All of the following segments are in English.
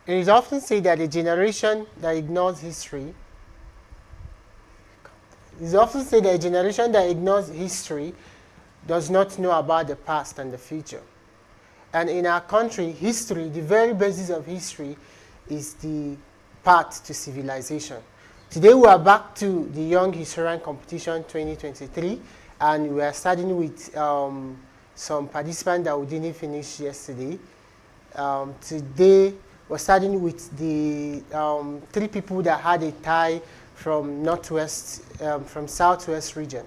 It is often said that a generation that ignores history does not know about the past and the future. And in our country, history, the very basis of history, is the path to civilization. Today we are back to the Young Historian Competition 2023, and we are starting with some participants that we didn't finish yesterday. Today we're starting with the 3 people that had a tie from Northwest, from Southwest region.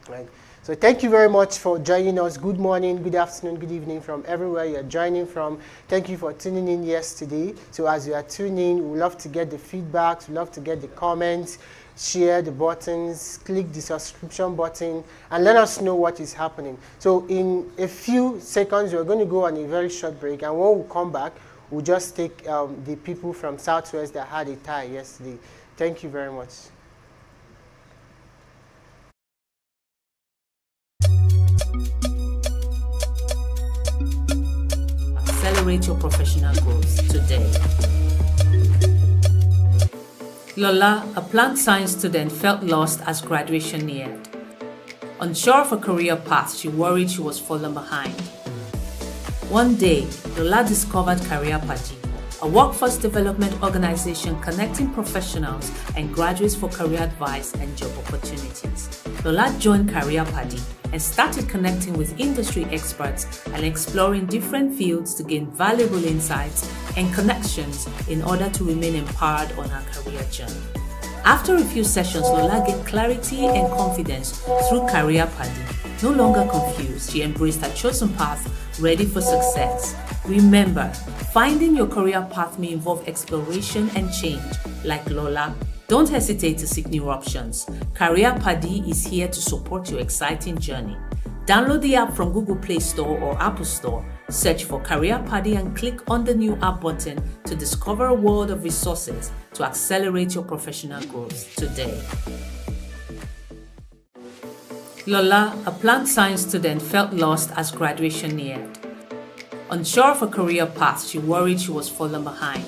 Right? So thank you very much for joining us. Good morning, good afternoon, good evening from everywhere you're joining from. Thank you for tuning in yesterday. So as you are tuning in, we love to get the feedbacks, we love to get the comments, share the buttons, click the subscription button, and let us know what is happening. So in a few seconds, we're going to go on a very short break, and when we come back, we'll just take the people from Southwest that had a tie yesterday. Thank you very much. Accelerate your professional growth today. Lola, a plant science student, felt lost as graduation neared. Unsure of a career path, she worried she was falling behind. One day, Lola discovered Career Party, a workforce development organization connecting professionals and graduates for career advice and job opportunities. Lola joined Career Party and started connecting with industry experts and exploring different fields to gain valuable insights and connections in order to remain empowered on her career journey. After a few sessions, Lola gained clarity and confidence through Career Party. No longer confused, she embraced her chosen path, ready for success. Remember, finding your career path may involve exploration and change. Like Lola, don't hesitate to seek new options. Career Party is here to support your exciting journey. Download the app from Google Play Store or Apple Store. Search for Career Party and click on the new app button to discover a world of resources to accelerate your professional growth today. Lola, a plant science student, felt lost as graduation neared. Unsure of a career path, she worried she was falling behind.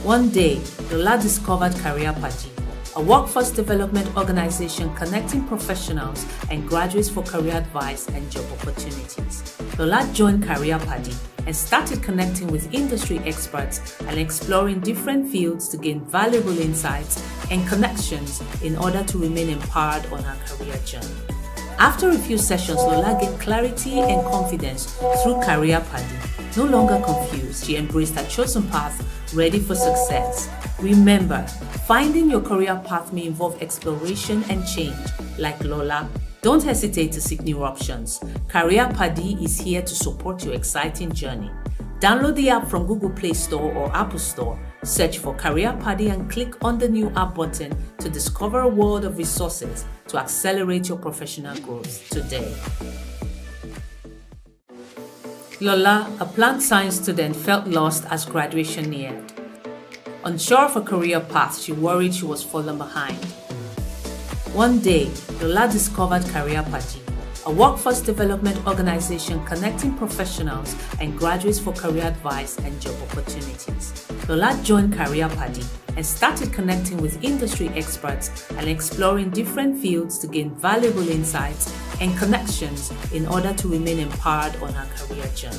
One day, Lola discovered Career Party, a workforce development organization connecting professionals and graduates for career advice and job opportunities. Lola joined Career Party and started connecting with industry experts and exploring different fields to gain valuable insights and connections in order to remain empowered on her career journey. After a few sessions, Lola gained clarity and confidence through Career Party. No longer confused, she embraced her chosen path, ready for success. Remember, finding your career path may involve exploration and change. Like Lola, don't hesitate to seek new options. Career Party is here to support your exciting journey. Download the app from Google Play Store or Apple Store. Search for Career Party and click on the new app button to discover a world of resources to accelerate your professional growth today. Lola, a plant science student, felt lost as graduation neared. Unsure of her career path, she worried she was falling behind. One day, Lola discovered Career Party, a workforce development organization connecting professionals and graduates for career advice and job opportunities. Lola joined Career Party and started connecting with industry experts and exploring different fields to gain valuable insights and connections in order to remain empowered on her career journey.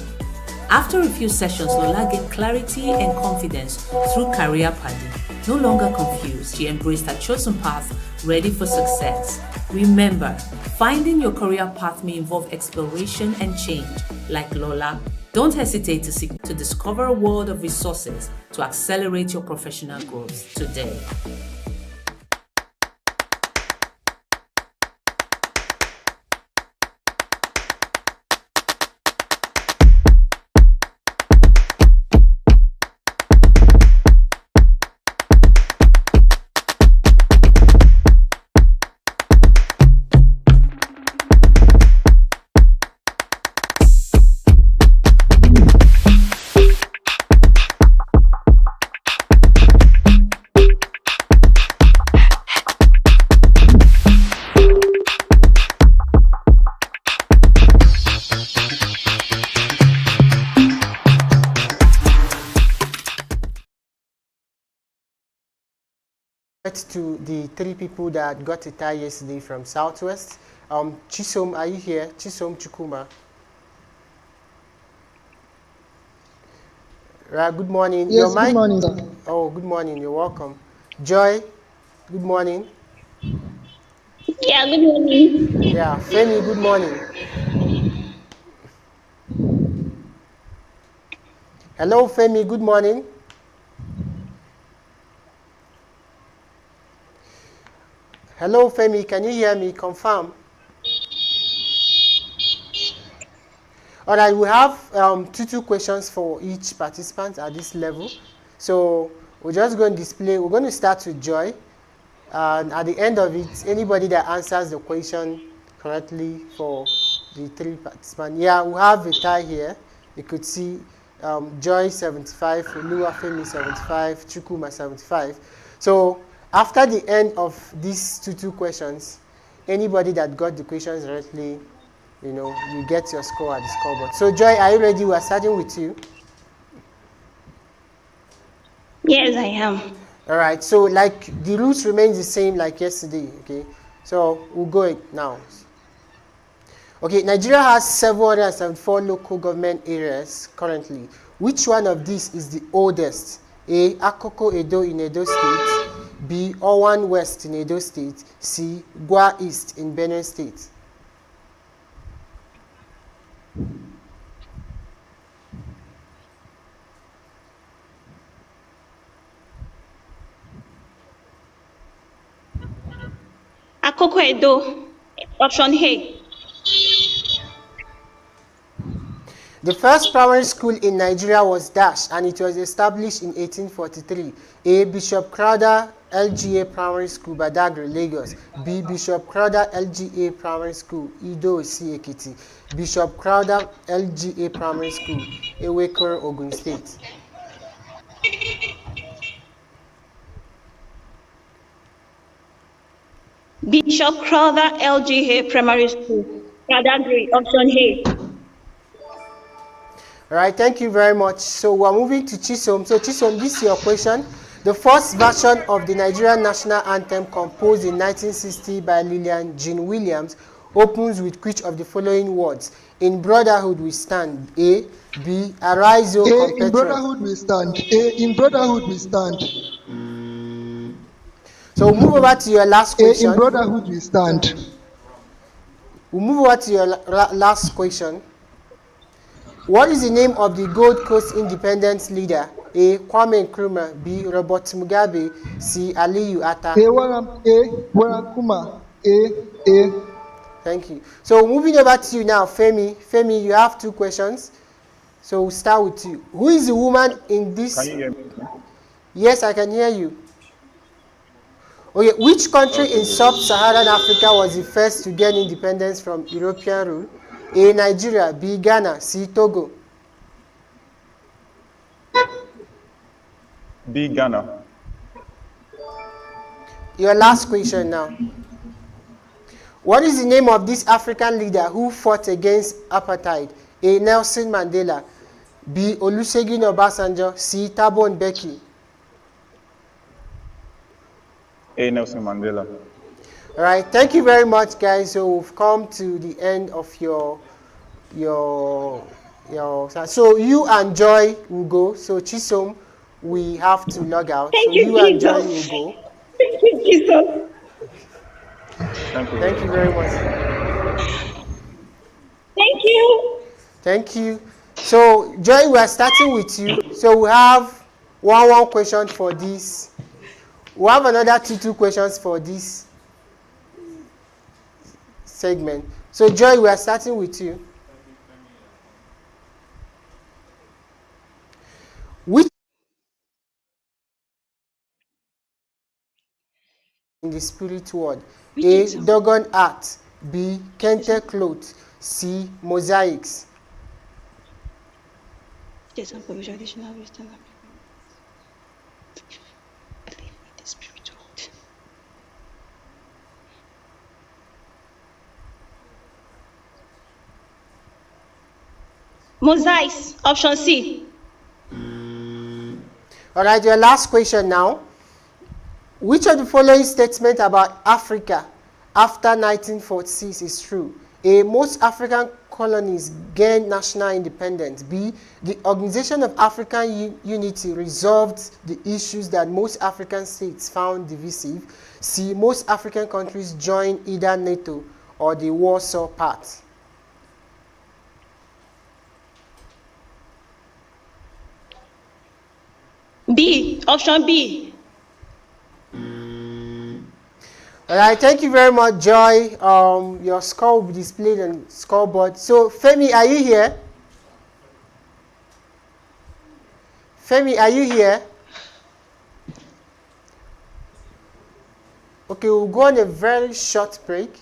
After a few sessions, Lola gained clarity and confidence through Career Party. No longer confused, she embraced her chosen path, ready for success. Remember, finding your career path may involve exploration and change. Like Lola, don't hesitate to discover a world of resources to accelerate your professional growth today. To the three people that got a tie yesterday from Southwest. Chisom, are you here? Chisom Chukuma. Right, good morning. Yes, good morning, sir. Oh, good morning. You're welcome. Joy, good morning. Yeah, good morning. Yeah, Femi, good morning. Hello, Femi, good morning. Hello, Femi, can you hear me? Confirm. All right, we have two questions for each participant at this level. So we're just going to display, we're going to start with Joy. And at the end of it, anybody that answers the question correctly for the three participants. Yeah, we have a tie here. You could see Joy 75, Oluwa Femi 75, Chukuma 75. So after the end of these two questions, anybody that got the questions correctly, you get your score at the scoreboard. So Joy, are you ready? We are starting with you. Yes, I am. All right, so like the rules remain the same like yesterday, okay? So we'll go now. Okay, Nigeria has 774 local government areas currently. Which one of these is the oldest? A. Akoko Edo in Edo State. B. Owan West in Edo State. C. Gwa East in Benin State. Akoko Edo, option A. The first primary school in Nigeria was Dash, and it was established in 1843. A. Bishop Crowther LGA Primary School, Badagry, Lagos. B. Bishop Crowther LGA Primary School, Ido Osi, Ekiti. Bishop Crowther LGA Primary School, Ewekoro, Ogun State. Bishop Crowther LGA Primary School, Badagry, option A. All right, thank you very much. So we're moving to Chisom. So Chisom, this is your question. The first version of the Nigerian national anthem, composed in 1960 by Lillian Jean Williams, opens with which of the following words? In brotherhood we stand. A, B, arise, O A, in compatriots. brotherhood we stand. A, in brotherhood we stand. So we'll move over to your last A, question. in brotherhood we stand. We'll move over to your last question. What is the name of the Gold Coast independence leader? A, Kwame Nkrumah. B, Robert Mugabe. C, Aliyu Atta. Waram Kuma. A. Thank you. So moving over to you now, Femi. Femi, you have 2 questions. So we'll start with you. Who is the woman in this? Can you hear me? Yes, I can hear you. Okay, which country in sub-Saharan Africa was the first to gain independence from European rule? A, Nigeria. B, Ghana. C, Togo. B, Ghana. Your last question now. What is the name of this African leader who fought against apartheid? A, Nelson Mandela. B, Olusegun Obasanjo. C, Thabo Mbeki. A, Nelson Mandela. All right, thank you very much, guys. So we've come to the end of your. So you and Joy will go. So Chisom, we have to log out. Thank So you, you and Joy Jesus. will go. Thank you, Jesus. Thank you. Thank you very much. Thank you. Thank you. So Joy, we are starting with you. So we have one question for this. We have another two questions for this segment. So Joy, we are starting with you. Which in the spirit world? A, Dogon art. B, Kente cloth. C, mosaics. Mosaics. Option C. All right, your last question now. Which of the following statements about Africa after 1946 is true? A, most African colonies gained national independence. B, the Organization of African Unity resolved the issues that most African states found divisive. C, most African countries joined either NATO or the Warsaw Pact. B. Option B. All right, thank you very much, Joy. Your score will be displayed on the scoreboard. So, Femi, are you here? Femi, are you here? Okay, we'll go on a very short break.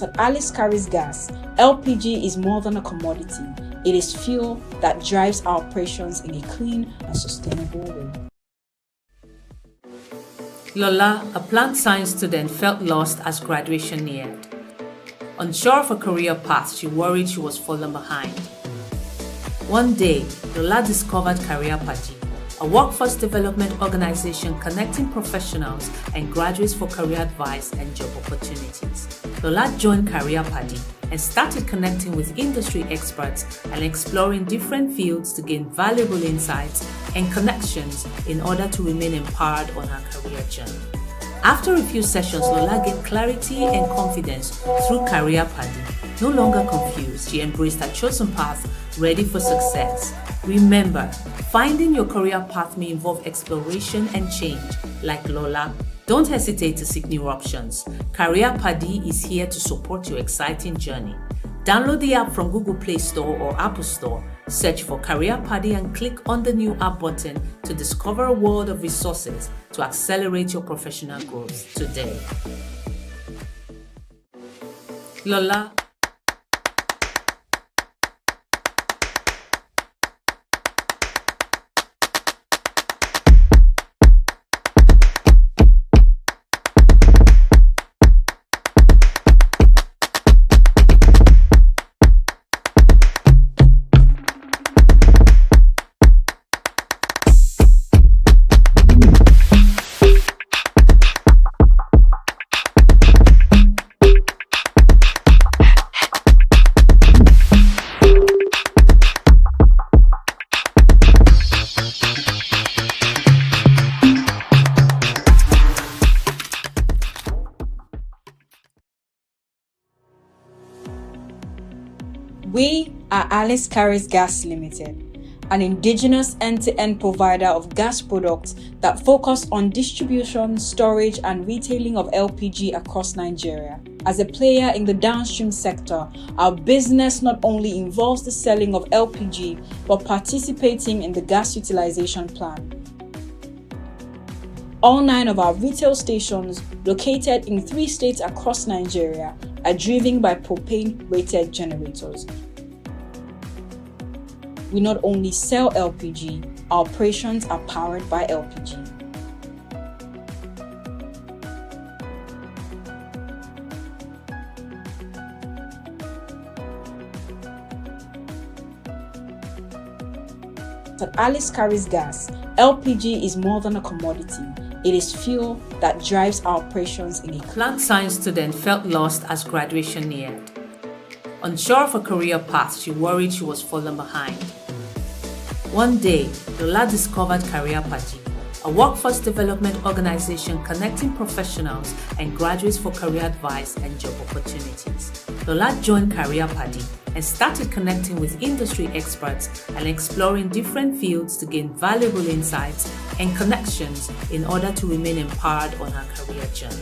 At Alice carries gas, LPG is more than a commodity. It is fuel that drives our operations in a clean and sustainable way. Lola, a plant science student, felt lost as graduation neared. Unsure of her career path, she worried she was falling behind. One day, Lola discovered Career Padi, a workforce development organization connecting professionals and graduates for career advice and job opportunities. Lola joined Career Padi and started connecting with industry experts and exploring different fields to gain valuable insights and connections in order to remain empowered on her career journey. After a few sessions, Lola gained clarity and confidence through Career Padi. No longer confused, she embraced her chosen path, ready for success. Remember, finding your career path may involve exploration and change. Like Lola, don't hesitate to seek new options. Career Padi is here to support your exciting journey. Download the app from Google Play Store or Apple Store. Search for Career Padi and click on the new app button to discover a world of resources to accelerate your professional growth today. Lola. We are Alice Carries Gas Limited, an indigenous end-to-end provider of gas products that focus on distribution, storage, and retailing of LPG across Nigeria. As a player in the downstream sector, our business not only involves the selling of LPG, but participating in the gas utilization plan. All 9 of our retail stations, located in 3 states across Nigeria, are driven by propane-rated generators. We not only sell LPG, our operations are powered by LPG. At Alice carries gas, LPG is more than a commodity. It is fuel that drives our operations in a Plant science student felt lost as graduation neared. Unsure of her career path, she worried she was falling behind. One day, Lola discovered Career Padi, a workforce development organization connecting professionals and graduates for career advice and job opportunities. Lola joined Career Padi and started connecting with industry experts and exploring different fields to gain valuable insights and connections in order to remain empowered on her career journey.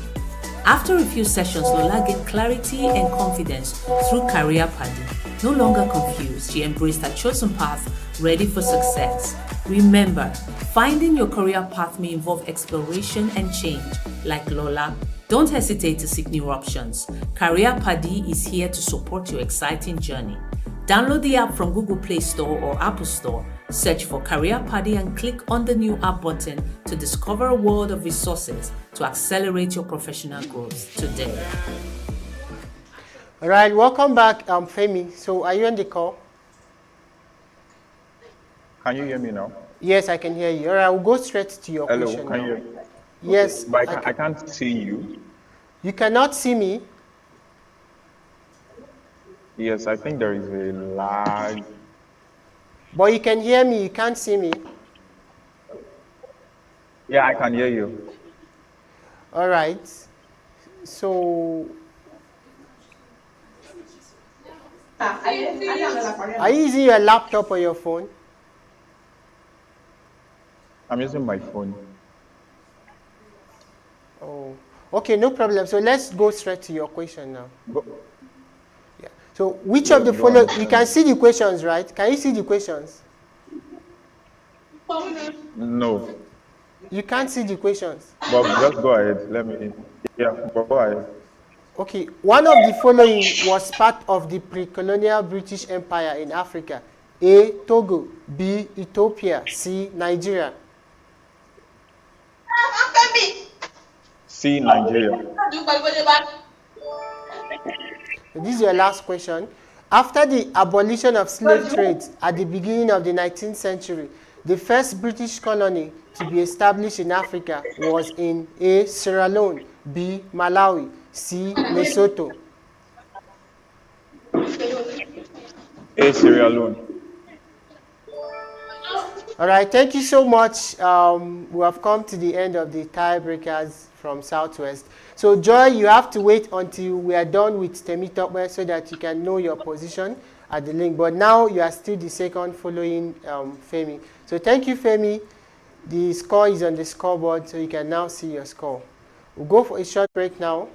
After a few sessions, Lola gained clarity and confidence through Career Padi. No longer confused, she embraced her chosen path, ready for success. Remember, finding your career path may involve exploration and change. Like Lola, don't hesitate to seek new options. Career Padi is here to support your exciting journey. Download the app from Google Play Store or Apple Store. Search for Career Padi and click on the new app button to discover a world of resources to accelerate your professional growth today. All right, welcome back, Femi. So are you on the call? Can you hear me now? Yes, I can hear you. All right, we'll go straight to your Hello, question can now. you hear me? Yes. But I can't see you. You cannot see me? Yes, I think there is a lag. But you can hear me, you can't see me. Yeah, I can hear you. All right. So, are you using your laptop or your phone? I'm using my phone. Oh, okay, no problem. So let's go straight to your question now. Go. Yeah. So which Yeah, of the go following, on. you can see the questions, right? Can you see the questions? No, You can't see the questions. but just go ahead. Let me. Yeah, go ahead. Okay, one of the following was part of the pre-colonial British Empire in Africa. A. Togo. B. Ethiopia. C. Nigeria. C, Nigeria. This is your last question. After the abolition of slave trade at the beginning of the 19th century, the first British colony to be established in Africa was in A. Sierra Leone, B. Malawi, C. Lesotho. A, Sierra Leone. All right, thank you so much. We have come to the end of the tiebreakers from Southwest. So Joy, you have to wait until we are done with Temitope so that you can know your position at the link. But now you are still the second following Femi. So thank you, Femi. The score is on the scoreboard, so you can now see your score. We'll go for a short break now.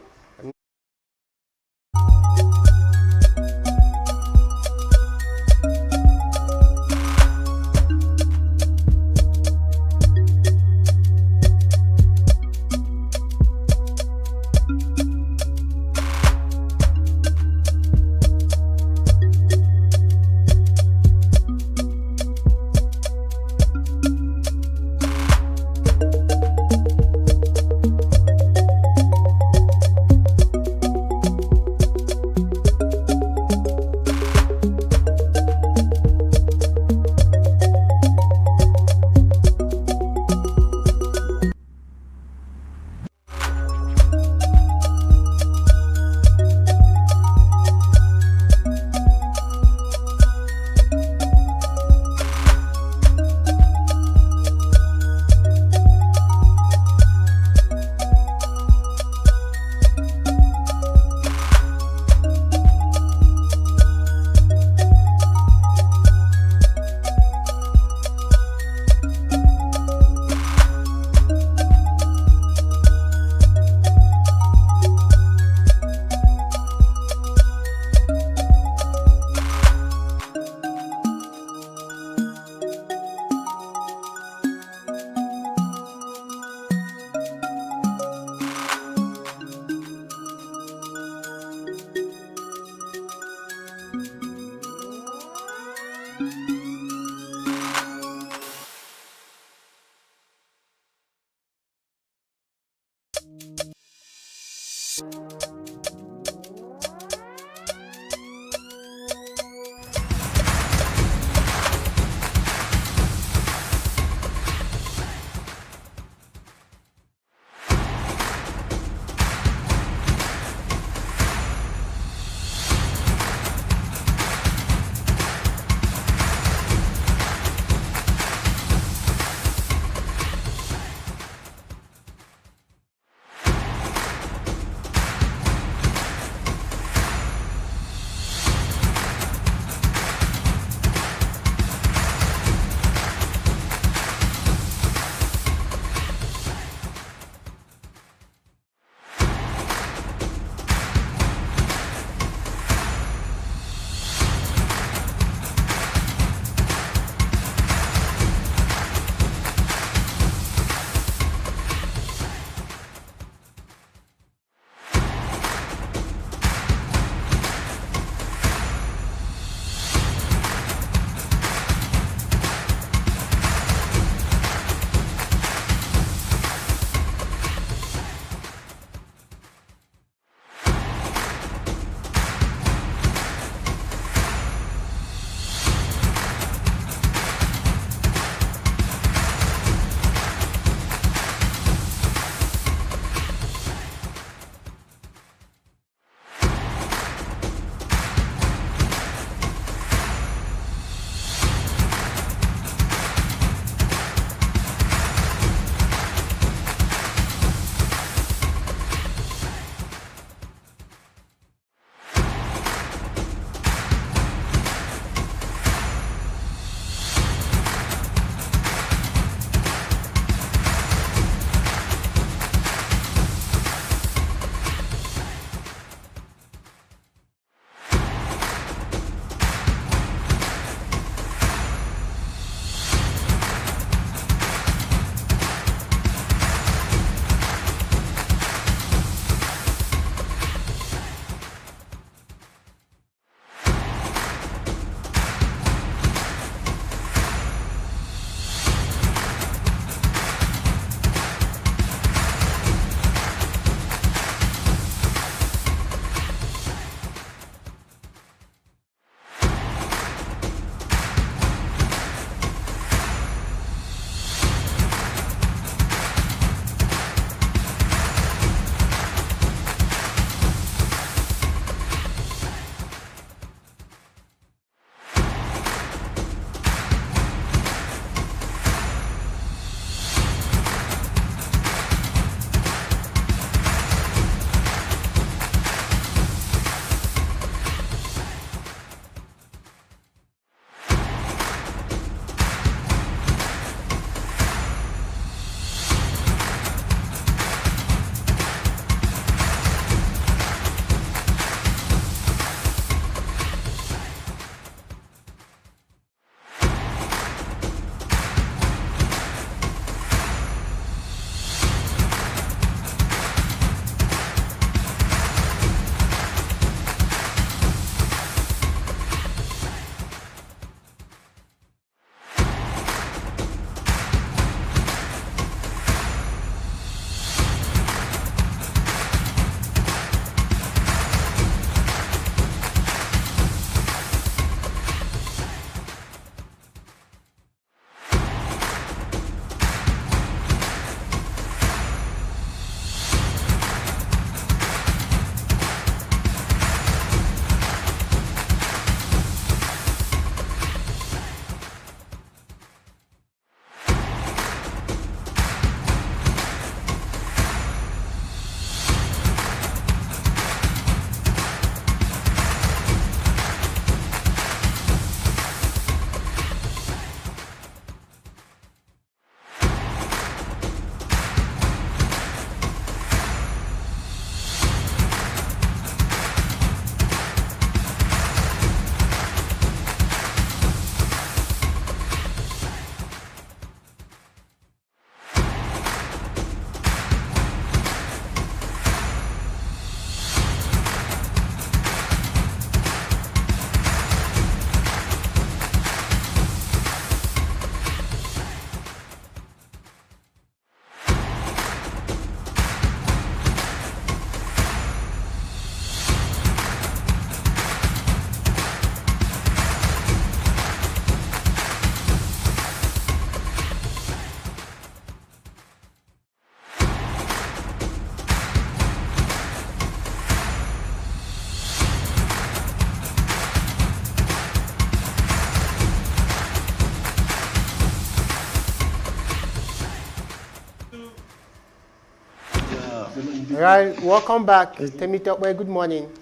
Right, welcome back. Temitope, good morning.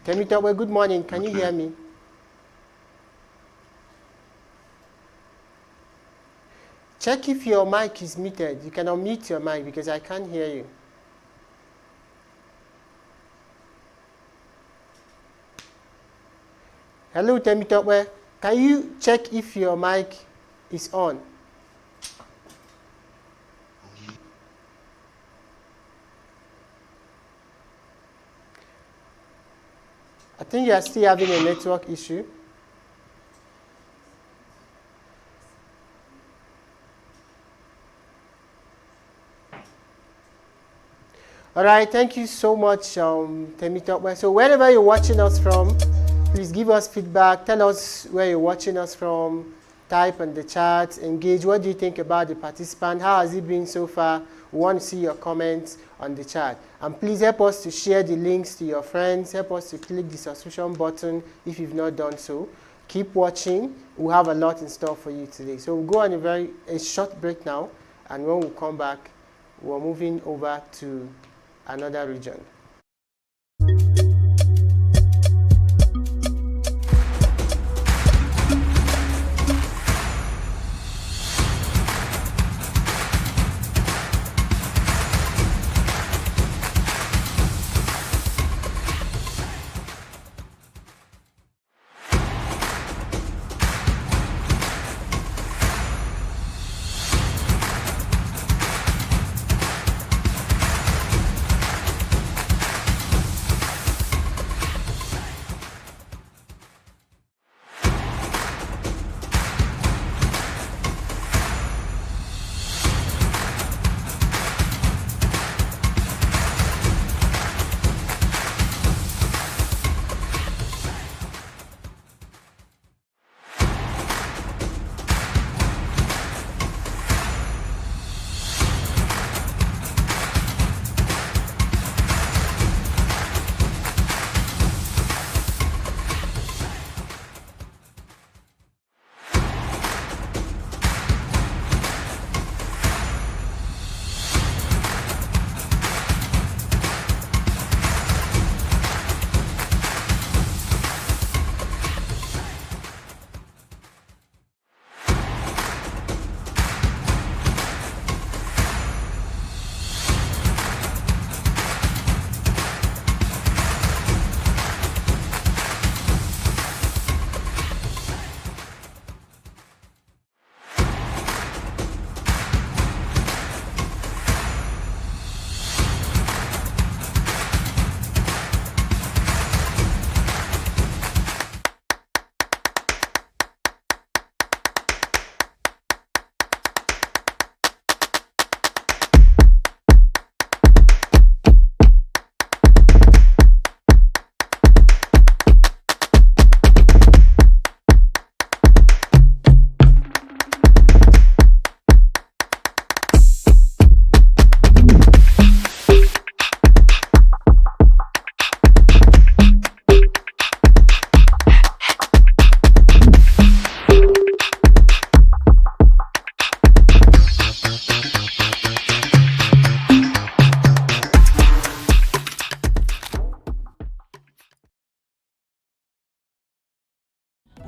Temitope, good morning. Can you hear me? Check if your mic is muted. You can unmute your mic because I can't hear you. Hello, Temitope. Can you check if your mic is on? I think you are still having a network issue. All right, thank you so much, Temitope. So wherever you're watching us from, please give us feedback. Tell us where you're watching us from. Type in the chat. Engage. What do you think about the participant? How has it been so far? We want to see your comments on the chat. And please help us to share the links to your friends. Help us to click the subscription button if you've not done so. Keep watching. We have a lot in store for you today. So we'll go on a short break now. And when we come back, we're moving over to another region.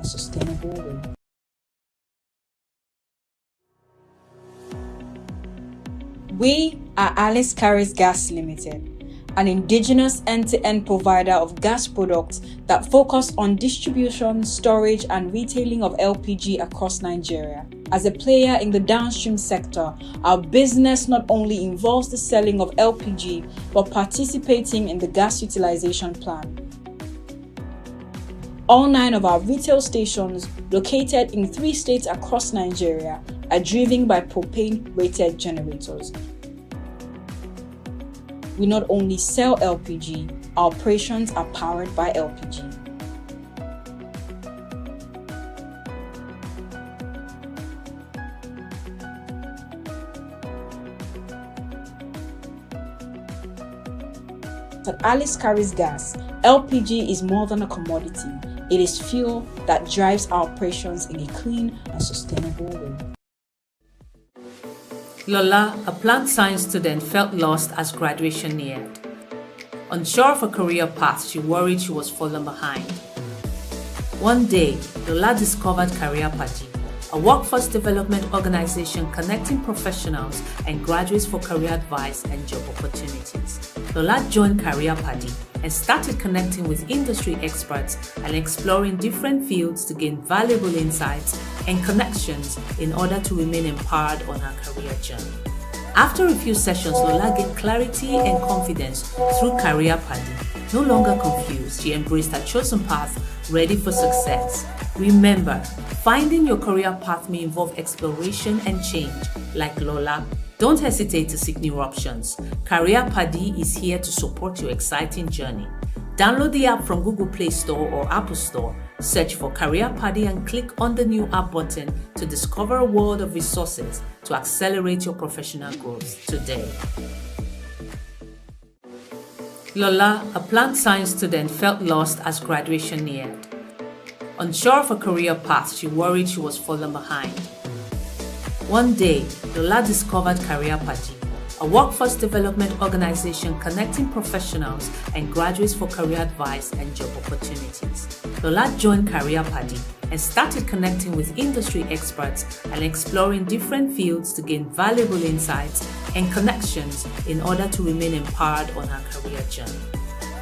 Sustainable way. We are Alice Carries Gas Limited, an indigenous end-to-end provider of gas products that focus on distribution, storage, and retailing of LPG across Nigeria. As a player in the downstream sector, our business not only involves the selling of LPG, but participating in the gas utilization plan. All 9 of our retail stations, located in 3 states across Nigeria, are driven by propane-rated generators. We not only sell LPG, our operations are powered by LPG. At Alice Carries Gas, LPG is more than a commodity. It is fuel that drives our operations in a clean and sustainable way. Lola, a plant science student, felt lost as graduation neared. Unsure of her career path, she worried she was falling behind. One day, Lola discovered Career Party, a workforce development organization connecting professionals and graduates for career advice and job opportunities. Lola joined Career Party and started connecting with industry experts and exploring different fields to gain valuable insights and connections in order to remain empowered on her career journey. After a few sessions, Lola gained clarity and confidence through Career Party. No longer confused, she embraced her chosen path, ready for success. Remember, finding your career path may involve exploration and change. Like Lola, don't hesitate to seek new options. Career Party is here to support your exciting journey. Download the app from Google Play Store or Apple Store. Search for Career Party and click on the new app button to discover a world of resources to accelerate your professional growth today. Lola, a plant science student, felt lost as graduation neared. Unsure of her career path, she worried she was falling behind. One day, Lola discovered Career Party, a workforce development organization connecting professionals and graduates for career advice and job opportunities. Lola joined Career Party and started connecting with industry experts and exploring different fields to gain valuable insights and connections in order to remain empowered on her career journey.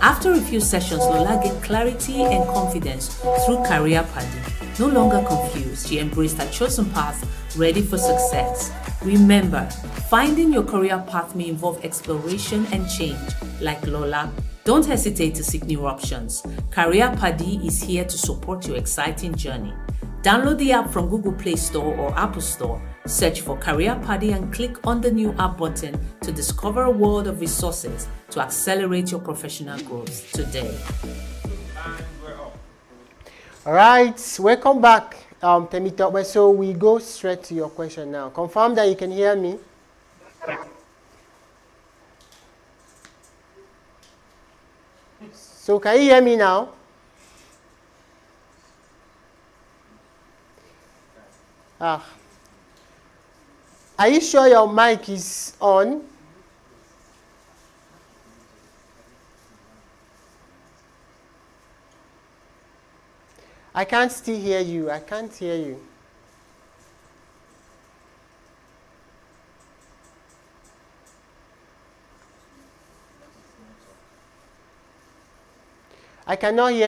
After a few sessions, Lola gained clarity and confidence through Career Party. No longer confused, she embraced her chosen path, ready for success. Remember, finding your career path may involve exploration and change. Like Lola, don't hesitate to seek new options. Career Party is here to support your exciting journey. Download the app from Google Play Store or Apple Store. Search for Career Party and click on the new app button to discover a world of resources to accelerate your professional growth today. All right, welcome back, Temitope. So we go straight to your question now. Confirm that you can hear me. So can you hear me now? Are you sure your mic is on? I can't still hear you. I can't hear you. I cannot hear.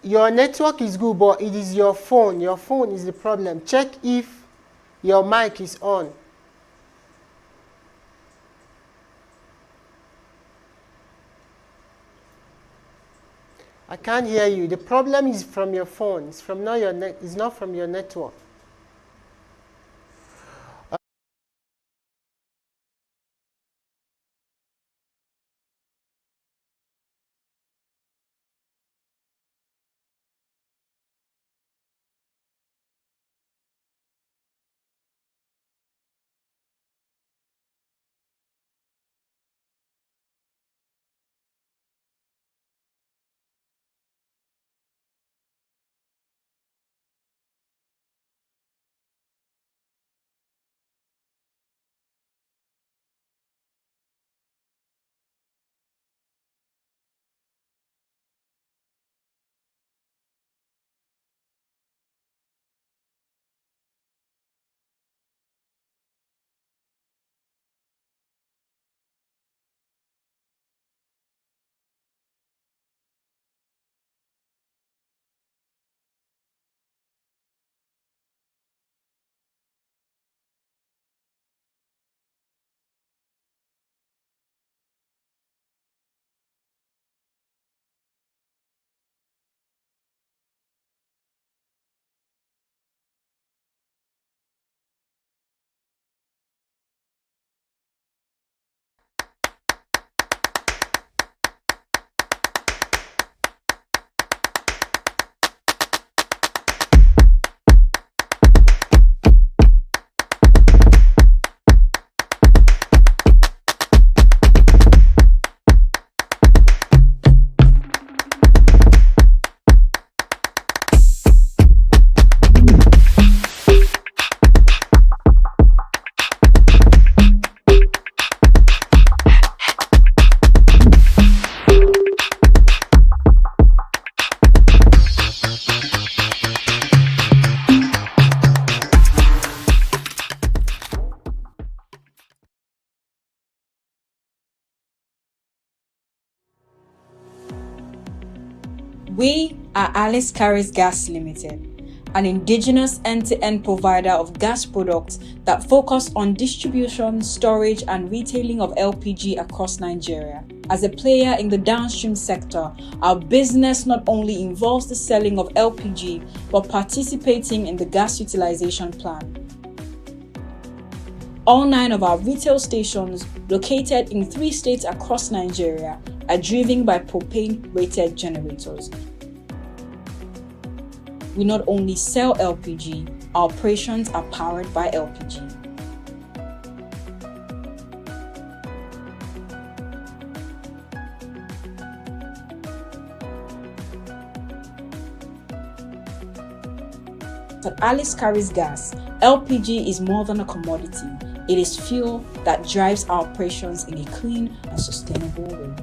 Your network is good, but it is your phone. Your phone is the problem. Check if your mic is on. I can't hear you. The problem is from your phone. It's from not your net. It's not from your network. We are Alice Carries Gas Limited, an indigenous end-to-end provider of gas products that focus on distribution, storage, and retailing of LPG across Nigeria. As a player in the downstream sector, our business not only involves the selling of LPG, but participating in the gas utilization plan. All 9 of our retail stations, located in 3 states across Nigeria, are driven by propane-rated generators. We not only sell LPG, our operations are powered by LPG. At Alice Carries Gas, LPG is more than a commodity. It is fuel that drives our operations in a clean and sustainable way.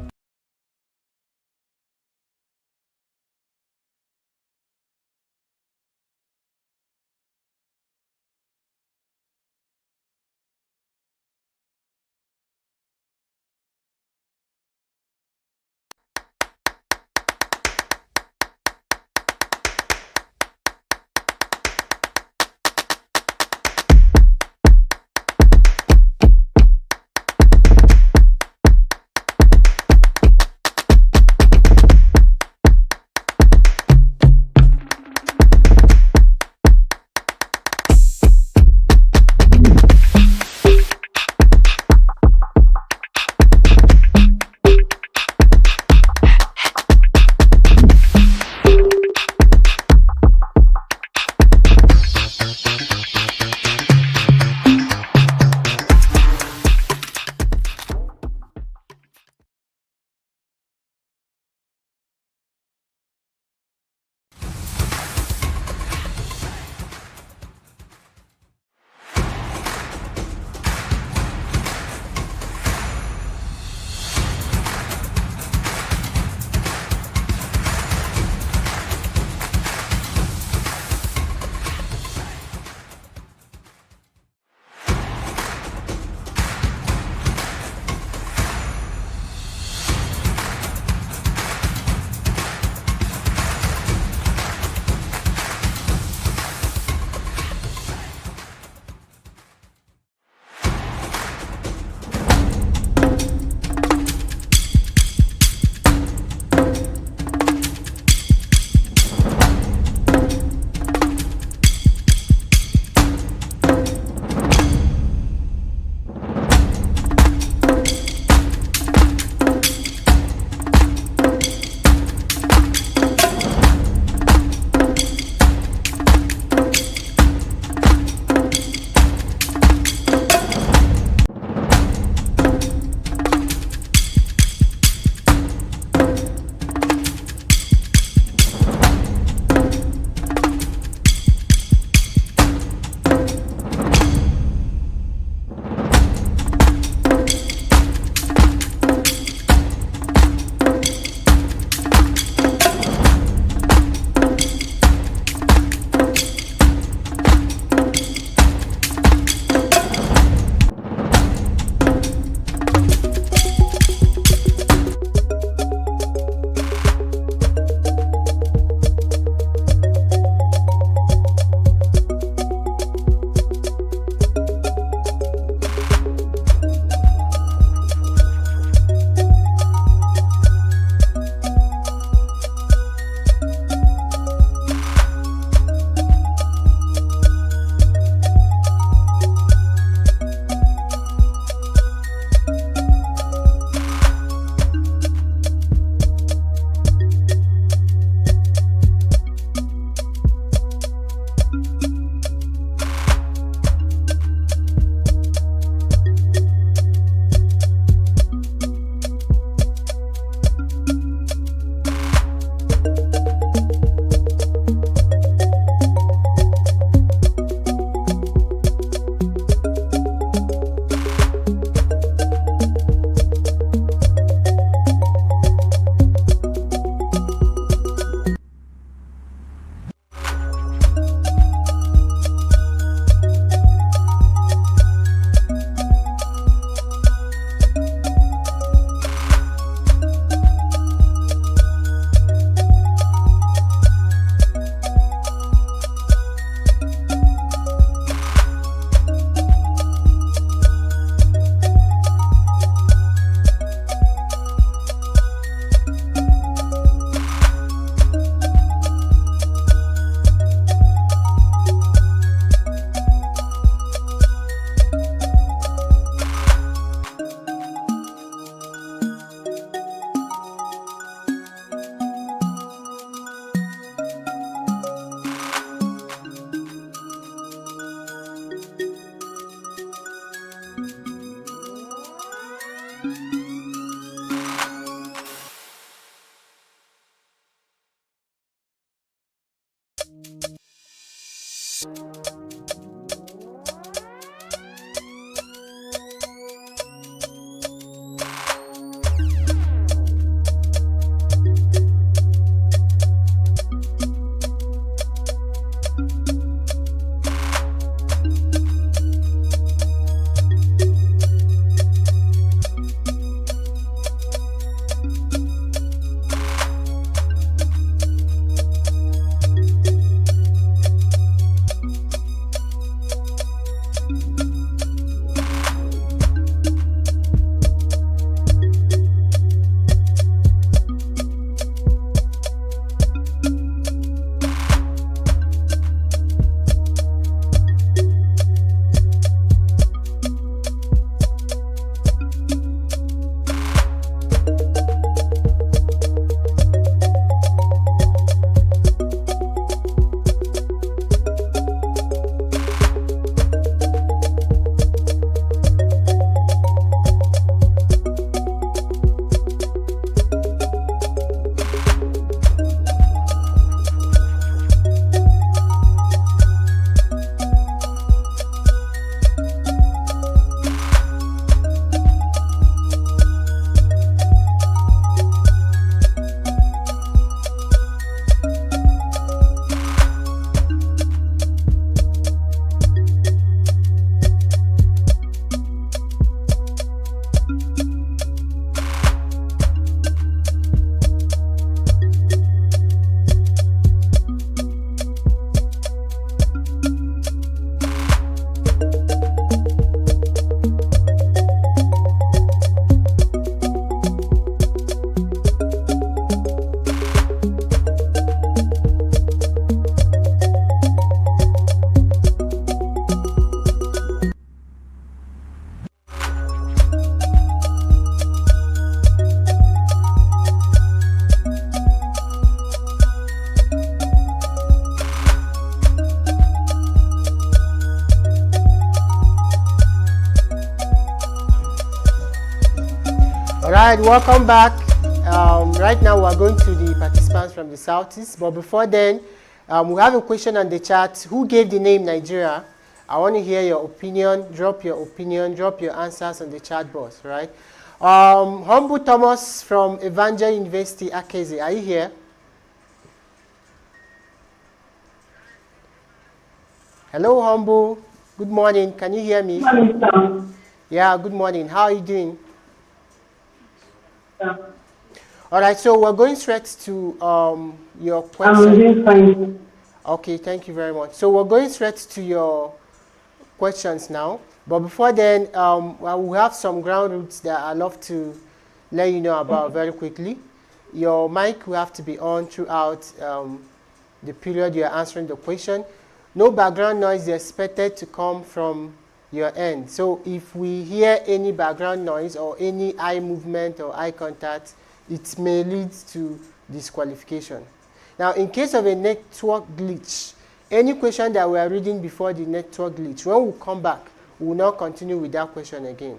right, welcome back. Right now we're going to the participants from the Southeast, but before then, we have a question on the chat. Who gave the name Nigeria? I want to hear your opinion. Drop your answers on the chat box, right? Humble Thomas from Evangel University, Akese, are you here? Hello, Humble. Good morning. Can you hear me? Good morning, sir. Yeah, good morning. How are you doing? Yeah. All right, so we're going straight to your I'm question. doing fine. Okay, thank you very much. So we're going straight to your questions now. But before then, we have some ground rules that I'd love to let you know about very quickly. Your mic will have to be on throughout the period you're answering the question. No background noise is expected to come from your end. So if we hear any background noise or any eye movement or eye contact, it may lead to disqualification. Now, in case of a network glitch, any question that we are reading before the network glitch, when we come back, we will not continue with that question again.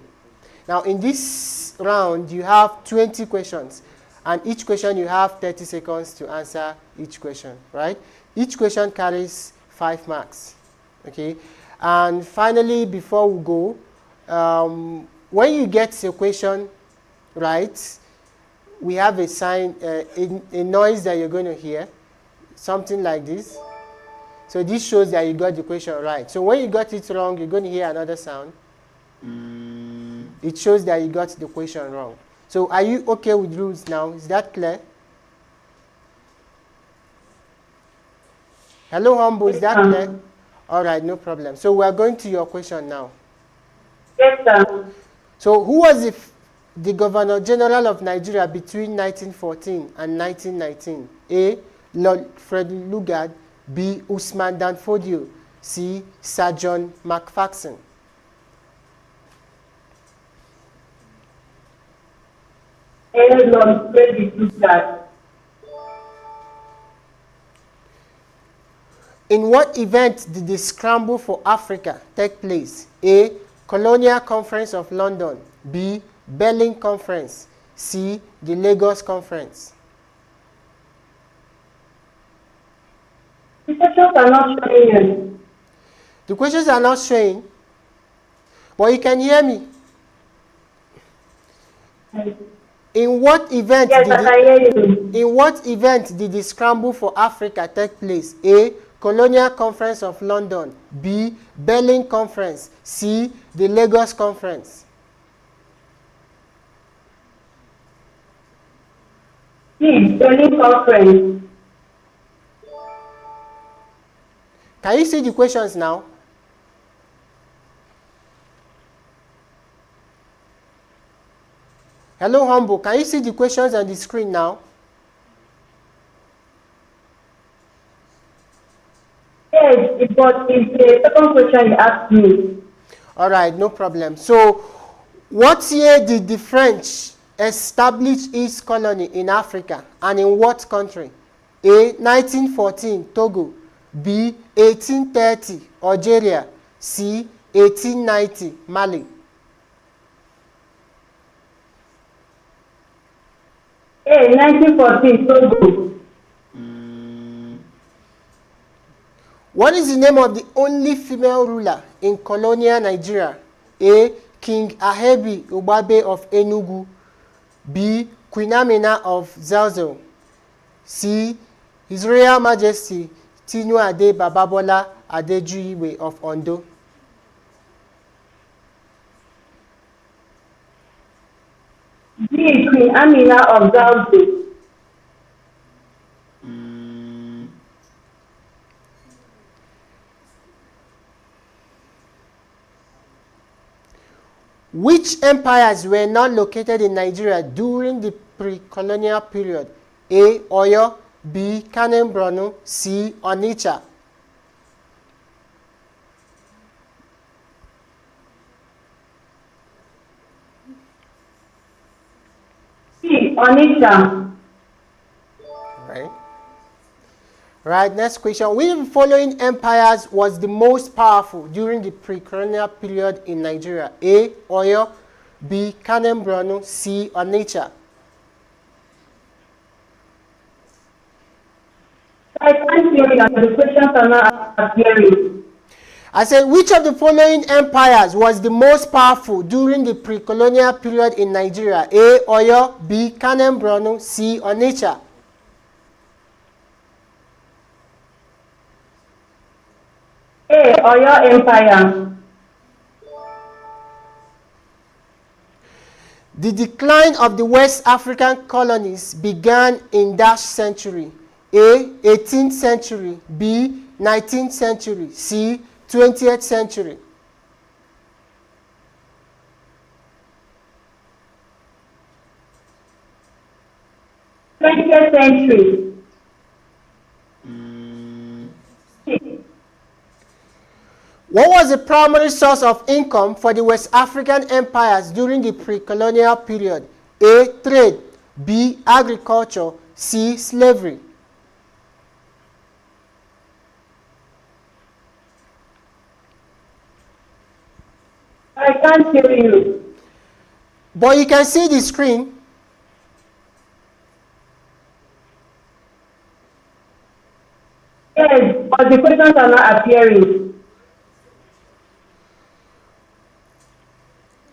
Now, in this round, you have 20 questions, and each question you have 30 seconds to answer each question, right? Each question carries 5 marks, okay? And finally, before we go, when you get a question right, we have a sign, a noise that you're going to hear, something like this. So this shows that you got the question right. So when you got it wrong, you're going to hear another sound. It shows that you got the question wrong. So are you okay with rules now? Is that clear? Hello, Humble, is that clear? All right, no problem. So we are going to your question now. Yes, sir. So who was the Governor General of Nigeria between 1914 and 1919? A. Lord Fred Lugard. B. Usman Dan Fodio. C. Sir John McPherson. Lord Fred Lugard. In what event did the Scramble for Africa take place? A. Colonial Conference of London. B. Berlin Conference. C. The Lagos Conference. The questions are not showing you. The questions are not showing, but you can hear me. In what event Yes, I can hear you. in what event did the Scramble for Africa take place? A. Colonial Conference of London. B. Berlin Conference. C. The Lagos Conference. C. Berlin Conference. Can you see the questions now? Hello, Humble. Can you see the questions on the screen now? Yes, but it's the second question you asked me. All right, no problem. So, what year did the French establish its colony in Africa, and in what country? A. 1914, Togo. B. 1830, Algeria. C. 1890, Mali. A. 1914, Togo. What is the name of the only female ruler in colonial Nigeria? A. King Ahebi Ubabe of Enugu. B. Queen Amina of Zazzau. C. His Royal Majesty Tinu Ade Bababola Adejuyiwe of Ondo. B. Queen Amina of Zazzau. Which empires were not located in Nigeria during the pre-colonial period? A. Oyo. B. Kanem Borno. C. Onitsha. C. Onitsha. Right. Right, next question. Which of the following empires was the most powerful during the pre-colonial period in Nigeria? A. Oyo. B. Kanem Bronu, C. Onitsha. I can't hear you, and the questions are not appearing. I said, which of the following empires was the most powerful during the pre-colonial period in Nigeria? A. Oyo, B. Kanem Bronu, C. Onitsha. A. Oyo Empire. The decline of the West African colonies began in dash century. A. 18th century, B. 19th century, C. 20th century. Twentieth century. What was the primary source of income for the West African empires during the pre-colonial period? A. Trade, B. Agriculture, C. Slavery. I can't hear you. But you can see the screen. Yes, but the questions are not appearing.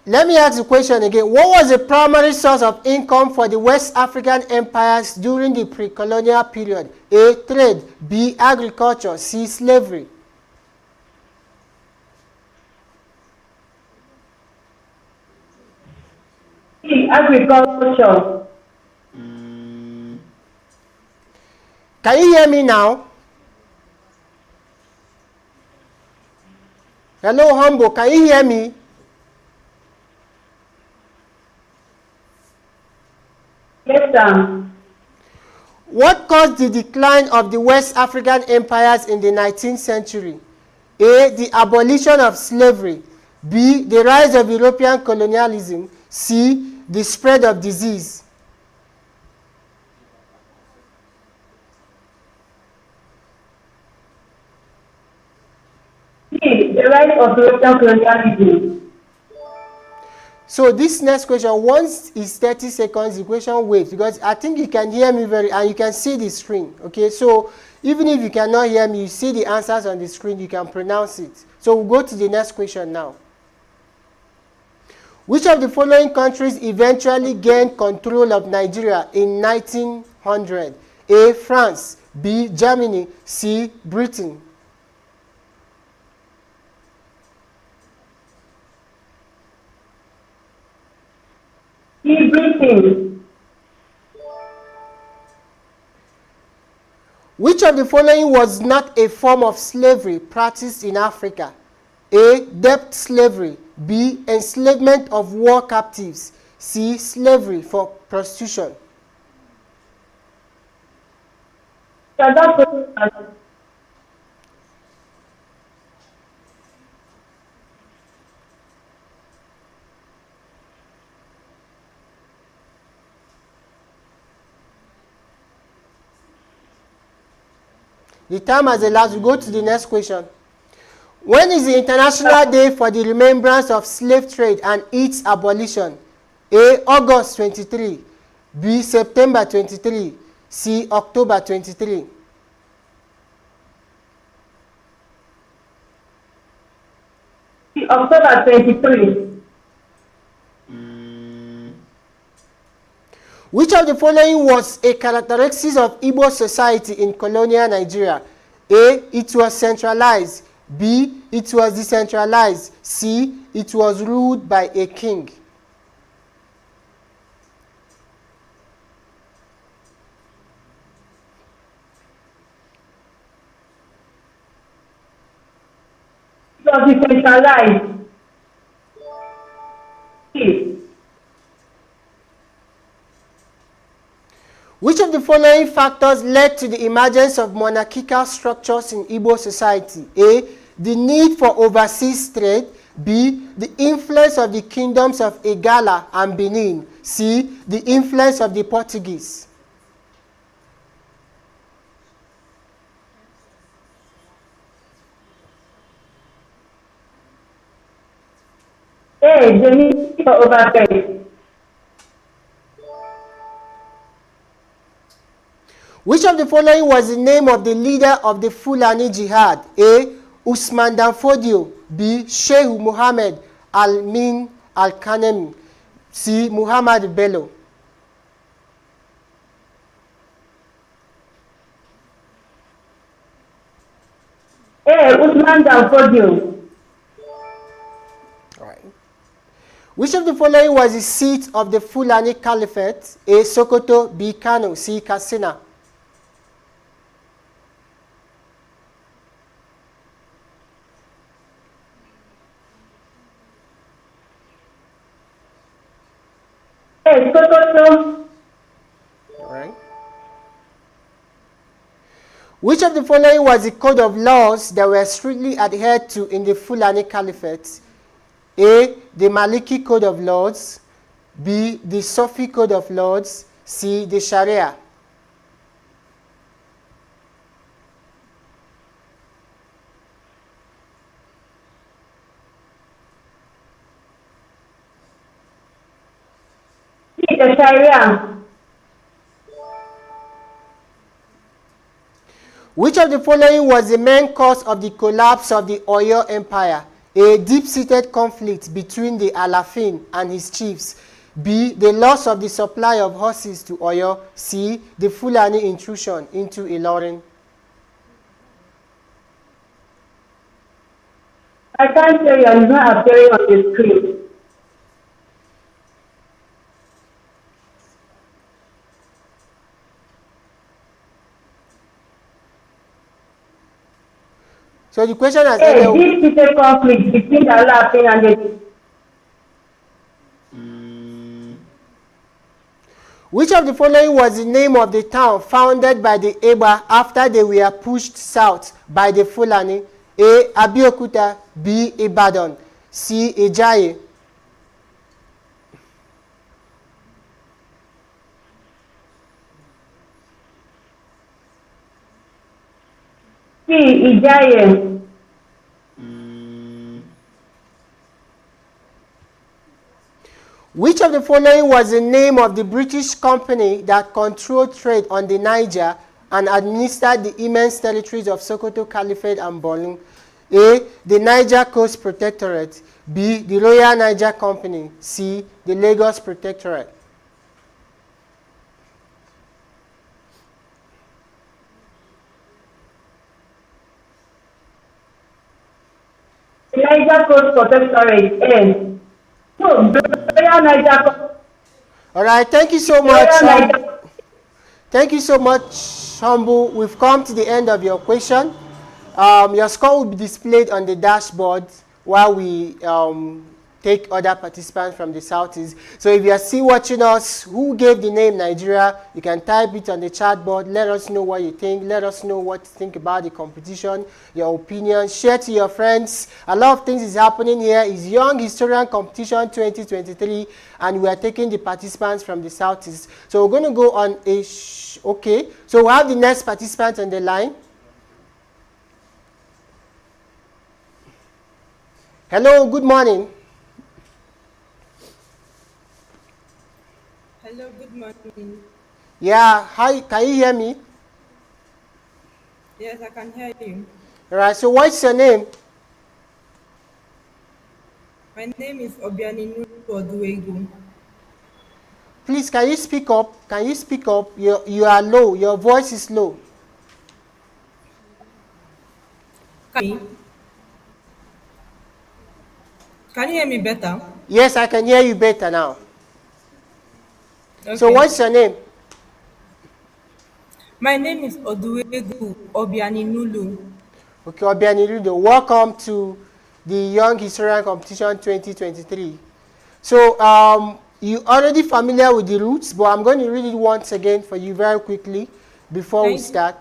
Let me ask the question again. What was the primary source of income for the West African empires during the pre-colonial period? A. Trade, B. Agriculture, C. Slavery. C. Agriculture. Can you hear me now? Hello, Humble. Can you hear me? Yes, sir. What caused the decline of the West African empires in the 19th century? A. The abolition of slavery. B. The rise of European colonialism. C. The spread of disease. C. The rise of European colonialism. So this next question, once is 30 seconds, the question waits, because I think you can hear me and you can see the screen. Okay, so even if you cannot hear me, you see the answers on the screen, you can pronounce it. So we'll go to the next question now. Which of the following countries eventually gained control of Nigeria in 1900? A. France, B. Germany, C. Britain. C. Britain. Which of the following was not a form of slavery practiced in Africa? A. Debt slavery, B. Enslavement of war captives, C. Slavery for prostitution. The time has elapsed. We go to the next question. When is the International Day for the Remembrance of Slave Trade and its Abolition? A. August 23, B. September 23, C. October 23. C. October 23. Which of the following was a characteristic of Igbo society in colonial Nigeria? A. It was centralized. B. It was decentralized. C. It was ruled by a king. It was decentralized. C. Which of the following factors led to the emergence of monarchical structures in Igbo society? A. The need for overseas trade. B. The influence of the kingdoms of Igala and Benin. C. The influence of the Portuguese. A. The need for overfaith. Which of the following was the name of the leader of the Fulani Jihad? A. Usman Danfodio. B. Sheikh Muhammad Al-Min Al-Kanemi. C. Muhammad Bello. A. Usman Danfodio. Which of the following was the seat of the Fulani Caliphate? A. Sokoto. B. Kano. C. Katsina. A. Sokoto. Alright. Which of the following was the code of laws that were strictly adhered to in the Fulani Caliphate? A. The Maliki Code of Laws. B. The Sufi Code of Laws. C. The Sharia. C. The Sharia. Which of the following was the main cause of the collapse of the Oyo Empire? A. Deep-seated conflict between the Alafin and his chiefs. B. The loss of the supply of horses to Oyo. C. The Fulani intrusion into Ilorin. I can't tell you, it's not appearing on the screen. So the question has A. ended. Deep-seated conflict between the Alafin and the... Which of the following was the name of the town founded by the Eba after they were pushed south by the Fulani? A. Abeokuta. B. Ibadan. C. Ijaye. C. Ijaye. Which of the following was the name of the British company that controlled trade on the Niger and administered the immense territories of Sokoto Caliphate and Borno? A. The Niger Coast Protectorate. B. The Royal Niger Company. C. The Lagos Protectorate. The Niger Coast Protectorate. A. No, the Royal Niger Coast. All right, thank you so much. Thank you so much, Humble. We've come to the end of your question. Your score will be displayed on the dashboard while we take other participants from the Southeast. So if you are still watching us, who gave the name Nigeria, you can type it on the chat board. Let us know what you think. Let us know what you think about the competition, your opinion. Share to your friends. A lot of things is happening here. It's Young Historian Competition 2023, and we are taking the participants from the Southeast. So we're going to go on a... okay. So we have the next participant on the line. Hello, good morning. Hello, good morning. Yeah, hi, can you hear me? Yes, I can hear you. All right, so what's your name? My name is Obianinu Oduegu. Please, can you speak up? Can you speak up? You are low. Your voice is low. Can you hear me better? Yes, I can hear you better now. Okay. So what's your name? My name is Oduegu Obianinulu. Okay, Obianirudo. Welcome to the Young Historian Competition 2023. So you already familiar with the routes, but I'm going to read it once again for you very quickly before we start.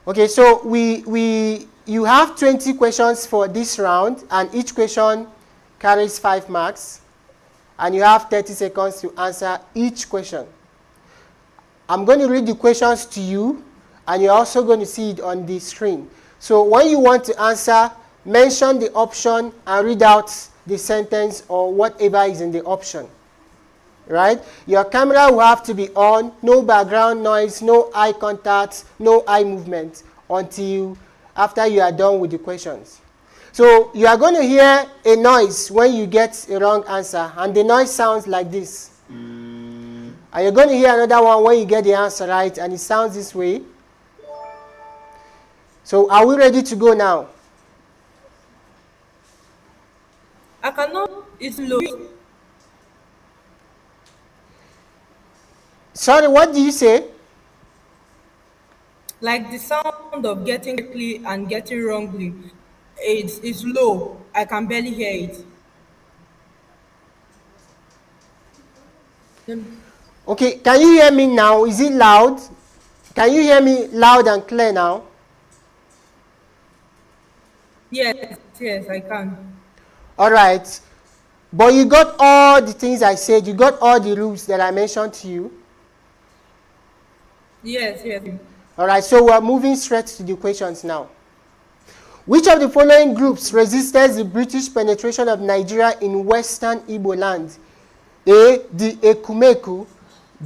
Okay, so you have 20 questions for this round, and each question carries 5 marks, and you have 30 seconds to answer each question. I'm going to read the questions to you, and you're also going to see it on the screen. So when you want to answer, mention the option and read out the sentence or whatever is in the option. Right? Your camera will have to be on, no background noise, no eye contact, no eye movement until after you are done with the questions. So you are going to hear a noise when you get a wrong answer, and the noise sounds like this. And you're going to hear another one when you get the answer right, and it sounds this way. So are we ready to go now? I cannot. It's low. Sorry, what did you say? Like the sound of getting correctly and getting wrongly. It's low. I can barely hear it. Okay, can you hear me now? Is it loud? Can you hear me loud and clear now? Yes, yes, I can. All right. But you got all the things I said. You got all the rules that I mentioned to you. Yes, yes. All right, so we're moving straight to the questions now. Which of the following groups resisted the British penetration of Nigeria in Western Igbo land? A, the Ekumeku.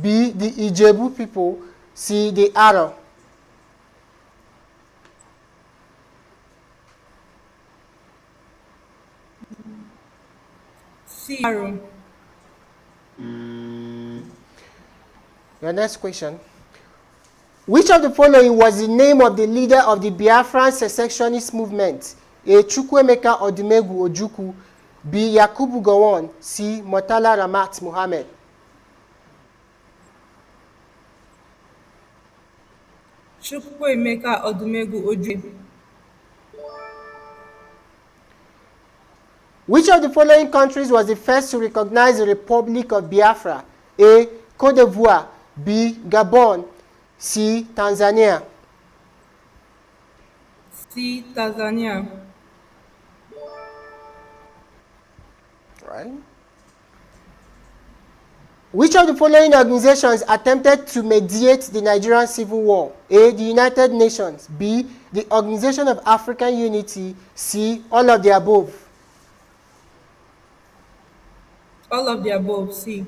B, the Ijebu people. C, the Aro. Zero. Your next question. Which of the following was the name of the leader of the Biafran secessionist movement? A, Chukwuemeka Odumegwu Ojukwu. B, Yakubu Gowon. C, Murtala Ramat Mohammed. Chukwuemeka Odumegwu Ojukwu. Which of the following countries was the first to recognize the Republic of Biafra? A, Cote d'Ivoire. B, Gabon. C, Tanzania. C, Tanzania. Right. Which of the following organizations attempted to mediate the Nigerian Civil War? A, the United Nations. B, the Organization of African Unity. C, all of the above. All of the above. C.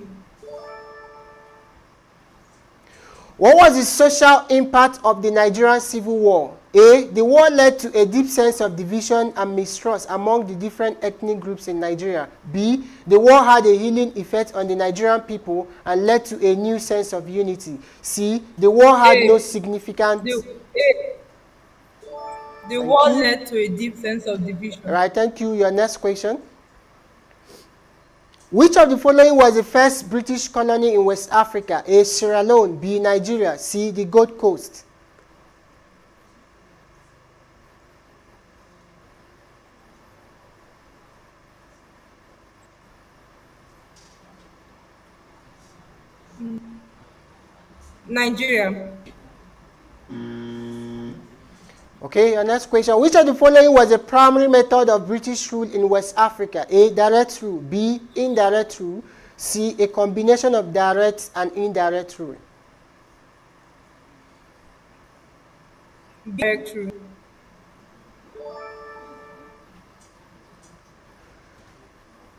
What was the social impact of the Nigerian Civil War? A, the war led to a deep sense of division and mistrust among the different ethnic groups in Nigeria. B, the war had a healing effect on the Nigerian people and led to a new sense of unity. C, the war had no significant... The war led to a deep sense of division. All right, thank you. Your next question. Which of the following was the first British colony in West Africa? A, Sierra Leone. B, Nigeria. C, the Gold Coast. Nigeria. Okay, your next question. Which of the following was the primary method of British rule in West Africa? A, direct rule. B, indirect rule. C, a combination of direct and indirect rule. Direct rule.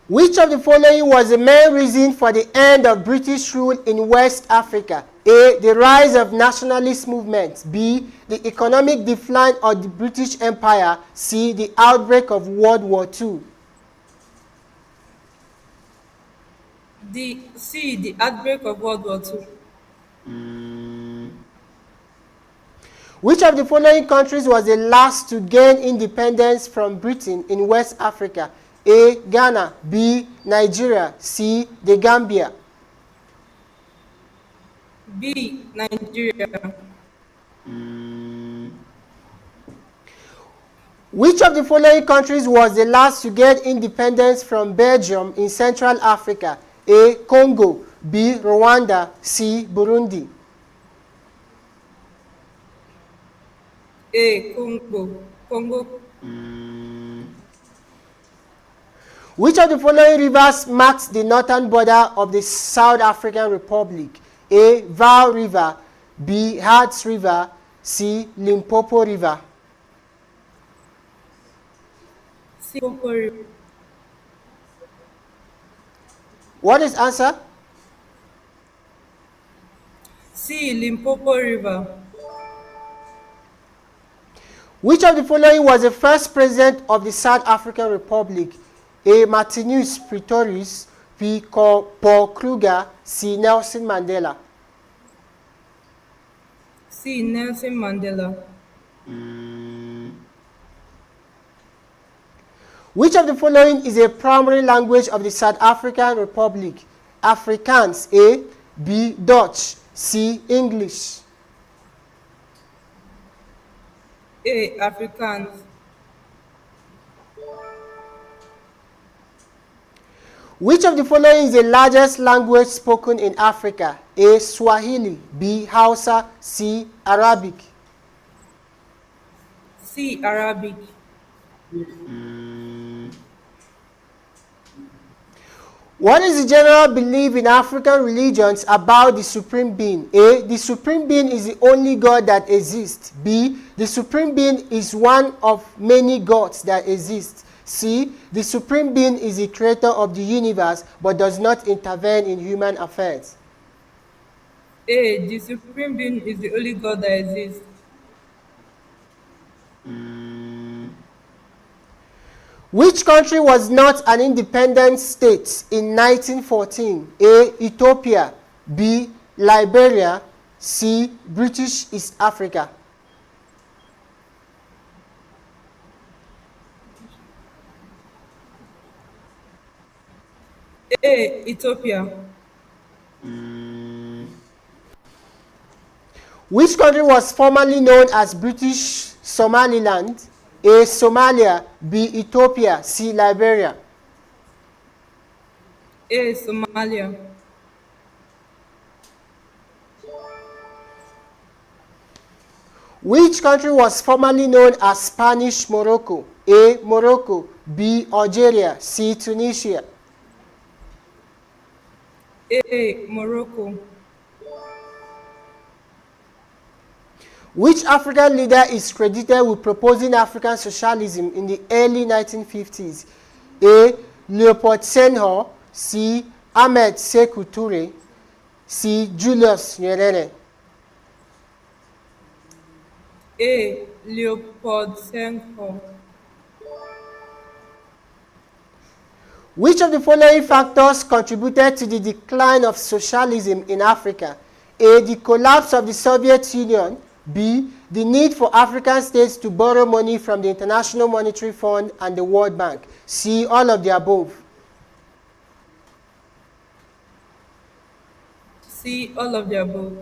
Which of the following was the main reason for the end of British rule in West Africa? A, the rise of nationalist movements. B, the economic decline of the British Empire. C, the outbreak of World War II. The outbreak of World War II. Which of the following countries was the last to gain independence from Britain in West Africa? A, Ghana. B, Nigeria. C, the Gambia. B, Nigeria. Which of the following countries was the last to get independence from Belgium in Central Africa? A, Congo. B, Rwanda. C, Burundi. A, Congo. Which of the following rivers marks the northern border of the South African Republic? A, Vaal River. B, Harts River. C, Limpopo River. Limpopo River. What is answer? C. Limpopo River. Which of the following was the first president of the South African Republic? A. Martinus Pretorius, B. Paul Kruger, C. Nelson Mandela. C. Nelson Mandela. Which of the following is a primary language of the South African Republic? Afrikaans, A. B. Dutch, C. English. A. Afrikaans. Which of the following is the largest language spoken in Africa? A. Swahili, B. Hausa, C. Arabic. C. Arabic. What is the general belief in African religions about the Supreme Being? A. The Supreme Being is the only God that exists. B. The Supreme Being is one of many gods that exist. C. The Supreme Being is the creator of the universe but does not intervene in human affairs. A. The Supreme Being is the only God that exists. Which country was not an independent state in 1914? A. Ethiopia, B. Liberia, C. British East Africa. A. Ethiopia. Which country was formerly known as British Somaliland? A. Somalia, B. Ethiopia, C. Liberia. A. Somalia. Which country was formerly known as Spanish Morocco? A. Morocco, B. Algeria, C. Tunisia. A. Morocco. Which African leader is credited with proposing African socialism in the early 1950s? A. Leopold Senghor, C. Ahmed Sekou Toure, C. Julius Nyerere. A. Leopold Senghor. Which of the following factors contributed to the decline of socialism in Africa? A. The collapse of the Soviet Union, B. The need for African states to borrow money from the International Monetary Fund and the World Bank, C. All of the above. C. All of the above.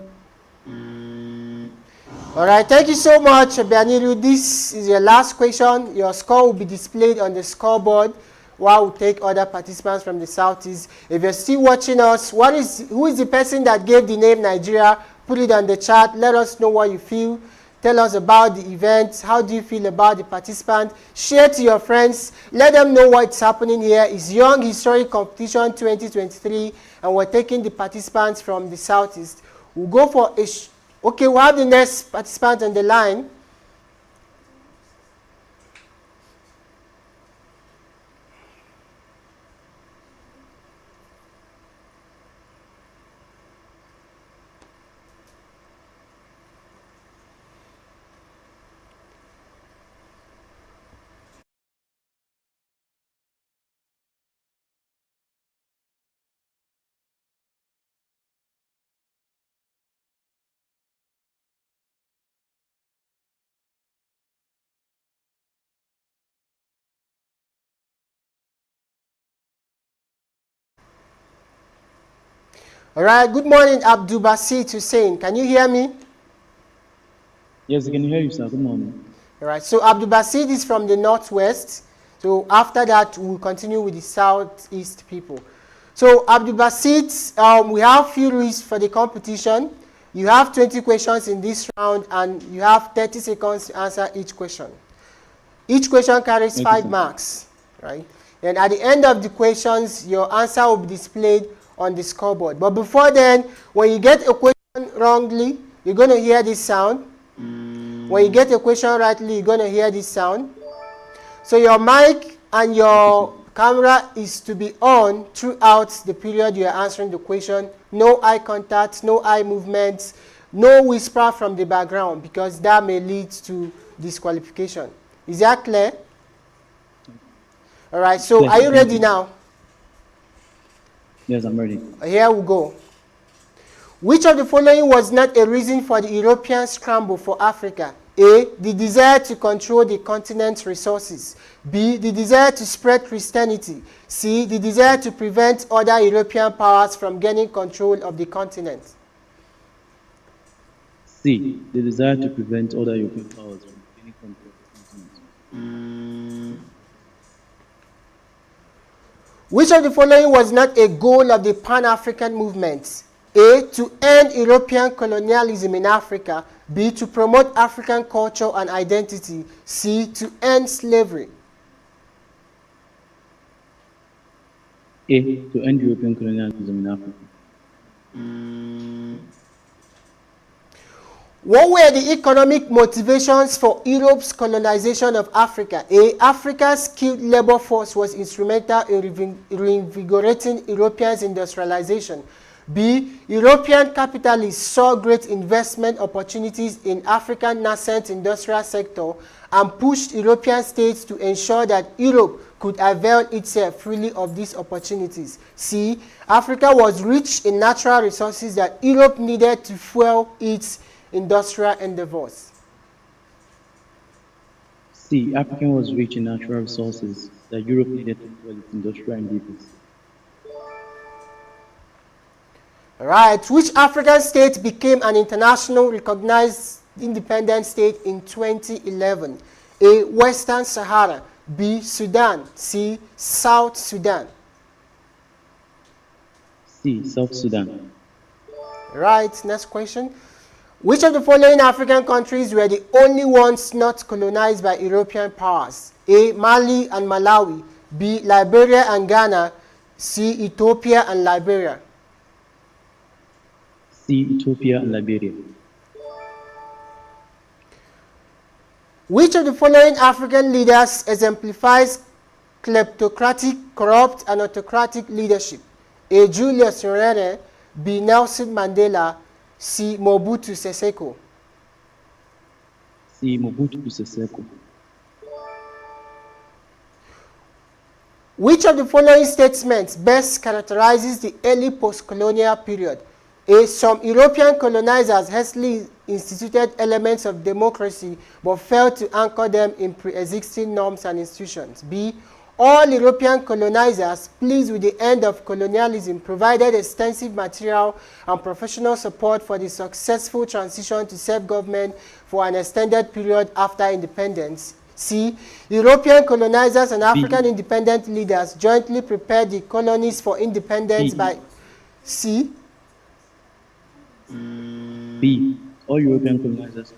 All right, thank you so much, Bianiru. This is your last question. Your score will be displayed on the scoreboard while we take other participants from the Southeast. If you're still watching us, who is the person that gave the name Nigeria? Put it on the chat. Let us know what you feel. Tell us about the event. How do you feel about the participant? Share to your friends. Let them know what's happening here. It's Young Historic Competition 2023, and we're taking the participants from the Southeast. We'll go for a... Okay, we'll have the next participant on the line. All right, good morning, Abdul Basit Hussein. Can you hear me? Yes, I can hear you, sir. Good morning. All right, so Abdul Basit is from the Northwest. So after that, we'll continue with the Southeast people. So Abdul Basit, we have few rules for the competition. You have 20 questions in this round, and you have 30 seconds to answer each question. Each question carries 5 marks, right? And at the end of the questions, your answer will be displayed on the scoreboard. But before then, when you get a question wrongly, you're going to hear this sound. When you get a question rightly, you're going to hear this sound. So your mic and your camera is to be on throughout the period you are answering the question. No eye contact, no eye movements, no whisper from the background, because that may lead to disqualification. Is that clear? All right, so are you ready now? Yes, I'm ready. Here we go. Which of the following was not a reason for the European scramble for Africa? A, the desire to control the continent's resources. B, the desire to spread Christianity. C, the desire to prevent other European powers from gaining control of the continent. C. The desire to prevent other European powers from gaining control of the continent. Which of the following was not a goal of the Pan-African movement? A, to end European colonialism in Africa. B, to promote African culture and identity. C, to end slavery. A. To end European colonialism in Africa. What were the economic motivations for Europe's colonization of Africa? A, Africa's skilled labor force was instrumental in reinvigorating Europeans' industrialization. B, European capitalists saw great investment opportunities in African nascent industrial sector and pushed European states to ensure that Europe could avail itself freely of these opportunities. C, Africa was rich in natural resources that Europe needed to fuel its industrial endeavors. C. Africa was rich in natural resources that Europe needed to fuel its industrial endeavors. All right. Which African state became an international recognized independent state in 2011? A, Western Sahara. B, Sudan. C, South Sudan. C. South Sudan. Right. Next question. Which of the following African countries were the only ones not colonized by European powers? A, Mali and Malawi. B, Liberia and Ghana. C, Ethiopia and Liberia. C. Ethiopia and Liberia. Which of the following African leaders exemplifies kleptocratic, corrupt, and autocratic leadership? A, Julius Nyerere. B, Nelson Mandela. C, Mobutu Sese Seko. C. Mobutu Sese Seko. Which of the following statements best characterizes the early post-colonial period? A, some European colonizers hastily instituted elements of democracy but failed to anchor them in pre-existing norms and institutions. B, all European colonizers, pleased with the end of colonialism, provided extensive material and professional support for the successful transition to self-government for an extended period after independence. C, European colonizers and African independent leaders jointly prepared the colonies for independence by... C? B, all European colonizers.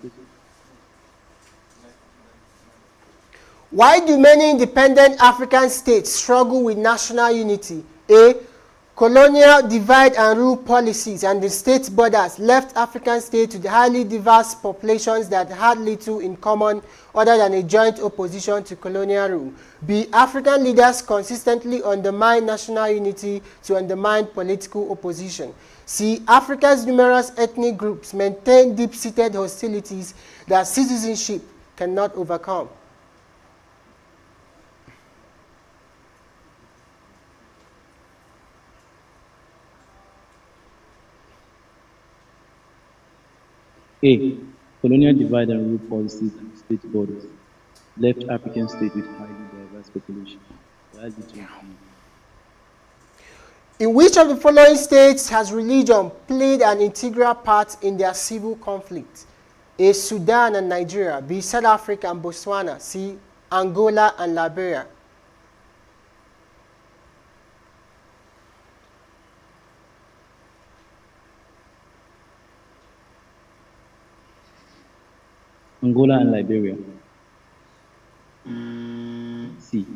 Why do many independent African states struggle with national unity? A, colonial divide and rule policies and the state borders left African states with highly diverse populations that had little in common other than a joint opposition to colonial rule. B, African leaders consistently undermine national unity to undermine political opposition. C, Africa's numerous ethnic groups maintain deep-seated hostilities that citizenship cannot overcome. A, colonial divide and rule policies and state borders left African states with highly diverse populations. In which of the following states has religion played an integral part in their civil conflict? A, Sudan and Nigeria. B, South Africa and Botswana. C, Angola and Liberia. Angola and Liberia. C.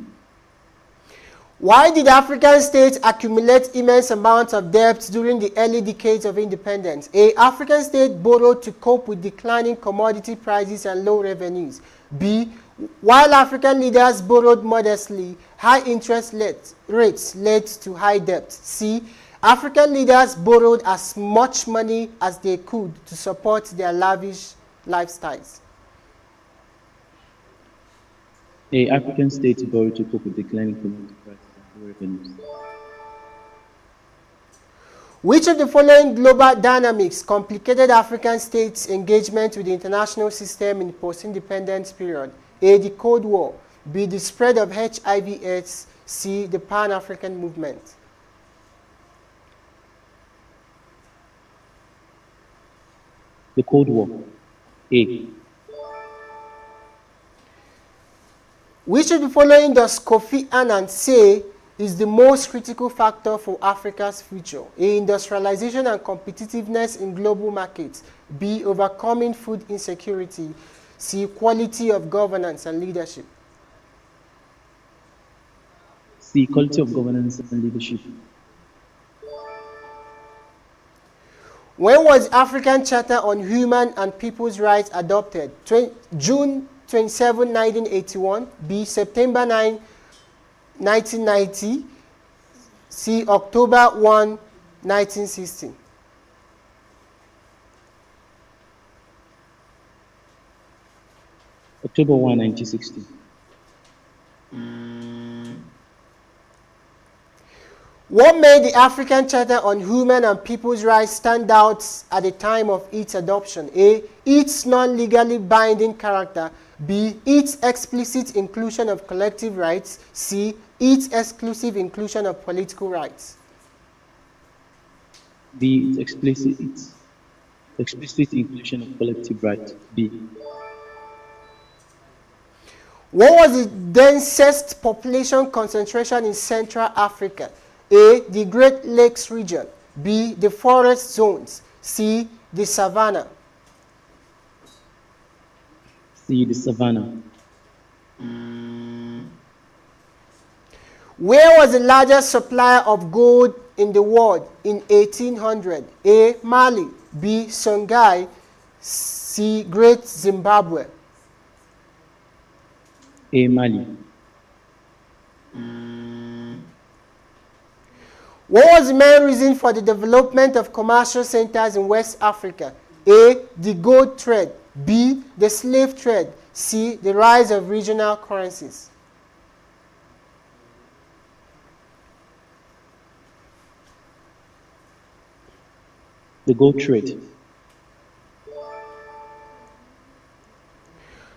Why did African states accumulate immense amounts of debt during the early decades of independence? A, African states borrowed to cope with declining commodity prices and low revenues. B, while African leaders borrowed modestly, High interest rates led to high debt. C. African leaders borrowed as much money as they could to support their lavish lifestyles. A. African states borrowed to cope with declining commodity prices and low revenues. Which of the following global dynamics complicated African states' engagement with the international system in the post-independence period? A. The Cold War. B. The spread of HIV/AIDS. C. The Pan-African movement. The Cold War. A. Which of the following does Kofi Annan say is the most critical factor for Africa's future? A. Industrialization and competitiveness in global markets. B. Overcoming food insecurity. C. Quality of governance and leadership. C. Quality of governance and leadership. When was the African Charter on Human and People's Rights adopted? June 27, 1981. B. September 9, 1990. C. October 1, 1960. October 1, 1960. What made the African Charter on Human and People's Rights stand out at the time of its adoption? A. Its non-legally binding character. B. Its explicit inclusion of collective rights. C. Its exclusive inclusion of political rights. B. Its explicit inclusion of collective rights. B. What was the densest population concentration in Central Africa? A. The Great Lakes region. B. The forest zones. C. The savannah. C. The savannah. Where was the largest supplier of gold in the world in 1800? A. Mali. B. Songhai. C. Great Zimbabwe. A. Mali. What was the main reason for the development of commercial centers in West Africa? A. The gold trade. B. The slave trade. C. The rise of regional currencies. The gold trade.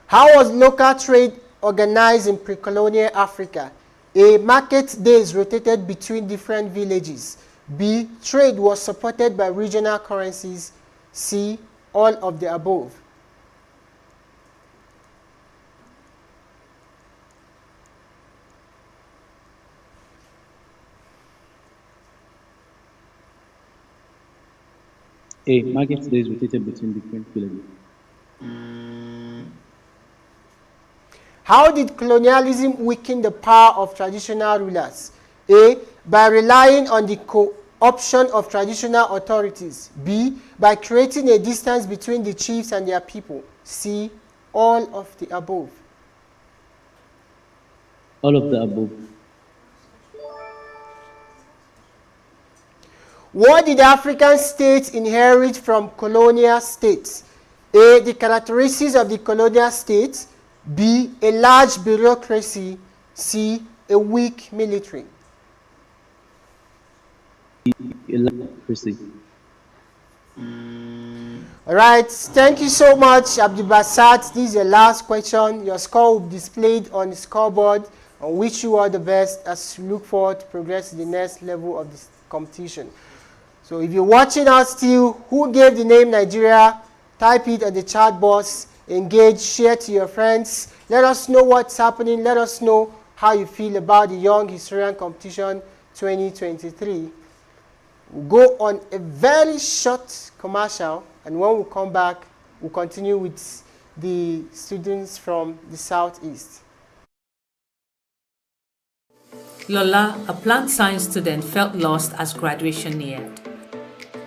How was local trade organized in pre-colonial Africa? A. Market days rotated between different villages. B. Trade was supported by regional currencies. C. All of the above. A. Market days rotated between different villages. How did colonialism weaken the power of traditional rulers? A. By relying on the co-option of traditional authorities. B. By creating a distance between the chiefs and their people. C. All of the above. All of the above. What did African states inherit from colonial states? A. The characteristics of the colonial states. B. A large bureaucracy. C. A weak military. All right, thank you so much, Abdul Basat. This is your last question. Your score will be displayed on the scoreboard. I wish you all the best as you look forward to progress to the next level of this competition. So if you're watching us still, who gave the name Nigeria? Type it on the chat box. Engage, share to your friends. Let us know what's happening. Let us know how you feel about the Young Historian Competition 2023. We'll go on a very short commercial, and when we come back, we'll continue with the students from the Southeast. Lola, a plant science student, felt lost as graduation neared.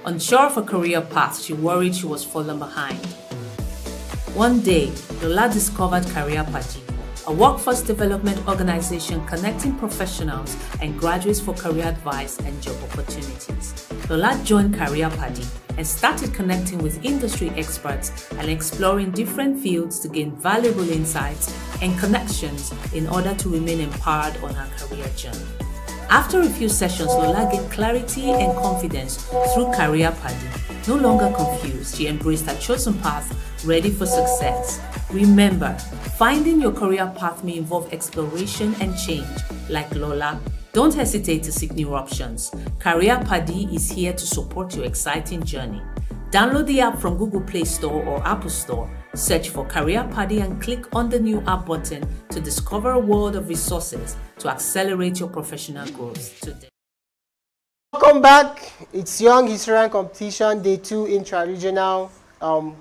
Unsure of her career path, she worried she was falling behind. One day, Lola discovered Career Paji, a workforce development organization connecting professionals and graduates for career advice and job opportunities. Lola joined Career Paddy and started connecting with industry experts and exploring different fields to gain valuable insights and connections in order to remain empowered on her career journey. After a few sessions, Lola gained clarity and confidence through Career Paddy. No longer confused, she embraced her chosen path, ready for success. Remember, finding your career path may involve exploration and change. Like Lola, don't hesitate to seek new options. Career Paddy is here to support your exciting journey. Download the app from Google Play Store or Apple Store. Search for Career Paddy and click on the new app button to discover a world of resources to accelerate your professional growth today. Welcome back. It's Young Historian Competition, Day 2 Intra-Regional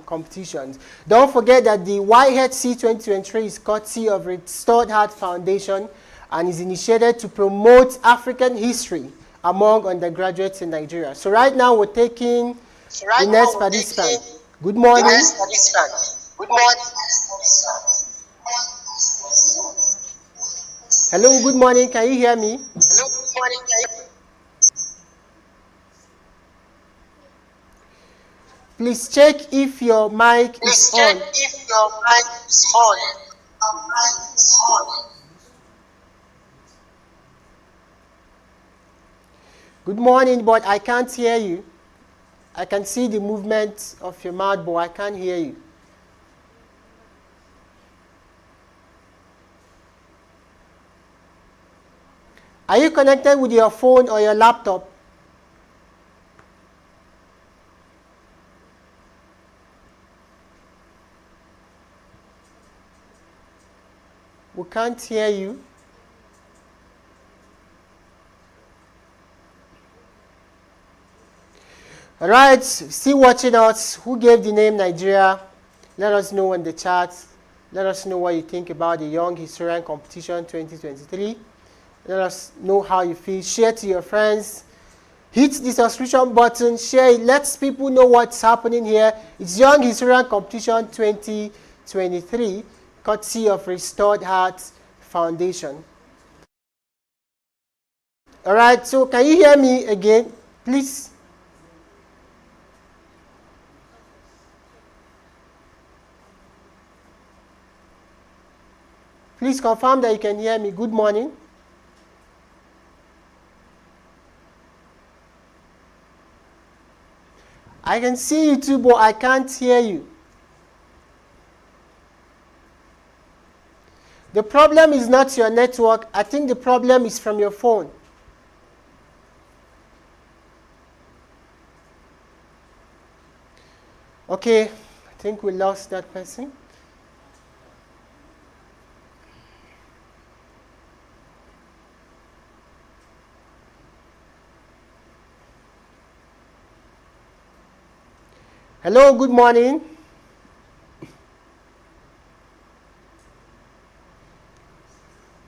competitions. Don't forget that the YHC 2023 is courtesy of Restored Heart Foundation and is initiated to promote African history among undergraduates in Nigeria. So right now we're taking the next participant. Good morning. Good morning. Hello, good morning. Can you hear me? Hello, good morning. Please check if your mic is on. Good morning, but I can't hear you. I can see the movement of your mouth, but I can't hear you. Are you connected with your phone or your laptop? We can't hear you. All right, still watching us. Who gave the name Nigeria? Let us know in the chat. Let us know what you think about the Young Historian Competition 2023. Let us know how you feel. Share to your friends. Hit the subscription button. Share it. Let people know what's happening here. It's Young Historian Competition 2023, courtesy of Restored Heart Foundation. All right, so can you hear me again, please? Please confirm that you can hear me. Good morning. I can see you too, but I can't hear you. The problem is not your network. I think the problem is from your phone. Okay, I think we lost that person. Hello, good morning.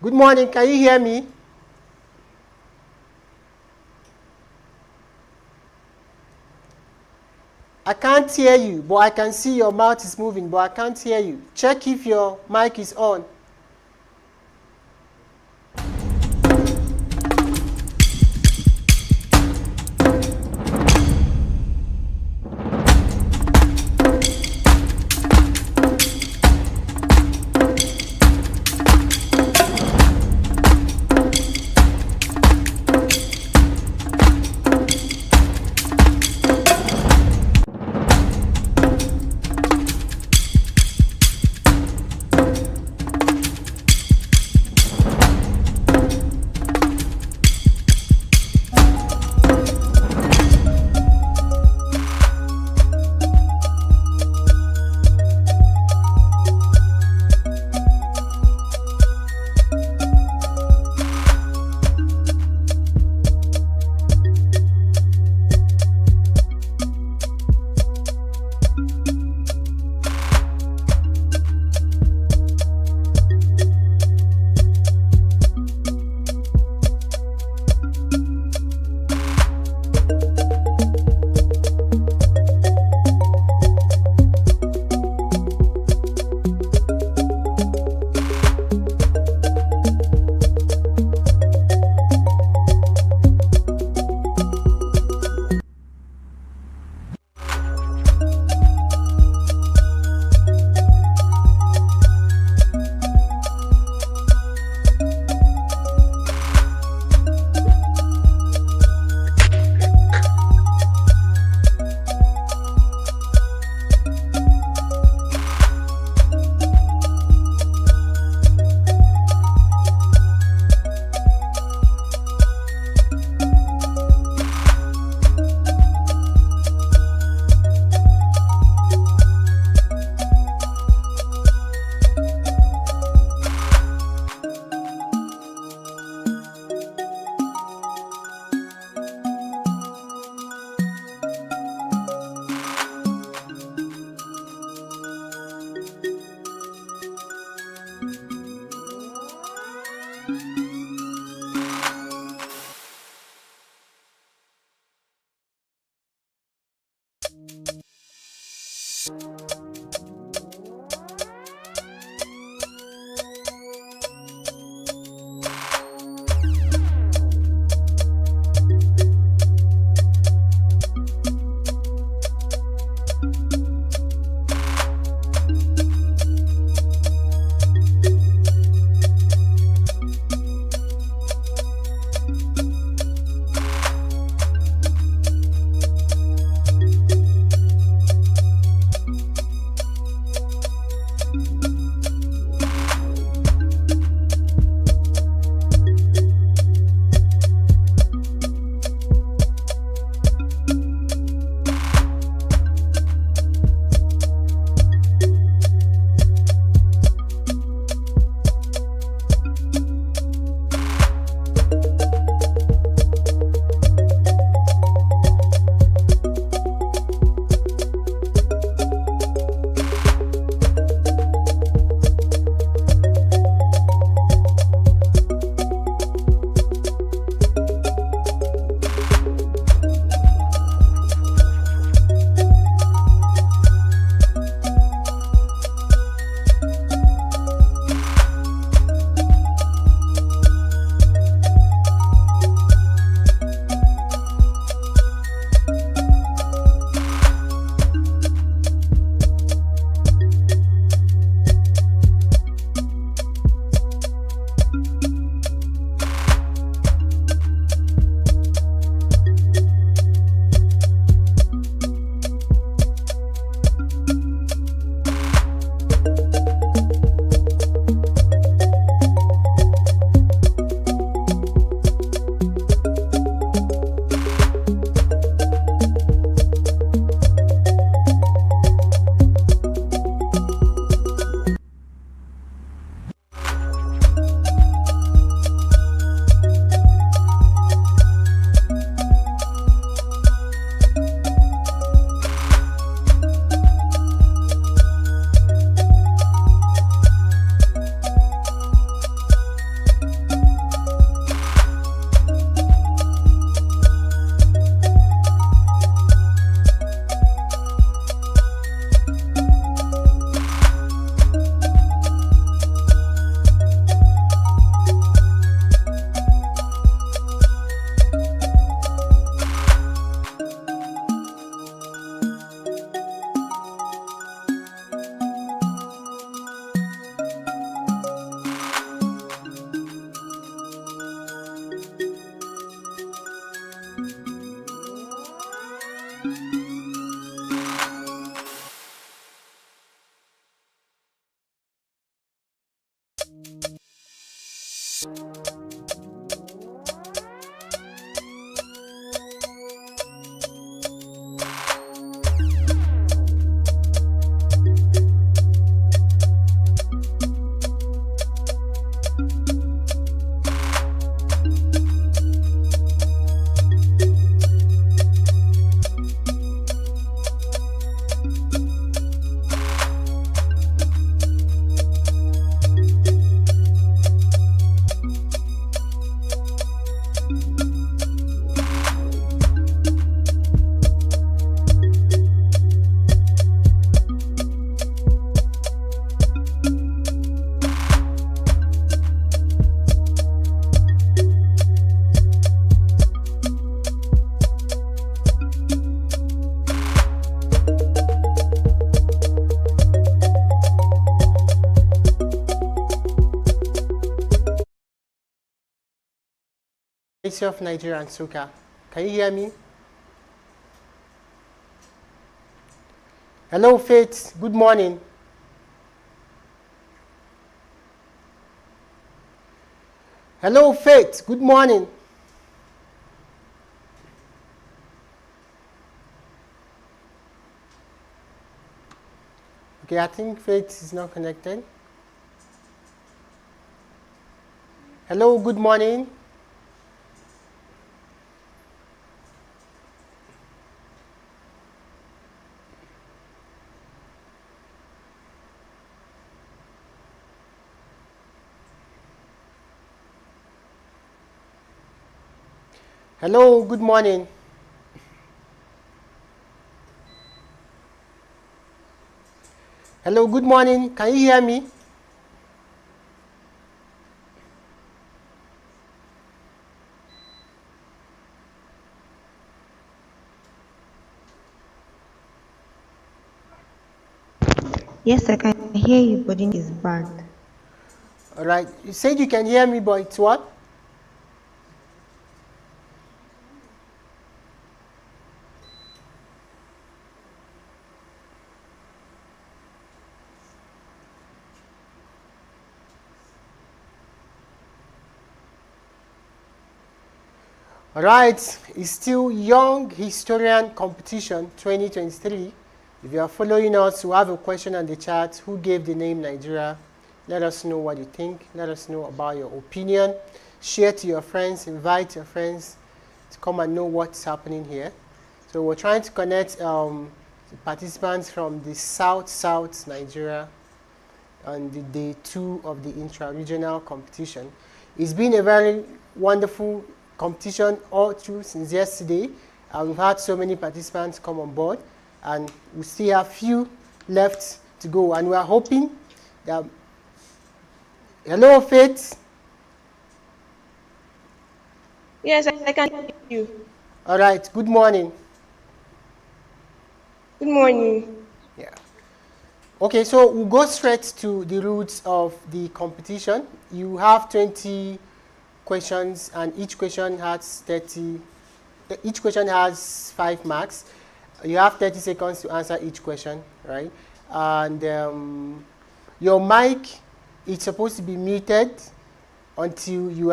Good morning, can you hear me? I can't hear you, but I can see your mouth is moving, but I can't hear you. Check if your mic is on. Of Nigeria and Soka. Can you hear me? Hello, Faith. Good morning. Hello, Faith. Good morning. Okay, I think Faith is not connected. Hello, good morning. Hello, good morning. Hello, good morning. Can you hear me? Yes, I can hear you, but it is bad. All right. You said you can hear me, but it's what? All right. It's still Young Historian Competition 2023. If you are following us, we have a question on the chat. Who gave the name Nigeria? Let us know what you think. Let us know about your opinion. Share to your friends. Invite your friends to come and know what's happening here. So we're trying to connect participants from the South Nigeria on the day 2 of the intra-regional competition. It's been a very wonderful competition all through since yesterday. We've had so many participants come on board, and we still have few left to go. And we are hoping that... Hello, Faith. Yes, I can hear you. All right. Good morning. Good morning. Yeah. Okay, so we'll go straight to the rules of the competition. You have 20 questions, and each question has 5 marks. You have 30 seconds to answer each question, right? And your mic is supposed to be muted until you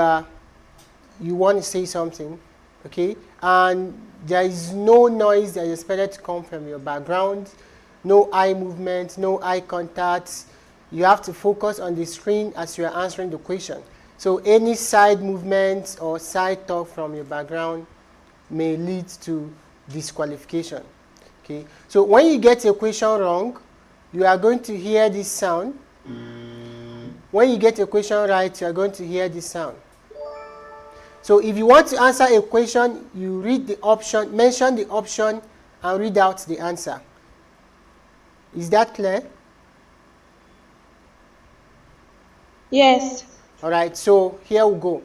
want to say something, okay? And there is no noise that is expected to come from your background, no eye movement, no eye contact. You have to focus on the screen as you are answering the question. So any side movement or side talk from your background may lead to disqualification, okay? So when you get a question wrong, you are going to hear this sound. When you get a question right, you are going to hear this sound. So if you want to answer a question, you read the option, mention the option, and read out the answer. Is that clear? Yes. All right, so here we go.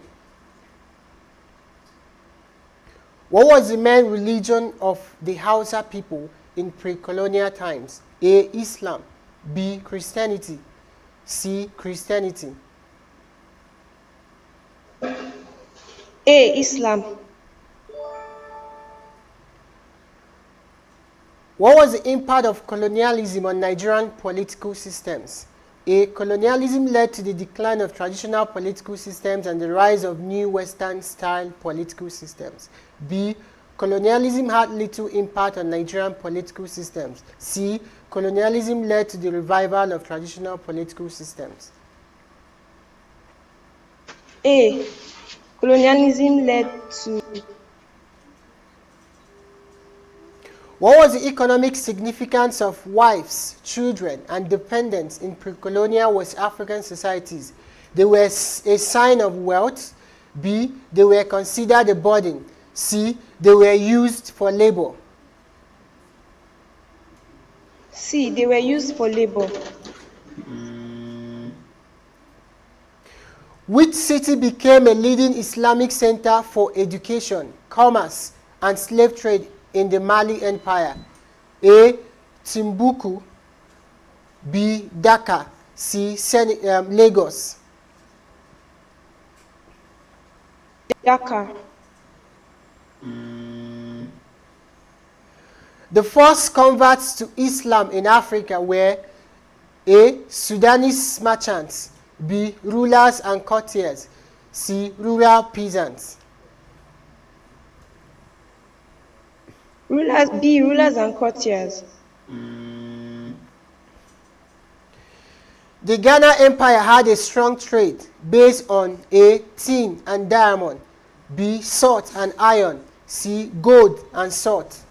What was the main religion of the Hausa people in pre-colonial times? A. Islam. B. Christianity. C. Christianity. A. Islam. What was the impact of colonialism on Nigerian political systems? A. Colonialism led to the decline of traditional political systems and the rise of new Western-style political systems. B. Colonialism had little impact on Nigerian political systems. C. Colonialism led to the revival of traditional political systems. A. Colonialism led to... What was the economic significance of wives, children, and dependents in pre-colonial West African societies? They were a sign of wealth. B. They were considered a burden. C. They were used for labor. C. They were used for labor. Which city became a leading Islamic center for education, commerce, and slave trade in the Mali Empire? A. Timbuktu. B. Dhaka. C. Lagos. Dhaka. The first converts to Islam in Africa were A. Sudanese merchants. B. Rulers and courtiers. C. Rural peasants. B. Rulers and courtiers. The Ghana Empire had a strong trade based on A. Tin and diamond. B. Salt and iron. C. Gold and salt.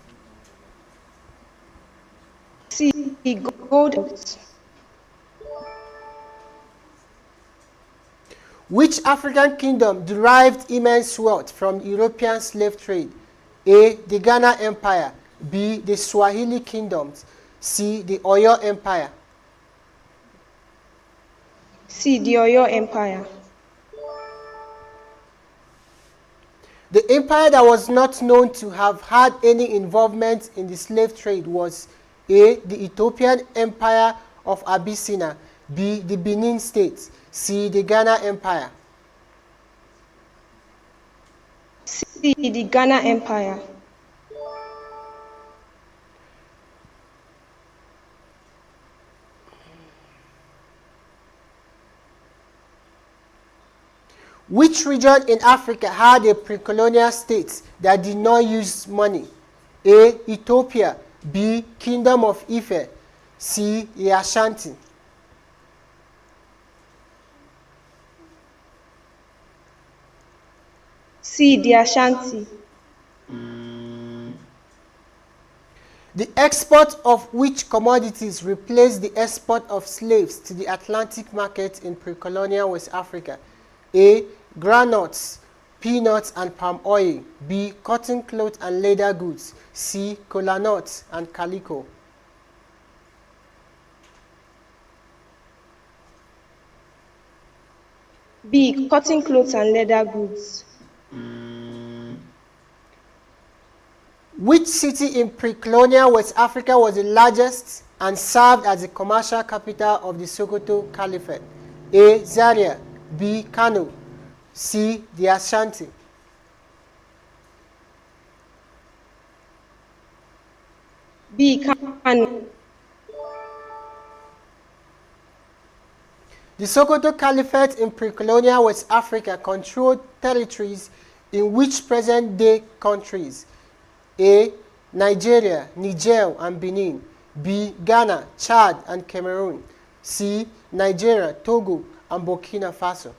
C. Gold. Which African kingdom derived immense wealth from European slave trade? A. The Ghana Empire. B. The Swahili kingdoms. C. The Oyo Empire. C. The Oyo Empire. The empire that was not known to have had any involvement in the slave trade was A. The Ethiopian Empire of Abyssinia. B. The Benin State. C. The Ghana Empire. C. The Ghana Empire. Which region in Africa had a pre-colonial state that did not use money? A. Ethiopia. B. Kingdom of Ife. C. The Ashanti. C. The Ashanti. The export of which commodities replaced the export of slaves to the Atlantic market in pre-colonial West Africa? A. Groundnuts, peanuts and palm oil. B. Cotton cloth and leather goods. C. Kola nuts and calico. B. Cotton clothes and leather goods. Which city in pre-colonial West Africa was the largest and served as the commercial capital of the Sokoto Caliphate? A. Zaria. B. Kano. C. The Ashanti. B. Kano. The Sokoto Caliphate in pre-colonial West Africa controlled territories in which present-day countries? A. Nigeria, Niger and Benin. B. Ghana, Chad and Cameroon. C. Nigeria, Togo and Burkina Faso.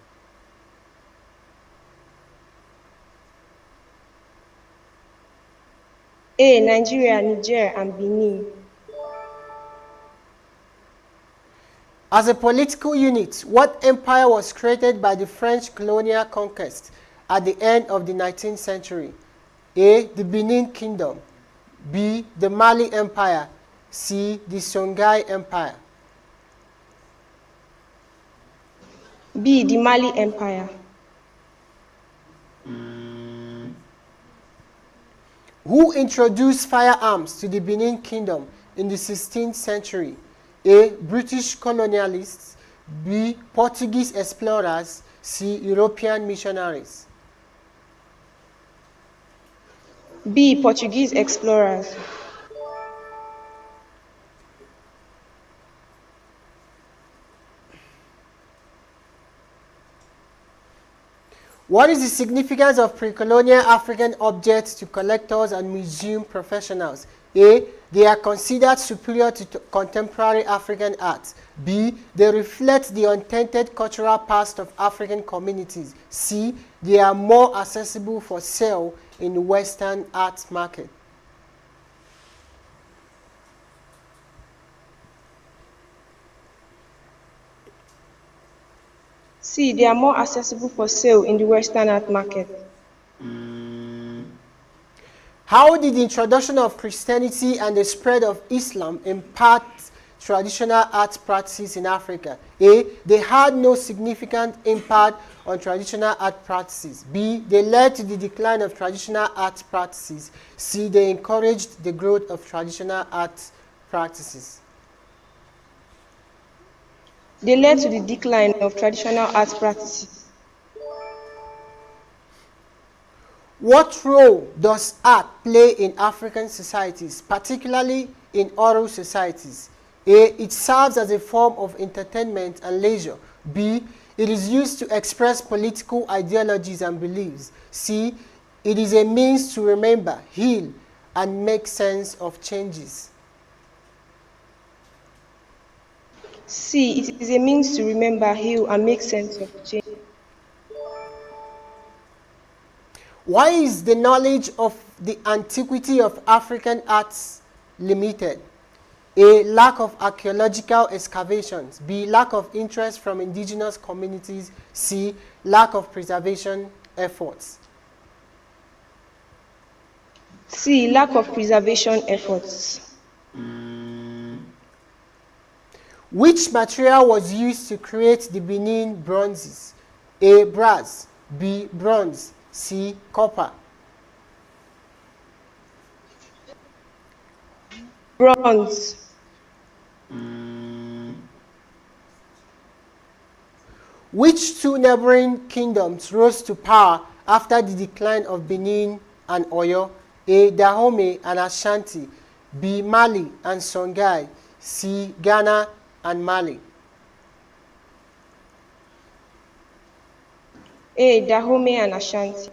A. Nigeria, Niger and Benin. As a political unit, what empire was created by the French colonial conquest at the end of the 19th century? A. The Benin Kingdom. B. The Mali Empire. C. The Songhai Empire. B. The Mali Empire. Who introduced firearms to the Benin Kingdom in the 16th century? A. British colonialists. B. Portuguese explorers. C. European missionaries. B. Portuguese explorers. What is the significance of pre-colonial African objects to collectors and museum professionals? A. They are considered superior to contemporary African art. B. They reflect the untainted cultural past of African communities. C. They are more accessible for sale in the Western art market. C. They are more accessible for sale in the Western art market. How did the introduction of Christianity and the spread of Islam impact traditional art practices in Africa? A. They had no significant impact on traditional art practices. B. They led to the decline of traditional art practices. C. They encouraged the growth of traditional art practices. They led to the decline of traditional art practices. What role does art play in African societies, particularly in oral societies? A. It serves as a form of entertainment and leisure. B. It is used to express political ideologies and beliefs. C. It is a means to remember, heal, and make sense of changes. C. It is a means to remember, heal, and make sense of change. Why is the knowledge of the antiquity of African arts limited? A, lack of archaeological excavations. B, lack of interest from indigenous communities. C, lack of preservation efforts. C. Lack of preservation efforts. Which material was used to create the Benin bronzes? A, brass. B, bronze. C, copper. Bronze. Which two neighboring kingdoms rose to power after the decline of Benin and Oyo? A, Dahomey and Ashanti. B, Mali and Songhai. C, Ghana and Mali. A. Dahomey and Ashanti.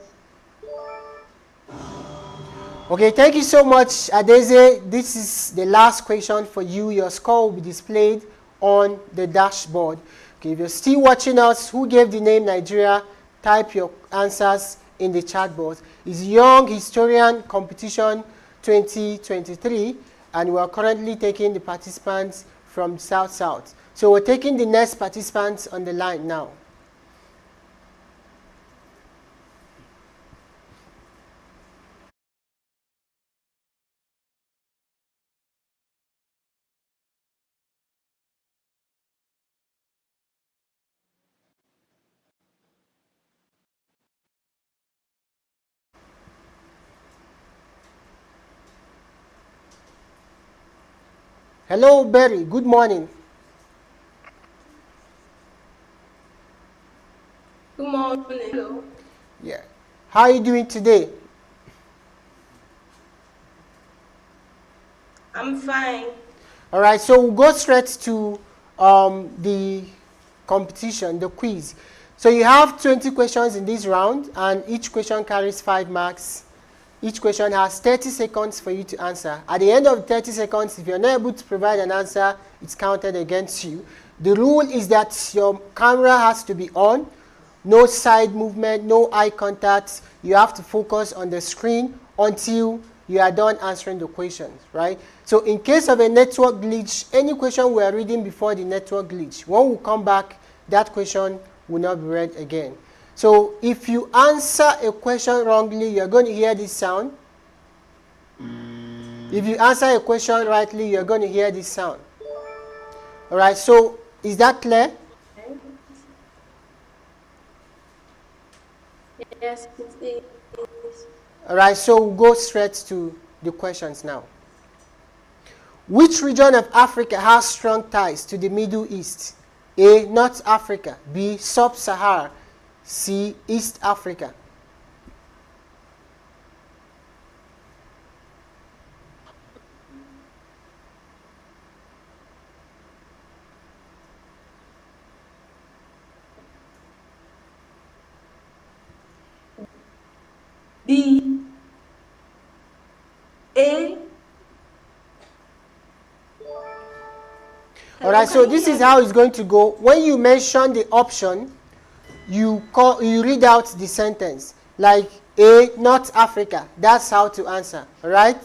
Okay, thank you so much, Adeze. This is the last question for you. Your score will be displayed on the dashboard. Okay, if you're still watching us, who gave the name Nigeria, type your answers in the chat box. It's Young Historian Competition 2023, and we are currently taking the participants from South. So we're taking the next participants on the line now. Hello, Berry. Good morning. Good morning. Hello. Yeah. How are you doing today? I'm fine. All right, so we'll go straight to the competition, the quiz. So you have 20 questions in this round, and each question carries 5 marks. Each question has 30 seconds for you to answer. At the end of 30 seconds, if you're not able to provide an answer, it's counted against you. The rule is that your camera has to be on, no side movement, no eye contact. You have to focus on the screen until you are done answering the questions, right? So in case of a network glitch, any question we are reading before the network glitch, when we come back, that question will not be read again. So if you answer a question wrongly, you're going to hear this sound. If you answer a question rightly, you're going to hear this sound. All right, so is that clear? Yes, it is. All right, so we'll go straight to the questions now. Which region of Africa has strong ties to the Middle East? A, North Africa. B, Sub-Sahara. C, East Africa. B. A. All right, so this is how it's going to go. When you mention the option, you read out the sentence. Like A, North Africa. That's how to answer. All right?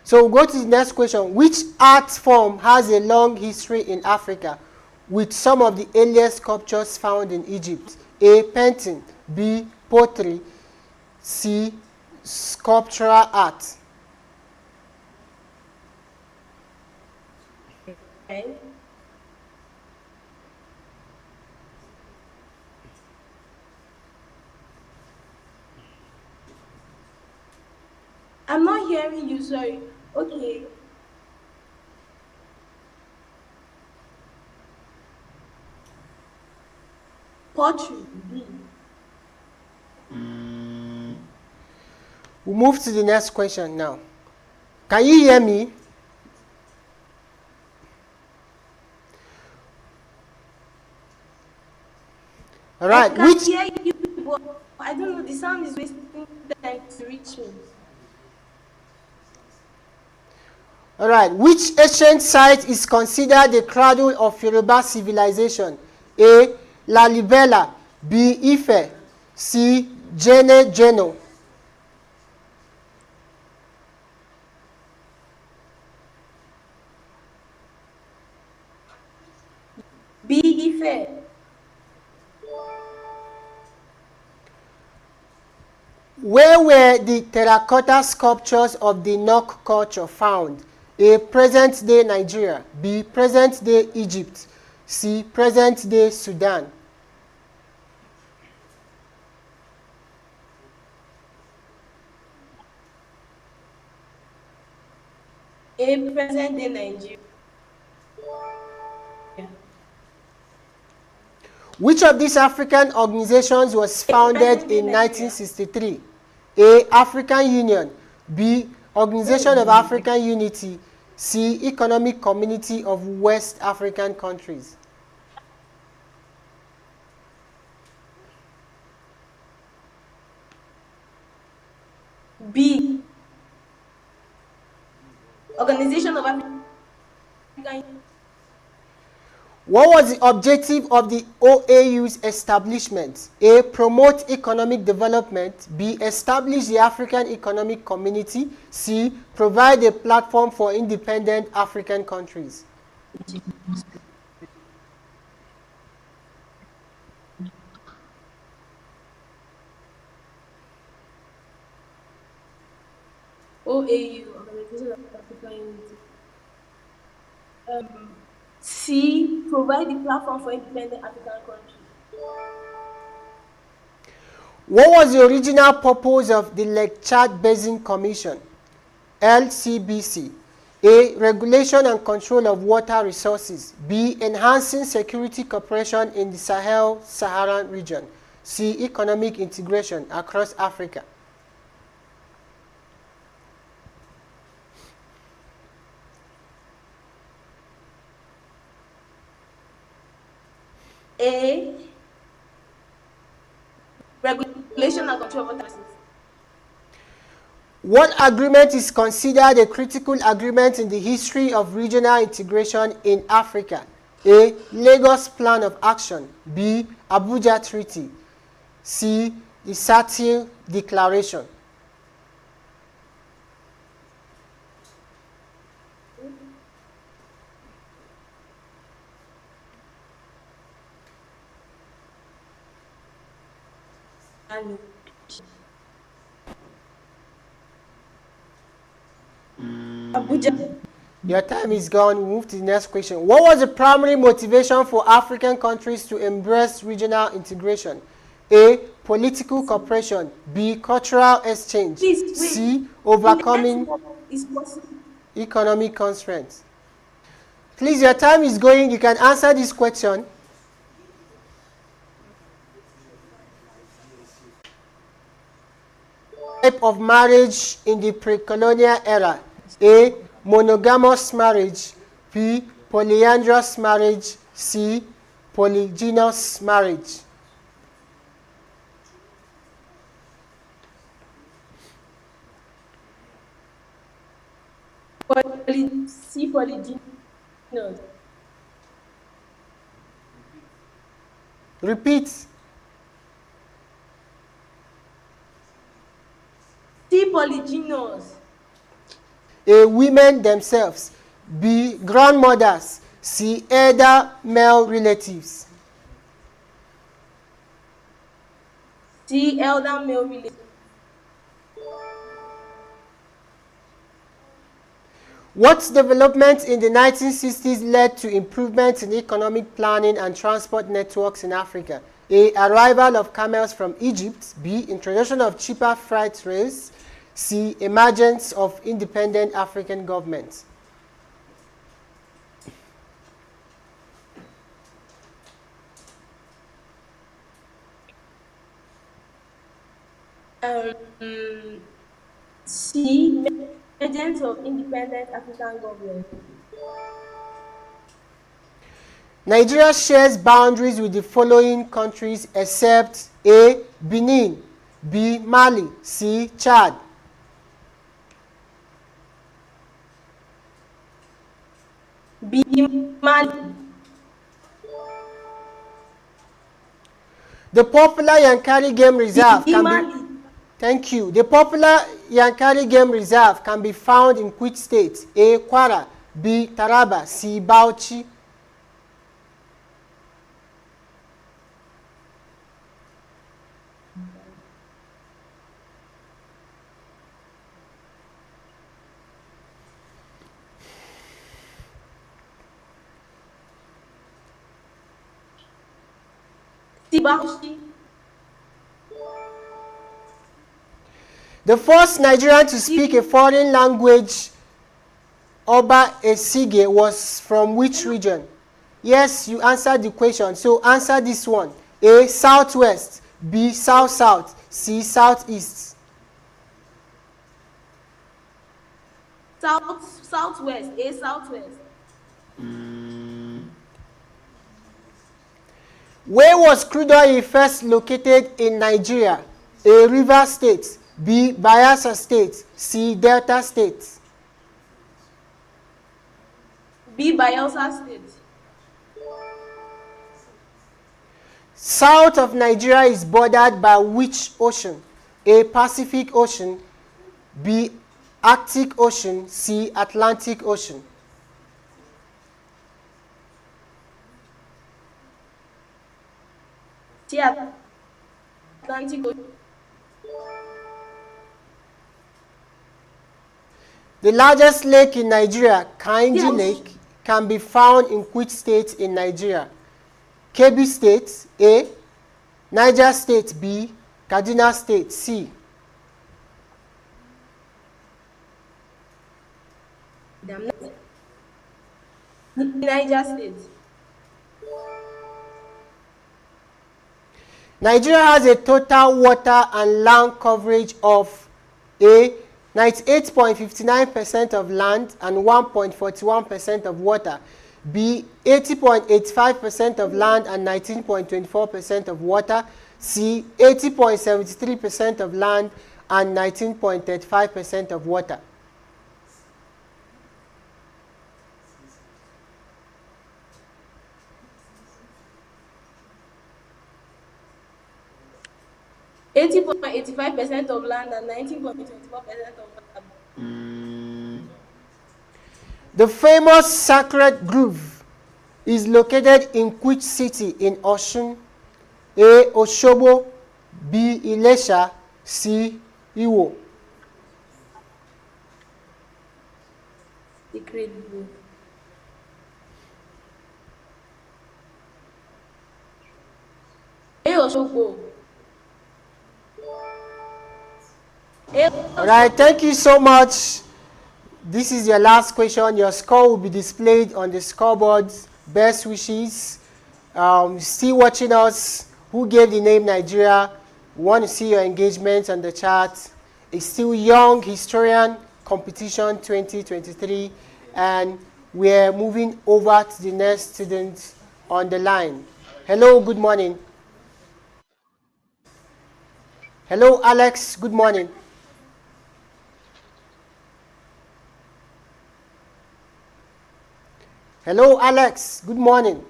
So we'll go to the next question. Which art form has a long history in Africa with some of the earliest sculptures found in Egypt? A, painting. B, pottery. C, sculptural art. Okay. I'm not hearing you, sorry. Okay. Pottery. B. We'll move to the next question now. Can you hear me? All right. I can hear you, but I don't know. The sound is wasting time to reach me. All right. Which ancient site is considered the cradle of Yoruba civilization? A, Lalibela. B, Ife. C, Jene Jeno. Ife. Where were the terracotta sculptures of the Nok culture found? A. Present-day Nigeria. B. Present-day Egypt. C. Present-day Sudan. A. Present-day Nigeria. Which of these African organizations was founded Present-day in Nigeria. 1963? A. African Union. B. Organization of African Unity. C. Economic Community of West African Countries. B. Organization of African. What was the objective of the OAU's establishment? A. Promote economic development. B. Establish the African Economic Community. C. Provide a platform for independent African countries. OAU, Organization of African Unity. C. Provide the platform for independent African countries. What was the original purpose of the Lake Chad Basin Commission? LCBC. A. Regulation and control of water resources. B. Enhancing security cooperation in the Sahel-Saharan region. C. Economic integration across Africa. A. Regulation and control of water resources. What agreement is considered a critical agreement in the history of regional integration in Africa? A. Lagos Plan of Action. B. Abuja Treaty. C. The Satil Declaration. Abuja. Your time is gone. We move to the next question. What was the primary motivation for African countries to embrace regional integration? A. Political cooperation. B. Cultural exchange. Please, wait. C. Overcoming Is possible. economic constraints. Please, your time is going. You can answer this question. Type of marriage in the pre-colonial era. A. Monogamous marriage. B. Polyandrous marriage. C. Polygynous marriage. C. Polygynous. Repeat. C. Polygynous. A. Women themselves. B. Grandmothers. C. Elder male relatives. C. Elder male relatives. What developments in the 1960s led to improvements in economic planning and transport networks in Africa? A. Arrival of camels from Egypt. B. Introduction of cheaper freight rails. C. Emergence of independent African governments. C. Emergence of independent African government. Nigeria shares boundaries with the following countries except A. Benin. B. Mali. C. Chad. B. Mali. The popular Yankari Game Reserve B. can Mali. be... Thank you. The popular Yankari Game Reserve can be found in which states? A. Kwara. B. Taraba. C. Bauchi. The first Nigerian to speak a foreign language, Oba Esige, was from which region? Yes, you answered the question. So answer this one. A, southwest. B, south-south. C, southeast. Southwest. A, southwest. Where was crude oil first located in Nigeria? A, Rivers State. B, Bayelsa State. C, Delta State. B, Bayelsa State. South of Nigeria is bordered by which ocean? A, Pacific Ocean. B, Arctic Ocean. C, Atlantic Ocean. C, Atlantic Ocean. The largest lake in Nigeria, Kainji Lake, can be found in which state in Nigeria? Kebbi State, A. Niger State, B. Kaduna State, C. Niger State. Nigeria has a total water and land coverage of A. 98.59% of land and 1.41% of water. B. 80.85% of land and 19.24% of water. C. 80.73% of land and 19.35% of water. %85% of land and 19.24% of water. The famous Sacred Grove is located in which city in Osun? A. Osogbo. B. Ilesha. C. Iwo. Sacred Grove. A. Osogbo. All right, thank you so much. This is your last question. Your score will be displayed on the scoreboard. Best wishes. Still watching us. Who gave the name Nigeria? We want to see your engagement on the chat. It's still Young Historian Competition 2023. And we're moving over to the next student on the line. Hello, good morning. Hello, Alex. Good morning. Hello, Alex. Good morning.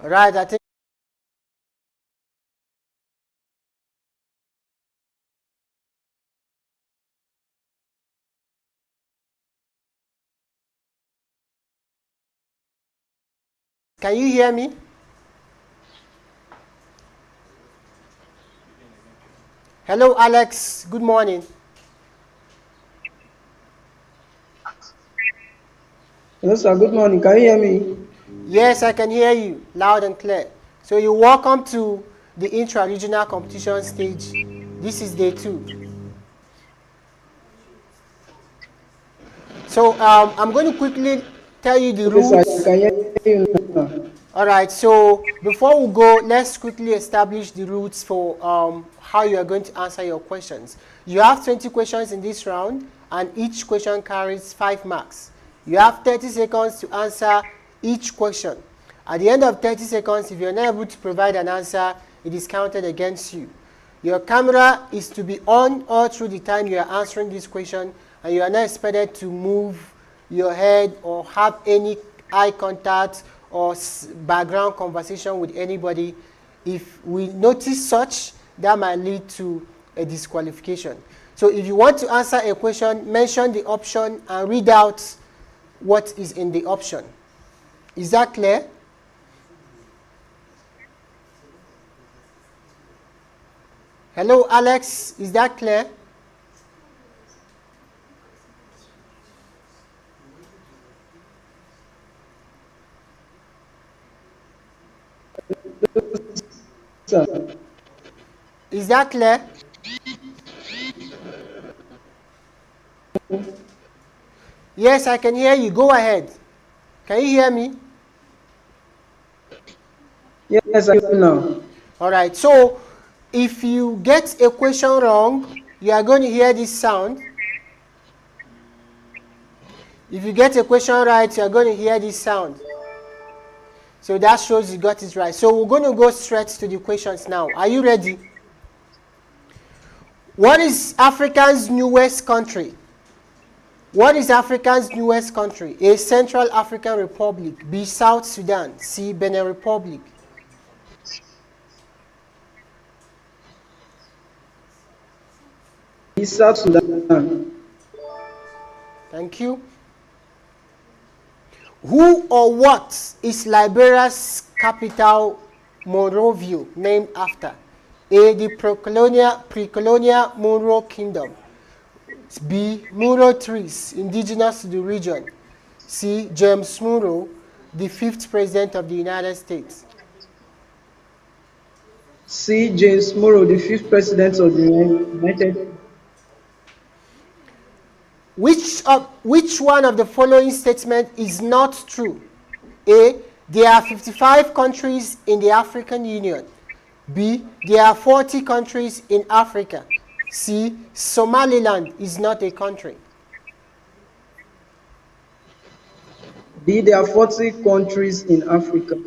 All right, I think. Can you hear me? Hello, Alex. Good morning. Hello, sir. Good morning. Can you hear me? Yes, I can hear you loud and clear. So you're welcome to the intra-regional competition stage. This is day 2. So I'm going to quickly tell you the rules. Sir, I can hear you now. All right, so before we go, let's quickly establish the rules for how you are going to answer your questions. You have 20 questions in this round, and each question carries 5 marks. You have 30 seconds to answer each question. At the end of 30 seconds, if you're not able to provide an answer, it is counted against you. Your camera is to be on all through the time you are answering this question, and you are not expected to move your head or have any eye contact or background conversation with anybody. If we notice such, that might lead to a disqualification. So if you want to answer a question, mention the option and read out what is in the option. Is that clear? Hello, Alex. Is that clear? sir. Is that clear? Yes, I can hear you. Go ahead. Can you hear me? Yes, I hear you now. All right. So if you get a question wrong, you are going to hear this sound. If you get a question right, you are going to hear this sound. So that shows you got it right. So we're going to go straight to the questions now. Are you ready? What is Africa's newest country? What is Africa's newest country? A. Central African Republic. B. South Sudan. C. Benin Republic. B. South Sudan. Thank you. Who or what is Liberia's capital, Monrovia, named after? A. The pre-colonial Monroe Kingdom. B. Monroe trees, indigenous to the region. C. James Monroe, the 5th President of the United States. C. James Monroe, the 5th President of the United States. Which one of the following statements is not true? A. There are 55 countries in the African Union. B. There are 40 countries in Africa. C. Somaliland is not a country. B. There are 40 countries in Africa.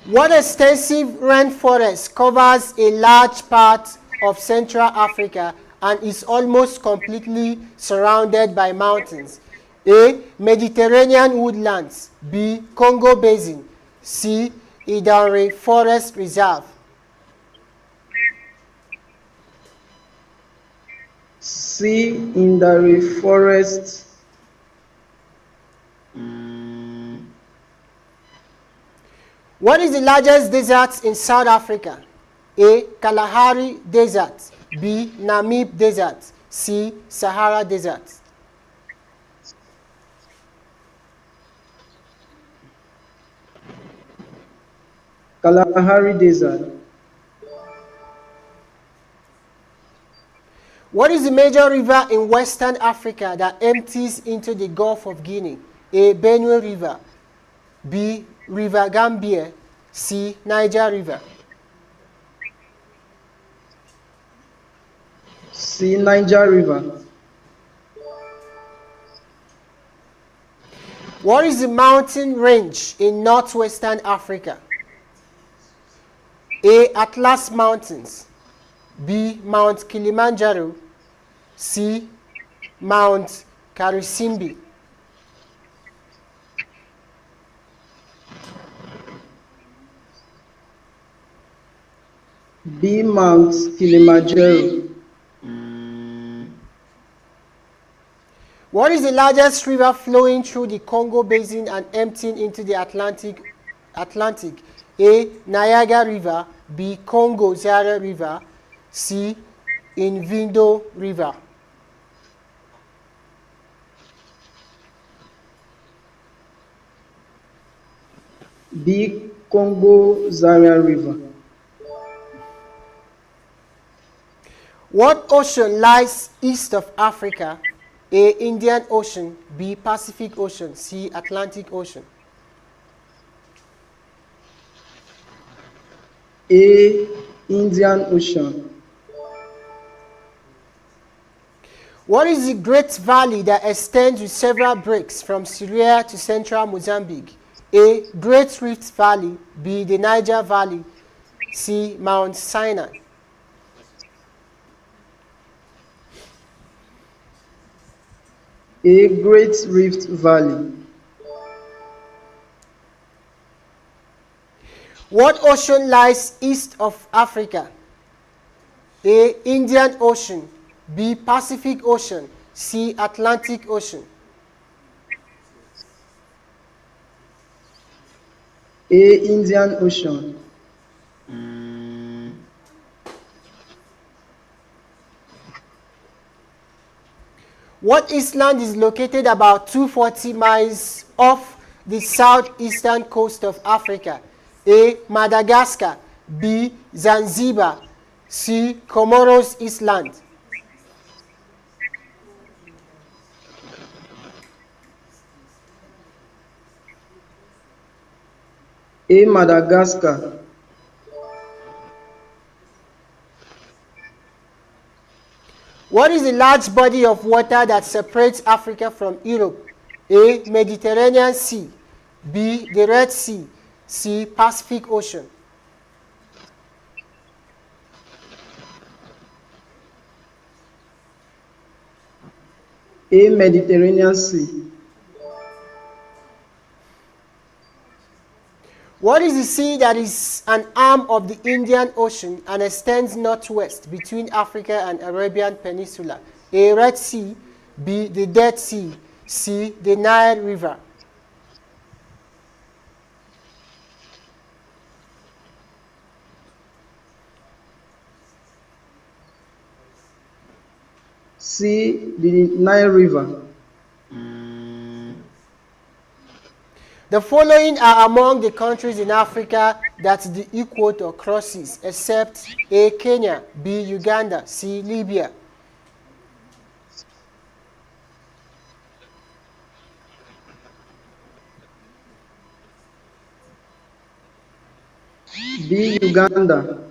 What extensive rainforest covers a large part of Central Africa and is almost completely surrounded by mountains? A. Mediterranean woodlands. B. Congo Basin. C. Idanre Forest Reserve. C. Indare Forest. What is the largest desert in South Africa? A. Kalahari Desert. B. Namib Desert. C. Sahara Desert. Kalahari Desert. What is the major river in Western Africa that empties into the Gulf of Guinea? A. Benue River. B. River Gambia. C. Niger River. C. Niger River. What is the mountain range in northwestern Africa? A. Atlas Mountains. B. Mount Kilimanjaro. C. Mount Karisimbi. B. Mount Kilimanjaro. What is the largest river flowing through the Congo Basin and emptying into the Atlantic? A. Niagara River. B. Congo Zaire River. C. Invindo River. B. Congo Zaire River. What ocean lies east of Africa? A. Indian Ocean. B. Pacific Ocean. C. Atlantic Ocean. A. Indian Ocean. What is the Great Valley that extends with several breaks from Syria to central Mozambique? A. Great Rift Valley. B. The Niger Valley. C. Mount Sinai. A. Great Rift Valley. What ocean lies east of Africa? A. Indian Ocean. B. Pacific Ocean. C. Atlantic Ocean. A. Indian Ocean. What island is located about 240 miles off the southeastern coast of Africa? A. Madagascar. B. Zanzibar. C. Comoros Island. A. Madagascar. What is the large body of water that separates Africa from Europe? A. Mediterranean Sea. B. The Red Sea. C. Pacific Ocean. A. Mediterranean Sea. What is the sea that is an arm of the Indian Ocean and extends northwest between Africa and Arabian Peninsula? A. Red Sea. B. The Dead Sea. C. The Nile River. C. The Nile River. The following are among the countries in Africa that the equator crosses, except A. Kenya, B. Uganda, C. Libya. B. Uganda.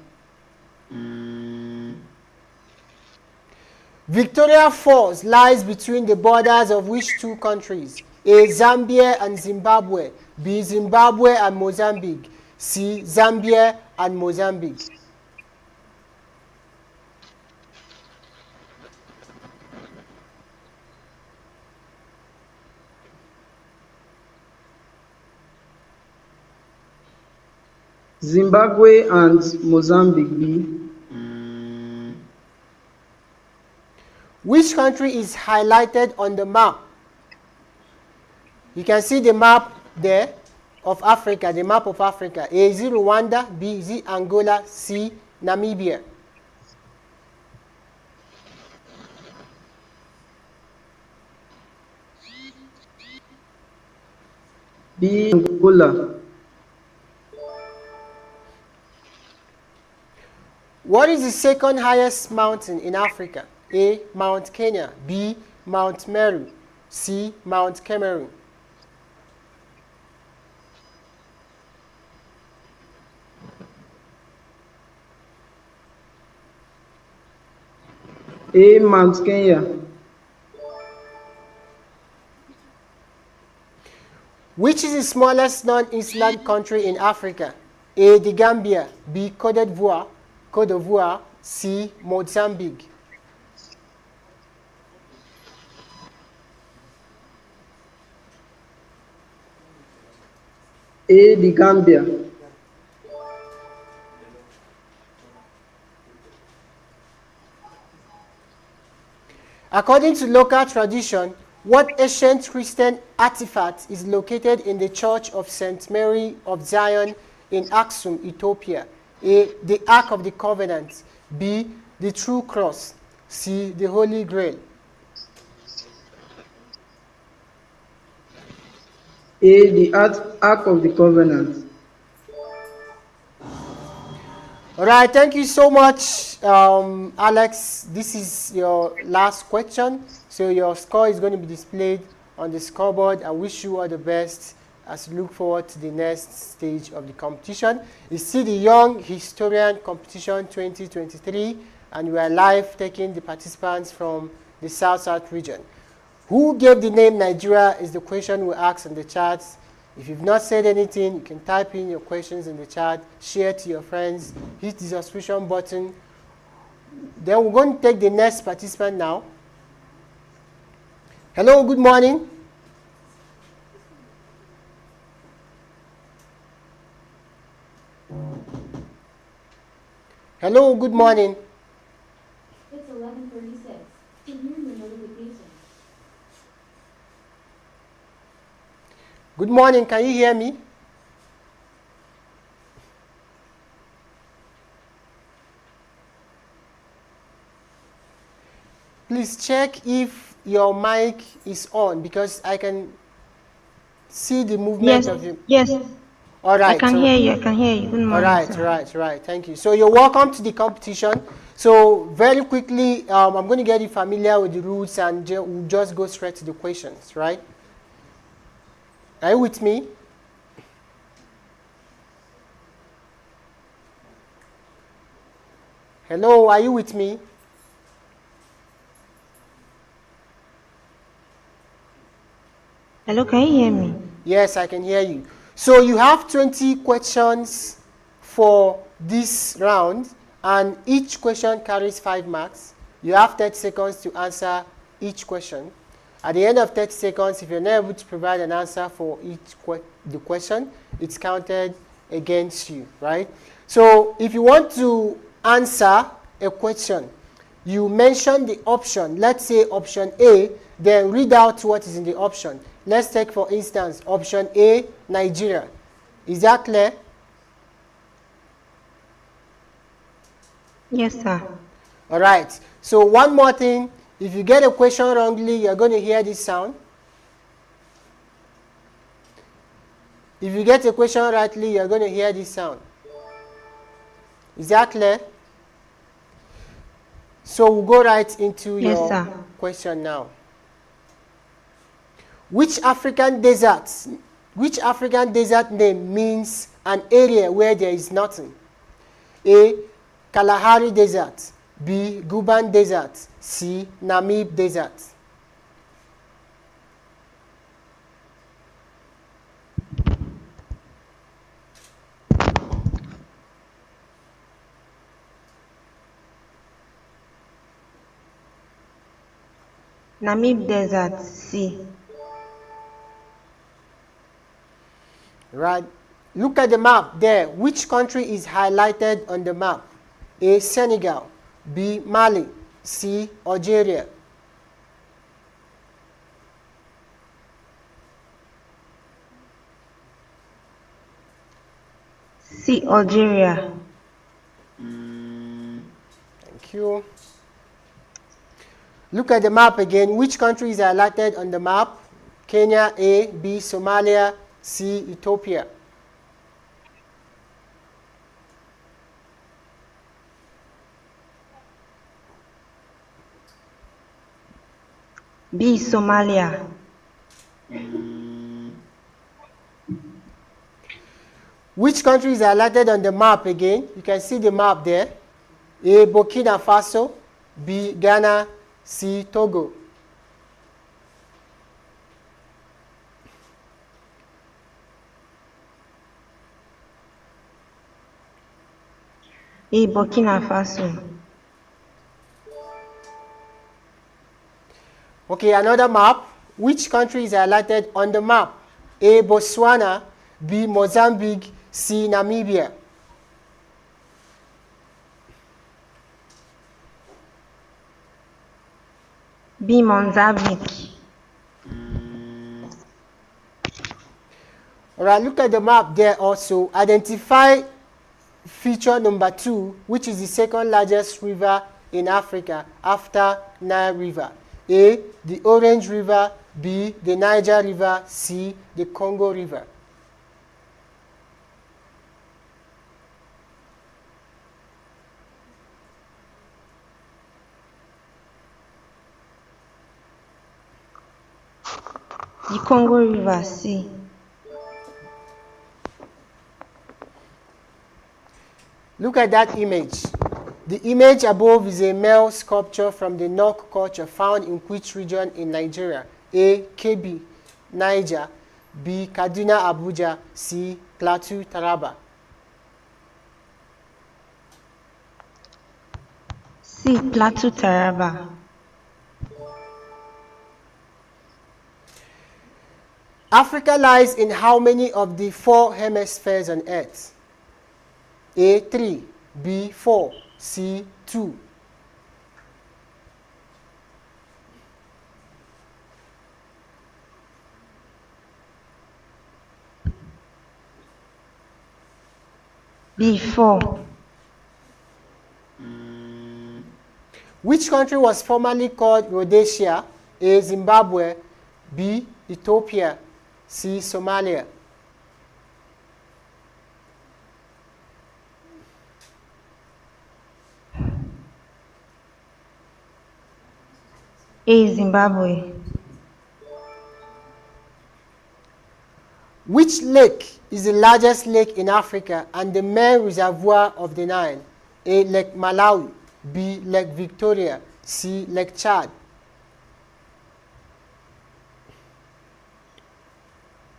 Victoria Falls lies between the borders of which two countries? A. Zambia and Zimbabwe. B. Zimbabwe and Mozambique. C. Zambia and Mozambique. Zimbabwe and Mozambique. B. Which country is highlighted on the map? You can see the map there of Africa, the map of Africa. A. Is it Rwanda? B. Is it Angola? C. Namibia. B. Angola. What is the second highest mountain in Africa? A. Mount Kenya. B. Mount Meru. C. Mount Cameroon. A. Mount Kenya. Which is the smallest non-Islam country in Africa? A. The Gambia. B. Cote d'Ivoire. C. Mozambique. A. The Gambia. According to local tradition, what ancient Christian artifact is located in the Church of St. Mary of Zion in Aksum, Ethiopia? A. The Ark of the Covenant. B. The True Cross. C. The Holy Grail. A. The Ark of the Covenant. All right, thank you so much, Alex. This is your last question. So your score is going to be displayed on the scoreboard. I wish you all the best as you look forward to the next stage of the competition. It's still the Young Historian Competition 2023, and we are live taking the participants from the South-South region. Who gave the name Nigeria is the question we ask in the chat. If you've not said anything, you can type in your questions in the chat, share to your friends, hit the subscription button. Then we're going to take the next participant now. Hello, good morning. Hello, good morning. It's 11:36. Can you hear the notification? Good morning, can you hear me? Please check if your mic is on because I can see the movement Yes, of your... yes. All right. I can hear you. I can hear you. Good All morning, right, sir. right. Thank you. So you're welcome to the competition. So very quickly, I'm going to get you familiar with the rules, and we'll just go straight to the questions, right? Are you with me? Hello, are you with me? Hello, can you hear me? Yes, I can hear you. So you have 20 questions for this round, and each question carries 5 marks. You have 30 seconds to answer each question. At the end of 30 seconds, if you're not able to provide an answer for the question, it's counted against you, right? So if you want to answer a question, you mention the option. Let's say option A, then read out what is in the option. Let's take, for instance, option A, Nigeria. Is that clear? Yes, sir. All right. So one more thing. If you get a question wrongly, you're going to hear this sound. If you get a question rightly, you're going to hear this sound. Is that clear? So we'll go right into your question now. Which African desert name means an area where there is nothing? A. Kalahari Desert. B. Guban Desert. C. Namib Desert. Namib Desert, C. Right. Look at the map there. Which country is highlighted on the map? A. Senegal. B. Mali. C. Algeria. C. Algeria. Thank you. Look at the map again. Which country is highlighted on the map? Kenya, A. B. Somalia, C. Ethiopia. B. Somalia. Which country is highlighted on the map again? You can see the map there. A. Burkina Faso, B. Ghana, C. Togo. A. Burkina Faso. Okay, another map. Which country is highlighted on the map? A. Botswana, B. Mozambique, C. Namibia. B. Mozambique. All right, look at the map there also. Identify feature number 2, which is the second largest river in Africa after Nile River. A. The Orange River. B. The Niger River. C. The Congo River. The Congo River, C. Look at that image. The image above is a male sculpture from the Nok culture found in which region in Nigeria? A. Kebbi, Niger. B. Kaduna, Abuja. C. Plateau, Taraba. C. Plateau, Taraba. Africa lies in how many of the 4 hemispheres on Earth? A. 3. B. 4. C. 2. B. 4. Which country was formerly called Rhodesia? A. Zimbabwe. B. Ethiopia. C. Somalia. A. Zimbabwe. Which lake is the largest lake in Africa and the main reservoir of the Nile? A. Lake Malawi. B. Lake Victoria. C. Lake Chad.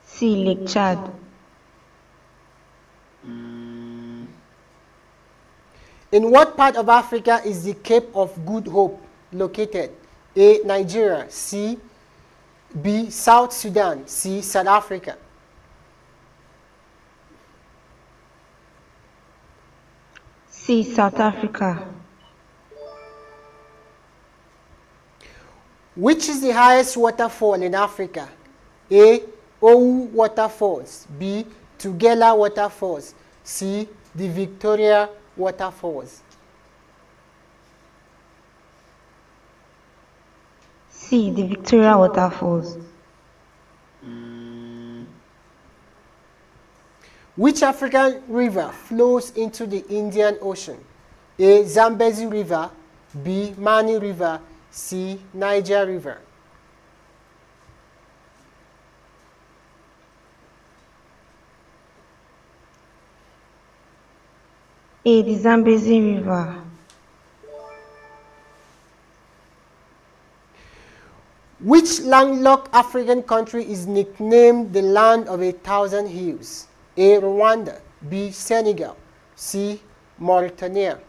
C. Lake Chad. In what part of Africa is the Cape of Good Hope located? A. Nigeria. C. B. South Sudan. C. South Africa. C. South Africa. Which is the highest waterfall in Africa? A. Owu Waterfalls. B. Tugela Waterfalls. C. The Victoria Waterfalls. C. The Victoria Waterfalls. Which African river flows into the Indian Ocean? A. Zambezi River. B. Mani River. C. Niger River. A. The Zambezi River. Which landlocked African country is nicknamed the land of 1,000 hills? A. Rwanda. B. Senegal. C. Mauritania.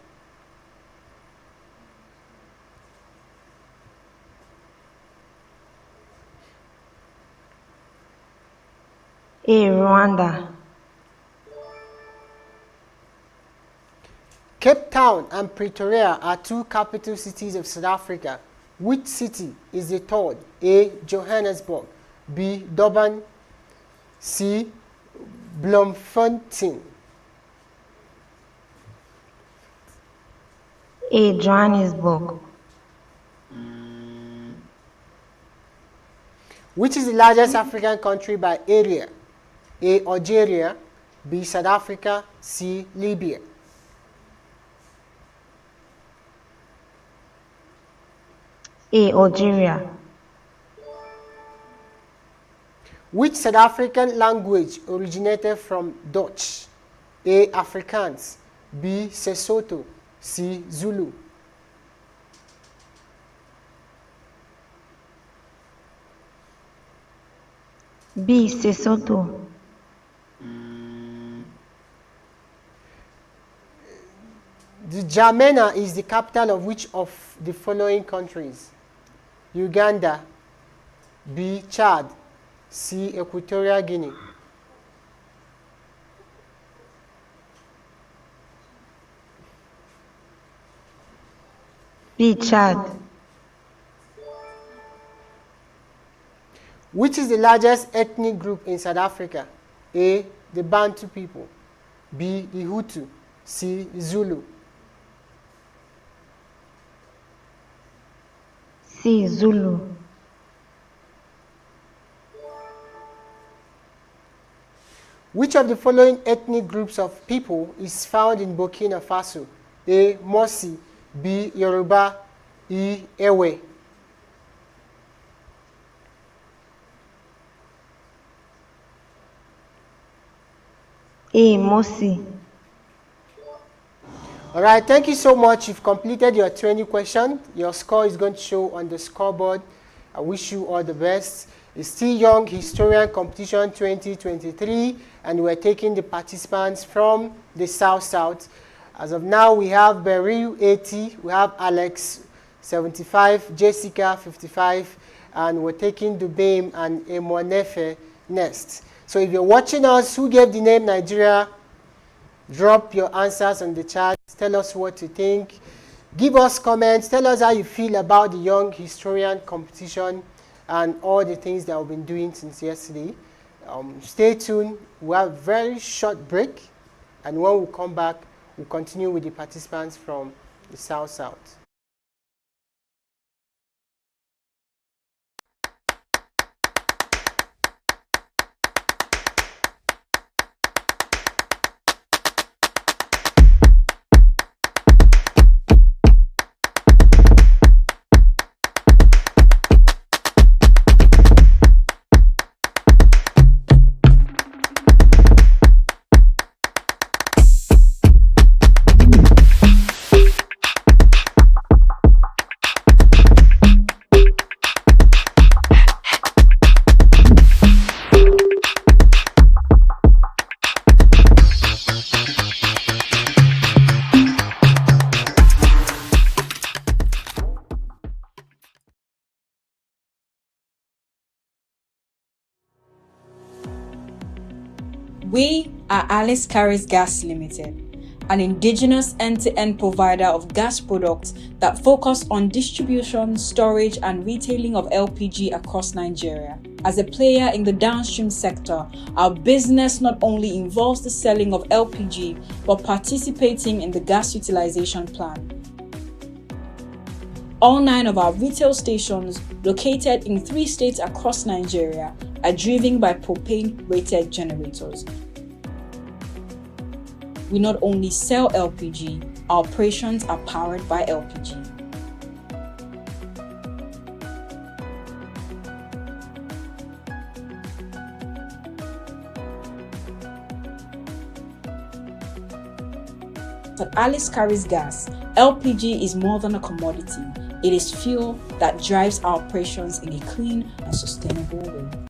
A. Rwanda. Cape Town and Pretoria are two capital cities of South Africa. Which city is the third? A. Johannesburg. B. Durban. C. Bloemfontein. A. Johannesburg. Which is the largest African country by area? A. Algeria. B. South Africa. C. Libya. A. Algeria. Which South African language originated from Dutch? A. Afrikaans. B. Sesotho. C. Zulu. B. Sesotho. The Jamena is the capital of which of the following countries? Uganda. B. Chad. C. Equatorial Guinea. B. Chad. Which is the largest ethnic group in South Africa? A. The Bantu people. B. The Hutu. C. The Zulu. C. Zulu. Which of the following ethnic groups of people is found in Burkina Faso? A. Mosi. B. Yoruba. E. Ewe. A. Mosi. All right, thank you so much. You've completed your 20 questions. Your score is going to show on the scoreboard. I wish you all the best. It's still Young Historian Competition 2023, and we're taking the participants from the South-South. As of now, we have Beryl 80, we have Alex 75, Jessica 55, and we're taking Dubaim and Emonefe next. So if you're watching us, who gave the name Nigeria, drop your answers on the chat. Tell us what you think. Give us comments. Tell us how you feel about the Young Historian Competition and all the things that we've been doing since yesterday. Stay tuned. We have a very short break. And when we come back, we'll continue with the participants from the South-South. We are Alice Caris Gas Limited, an indigenous end-to-end provider of gas products that focus on distribution, storage, and retailing of LPG across Nigeria. As a player in the downstream sector, our business not only involves the selling of LPG, but participating in the gas utilization plan. All 9 of our retail stations, located in 3 states across Nigeria, are driven by propane-rated generators. We not only sell LPG, our operations are powered by LPG. At Alice Caris Gas, LPG is more than a commodity. It is fuel that drives our operations in a clean and sustainable way.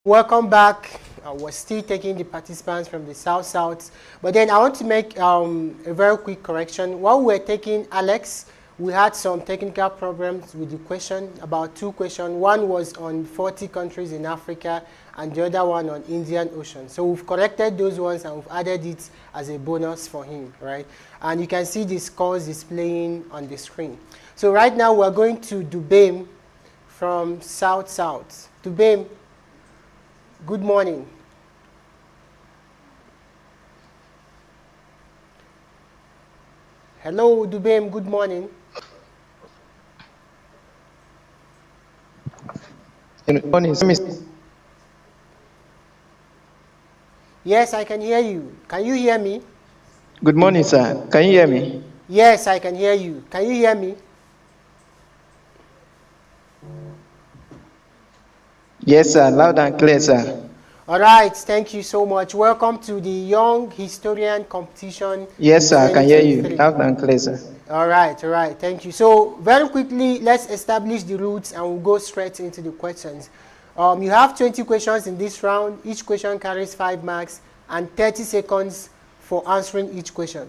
Welcome back. We're still taking the participants from the South, but then I want to make a very quick correction. While we were taking Alex, we had some technical problems with the question, about 2 questions. One was on 40 countries in Africa and the other one on Indian Ocean. So we've corrected those ones and we've added it as a bonus for him, right? And you can see the scores displaying on the screen. So right now we're going to Dubem from South. Dubem, good morning. Hello, Dubem, good morning. Good morning. Yes, I can hear you. Can you hear me? Good morning, sir. Can you hear me? Yes, I can hear you. Can you hear me? Yes, sir. Loud and clear, sir. All right. Thank you so much. Welcome to the Young Historian Competition. Yes, sir. I can hear you. Loud and clear, sir. All right. All right. Thank you. So very quickly, let's establish the rules and we'll go straight into the questions. You have 20 questions in this round. Each question carries 5 marks and 30 seconds for answering each question.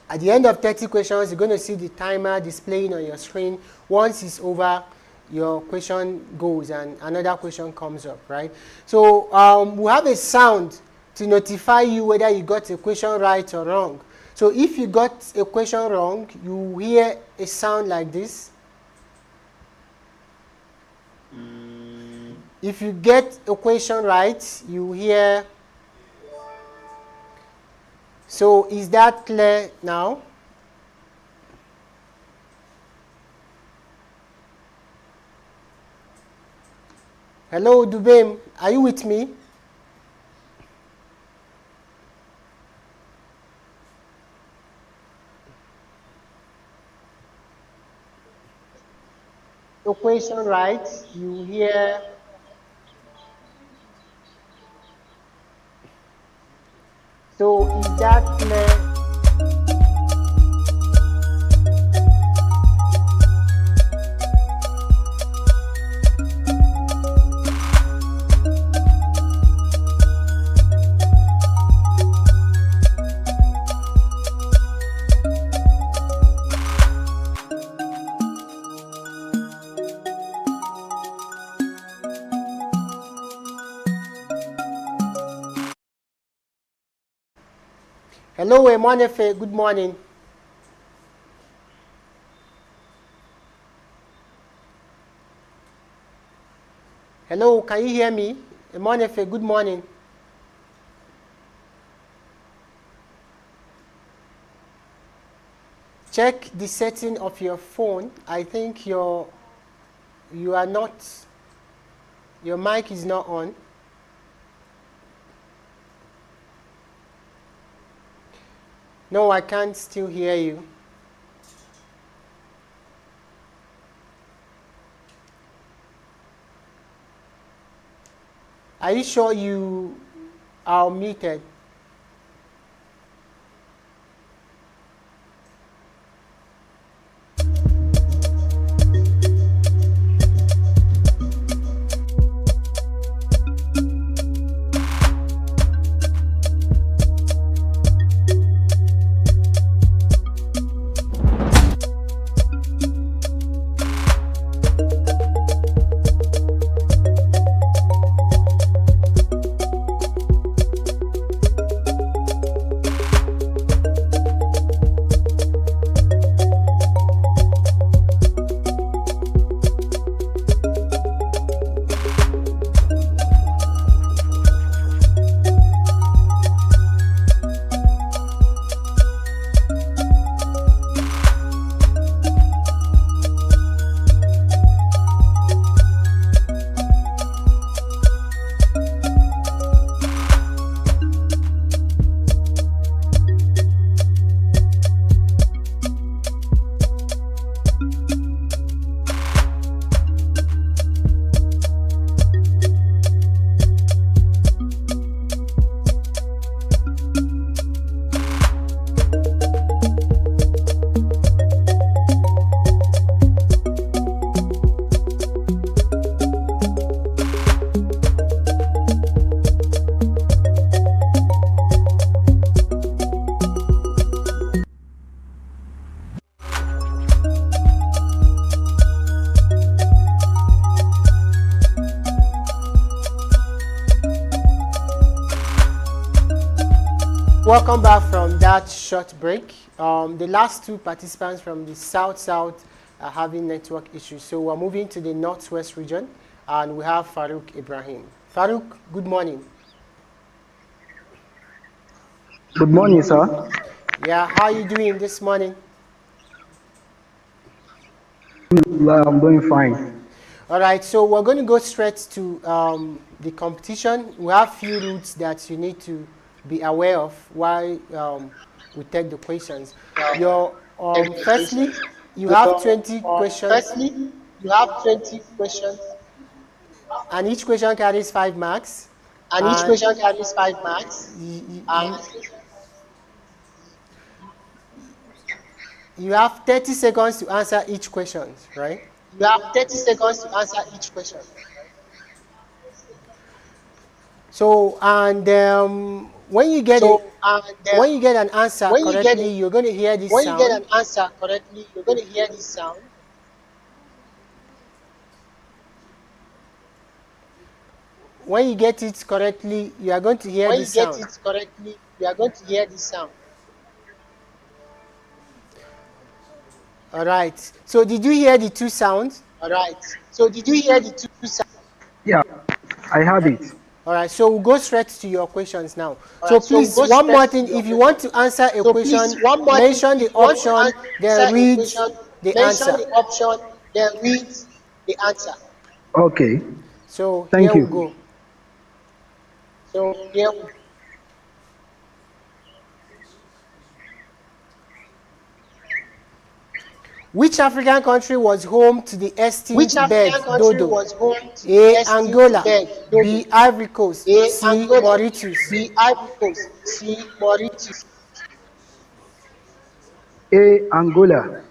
At the end of 30 questions, you're going to see the timer displaying on your screen. Once it's over, your question goes and another question comes up, right? So we have a sound to notify you whether you got a question right or wrong. So if you got a question wrong, you hear a sound like this. If you get equation right, you hear. So is that clear now? Hello, Dubem, are you with me? Equation right, you hear. So is that clear? Hello, Emonefe, good morning. Hello, can you hear me? Emonefe, good morning. Check the setting of your phone. I think your mic is not on. No, I can't still hear you. Are you sure you are muted? Welcome back from that short break. The last two participants from the South-South are having network issues. So we're moving to the Northwest region, and we have Farouk Ibrahim. Farouk, good morning. Good morning, sir. Yeah, how are you doing this morning? I'm doing fine. All right, so we're going to go straight to the competition. We have few rules that you need to be aware of while we take the questions. Firstly, you have 20 questions. Firstly, you have 20 questions, And each question carries 5 marks. and each question carries 5 marks. And you have 30 seconds to answer each question, right? you have 30 seconds to answer each question. So, and when you get an answer correctly, you're going to hear this when sound. you get an answer correctly, you're going to hear this sound. When you get it correctly, you are going to hear When you this get sound. it correctly, you are going to hear this sound. All right. So did you hear the two sounds? All right. So did you hear the two sounds? Yeah. I have it. All right, so we'll go straight to your questions now. All So right, so please, go one more straight to thing, your if you want to questions. answer a So question, please, one more thing, mention the if you want to option, then answer a read question, the mention answer. the option, then read the answer. Okay. So Thank here we you. go. So here we Which African country was home to the Which extinct bird African country dodo? was home to the A. extinct Angola, bird dodo? B. Ivory Coast, A. C. Angola, Mauritius. B. Ivory Coast, C. Mauritius. A. Angola.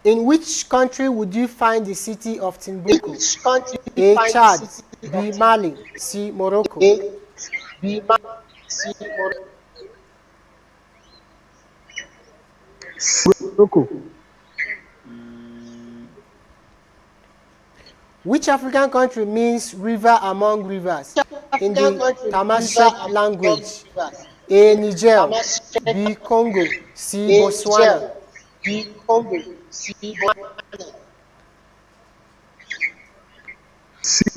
In which country would you find the city of In Timbuktu? which country do you A. find the Chad, city B. of Mali, Timbuktu? C. Morocco. A. B. C. Morocco. Morocco. Which African country means river among rivers in African the country river Tamashek among language? rivers. A. Niger, Tamashek, B. Congo, C. A. Botswana. Niger, B. Congo, C. Botswana. C.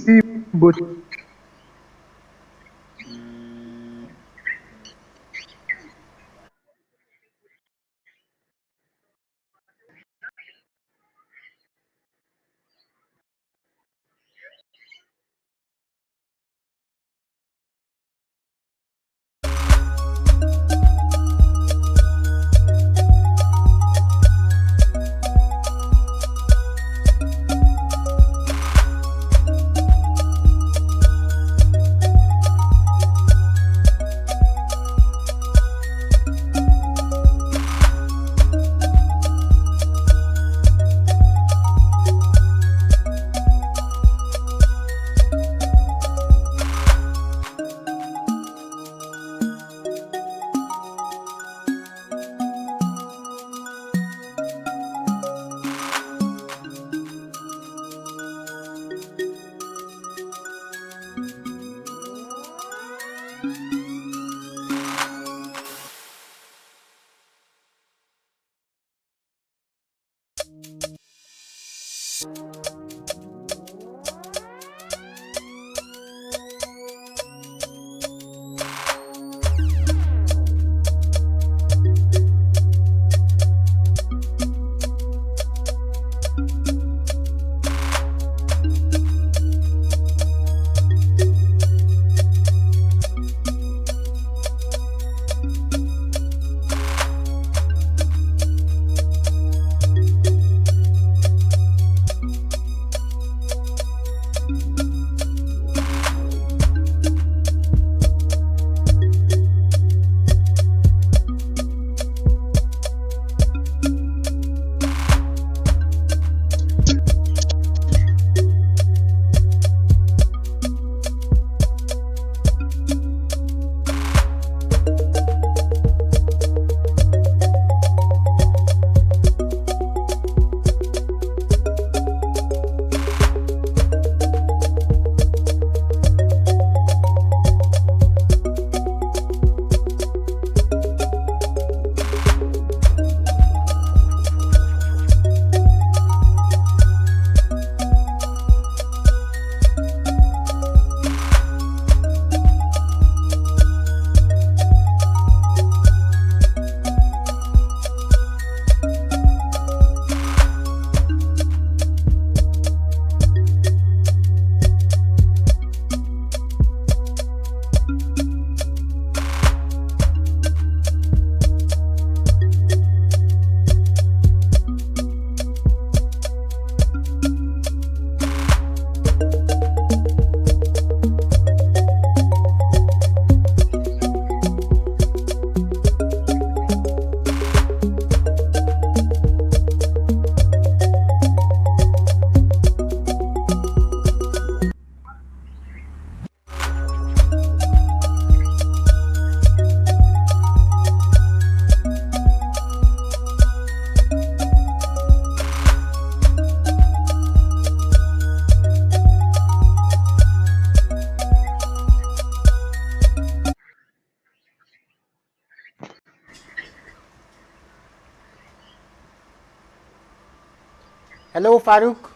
Hello, Farouk.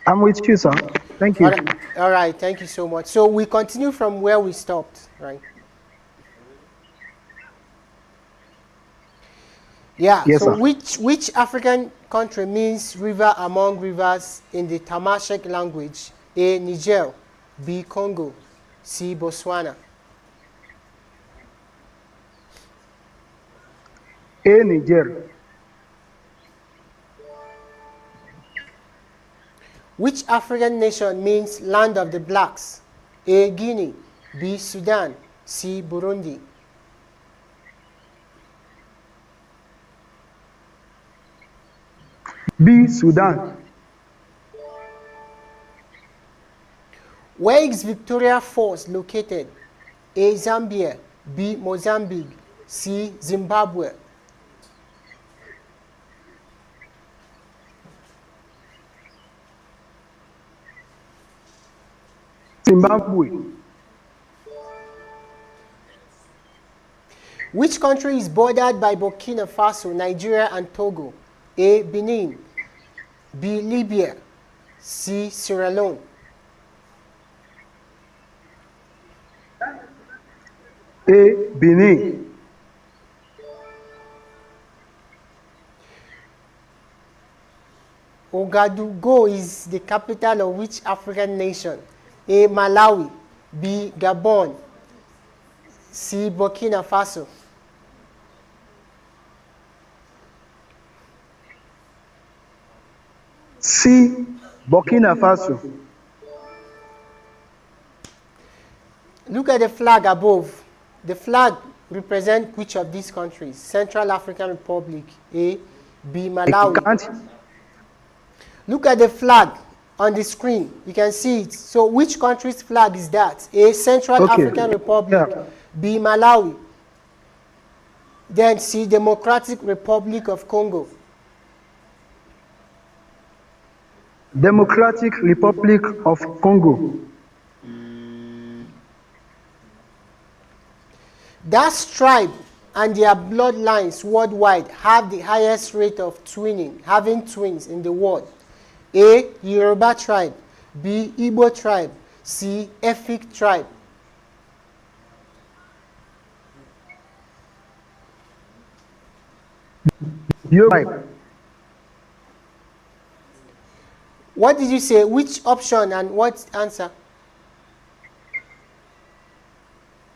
I'm with you, sir. Thank you. All right, thank you so much. So we continue from where we stopped, right? Yeah, Yes, so sir. which African country means river among rivers in the Tamashek language? A. Niger, B. Congo, C. Botswana. A. Niger. Which African nation means land of the blacks? A. Guinea, B. Sudan, C. Burundi. B. Sudan. Where is Victoria Falls located? A. Zambia, B. Mozambique, C. Zimbabwe. Zimbabwe. Which country is bordered by Burkina Faso, Nigeria, and Togo? A. Benin, B. Libya, C. Sierra Leone. A. Benin. Ouagadougou is the capital of which African nation? A. Malawi, B. Gabon, C. Burkina Faso. C. Burkina Faso. Look at the flag above. The flag represents which of these countries? Central African Republic, A. B. Malawi. Look at the flag on the screen. You can see it. So which country's flag is that? A. Central African Republic, Yeah. B. Malawi. Then C. Democratic Republic of Congo. Democratic Republic of Congo. That tribe and their bloodlines worldwide have the highest rate of twinning, having twins in the world. A. Yoruba tribe, B. Igbo tribe, C. Efik tribe. Yoruba. What did you say? Which option and what answer?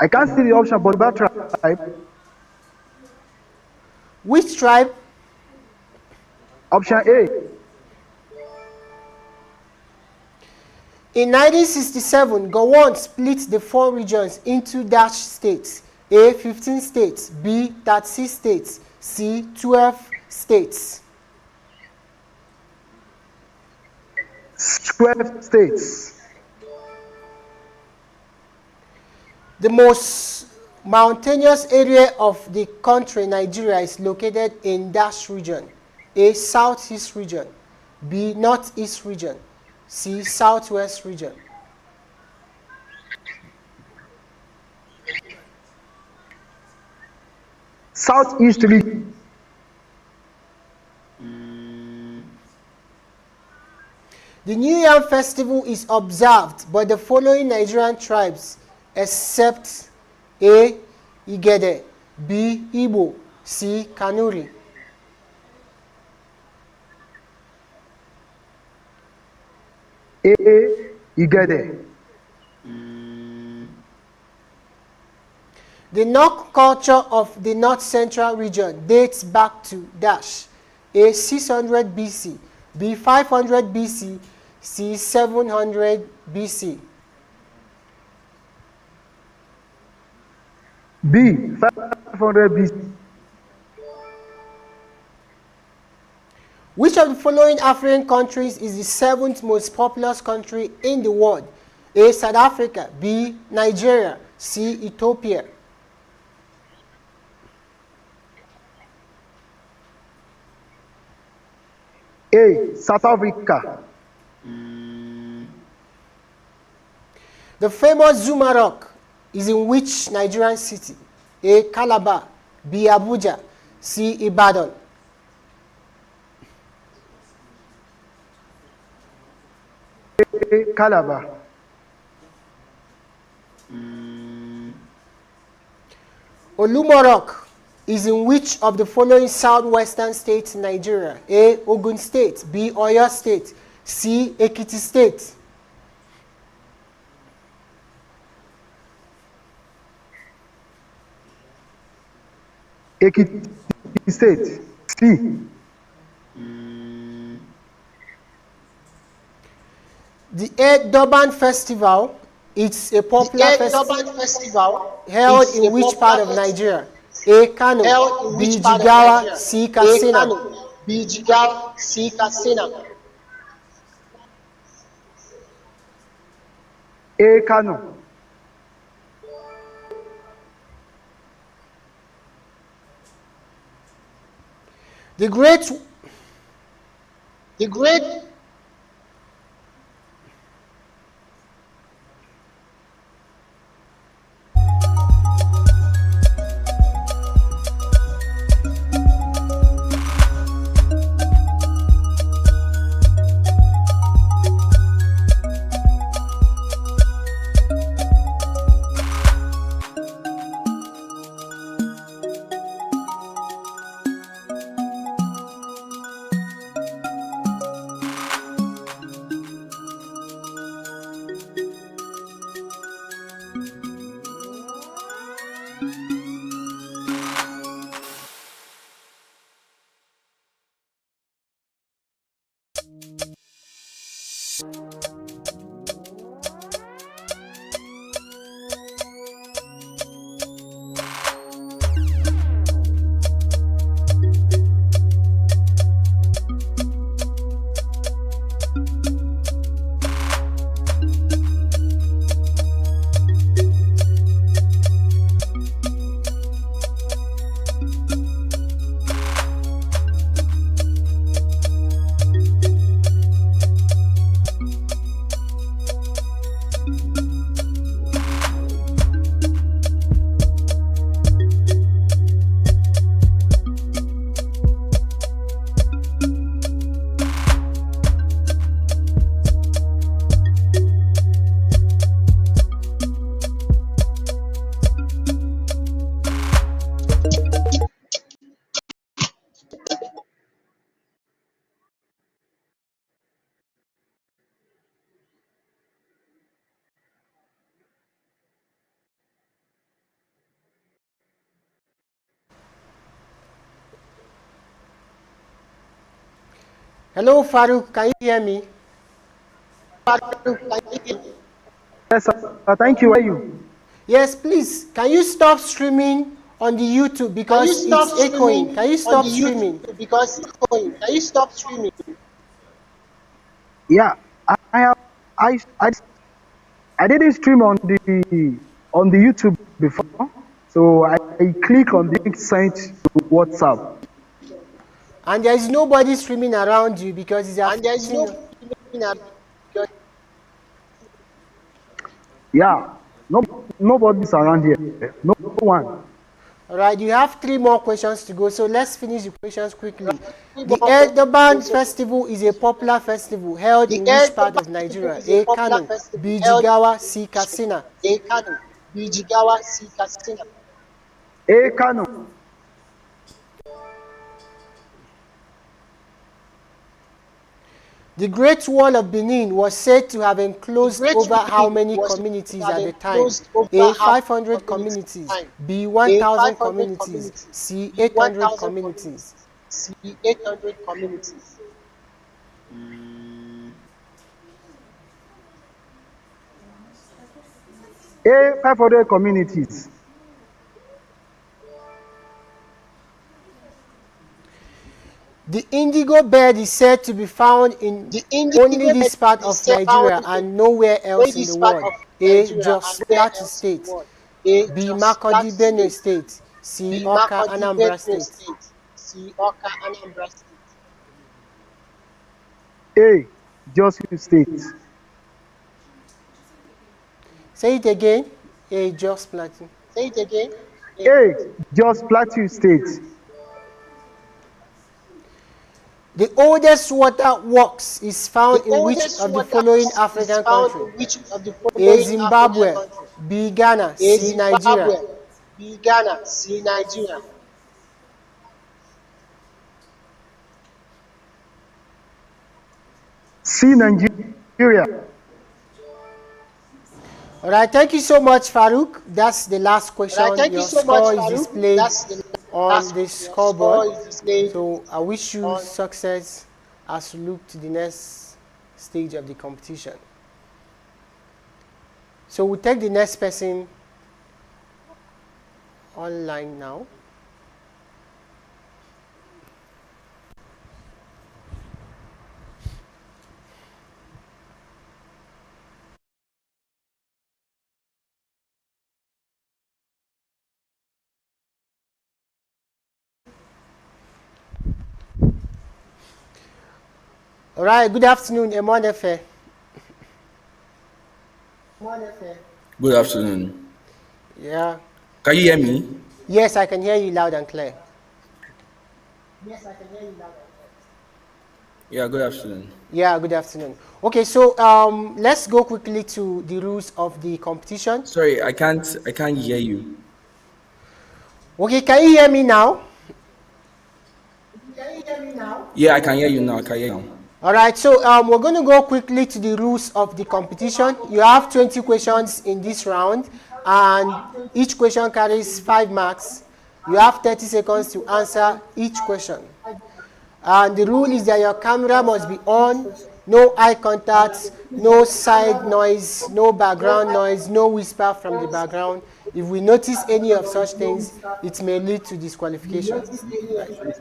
I can't see the option, but that tribe. Which tribe? Option A. In 1967, Gowon split the 4 regions into dash states. A. 15 states, B. 36 states, C. 12 states. 12 states. The most mountainous area of the country, Nigeria, is located in dash region. A. Southeast region, B. Northeast region, C. Southwest region. Southeast region. The New Yam Festival is observed by the following Nigerian tribes except A. Igede, B. Igbo, C. Kanuri. A. Igede. The Nok culture of the North Central region dates back to dash. A. 600 BC, B. 500 BC, C. 700 BC. B. 500 BC. Which of the following African countries is the 7th most populous country in the world? A. South Africa, B. Nigeria, C. Ethiopia. A. South Africa. The famous Zuma Rock is in which Nigerian city? A. Calabar, B. Abuja, C. Ibadan. Calabar. Olumorok is in which of the following southwestern states in Nigeria? A. Ogun State. B. Oyo State. C. Ekiti State. Ekiti State. C. The A. Durban Festival. It's a popular festival held in which part of Nigeria? A. Kano. B. Jigawa. C. Katsina. B. Jigawa, C. Katsina. A. Kano. The great Hello, Farouk. Can you hear me? Yes, sir. Thank you. Where are you? Yes, please. Can you stop streaming on the YouTube because it's echoing? Can you stop streaming? Because it's echoing. Can you stop streaming? Yeah, I didn't stream on the YouTube before, so I click on the link sent to WhatsApp. And there is nobody streaming around you because it's And there is no Yeah, nobody's around here. No one. All right, you have 3 more questions to go, so let's finish the questions quickly. The Erdogan Festival is a popular festival held in which part of Nigeria? A. Kano. B. Jigawa. C. Katsina. A. Kano. B. Jigawa, C. Katsina. A. Kano. The Great Wall of Benin was said to have enclosed over how many communities at the time? A. 500 communities. B. 1,000 communities. C. 800 communities. C. 800 communities. A. 500 communities. The indigo bird is said to be found in only this part of Nigeria and nowhere else in the world. A. Jos Plateau State. B. Makurdi Benue State. C. Awka Anambra State. C. Awka Anambra State. A. Jos State. Say it again. A. Jos Plateau. Say it again. A. Jos Plateau State. The oldest water works is found The in which oldest of the water following is African found country? in which of the A. following African Zimbabwe, countries? B. Ghana, A. C. Nigeria. Zimbabwe, B. Ghana, C. Nigeria. C. Nigeria. All right, thank you so much, Farouk. That's the last question. Right, thank you Your so much, score is Farouk. displayed That's the on last the one. Your score scoreboard. is displayed So I wish you on. success as you look to the next stage of the competition. So we'll take the next person online now. All right, good afternoon, Emonefe. Good afternoon. Yeah. Can you hear me? Yes, I can hear you loud and clear. Yeah, good afternoon. Yeah, good afternoon. Okay, so let's go quickly to the rules of the competition. Sorry, I can't hear you. Okay, can you hear me now? Yeah, I can hear you now. I can hear you now. All right, so we're going to go quickly to the rules of the competition. You have 20 questions in this round, and each question carries 5 marks. You have 30 seconds to answer each question. And the rule is that your camera must be on, no eye contact, no side noise, no background noise, no whisper from the background. If we notice any of such things, it may lead to disqualification. Right.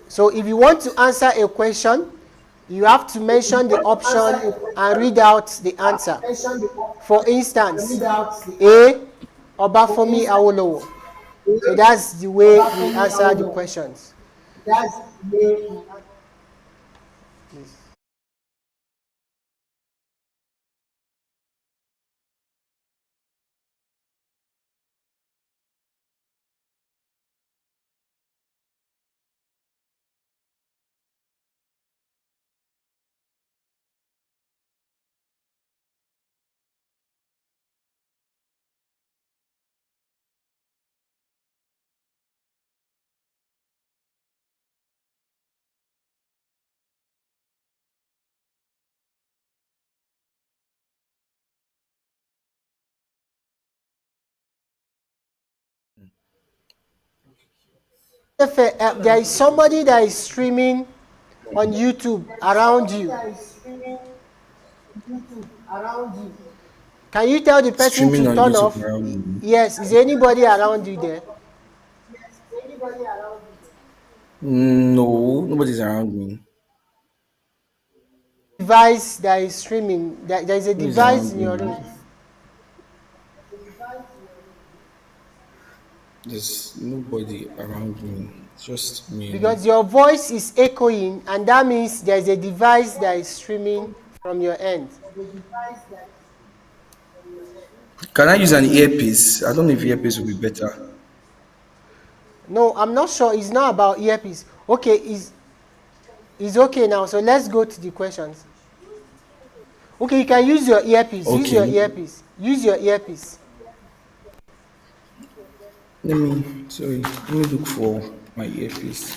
So if you want to answer a question, you have to mention the option and read out the answer. For instance, A. Obafomi Awolowo. So that's the way we answer the questions. If there is somebody that is streaming on YouTube around you, can you tell the person Streaming to on turn YouTube off? around me. Yes, is anybody around you there? No, nobody's around me. Device that is streaming, there is a Nobody's device around in your me. room. There's nobody around me. It's just me alone. Because your voice is echoing, and that means there is a device that is streaming from your end. Can I use an earpiece? I don't know if earpiece will be better. No, I'm not sure. It's not about earpiece. Okay, it's okay now. So let's go to the questions. Okay, you can use your earpiece. Use your Okay. earpiece. Use your earpiece. Let me look for my earpiece.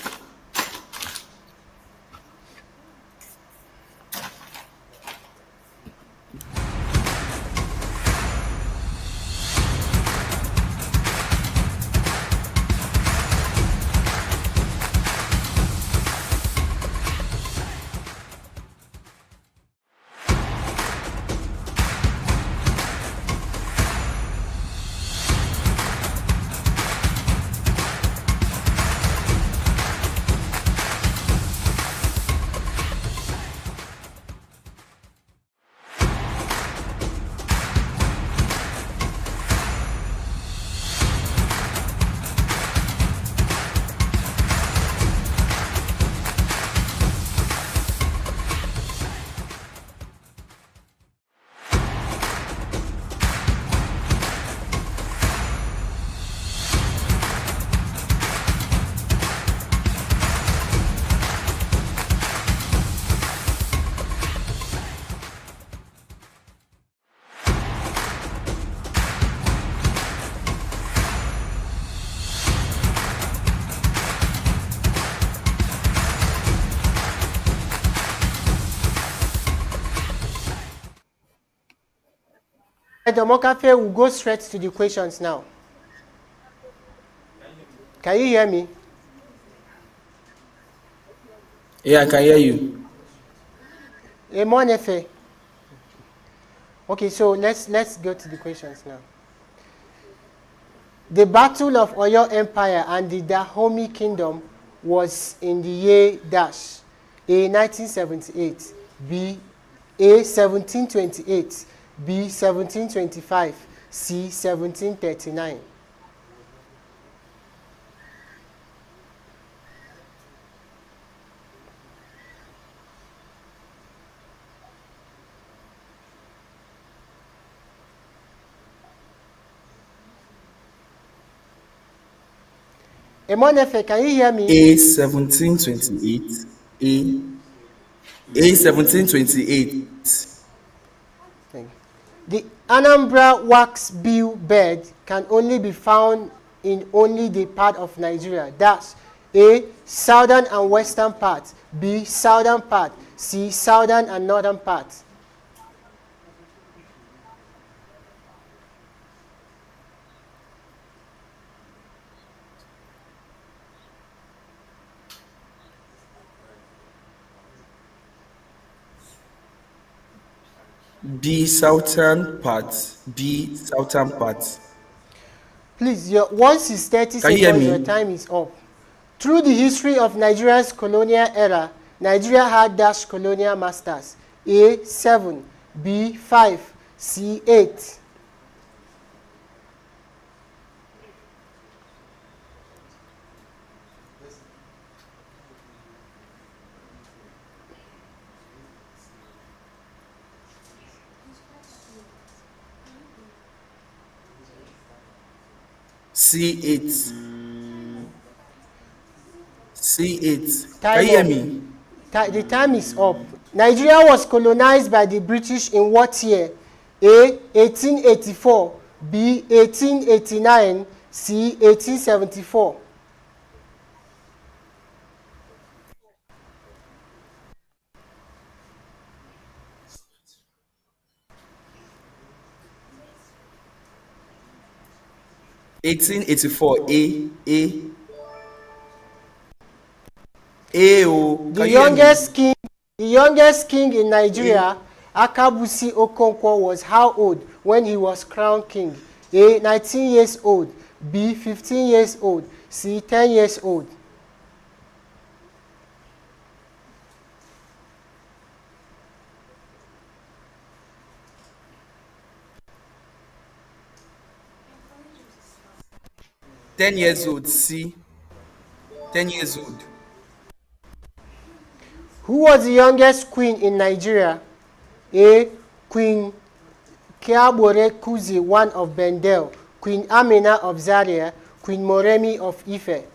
Omokafe will go straight to the questions now. Can you hear me? Yeah, I can hear you. Emonefe. Okay, so let's go to the questions now. The Battle of Oyo Empire and the Dahomey Kingdom was in the year dash. A 1978, B A 1728, B 1725, C 1739. Emonefe, can you hear me? A 1728. A 1728. The Anambra wax bill bird can only be found in only the part of Nigeria. That's A, southern and western part, B, southern part, C, southern and northern part. B southern part. B southern part. Please, once it's 30 Can you hear seconds, me? your time is up. Through the history of Nigeria's colonial era, Nigeria had dash colonial masters. A, 7, B, 5, C, 8. C8. C8. Time Can you hear up. me? The time is up. Nigeria was colonized by the British in what year? A, 1884, B, 1889, C, 1874. (1884). The youngest king in Nigeria, Akabusi Okonkwo, was how old when he was crowned king? A, 19 years old, B, 15 years old, C, 10 years old. (10 years old). C. 10 years old. Who was the youngest queen in Nigeria? A, Queen Keabore Kuzi I of Bendel, Queen Amina of Zaria, Queen Moremi of Ife.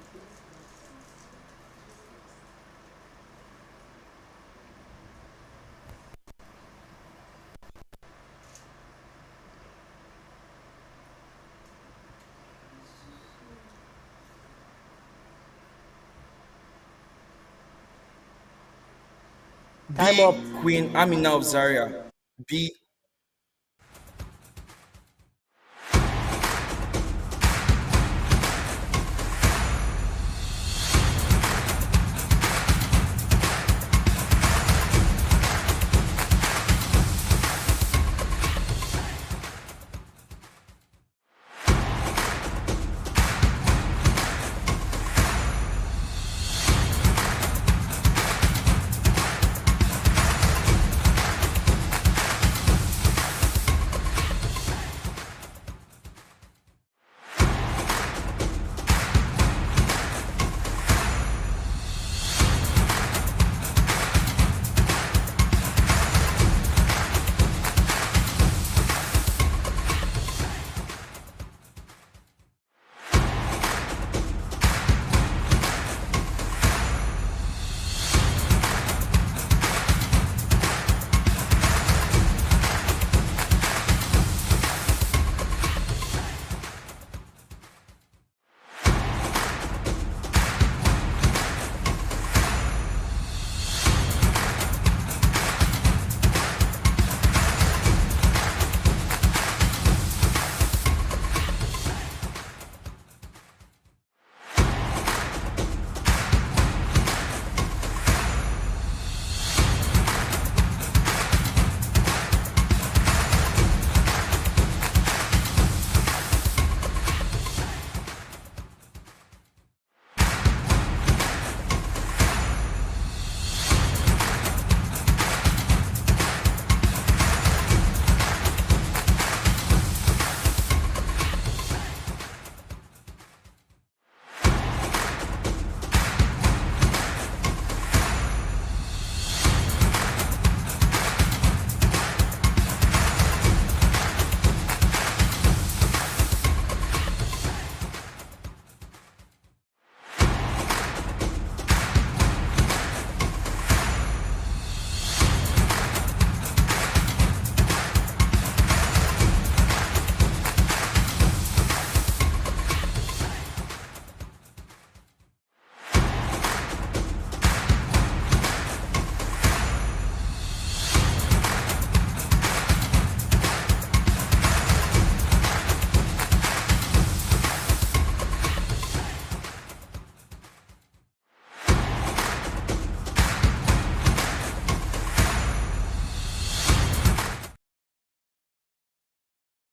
Time up. Queen Amina of Zaria. B.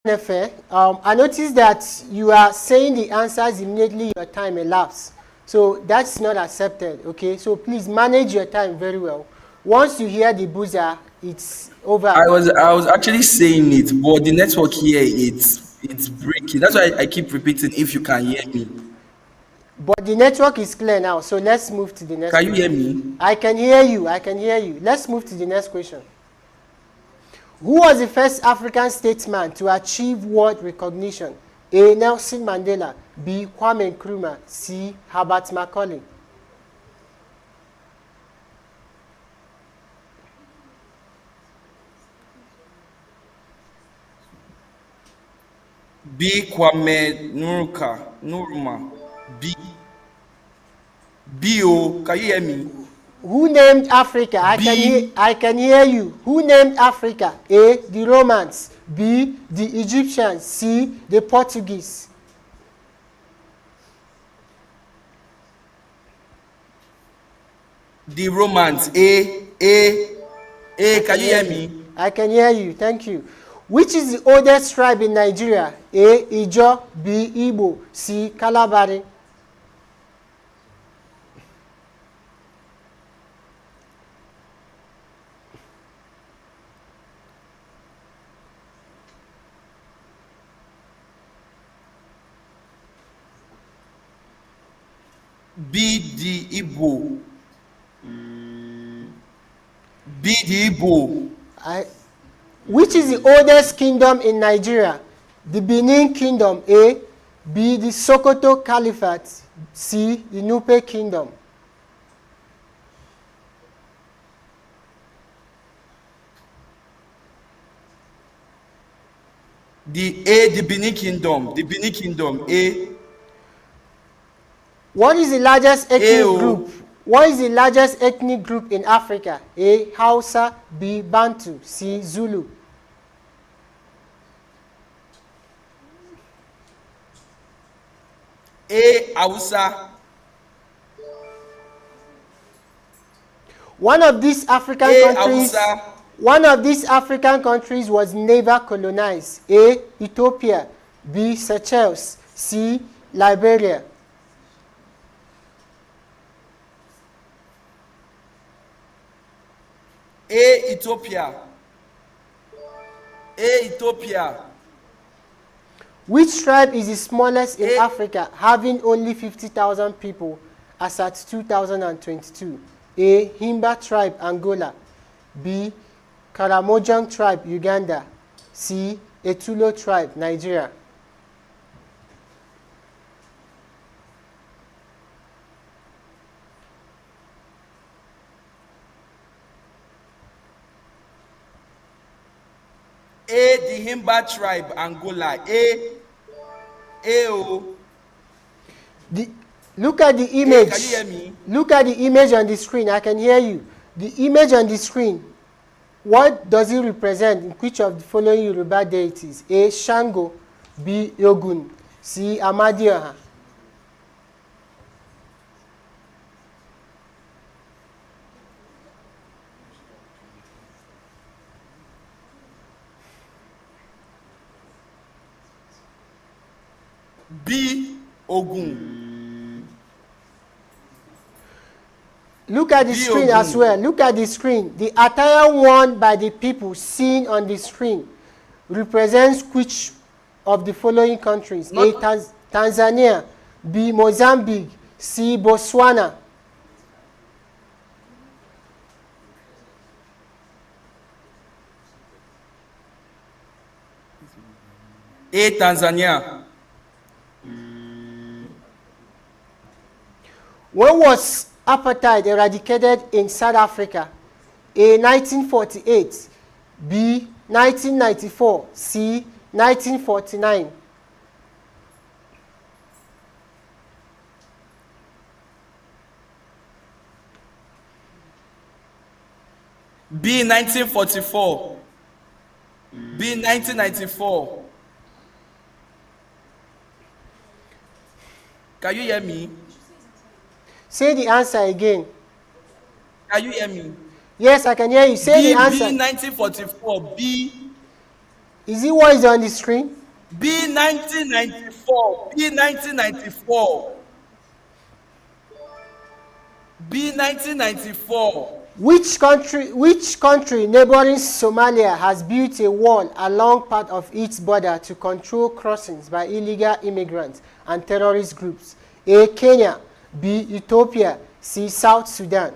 Nefe, I noticed that you are saying the answers immediately your time elapses. So that's not accepted, okay? So please manage your time very well. Once you hear the buzzer, it's over. I was actually saying it, but the network here it's breaking. That's why I keep repeating if you can hear me. But the network is clear now, so let's move to the next Can you question. hear me? I can hear you. I can hear you. Let's move to the next question. Who was the first African statesman to achieve world recognition? A. Nelson Mandela. B. Kwame Nkrumah. C. Herbert Macaulay. B. Kwame Nkrumah. B. O. Can you hear me? Who named Africa? I can hear you. Who named Africa? A. The Romans. B. The Egyptians. C. The Portuguese. The Romans. A. Can you hear me? I can hear you. Thank you. Which is the oldest tribe in Nigeria? A. Ijo. B. Igbo. C. Kalabari. B. The Igbo. B. The Igbo. Which is the oldest kingdom in Nigeria? The Benin Kingdom. A. B. The Sokoto Caliphate. C. The Nupe Kingdom. The Benin Kingdom. The Benin Kingdom. A. What is the largest ethnic group? What is the largest ethnic group in Africa? A. Hausa. B. Bantu. C. Zulu. A. Hausa. One of these African countries was never colonized. A. Ethiopia. B. Seychelles. C. Liberia. A. Ethiopia. Which tribe is the smallest in Africa, having only 50,000 people as at 2022? A. Himba tribe, Angola. B. Karamojong tribe, Uganda. C. Etulo tribe, Nigeria. A. The Himba tribe, Angola. Look at the image. Can you hear me? Look at the image on the screen. I can hear you. The image on the screen, what does it represent in which of the following Yoruba deities? A. Shango. B. Ogun. C. Amadioha. B. Ogun. Look at the screen as well. Look at the screen. The attire worn by the people seen on the screen represents which of the following countries? A. Tanzania. B. Mozambique. C. Botswana. A. Tanzania. When was apartheid eradicated in South Africa? A. 1948. B. 1994. C. 1949. B. 1944. B. 1994. Can you hear me? Say the answer again. Can you hear me? Yes, I can hear you. Say the answer. B. 1944. B. Is it what is on the screen? B 1994. B 1994. B 1994. Which country neighboring Somalia has built a wall along part of its border to control crossings by illegal immigrants and terrorist groups? A. Kenya. B. Ethiopia. C. South Sudan.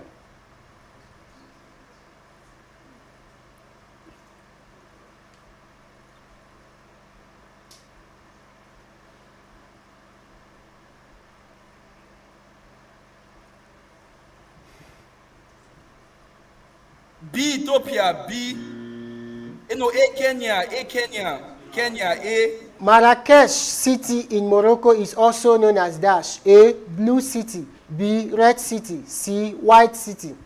B Ethiopia. B. No, A Kenya. A Kenya. Kenya. A. Marrakesh City in Morocco is also known as dash. A. Blue City. B. Red City. C. White City.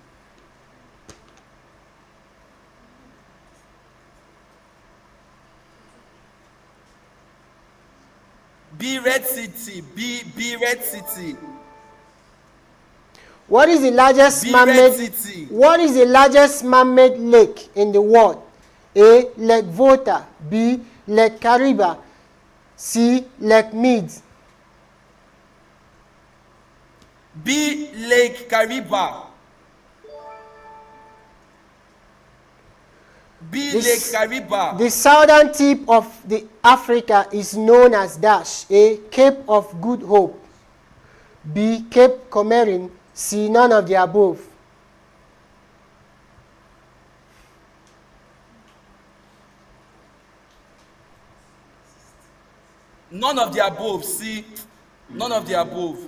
B Red City. B Red City. What is the largest B Red man-made City. What is the largest man-made lake in the world? A. Lake Volta. B. Lake Kariba. C. Lake Mead. B Lake Kariba. B Lake Kariba. The southern tip of the Africa is known as dash. A. Cape of Good Hope. B. Cape Comorin. C. None of the above. None of the above. C. None of the above.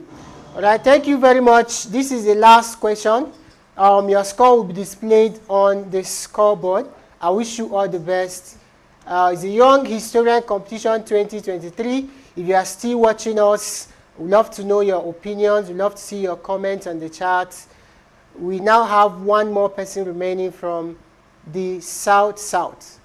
All right, thank you very much. This is the last question. Your score will be displayed on the scoreboard. I wish you all the best. It's a Young Historian Competition 2023. If you are still watching us, we'd love to know your opinions. We'd love to see your comments on the chat. We now have one more person remaining from the South.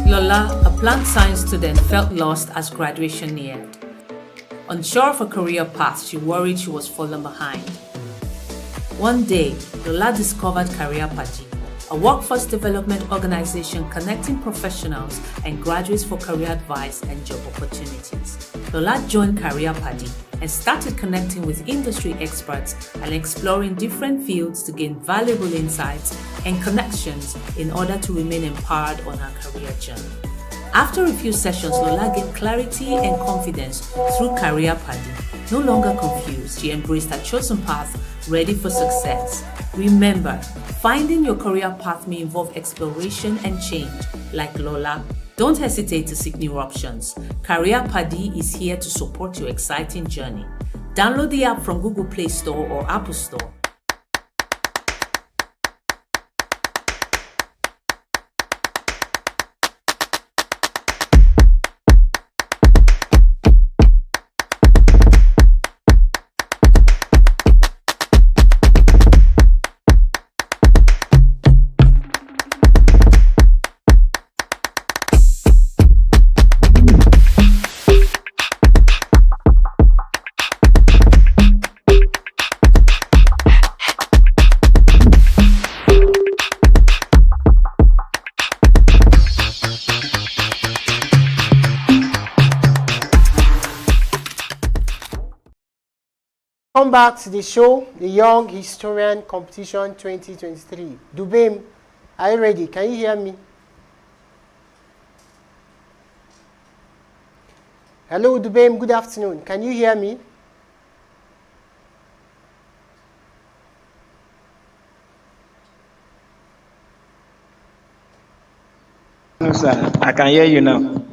Lola, a plant science student, felt lost as graduation neared. Unsure of her career path, she worried she was falling behind. One day, Lola discovered Career Padi, a workforce development organization connecting professionals and graduates for career advice and job opportunities. Lola joined Career Padi and started connecting with industry experts and exploring different fields to gain valuable insights and connections in order to remain empowered on her career journey. After a few sessions, Lola gained clarity and confidence through Career Padi. No longer confused, she embraced her chosen path, ready for success. Remember, finding your career path may involve exploration and change. Like Lola, don't hesitate to seek new options. Career Padi is here to support your exciting journey. Download the app from Google Play Store or Apple Store Welcome back to the show, the Young Historian Competition 2023. Dubem, are you ready? Can you hear me? Hello, Dubem, good afternoon. Can you hear me? No, sir. I can hear you now.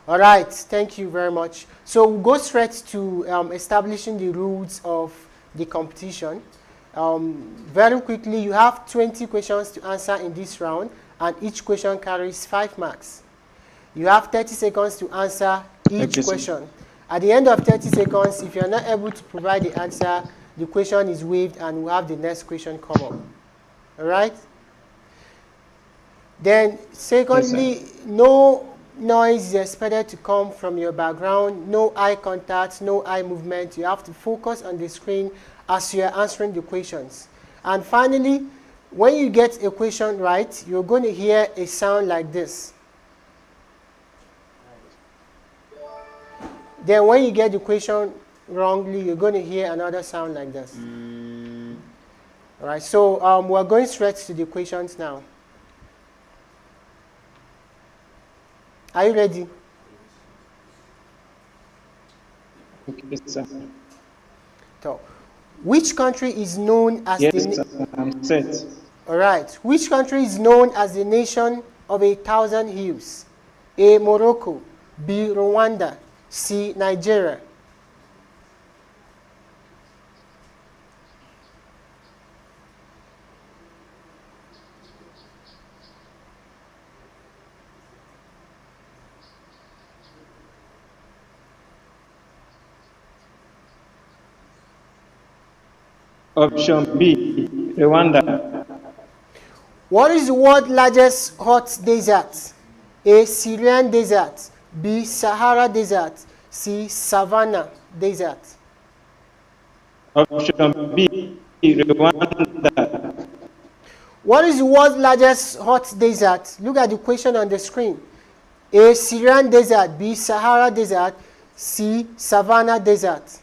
All right, thank you very much. So we'll go straight to establishing the rules of the competition. Very quickly, you have 20 questions to answer in this round, and each question carries 5 marks. You have 30 seconds to answer each question. At the end of 30 seconds, if you're not able to provide the answer, the question is waived and we'll have the next question come up. All right? Then, secondly, Yes, no noise is expected to come from your background, no eye contact, no eye movement. You have to focus on the screen as you are answering the questions. And finally, when you get a question right, you're going to hear a sound like this. Then when you get the question wrongly, you're going to hear another sound like this. All right, so we're going straight to the questions now. Are you ready? Okay, sir. So, which country is known as Yes, the... sir. I'm set. All right. Which country is known as the nation of 1,000 hills? A. Morocco. B. Rwanda. C. Nigeria. Option B, Rwanda. What is the world's largest hot desert? A. Syrian desert. B. Sahara desert. C. Savannah desert. Option B, Rwanda. What is the world's largest hot desert? Look at the question on the screen. A. Syrian desert. B. Sahara desert. C. Savannah desert.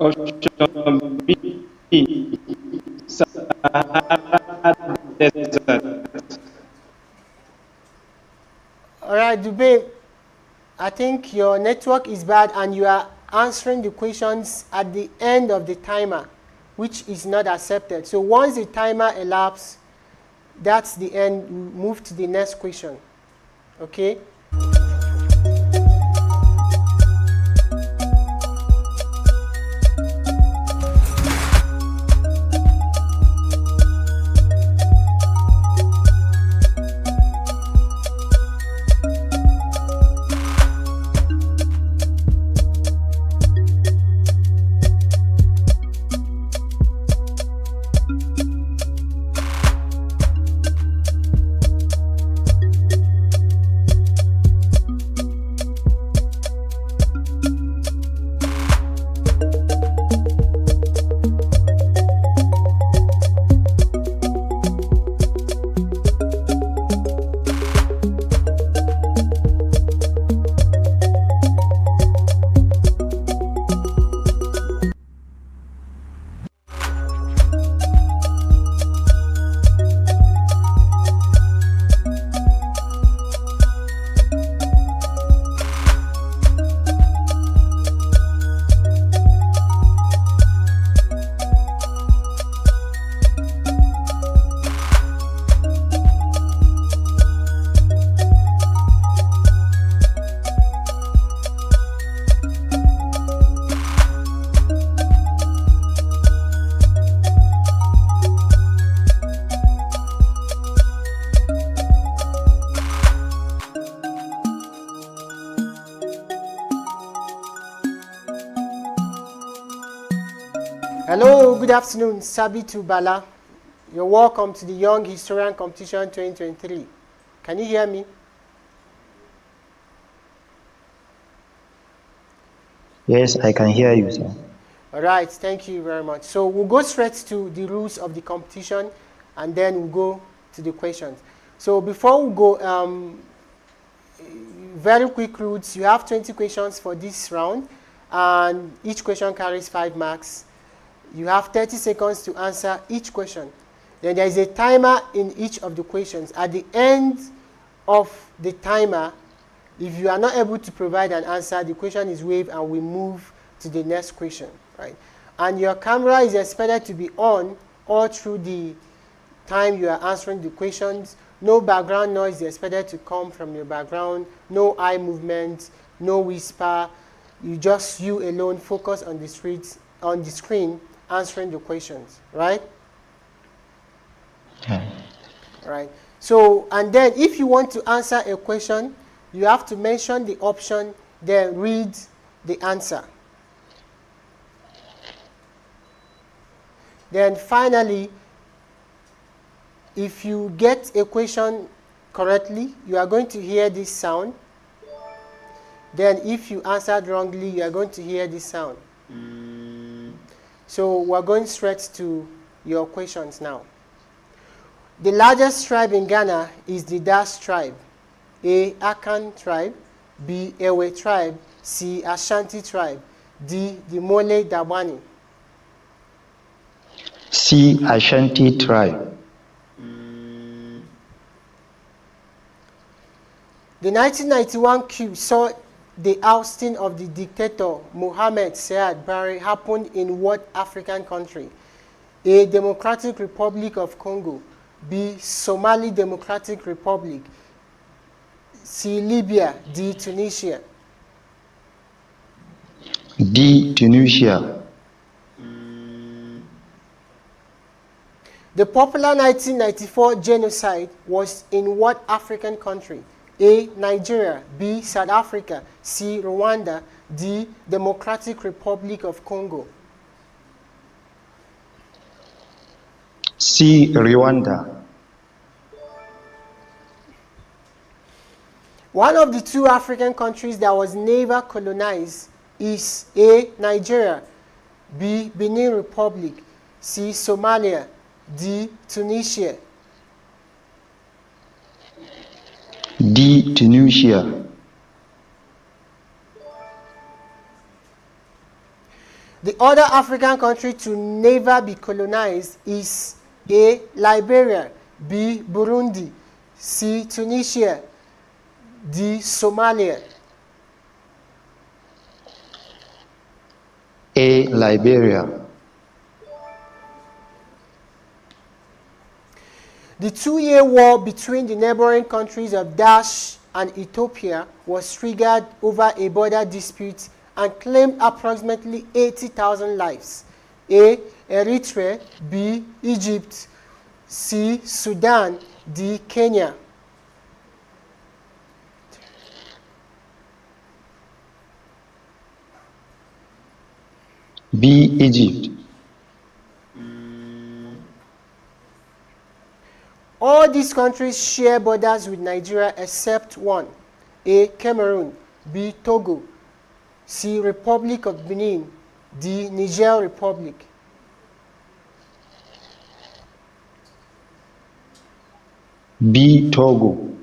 Option B, Sahara Desert. All right, Dubé, I think your network is bad and you are answering the questions at the end of the timer, which is not accepted. So once the timer elapses, that's the end. We move to the next question. Okay? Hello, good afternoon, Sabitu Bala. You're welcome to the Young Historian Competition 2023. Can you hear me? Yes, I can hear you, sir. All right, thank you very much. So we'll go straight to the rules of the competition, and then we'll go to the questions. So before we go, very quick rules. You have 20 questions for this round, and each question carries 5 marks. You have 30 seconds to answer each question. Then there is a timer in each of the questions. At the end of the timer, if you are not able to provide an answer, the question is waived and we move to the next question, right? And your camera is expected to be on all through the time you are answering the questions. No background noise is expected to come from your background. No eye movement, no whisper. You alone focus on the screen answering the questions, right? Right. So, and then if you want to answer a question, you have to mention the option, then read the answer. Then finally, if you get a question correctly, you are going to hear this sound. Then if you answered wrongly, you are going to hear this sound. So we're going straight to your questions now. The largest tribe in Ghana is the Dash tribe. A. Akan tribe. B. Ewe tribe. C. Ashanti tribe. D. The Mole Dabani. C. Ashanti tribe. The 1991 coup saw the ousting of the dictator Mohamed Siad Barre happen in what African country? A. Democratic Republic of Congo. B. Somali Democratic Republic. C. Libya. D. Tunisia. D. Tunisia. The popular 1994 genocide was in what African country? A. Nigeria. B. South Africa. C. Rwanda. D. Democratic Republic of Congo. C. Rwanda. One of the 2 African countries that was never colonized is A. Nigeria. B. Benin Republic. C. Somalia. D. Tunisia. D. Tunisia. The other African country to never be colonized is A. Liberia. B. Burundi. C. Tunisia. D. Somalia. A. Liberia. The 2-year war between the neighboring countries of Dash and Ethiopia was triggered over a border dispute and claimed approximately 80,000 lives. A. Eritrea. B. Egypt. C. Sudan. D. Kenya. B. Egypt. All these countries share borders with Nigeria except one. A. Cameroon. B. Togo. C. Republic of Benin. D. Niger Republic. B. Togo.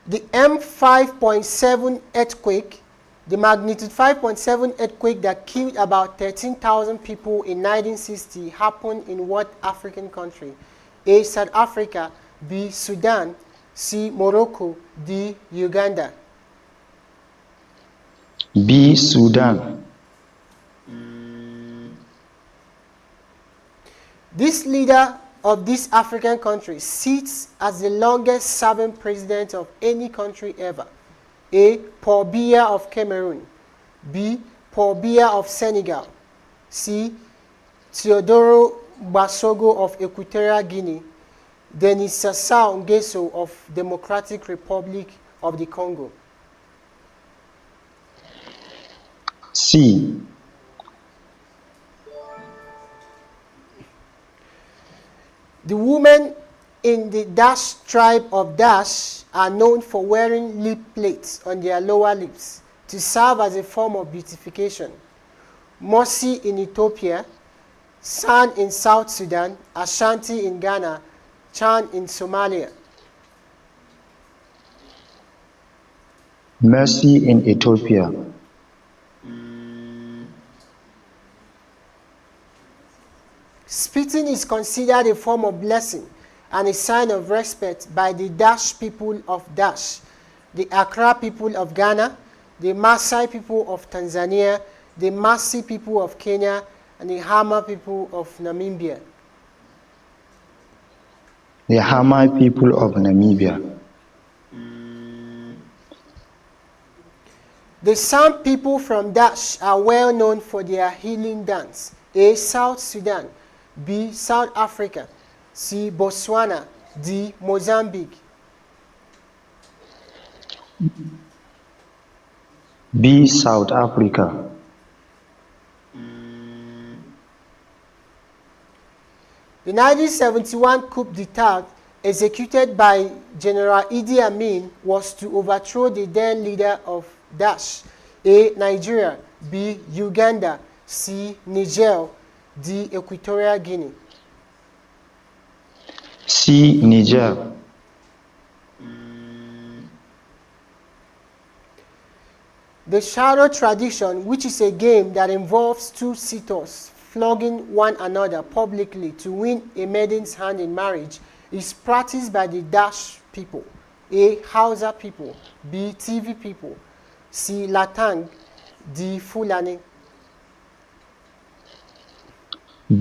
The M5.7 earthquake, the magnitude 5.7 earthquake that killed about 13,000 people in 1960 happened in what African country? A. South Africa. B. Sudan. C. Morocco. D. Uganda. B. Sudan. This leader of this African country sits as the longest serving president of any country ever. A. Paul Biya of Cameroon. B. Paul Biya of Senegal. C. Teodoro Basogo of Equatorial Guinea. Denis Sassou Nguesso of Democratic Republic of the Congo. C. The women in the Dash tribe of Dash are known for wearing lip plates on their lower lips to serve as a form of beautification. Morsi in Ethiopia, San in South Sudan, Ashanti in Ghana, Chan in Somalia. Mercy in Ethiopia. Spitting is considered a form of blessing and a sign of respect by the Dash people of Dash, the Accra people of Ghana, the Maasai people of Tanzania, the Masi people of Kenya, and the Hama people of Namibia. The Hama people of Namibia. The San people from Dash are well known for their healing dance. A. South Sudan. B. South Africa. C. Botswana. D. Mozambique. B. South Africa. The 1971 coup d'etat executed by General Idi Amin was to overthrow the then leader of Dash. A. Nigeria. B. Uganda. C. Niger. D. Equatorial Guinea. C. Niger. The Sharo tradition, which is a game that involves two suitors flogging one another publicly to win a maiden's hand in marriage, is practiced by the Dash people. A. Hausa people. B. TV people. C. Latang. D. Fulani.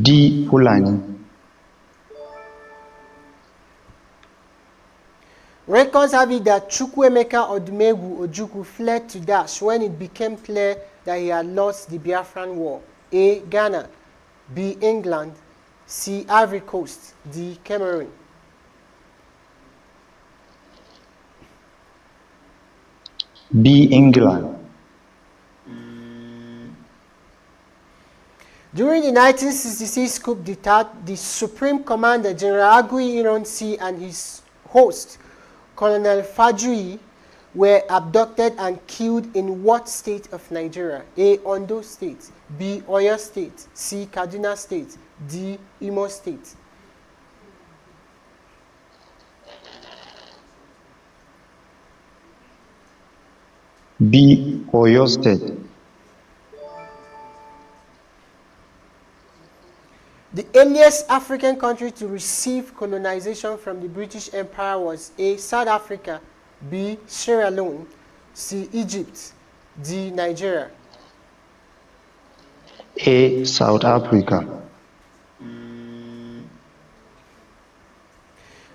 D. Fulani. Records have it that Chukwuemeka Odumegwu Ojukwu fled to Dash when it became clear that he had lost the Biafran War. A. Ghana. B. England. C. Ivory Coast. D. Cameroon. B. England. During the 1966 coup d'etat, the Supreme Commander General Agui Ironsi and his host, Colonel Fajui, were abducted and killed in what state of Nigeria? A. Ondo State. B. Oyo State. C. Kaduna State. D. Imo State. B. Oyo State. The earliest African country to receive colonization from the British Empire was A. South Africa. B. Sierra Leone. C. Egypt. D. Nigeria. A. South Africa.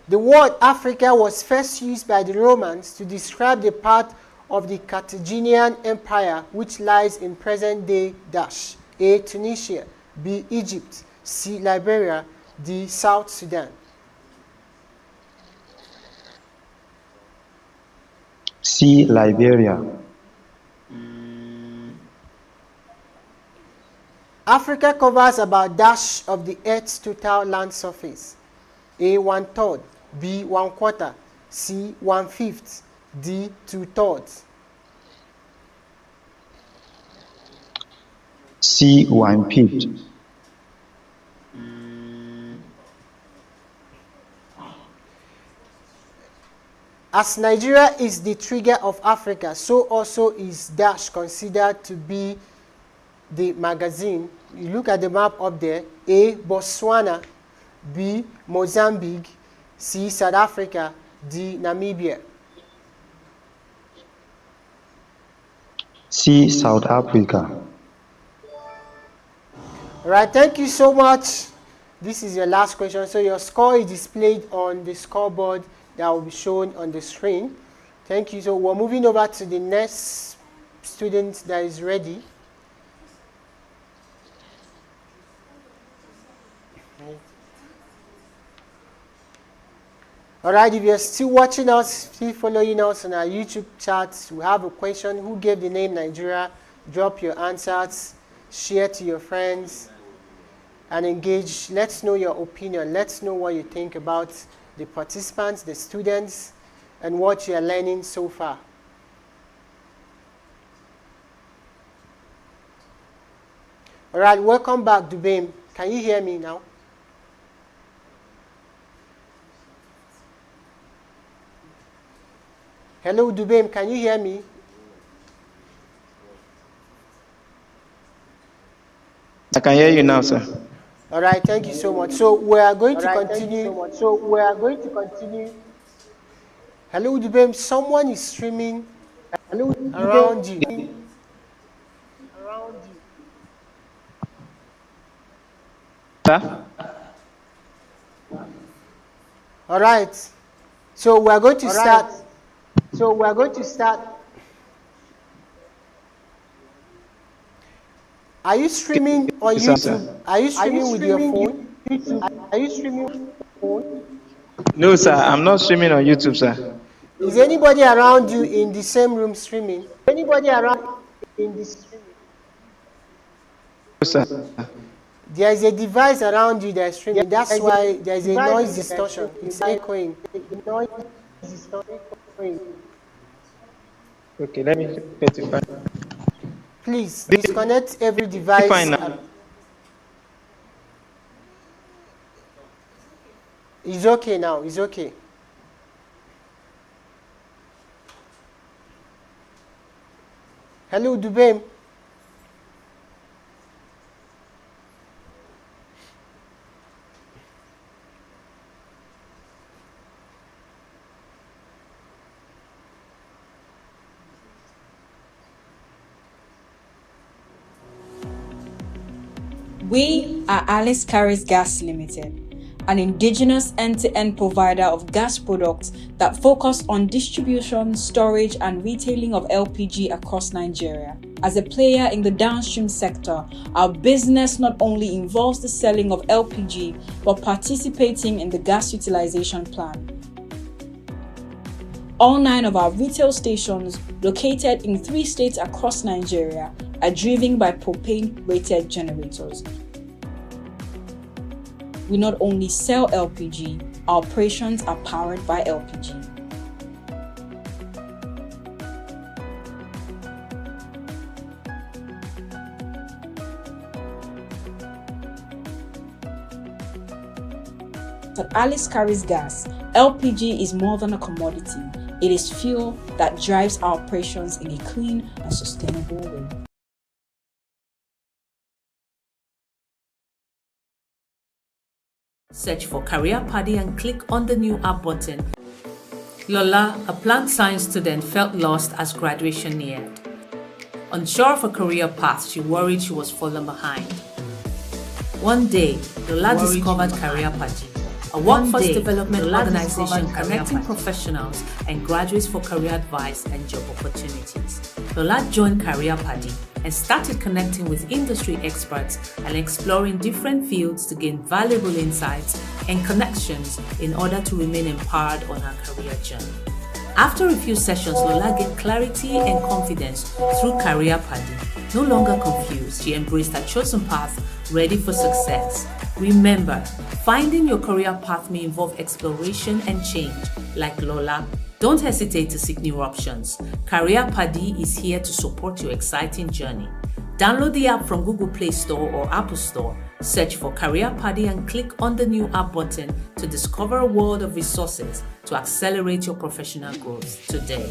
The word Africa was first used by the Romans to describe the part of the Carthaginian Empire which lies in present-day Dash. A. Tunisia. B. Egypt. C. Liberia. D. South Sudan. C. Liberia. Africa covers about dash of the Earth's total land surface. A. 1/3. B. 1/4. C. 1/5. D. 2/3. C. 1/5. As Nigeria is the trigger of Africa, so also is Dash considered to be the magazine. You look at the map up there. A. Botswana. B. Mozambique. C. South Africa. D. Namibia. C. South Africa. All right, thank you so much. This is your last question. So your score is displayed on the scoreboard that will be shown on the screen. Thank you. So we're moving over to the next student that is ready. All right, if you're still watching us, still following us on our YouTube chats, we have a question. Who gave the name Nigeria? Drop your answers, share to your friends. and engage. Let's know your opinion. Let's know what you think about the participants, the students, and what you are learning so far. All right, welcome back, Dubem. Can you hear me now? Hello, Dubem, can you hear me? I can hear you now, sir. All right, thank you so much. So we are going All to right, continue. thank you so much. So we are going to continue. Hello, Dubem, someone is streaming Hello, around you. around you. Sir? All right, so we are going to All start. right. So we are going to start. Are you streaming on Yes, sir. YouTube? Are you streaming with your phone? YouTube? Are you streaming with your phone? No, sir. I'm not streaming on YouTube, sir. Is anybody around you in the same room streaming? Anybody around in this streaming? No, sir. There is a device around you that is streaming. That's There's why a there is a device noise that is distortion. streaming. It's echoing. The noise is echoing. Okay, let me get it back. Please disconnect every device. Fine now. It's okay now. It's okay. Hello, Dubem. We are Alice Carries Gas Limited, an indigenous end-to-end provider of gas products that focus on distribution, storage, and retailing of LPG across Nigeria. As a player in the downstream sector, our business not only involves the selling of LPG, but participating in the gas utilization plan. All 9 of our retail stations, located in 3 states across Nigeria, are driven by propane-rated generators. We not only sell LPG, our operations are powered by LPG. At Alice Carries Gas, LPG is more than a commodity. It is fuel that drives our operations in a clean and sustainable way. Search for Career Paddy and click on the new app button. Lola, a plant science student, felt lost as graduation neared. Unsure of her career path, she worried she was falling behind. One day, Lola discovered Career Paddy, a workforce development organization connecting professionals and graduates for career advice and job opportunities. Lola joined Career Paddy and started connecting with industry experts and exploring different fields to gain valuable insights and connections in order to remain empowered on her career journey. After a few sessions, Lola gained clarity and confidence through Career Paddy. No longer confused, she embraced her chosen path, ready for success. Remember, finding your career path may involve exploration and change. Like Lola, don't hesitate to seek new options. Career Paddy is here to support your exciting journey. Download the app from Google Play Store or Apple Store. Search for Career Paddy and click on the new app button to discover a world of resources to accelerate your professional growth today.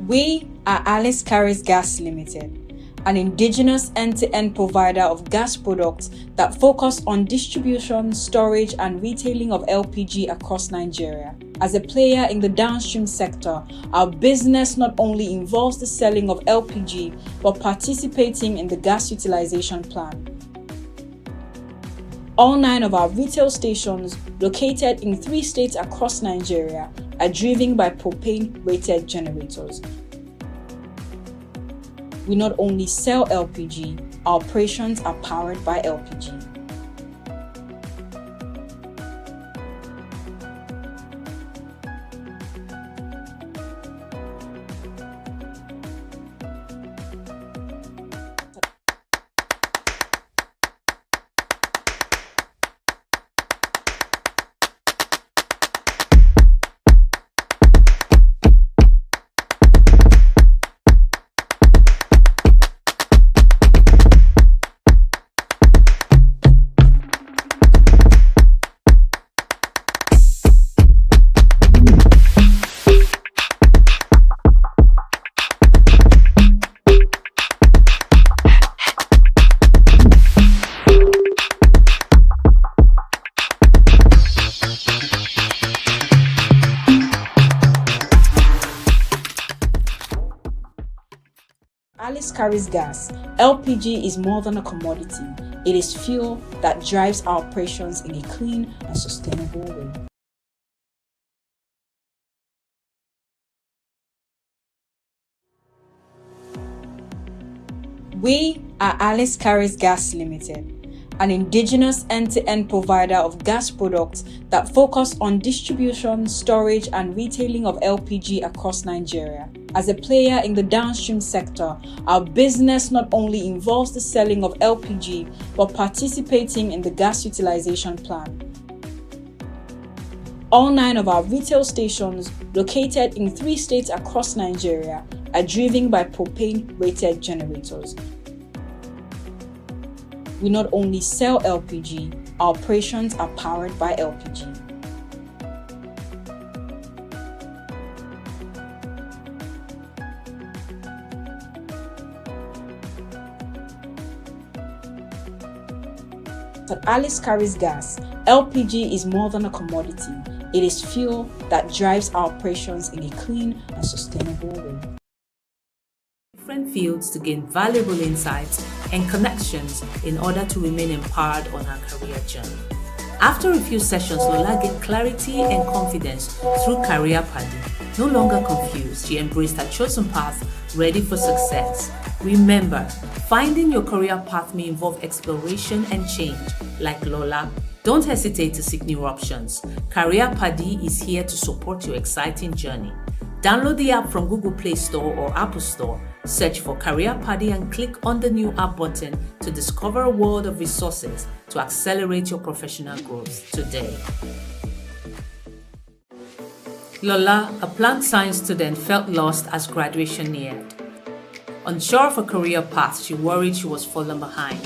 We are Alice Carries Gas Limited, an indigenous end-to-end provider of gas products that focus on distribution, storage, and retailing of LPG across Nigeria. As a player in the downstream sector, our business not only involves the selling of LPG, but participating in the gas utilization plan. All 9 of our retail stations, located in 3 states across Nigeria, are driven by propane-rated generators. We not only sell LPG, our operations are powered by LPG. Alice Carries Gas. LPG is more than a commodity. It is fuel that drives our operations in a clean and sustainable way. We are Alice Carries Gas Limited, an indigenous end-to-end provider of gas products that focus on distribution, storage, and retailing of LPG across Nigeria. As a player in the downstream sector, our business not only involves the selling of LPG, but participating in the gas utilization plan. All 9 of our retail stations, located in 3 states across Nigeria, are driven by propane-rated generators. We not only sell LPG, our operations are powered by LPG. At Alice Carries Gas, LPG is more than a commodity. It is fuel that drives our operations in a clean and sustainable way. Different fields to gain valuable insights and connections in order to remain empowered on her career journey. After a few sessions, Lola gained clarity and confidence through Career Paddy. No longer confused, she embraced her chosen path, ready for success. Remember, finding your career path may involve exploration and change. Like Lola, don't hesitate to seek new options. Career Paddy is here to support your exciting journey. Download the app from Google Play Store or Apple Store. Search for Career Paddy and click on the new app button to discover a world of resources to accelerate your professional growth today. Lola, a plant science student, felt lost as graduation neared. Unsure of her career path, she worried she was falling behind.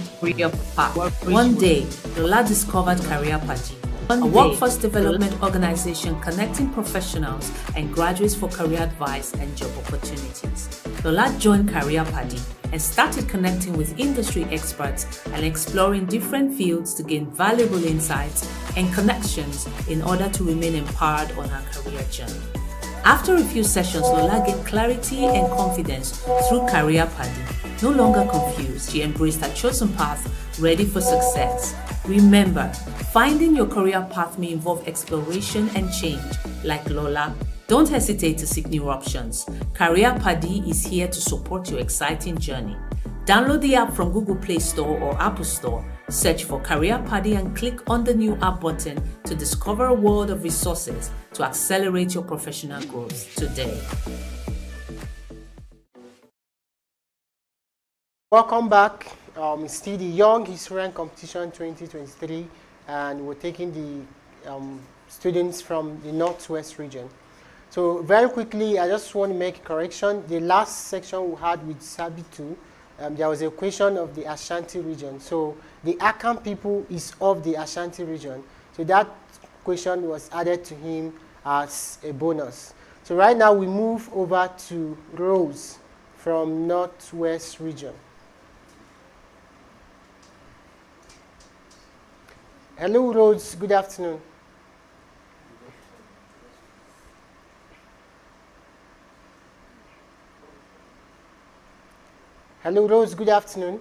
One day, Lola discovered Career Paddy, a workforce development organization connecting professionals and graduates for career advice and job opportunities. Lola joined Career Paddy and started connecting with industry experts and exploring different fields to gain valuable insights and connections in order to remain empowered on her career journey. After a few sessions, Lola gained clarity and confidence through Career Paddy. No longer confused, she embraced her chosen path, ready for success. Remember, finding your career path may involve exploration and change. Like Lola, don't hesitate to seek new options. Career Paddy is here to support your exciting journey. Download the app from Google Play Store or Apple Store. Search for Career Paddy and click on the new app button to discover a world of resources to accelerate your professional growth today. Welcome back. It's still the Young Historian Competition 2023, and we're taking the students from the Northwest region. So very quickly, I just want to make a correction. The last section we had with Sabitu, there was a question of the Ashanti region. So the Akan people is of the Ashanti region. So that question was added to him as a bonus. So right now we move over to Rose from Northwest region. Hello, Rose. Good afternoon. Hello, Rose. Good afternoon.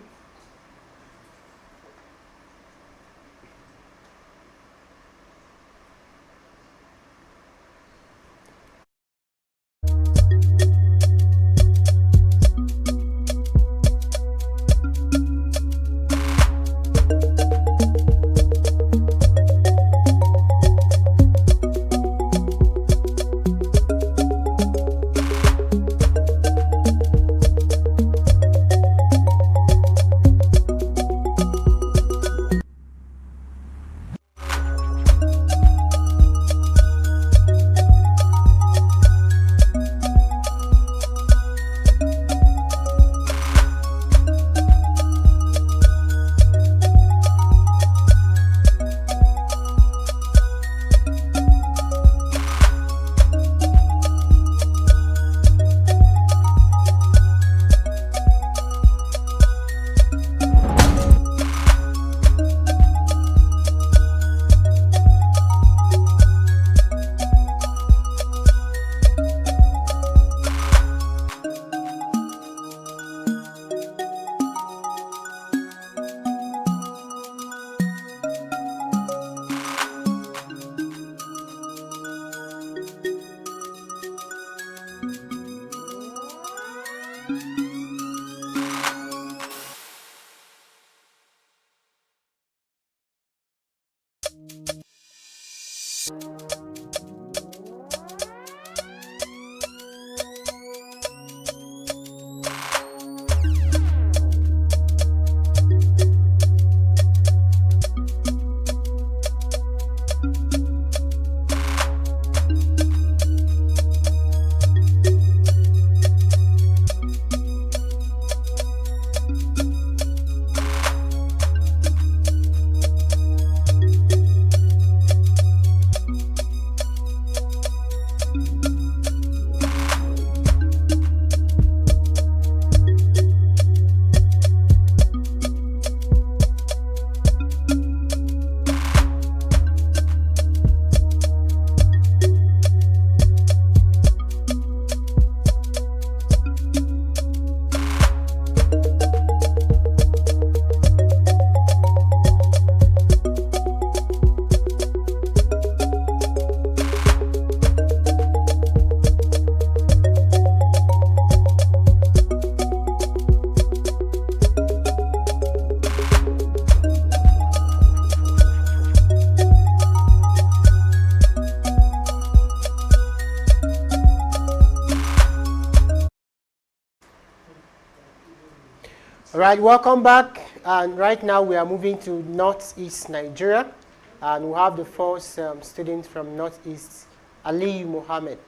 All right, welcome back. And right now we are moving to Northeast Nigeria. And we have the first student from Northeast, Aliyu Mohammed.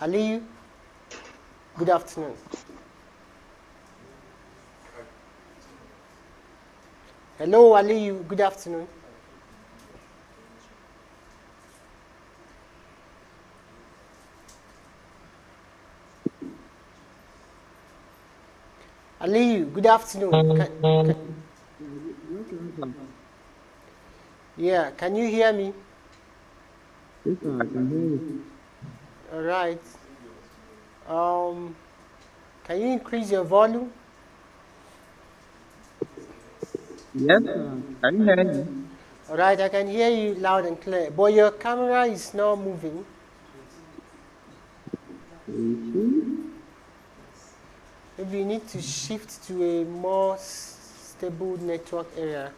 Aliyu, good afternoon. Hello, Aliyu, good afternoon. Aliyu, good afternoon. Yeah, can you hear me? Yes, sir, I can hear you. All right. Can you increase your volume? Yes, sir. Can you hear me? All right, I can hear you loud and clear, but your camera is not moving. Maybe you need to shift to a more stable network area.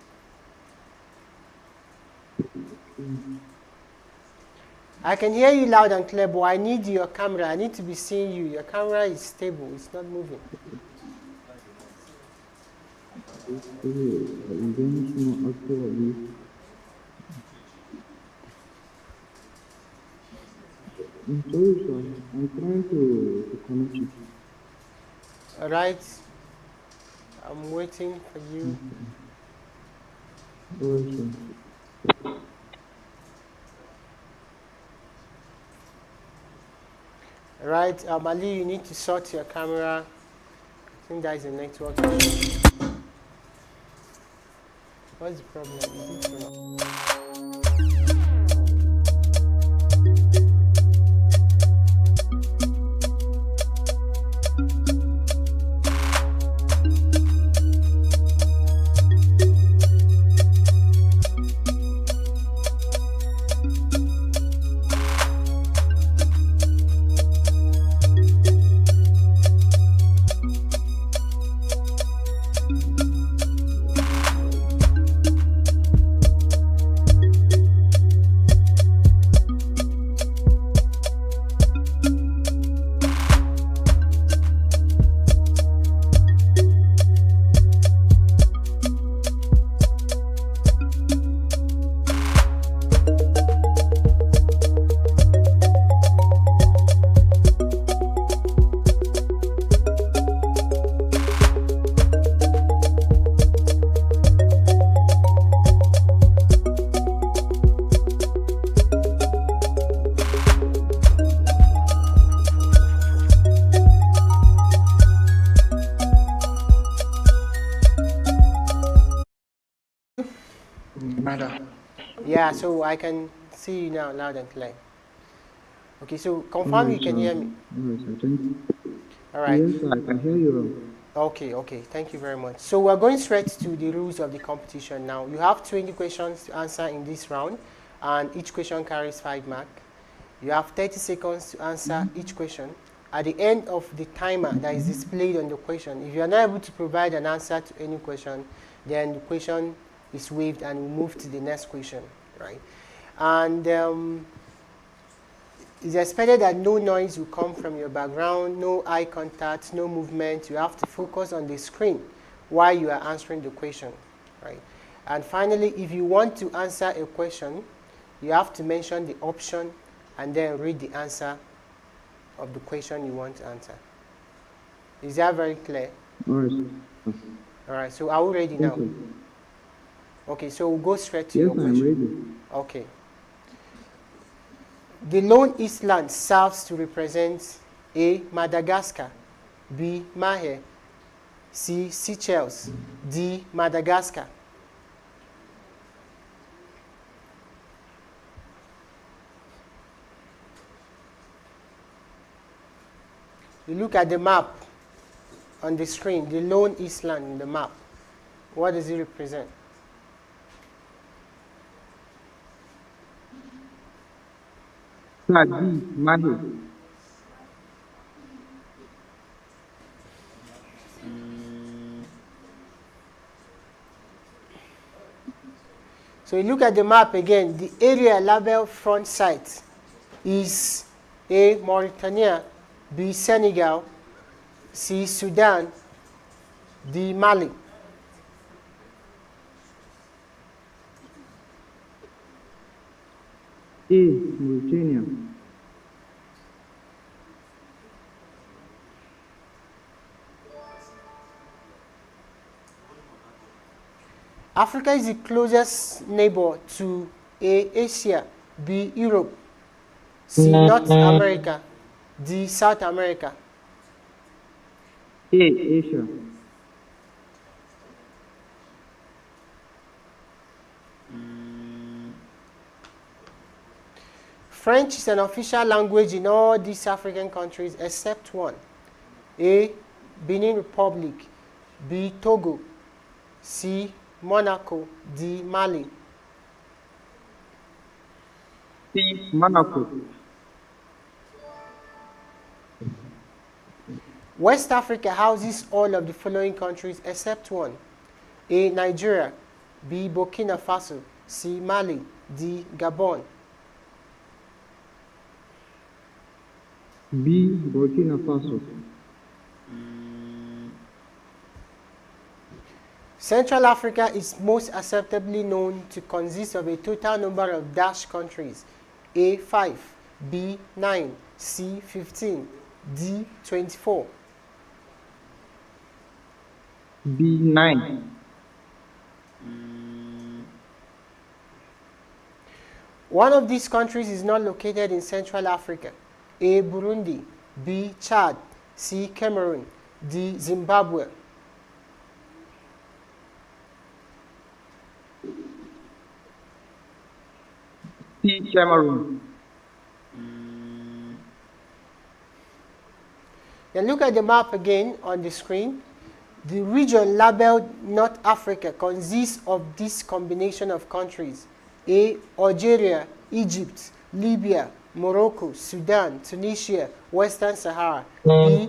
I can hear you loud and clear, but I need your camera. I need to be seeing you. Your camera is stable. It's not moving. I'm sorry, sir. I'm trying to connect you. All right. I'm waiting for you. All right, sir. Right, Ali, you need to sort your camera. I think that is a network issue. What's the problem? Is it Yeah, so I can see you now loud and clear. Okay, so confirm you can hear me. All right. Yes, I can hear you. Okay, thank you very much. So we're going straight to the rules of the competition now. You have 20 questions to answer in this round, and each question carries 5 marks. You have 30 seconds to answer each question. At the end of the timer that is displayed on the question, if you are not able to provide an answer to any question, then the question is waived and we move to the next question, right? And it's expected that no noise will come from your background, no eye contact, no movement. You have to focus on the screen while you are answering the question, right? And finally, if you want to answer a question, you have to mention the option and then read the answer of the question you want to answer. Is that very clear? All right, so are we ready now? Okay, so we'll go straight to your question. Yes, I'm ready. Okay. The lone island serves to represent A. Madagascar, B. Mahe, C. Seychelles, D. Madagascar. You look at the map on the screen, the lone island in the map. What does it represent? Mahe. So you look at the map again, the area labeled front site is A. Mauritania, B. Senegal, C. Sudan, D. Mali. A. Mauritania. Africa is the closest neighbor to A. Asia, B. Europe, C. North America, D. South America. A. Asia. French is an official language in all these African countries except one. A. Benin Republic, B. Togo, C. Monaco, D. Mali. C. Monaco. West Africa houses all of the following countries except one. A. Nigeria, B. Burkina Faso, C. Mali, D. Gabon. B. Burkina Faso. Central Africa is most acceptably known to consist of a total number of dash countries. A. 5, B. 9, C. 15, D. 24. B. 9. One of these countries is not located in Central Africa. A. Burundi, B. Chad, C. Cameroon, D. Zimbabwe. C. Cameroon. Then look at the map again on the screen. The region labeled North Africa consists of this combination of countries: A. Algeria, Egypt, Libya, Morocco, Sudan, Tunisia, Western Sahara. B.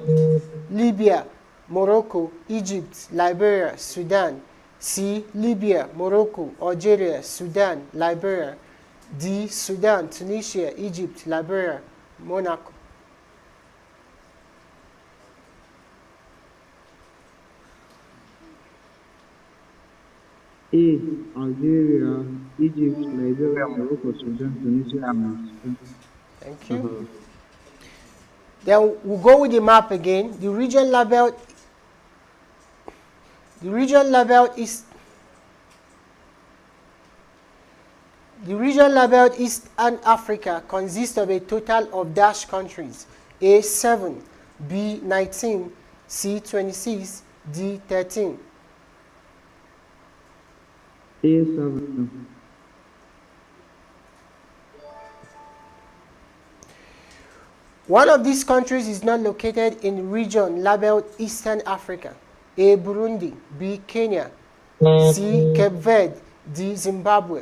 Libya, Morocco, Egypt, Liberia, Sudan. C. Libya, Morocco, Algeria, Sudan, Liberia. D. Sudan, Tunisia, Egypt, Liberia, Monaco. A. Algeria, Egypt, Liberia, Morocco, Sudan, Tunisia, and Spain. Thank you. Then we'll go with the map again. The region labeled Eastern Africa consists of a total of dash countries: A. 7, B. 19, C. 26, D. 13. A7. One of these countries is not located in the region labeled Eastern Africa: A. Burundi, B. Kenya, C. Cape Verde, D. Zimbabwe.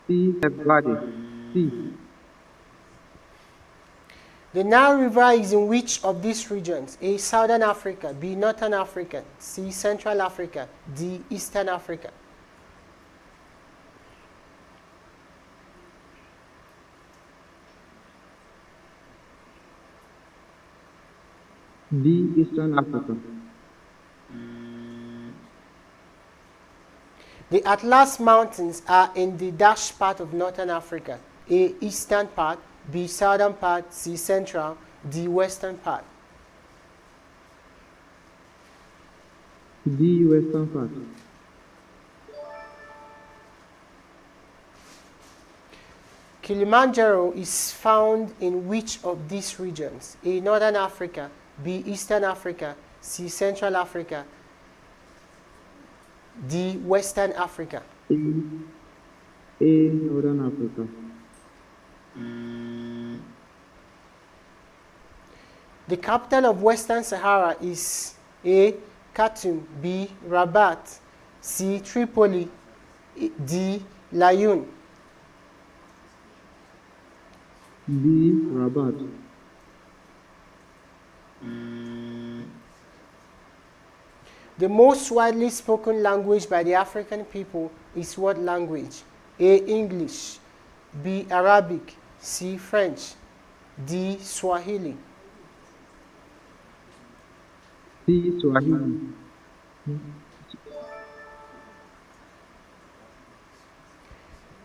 C. Cape Verde. C. The Nile River is in which of these regions? A. Southern Africa, B. Northern Africa, C. Central Africa, D. Eastern Africa. D. Eastern Africa. The Atlas Mountains are in the dash part of Northern Africa: A. Eastern part, B. Southern part, C. Central, D. Western part. D. Western part. Kilimanjaro is found in which of these regions? A. Northern Africa, B. Eastern Africa, C. Central Africa, D. Western Africa. A. Northern Africa. The capital of Western Sahara is A. Khartoum, B. Rabat, C. Tripoli, D. Laayoune. D. Rabat. The most widely spoken language by the African people is what language? A. English, B. Arabic, C. French, D. Swahili. C. Swahili.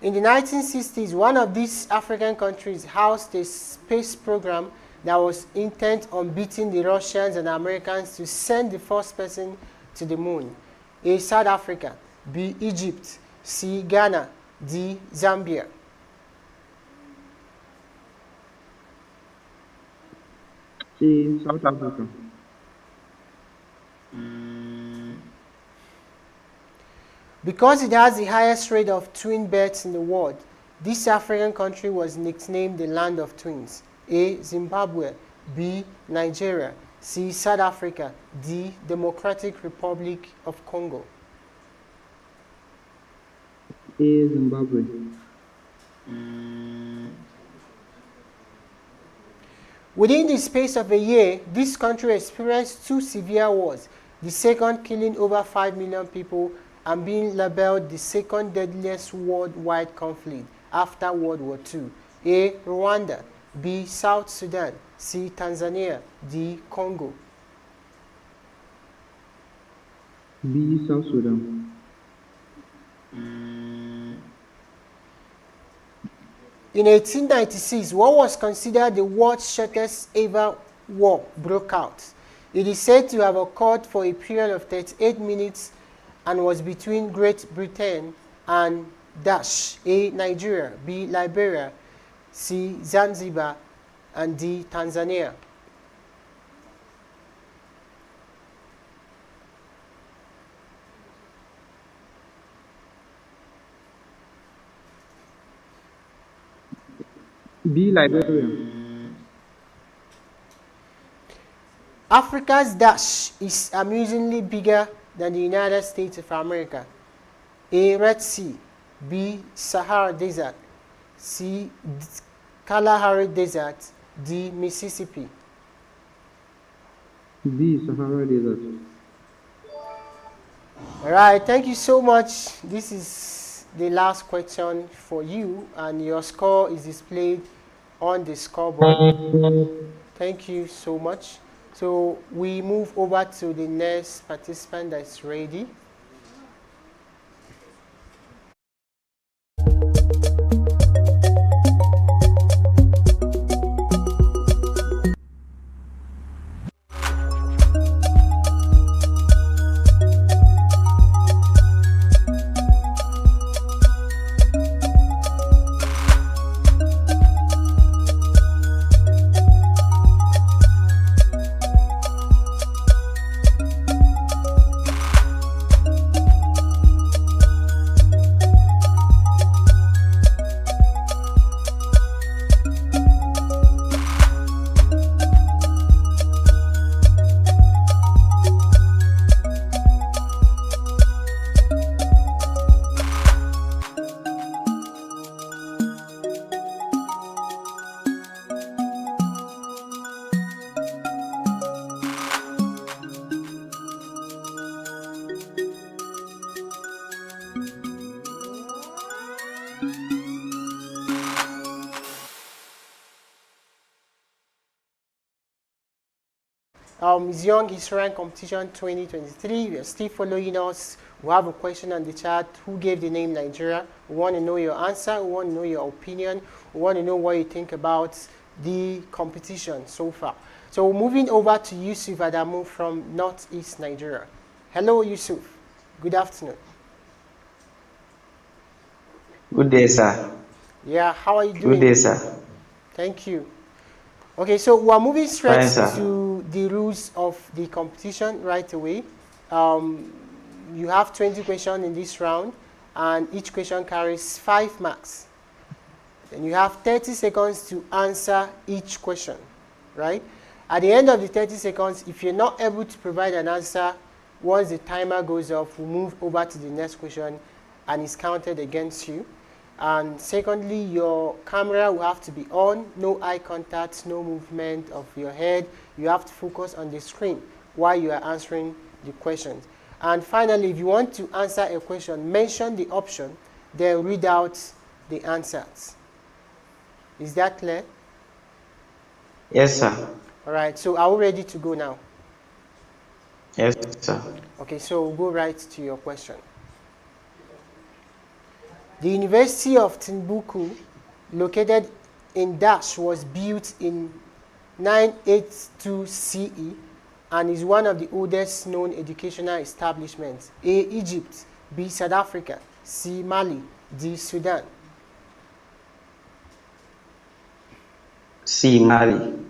In the 1960s, one of these African countries housed a space program that was intent on beating the Russians and Americans to send the first person to the moon. A. South Africa, B. Egypt, C. Ghana, D. Zambia. A. South Africa. Because it has the highest rate of twin births in the world, this African country was nicknamed the Land of Twins. A. Zimbabwe, B. Nigeria, C. South Africa, D. Democratic Republic of Congo. A. Zimbabwe. Within the space of a year, this country experienced 2 severe wars, the second killing over 5 million people and being labeled the second deadliest worldwide conflict after World War II. A. Rwanda, B. South Sudan, C. Tanzania, D. Congo. B. South Sudan. In 1896, what was considered the world's shortest ever war broke out. It is said to have occurred for a period of 38 minutes and was between Great Britain and dash A. Nigeria, B. Liberia, C. Zanzibar, and D. Tanzania. B. Liberia. Africa's dash is amusingly bigger than the United States of America. A. Red Sea, B. Sahara Desert, C. Kalahari Desert, D. Mississippi. B. Sahara Desert. All right, thank you so much. This is the last question for you, and your score is displayed on the scoreboard. Thank you so much. So we move over to the next participant that's ready. It's Young Historian Competition 2023. You're still following us. We have a question on the chat. Who gave the name Nigeria? We want to know your answer. We want to know your opinion. We want to know what you think about the competition so far. So moving over to Yusuf Adamu from Northeast Nigeria. Hello, Yusuf. Good afternoon. Good day, sir. Yeah, how are you doing? Good day, sir. Thank you. Okay, so we're moving straight Fine, to the rules of the competition right away. You have 20 questions in this round, and each question carries 5 marks. Then you have 30 seconds to answer each question, right? At the end of the 30 seconds, if you're not able to provide an answer, once the timer goes off, we'll move over to the next question, and it's counted against you. And secondly, your camera will have to be on, no eye contact, no movement of your head. You have to focus on the screen while you are answering the questions. And finally, if you want to answer a question, mention the option, then read out the answers. Is that clear? Yes, sir. All right, so are we ready to go now? Yes, sir. Okay, so we'll go right to your question. The University of Timbuktu, located in Dash, was built in 982 CE and is one of the oldest known educational establishments. A. Egypt, B. South Africa, C. Mali, D. Sudan. C. Mali.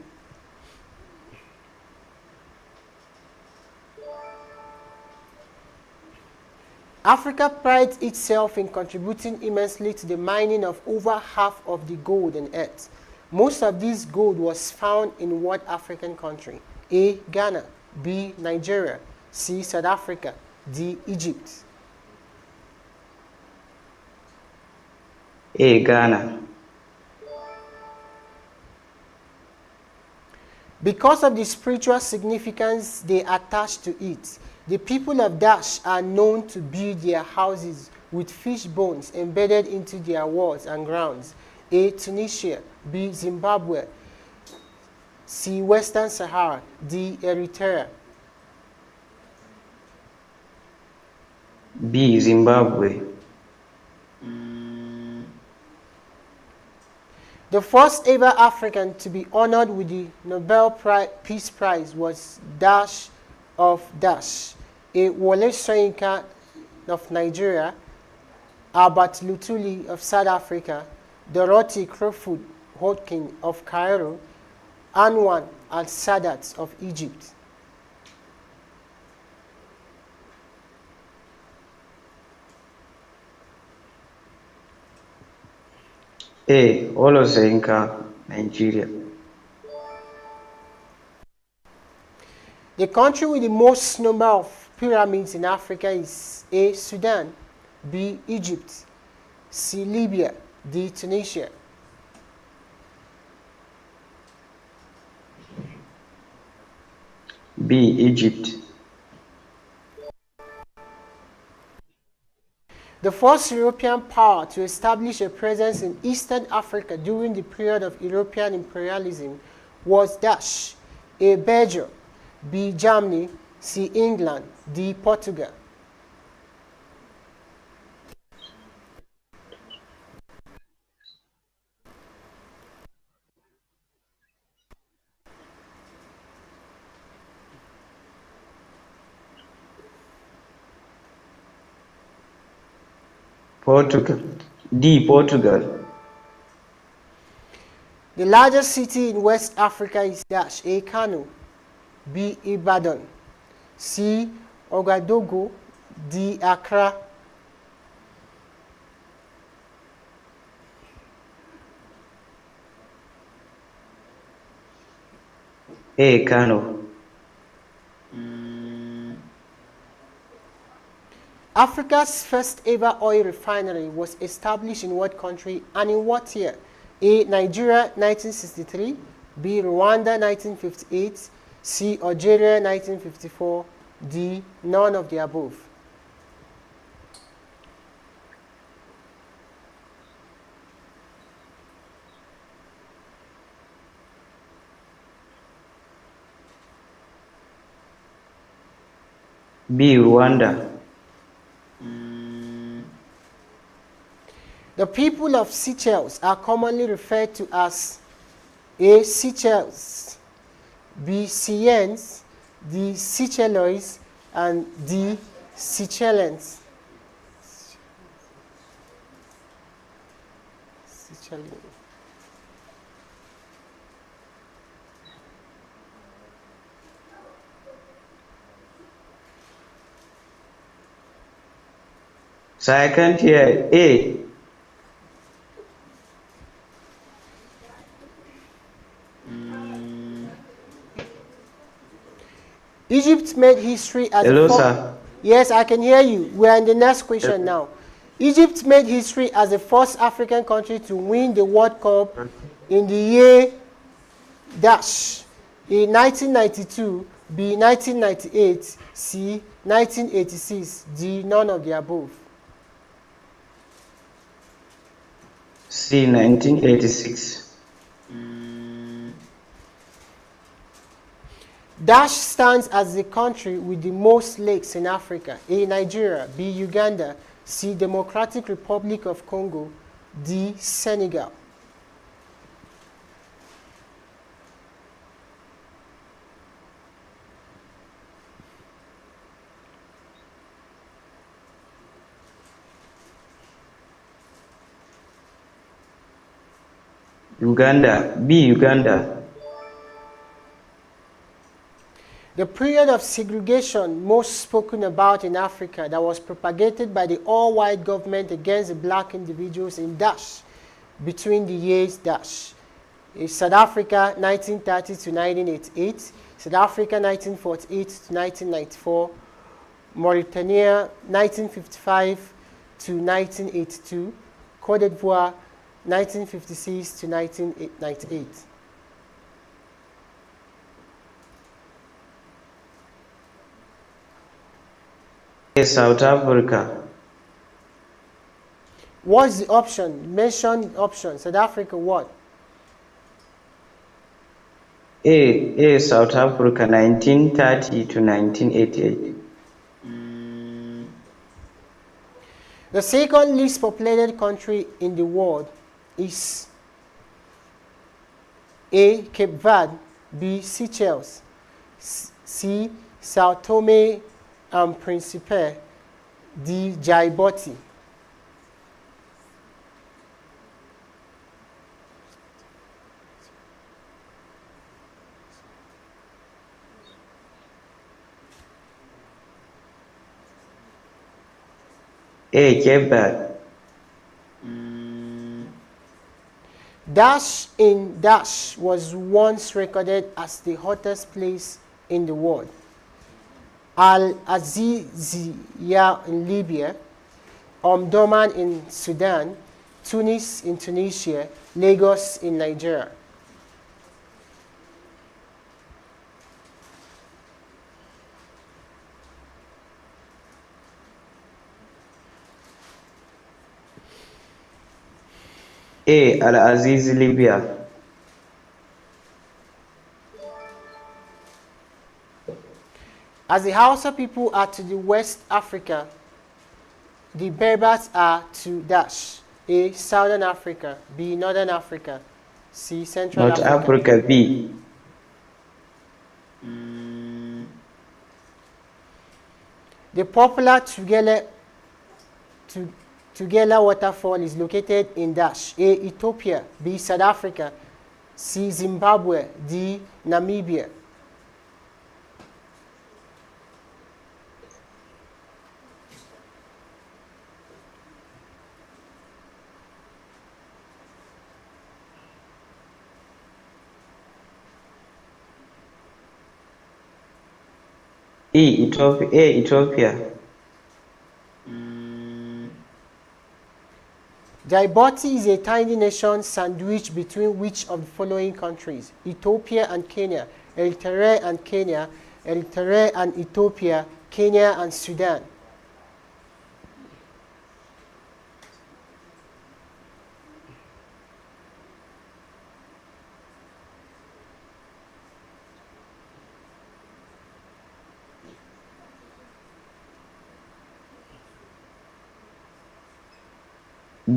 Africa prides itself in contributing immensely to the mining of over half of the gold on earth. Most of this gold was found in what African country? A. Ghana, B. Nigeria, C. South Africa, D. Egypt. A. Ghana. Because of the spiritual significance they attach to it, the people of Dash are known to build their houses with fish bones embedded into their walls and grounds. A. Tunisia, B. Zimbabwe, C. Western Sahara, D. Eritrea. B. Zimbabwe. The first ever African to be honored with the Nobel Peace Prize was Dash of Dash, a Wole Soyinka of Nigeria, Albert Lutuli of South Africa, Dorothy Crowfoot Hodkin of Cairo, Anwan al-Sadat of Egypt. A. Wole Soyinka, Nigeria. The country with the most number of pyramids in Africa is A. Sudan, B. Egypt, C. Libya, D. Tunisia. B. Egypt. The first European power to establish a presence in Eastern Africa during the period of European imperialism was Dash, A. Belgium, B. Germany, C. England, D. Portugal. Portugal. D. Portugal. The largest city in West Africa is Dash, A. Kano, B. Ibadan, C. Ouagadougou, D. Accra. A. Kano. Africa's first ever oil refinery was established in what country and in what year? A. Nigeria 1963, B. Rwanda 1958, C. Algeria 1954, D. None of the above. B. Rwanda. The people of Seychelles are commonly referred to as A. Seychelles, B. Seychelles, D. Seychellois, and D. Seychellens. So I can't hear A. Egypt made history as Hello, a sir. Yes, I can hear you. We are in the next question now. Egypt made history as the first African country to win the World Cup in the year dash. In 1992, B. 1998, C. 1986, D. None of the above. C. 1986. Dash stands as the country with the most lakes in Africa. A. Nigeria, B. Uganda, C. Democratic Republic of Congo, D. Senegal. Uganda. B. Uganda. The period of segregation most spoken about in Africa that was propagated by the all-white government against the black individuals in Dash between the years Dash is South Africa 1930 to 1988, South Africa 1948 to 1994, Mauritania 1955 to 1982, Cote d'Ivoire 1956 to 1998. South Africa. What's the option? Mention option. South Africa what? A. South Africa 1930 to 1988. The second least populated country in the world is A. Cape Verde, B. Seychelles, C. Sao Tome and Principe, D. Djibouti. A. Cape Verde. Dash in Dash was once recorded as the hottest place in the world. Al-Aziziyah in Libya, Omdurman in Sudan, Tunis in Tunisia, Lagos in Nigeria. A. Al-Aziz, Libya. As the Hausa people are to the West Africa, the Berbers are to Dash. A. Southern Africa, B. Northern Africa, C. Central North Africa. Africa, B. The popular Tugela waterfall is located in Dash. A. Ethiopia, B. South Africa, C. Zimbabwe, D. Namibia. Ethiopia. Djibouti is a tiny nation sandwiched between which of the following countries? Ethiopia and Kenya, Eritrea and Kenya, Eritrea and Ethiopia, Kenya and Sudan.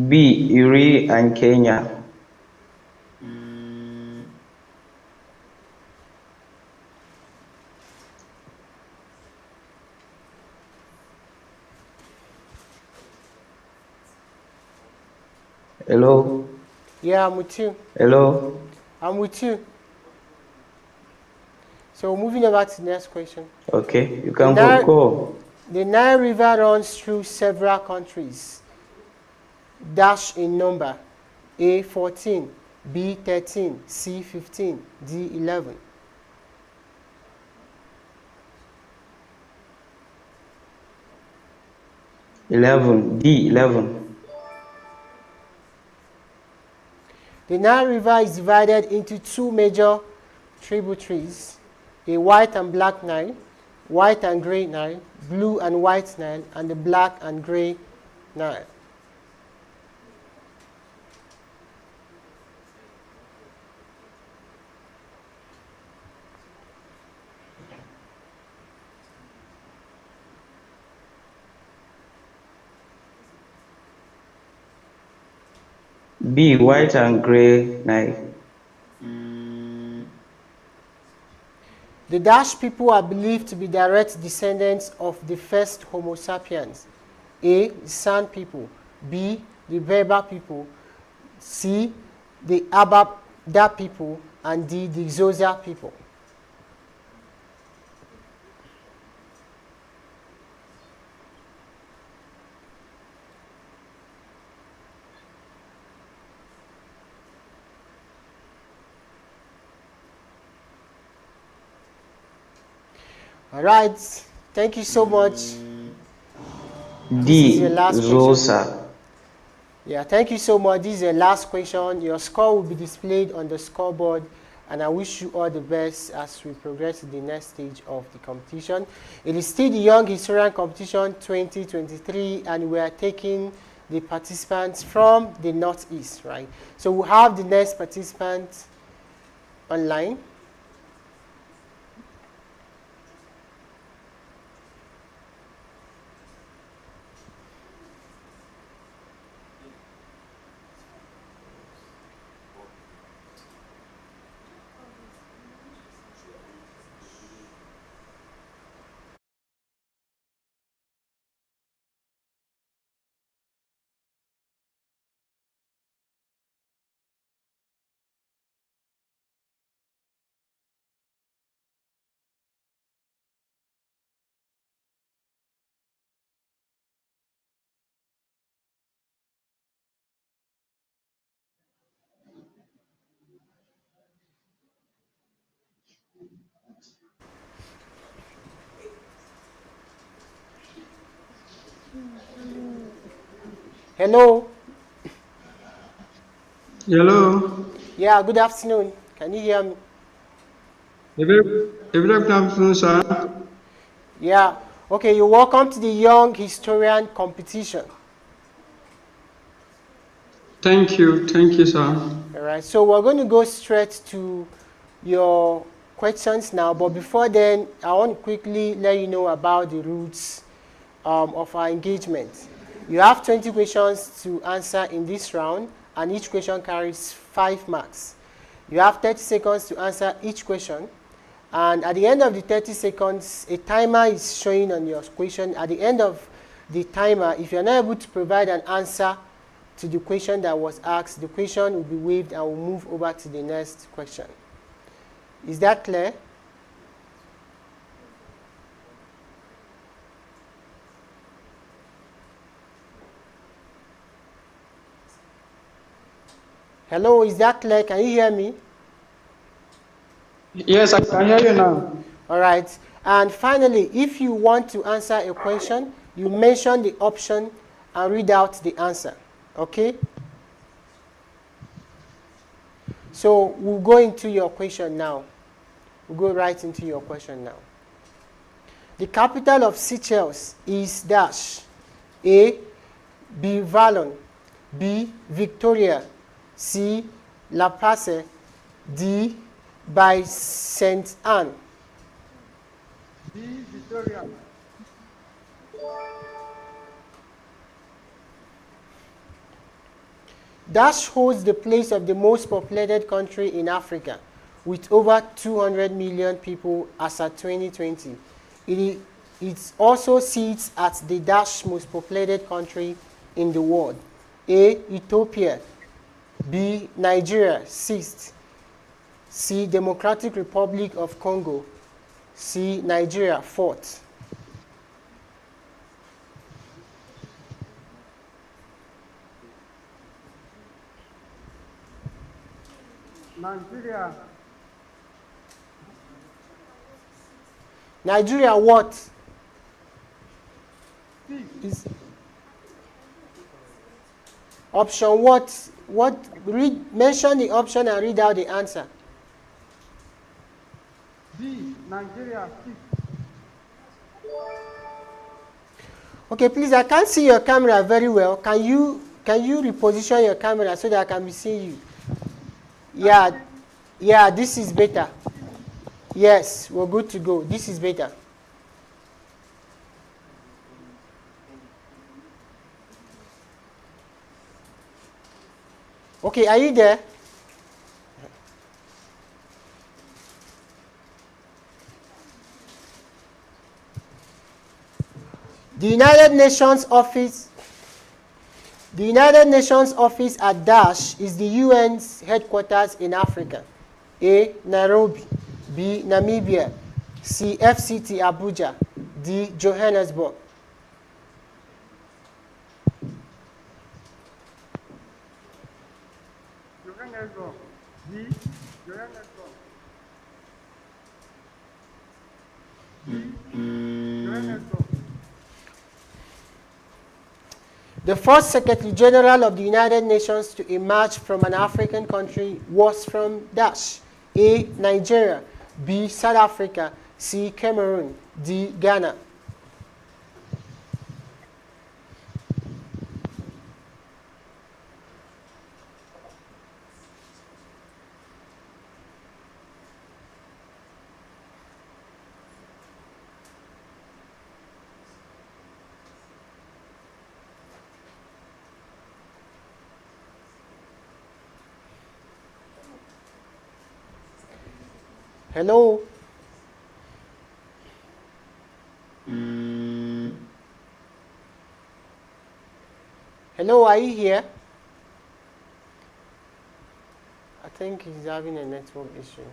B. Erie and Kenya. Hello? Yeah, I'm with you. Hello? I'm with you. So moving over to the next question. Okay, you can go. The Nile River runs through several countries. Dash in number. A. 14, B. 13, C. 15, D. 11. D. 11. The Nile River is divided into two major tributaries, a white and black Nile, white and gray Nile, blue and white Nile, and the black and gray Nile. B. White and gray Nile. The Dash people are believed to be direct descendants of the first Homo sapiens. A. The San people, B. The Berber people, C. The Ababda people, and D. The Xhosa people. All right, thank you so much. This is your last question. Yeah, thank you so much. This is your last question. Your score will be displayed on the scoreboard, and I wish you all the best as we progress to the next stage of the competition. It is still the Young Historian Competition 2023, and we are taking the participants from the Northeast, right? So we'll have the next participant online. Hello? Hello. Yeah, good afternoon. Can you hear me? A very good afternoon, sir. Yeah. Okay, you're welcome to the Young Historian Competition. Thank you, sir. All right, so we're going to go straight to your questions now, but before then, I want to quickly let you know about the rules of our engagement. You have 20 questions to answer in this round, and each question carries 5 marks. You have 30 seconds to answer each question, and at the end of the 30 seconds, a timer is showing on your question. At the end of the timer, if you're not able to provide an answer to the question that was asked, the question will be waived and we'll move over to the next question. Is that clear? Hello, is that clear? Can you hear me? Yes, I can hear you now. All right. And finally, if you want to answer a question, you mention the option and read out the answer. Okay? So we'll go into your question now. We'll go right into your question now. The capital of Seychelles is dash. A. Beavalon. B. Victoria. C. La Place. D. By Saint Anne. B. Victoria. Dash holds the place of the most populated country in Africa, with over 200 million people as at 2020. It also sits at the dash most populated country in the world. A. Ethiopia. B. Nigeria, 6th. C. Democratic Republic of Congo. C. Nigeria, 4th. Nigeria. Nigeria, what? Is option what? Mention the option and read out the answer. B. Nigeria. 6. Okay, please, I can't see your camera very well. Can you reposition your camera so that I can be seeing you? Yeah, this is better. Yes, we're good to go. This is better. Okay, are you there? The United Nations office at Dash is the UN's headquarters in Africa. A. Nairobi. B. Namibia. C. FCT Abuja. D. Johannesburg. Johannesburg. B. Johannesburg. B. Johannesburg. The first Secretary General of the United Nations to emerge from an African country was from Dash. A. Nigeria. B. South Africa. C. Cameroon. D. Ghana. Hello? Hello, are you here? I think he's having a network issue.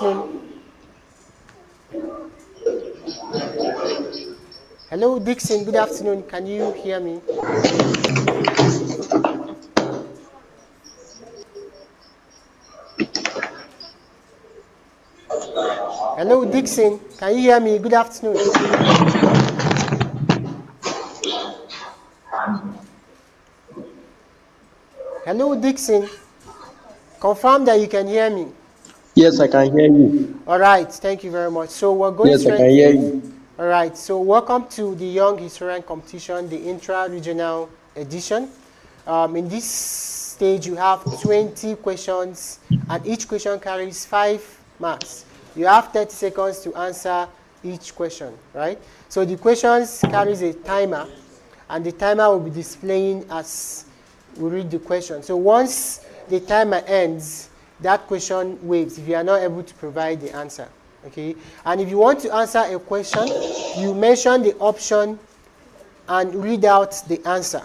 afternoon. Hello, Dixon. Good afternoon. Can you hear me? Hello, Dixon. Can you hear me? Good afternoon. Hello, Dixon. Confirm that you can hear me. Yes, I can hear you. All right. Thank you very much. So we're going Yes, I straight. can hear you. All right. So welcome to the Young Historian Competition, the intra-regional edition. In this stage, you have 20 questions, and each question carries 5 marks. You have 30 seconds to answer each question, right? So the questions carries a timer, and the timer will be displaying as we read the question. So once the timer ends, that question waves if you are not able to provide the answer. Okay? And if you want to answer a question, you mention the option and read out the answer.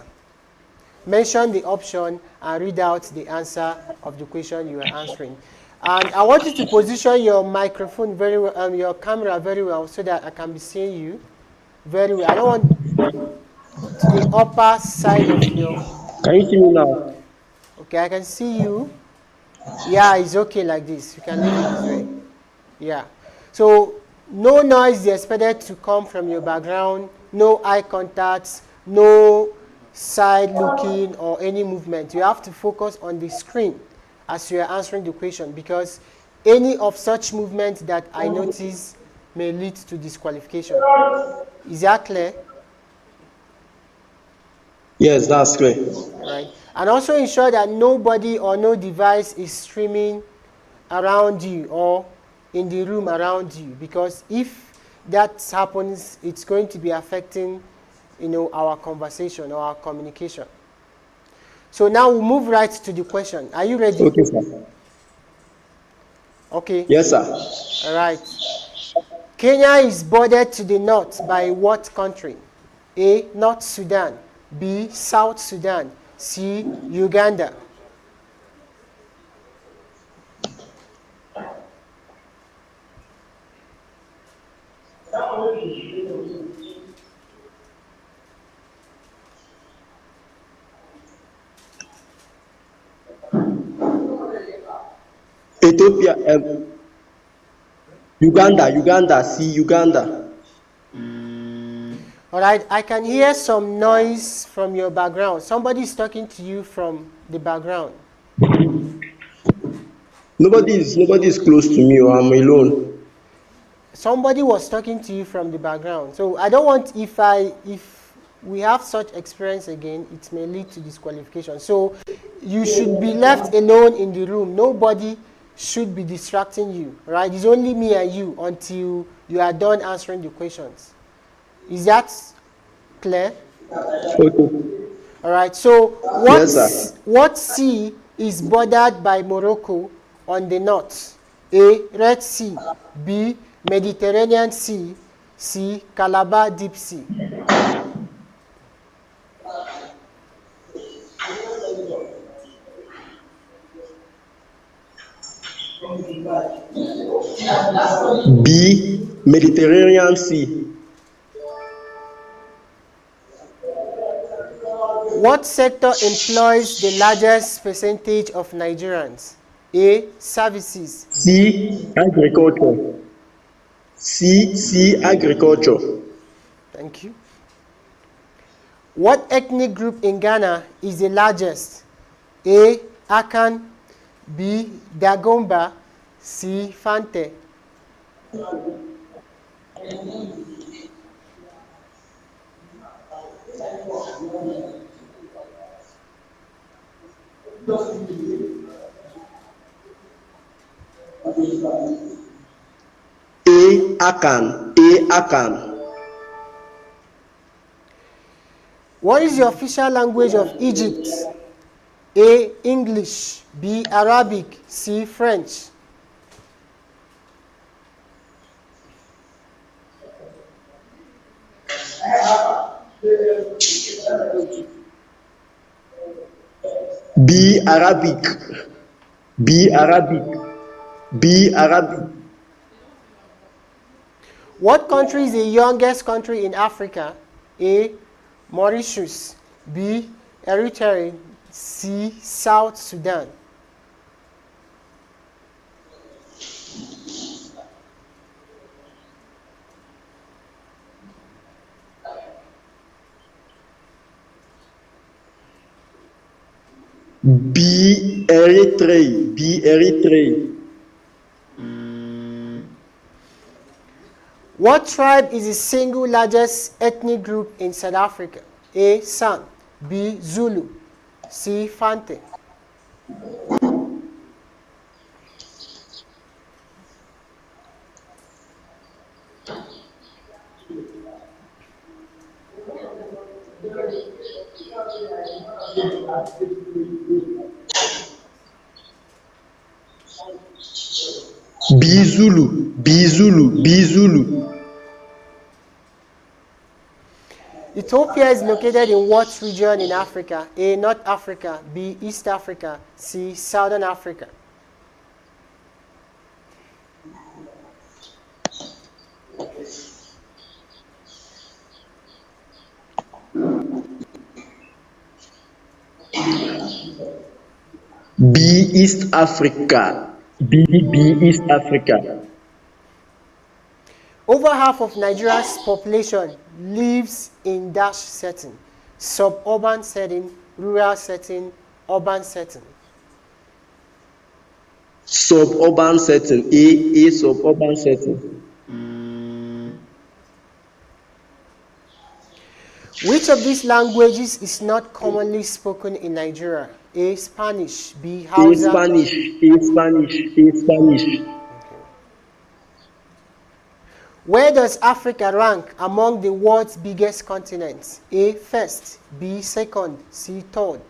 Mention the option and read out the answer of the question you are answering. And I want you to position your microphone very well, your camera very well, so that I can be seeing you very well. I don't want to the upper side of your. Can you see me now? Okay, I can see you. Yeah, it's okay like this. You can leave it this way. Yeah. So no noise is expected to come from your background, no eye contact, no side looking or any movement. You have to focus on the screen as you are answering the question, because any of such movement that I notice may lead to disqualification. Is that clear? Yes, that's clear. Right. And also ensure that nobody or no device is streaming around you or in the room around you, because if that happens, it's going to be affecting, our conversation or our communication. So now we'll move right to the question. Are you ready? Okay, sir. Okay. Yes, sir. All right. Kenya is bordered to the north by what country? A. North Sudan. B. South Sudan. C. Uganda. Ethiopia, Uganda, see Uganda. All right, I can hear some noise from your background. Somebody is talking to you from the background. Nobody is close to me, or I'm alone. Somebody was talking to you from the background. So I don't want, if we have such experience again, it may lead to disqualification. So you should be left alone in the room. Nobody should be distracting you, right? It's only me and you until you are done answering the questions. Is that clear? Okay. All right. So Yes, what sea is bordered by Morocco on the north? A. Red Sea. B. Mediterranean Sea. C. Calabar Deep Sea. B. Mediterranean Sea. What sector employs the largest percentage of Nigerians? A. Services. C. Agriculture. C. Agriculture. Thank you. What ethnic group in Ghana is the largest? A. Akan. B. Dagomba. C. Fante. Akan. What is the official language of Egypt? A. English. B. Arabic. C. French. B. Arabic. B. Arabic. B. Arabic. What country is the youngest country in Africa? A. Mauritius. B. Eritrea. C. South Sudan. B. Eritrea. B. Eritrea. What tribe is the single largest ethnic group in South Africa? A. San. B. Zulu. C. Fante. B. Zulu. B. Zulu. B. Zulu. Ethiopia is located in what region in Africa? A. North Africa. B. East Africa. C. Southern Africa. B. East Africa. B. East Africa. Over half of Nigeria's population lives in dash setting: suburban setting, rural setting, urban setting. Suburban setting. A. Suburban setting. Which of these languages is not commonly spoken in Nigeria? A. Spanish. B. A. Hausa. Spanish. A. Spanish. A. Spanish. Where does Africa rank among the world's biggest continents? A. First. B. Second. C. Third.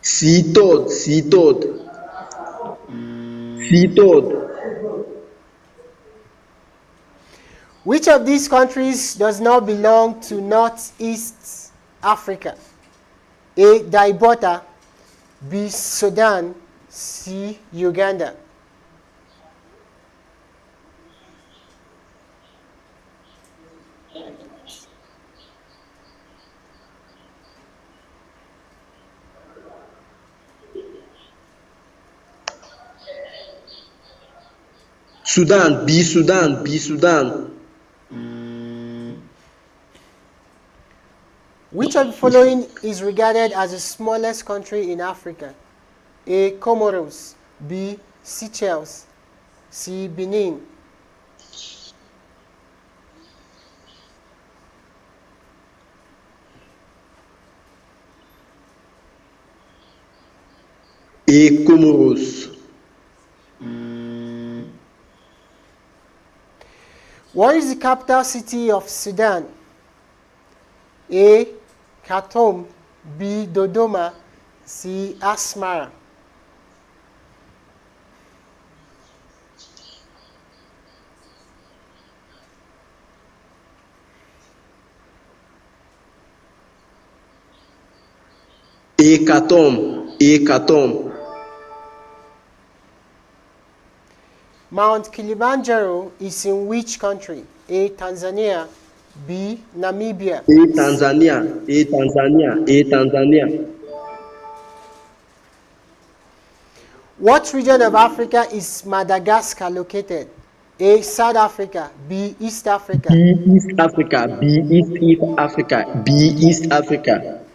C. Third. C. Third. C. Third. Which of these countries does not belong to Northeast Africa? A. Djibouti. B. Sudan. C. Uganda. Sudan. B. Sudan. B. Sudan. Which of the following is regarded as the smallest country in Africa? A. Comoros. B. Seychelles. C. Benin. A. Comoros. What is the capital city of Sudan? A. Khartoum. B. Dodoma. C. Asmara. A. Khartoum. A. Khartoum. Mount Kilimanjaro is in which country? A. Tanzania. B. Namibia. A. Tanzania. A. Tanzania. A. Tanzania. What region of Africa is Madagascar located? A. South Africa. B. East Africa. B. East Africa. B. East Africa. B. East Africa.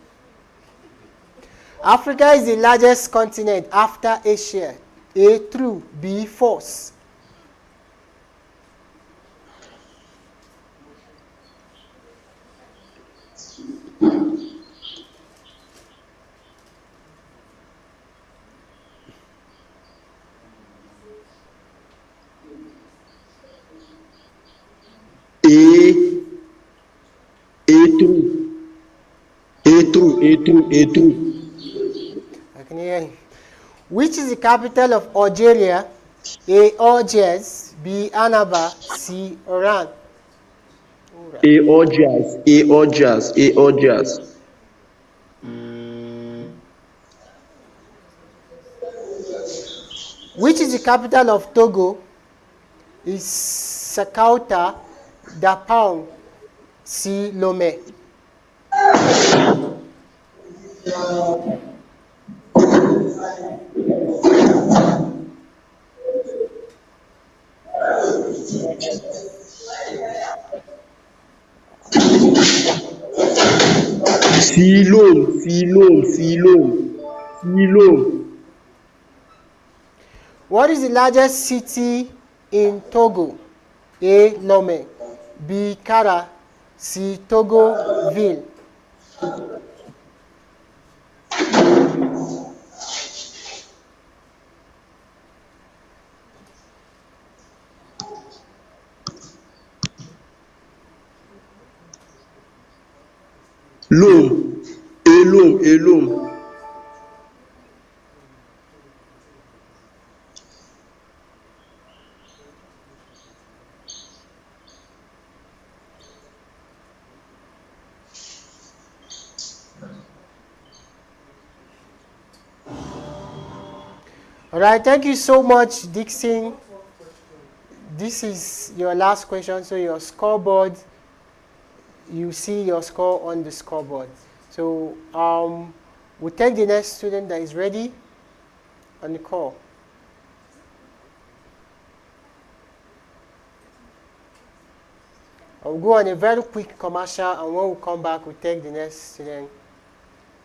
Africa is the largest continent after Asia. A. True. B. False. True. A. True. A. True. A. True. I can hear you. Which is the capital of Algeria? A. Algiers. B. Annaba. C. Oran. A. Algiers. A. Algiers. A. Algiers. Which is the capital of Togo? Is Sakauta, Dapang, C. Lomé. Ceylon. What is the largest city in Togo? A. Lomé, B. Kara, C. Togoville. Lome. All right, thank you so much, Dixon. This is your last question, so your scoreboard, you see your score on the scoreboard. So we'll take the next student that is ready on the call. I'll go on a very quick commercial, and when we come back, we'll take the next student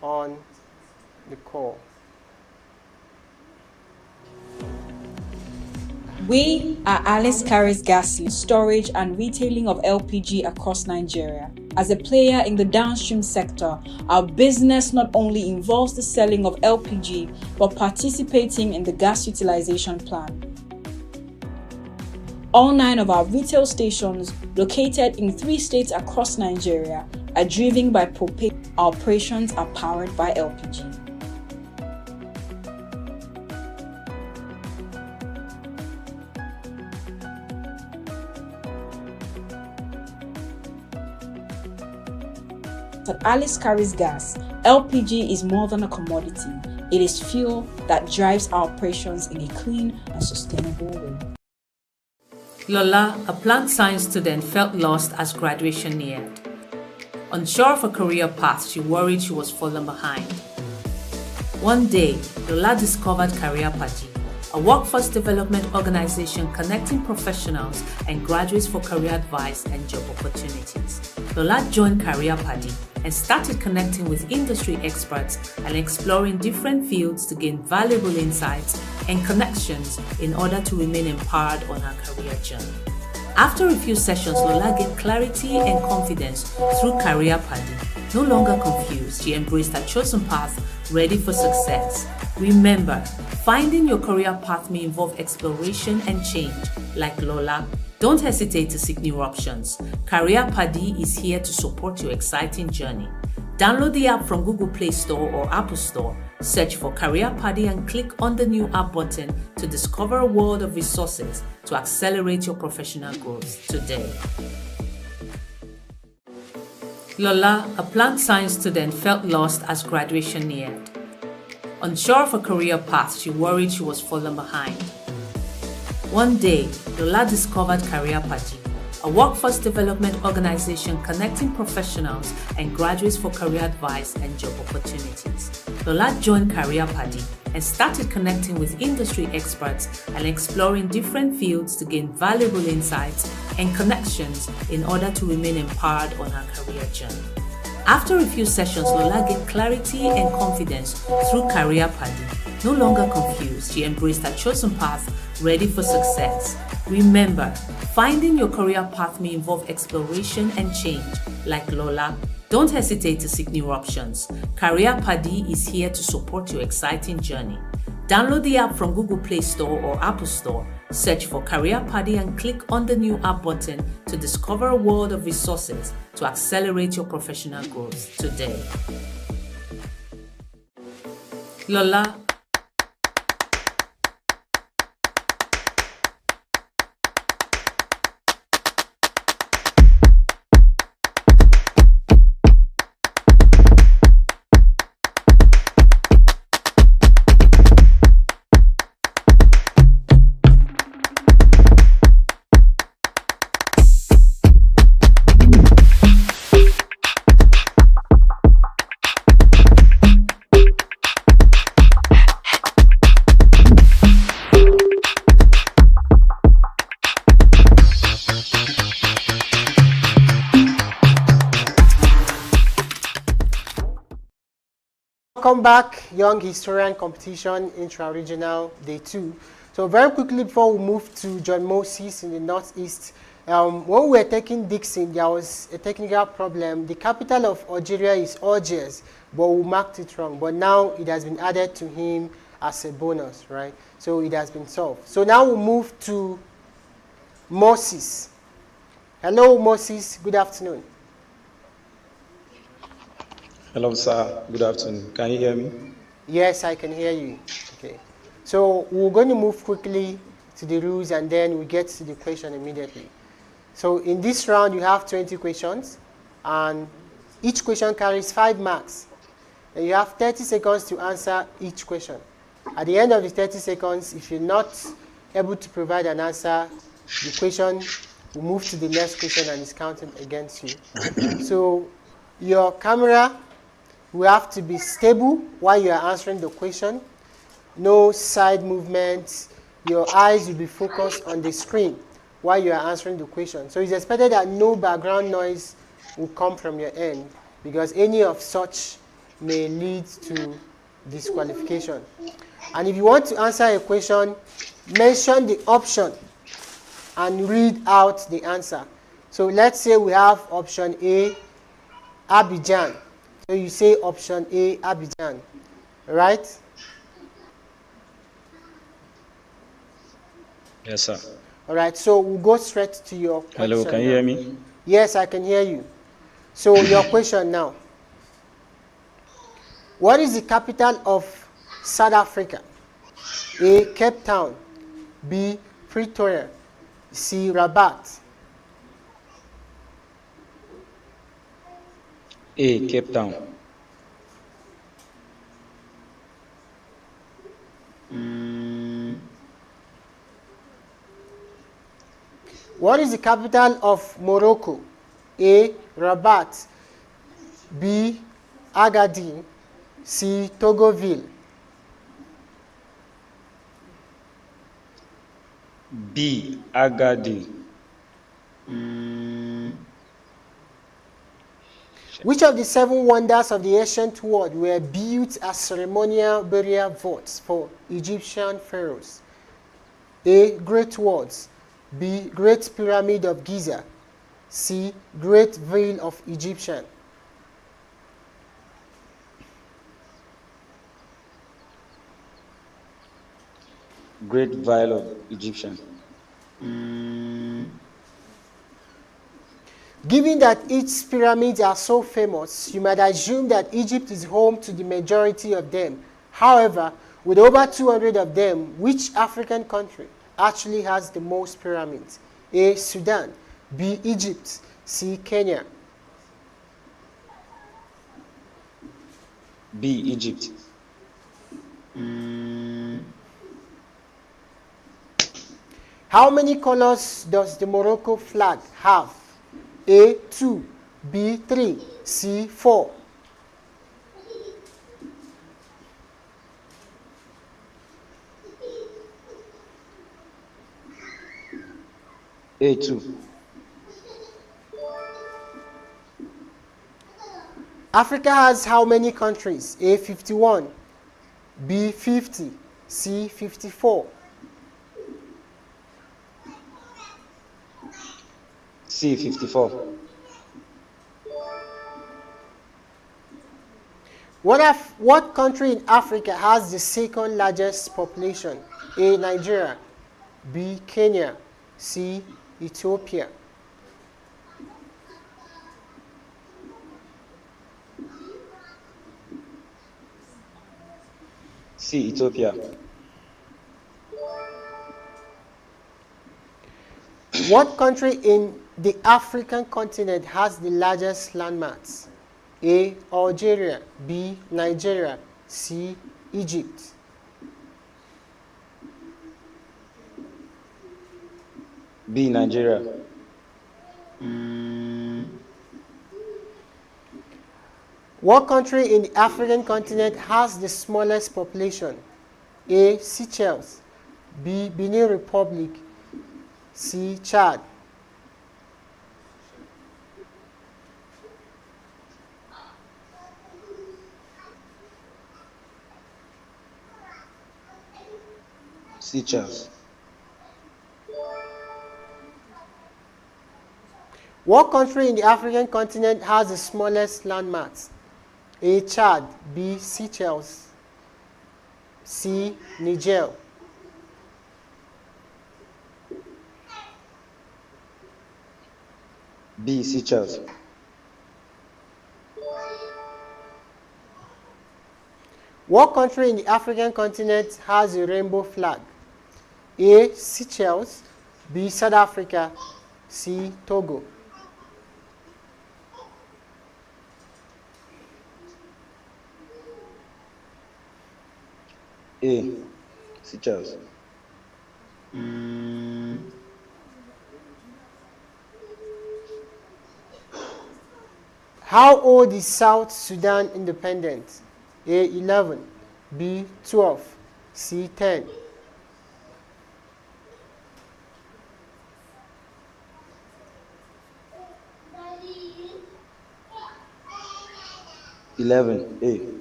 on the call. We are Alice Carries Gas storage and retailing of LPG across Nigeria. As a player in the downstream sector, our business not only involves the selling of LPG, but participating in the gas utilization plan. All 9 of our retail stations, located in 3 states across Nigeria, are driven by propane. Our operations are powered by LPG. At Alice Carries Gas, LPG is more than a commodity. It is fuel that drives our operations in a clean and sustainable way. Lola, a plant science student, felt lost as graduation neared. Unsure of her career path, she worried she was falling behind. One day, Lola discovered Career Party, a workforce development organization connecting professionals and graduates for career advice and job opportunities. Lola joined Career Party and started connecting with industry experts and exploring different fields to gain valuable insights and connections in order to remain empowered on her career journey. After a few sessions, Lola gained clarity and confidence through Career Party. No longer confused, she embraced her chosen path, ready for success. Remember, finding your career path may involve exploration and change. Like Lola, don't hesitate to seek new options. Career Paddy is here to support your exciting journey. Download the app from Google Play Store or Apple Store. Search for Career Paddy and click on the new app button to discover a world of resources to accelerate your professional growth today. Lola, a plant science student, felt lost as graduation neared. Unsure of her career path, she worried she was falling behind. One day, Lola discovered Career Party, a workforce development organization connecting professionals and graduates for career advice and job opportunities. Lola joined Career Party and started connecting with industry experts and exploring different fields to gain valuable insights and connections in order to remain empowered on her career journey. After a few sessions, Lola gained clarity and confidence through Career Party. No longer confused, she embraced her chosen path, ready for success. Remember, finding your career path may involve exploration and change. Like Lola, don't hesitate to seek new options. Career Paddy is here to support your exciting journey. Download the app from Google Play Store or Apple Store. Search for Career Paddy and click on the new app button to discover a world of resources to accelerate your professional growth today. Lola, Welcome back, Young Historian Competition Intra-Regional Day 2. So very quickly before we move to John Moses in the Northeast, when we were taking Dixon, there was a technical problem. The capital of Algeria is Algiers, but we marked it wrong. But now it has been added to him as a bonus, right? So it has been solved. So now we move to Moses. Hello, Moses. Good afternoon. Hello, sir. Good afternoon. Can you hear me? Yes, I can hear you. Okay. So we're going to move quickly to the rules and then we get to the question immediately. So in this round, you have 20 questions and each question carries 5 marks. And you have 30 seconds to answer each question. At the end of the 30 seconds, if you're not able to provide an answer, the question will move to the next question and is counted against you. So your camera will have to be stable while you are answering the question. No side movements. Your eyes will be focused on the screen while you are answering the question. So it's expected that no background noise will come from your end because any of such may lead to disqualification. And if you want to answer a question, mention the option and read out the answer. So let's say we have option A, Abidjan. So you say option A, Abidjan, right? Yes, sir. All right, so we'll go straight to your question. Hello, can you hear me? Yes, I can hear you. So your question now. What is the capital of South Africa? A, Cape Town. B, Pretoria. C, Rabat. A, Cape Town. What is the capital of Morocco? A, Rabat. B, Agadir. C, Togoville. B, Agadir. Which of the 7 wonders of the ancient world were built as ceremonial burial vaults for Egyptian pharaohs? A, Great Walls. B, Great Pyramid of Giza. C, Great Veil of Egyptian. Great Veil of Egyptian. Given that each pyramids are so famous, you might assume that Egypt is home to the majority of them. However, with over 200 of them, which African country actually has the most pyramids? A, Sudan. B, Egypt. C, Kenya. B, Egypt. How many colors does the Morocco flag have? A, 2. B, 3. C, 4. A2. Africa has how many countries? A, 51. B, 50. C, 54. C, 54. What country in Africa has the second largest population? A, Nigeria. B, Kenya. C, Ethiopia. C, Ethiopia. What country in the African continent has the largest landmass? A, Algeria. B, Nigeria. C, Egypt. B, Nigeria. What country in the African continent has the smallest population? A, Seychelles. B, Benin Republic. C, Chad. Seychelles. What country in the African continent has the smallest landmass? A. Chad. B. Seychelles. C. Niger. B. Seychelles. What country in the African continent has a rainbow flag? A. Seychelles. B. South Africa. C. Togo. A. Seychelles. How old is South Sudan independent? A. 11. B. 12. C. 10. 11. A.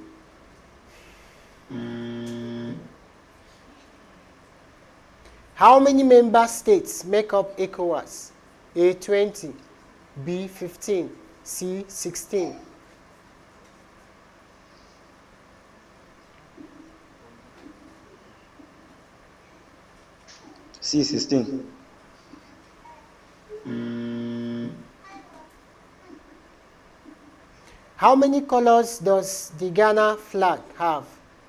How many member states make up ECOWAS? A. 20. B. 15. C. 16. C. 16. How many colors does the Ghana flag have?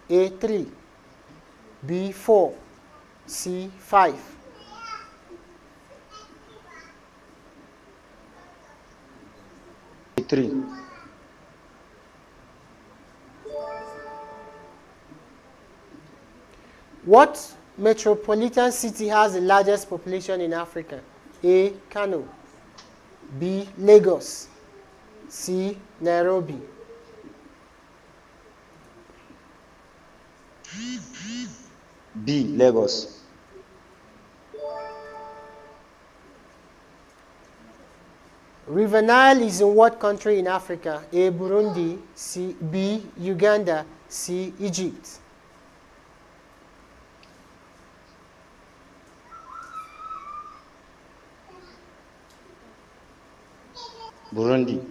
A. 3. B. 4. C. 5. A. 3. What metropolitan city has the largest population in Africa? A. Kano. B. Lagos. C. Nairobi. B. Lagos. River Nile is in what country in Africa? A. Burundi. C. B. Uganda. C. Egypt. Burundi.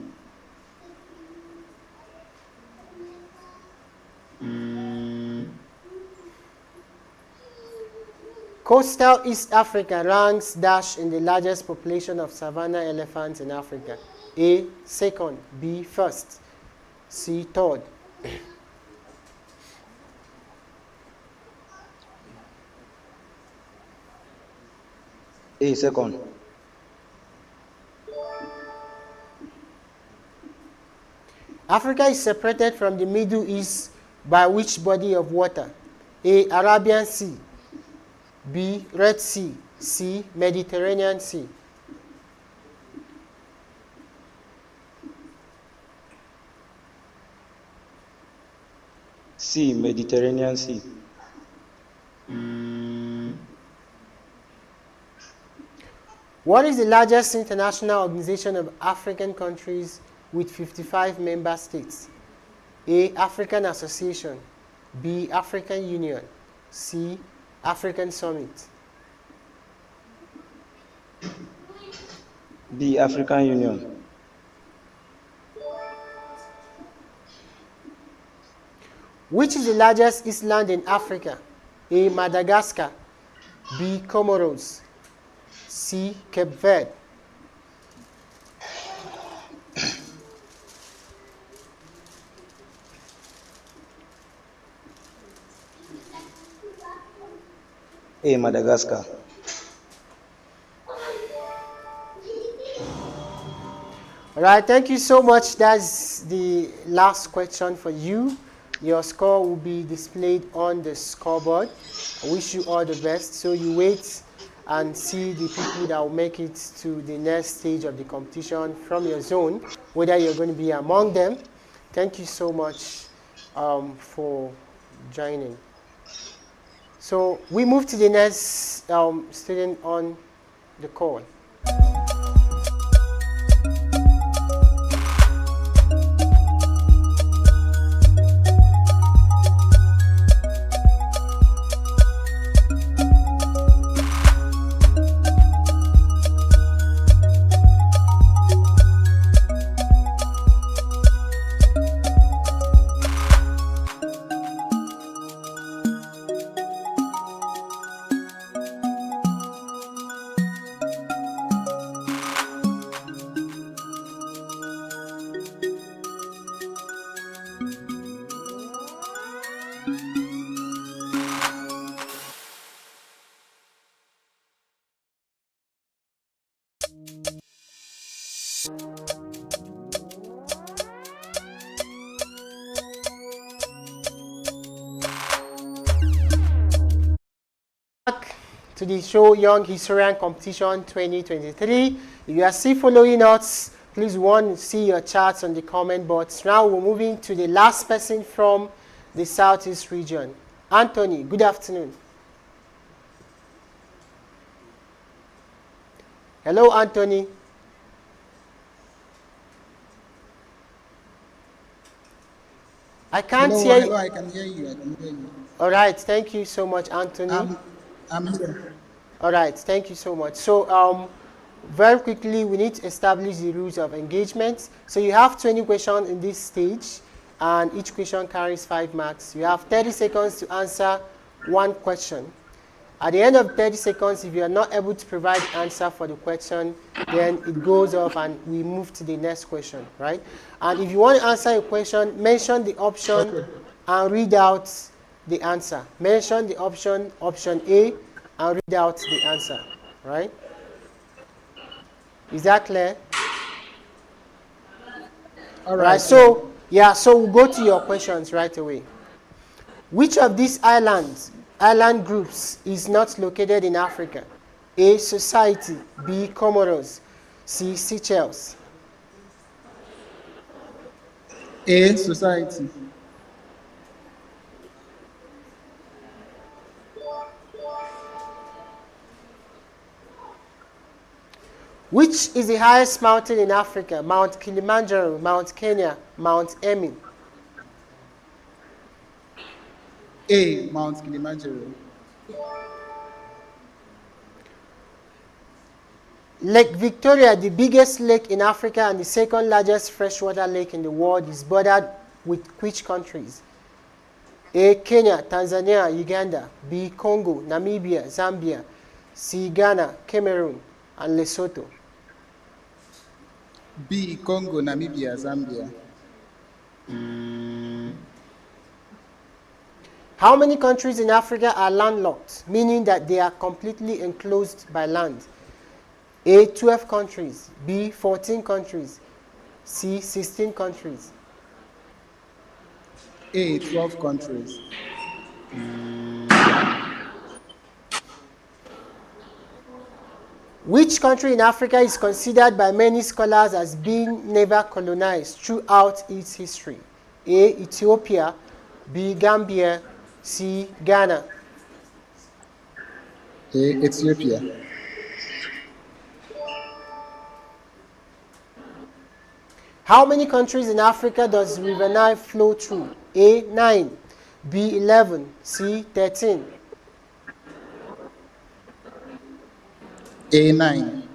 Coastal East Africa ranks dash in the largest population of savanna elephants in Africa. A. Second. B. First. C. Third. A. Second. Africa is separated from the Middle East by which body of water? A. Arabian Sea. B. Red Sea. C. Mediterranean Sea. C. Mediterranean Sea. What is the largest international organization of African countries with 55 member states? A. African Association. B. African Union. C. African Summit. B. African Union. Which is the largest island in Africa? A. Madagascar. B. Comoros. C. Cape Verde. A. Madagascar. All right, thank you so much. That's the last question for you. Your score will be displayed on the scoreboard. I wish you all the best. So you wait and see the people that will make it to the next stage of the competition from your zone, whether you're going to be among them. Thank you so much for joining. So we move to the next student on the call. to the show Young Historian Competition 2023. If you are still following us, please want to see your charts on the comment box. Now we're moving to the last person from the Southeast region. Anthony, good afternoon. Hello, Anthony. I can't Hello, hear you. hello, I can hear you. I can hear you. All right, thank you so much, Anthony. I'm here. All right, thank you so much. So, very quickly, we need to establish the rules of engagement. So you have 20 questions in this stage, and each question carries 5 marks. You have 30 seconds to answer one question. At the end of 30 seconds, if you are not able to provide answer for the question, then it goes off and we move to the next question, right? And if you want to answer a question, mention the option and read out the answer. Mention the option A, and read out the answer, right? Is that clear? All right. So, yeah, so we'll go to your questions right away. Which of these island groups is not located in Africa? A. Society. B. Comoros. C. Seychelles. A. Society. Which is the highest mountain in Africa? Mount Kilimanjaro, Mount Kenya, Mount Emi. A. Mount Kilimanjaro. Lake Victoria, the biggest lake in Africa and the second largest freshwater lake in the world, is bordered with which countries? A. Kenya, Tanzania, Uganda. B. Congo, Namibia, Zambia. C. Ghana, Cameroon, and Lesotho. B. Congo, Namibia, Zambia. How many countries in Africa are landlocked, meaning that they are completely enclosed by land? A. 12 countries. B. 14 countries. C. 16 countries. A. 12 countries. Which country in Africa is considered by many scholars as being never colonized throughout its history? A. Ethiopia. B. Gambia. C. Ghana. A. Ethiopia. How many countries in Africa does River Nile flow through? A. 9. B. 11. C. 13. A. 9.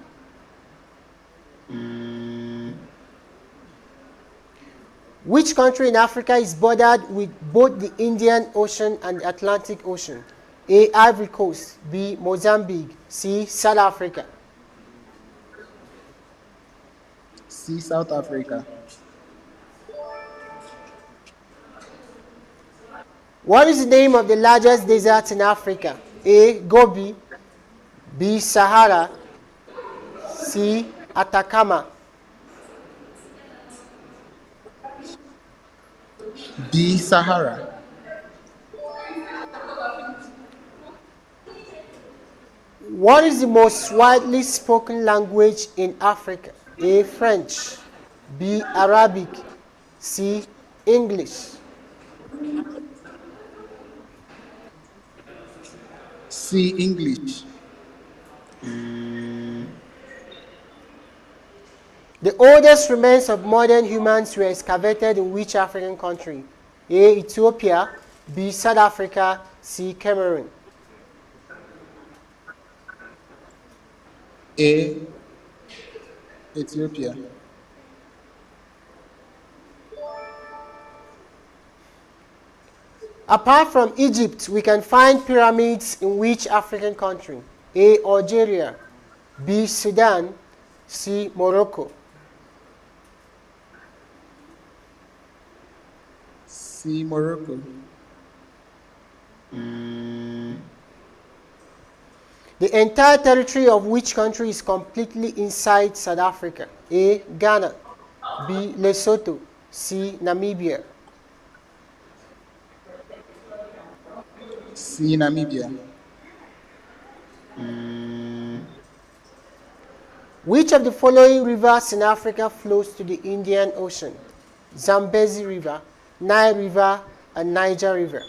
Which country in Africa is bordered with both the Indian Ocean and the Atlantic Ocean? A. Ivory Coast. B. Mozambique. C. South Africa. C. South Africa. What is the name of the largest desert in Africa? A. Gobi. B. Sahara. C. Atacama. B. Sahara. What is the most widely spoken language in Africa? A. French. B. Arabic. C. English. C. English. The oldest remains of modern humans were excavated in which African country? A. Ethiopia. B. South Africa. C. Cameroon. A. Ethiopia. Apart from Egypt, we can find pyramids in which African country? A. Algeria. B. Sudan. C. Morocco. C. Morocco. The entire territory of which country is completely inside South Africa? A. Ghana. B. Lesotho. C. Namibia. C. Namibia. Which of the following rivers in Africa flows to the Indian Ocean? Zambezi River, Nile River, and Niger River.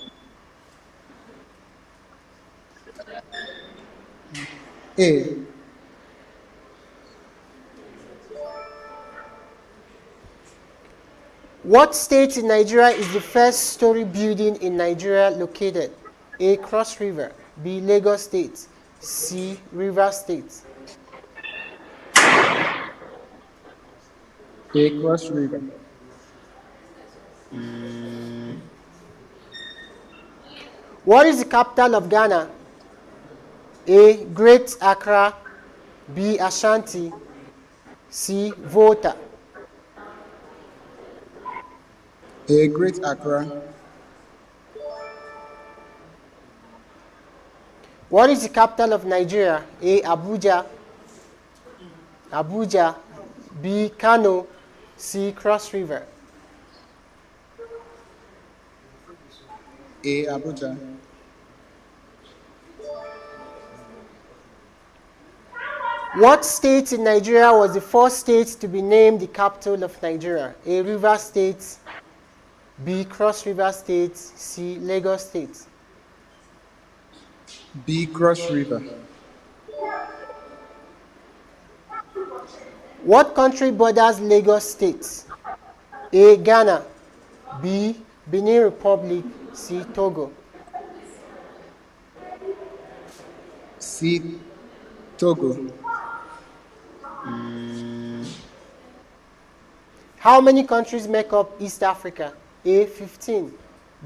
A. What state in Nigeria is the first story building in Nigeria located? A. Cross River, B. Lagos State, C. Rivers State. A. Cross River. What is the capital of Ghana? A. Great Accra, B. Ashanti, C. Volta. A. Great Accra. What is the capital of Nigeria? A. Abuja, B. Kano, C. Cross River. A. Abuja. What state in Nigeria was the first state to be named the capital of Nigeria? A. Rivers State, B. Cross River State, C. Lagos State. B. Cross River. What country borders Lagos State? A. Ghana, B. Benin Republic, C. Togo. C. Togo. How many countries make up East Africa? A. 15,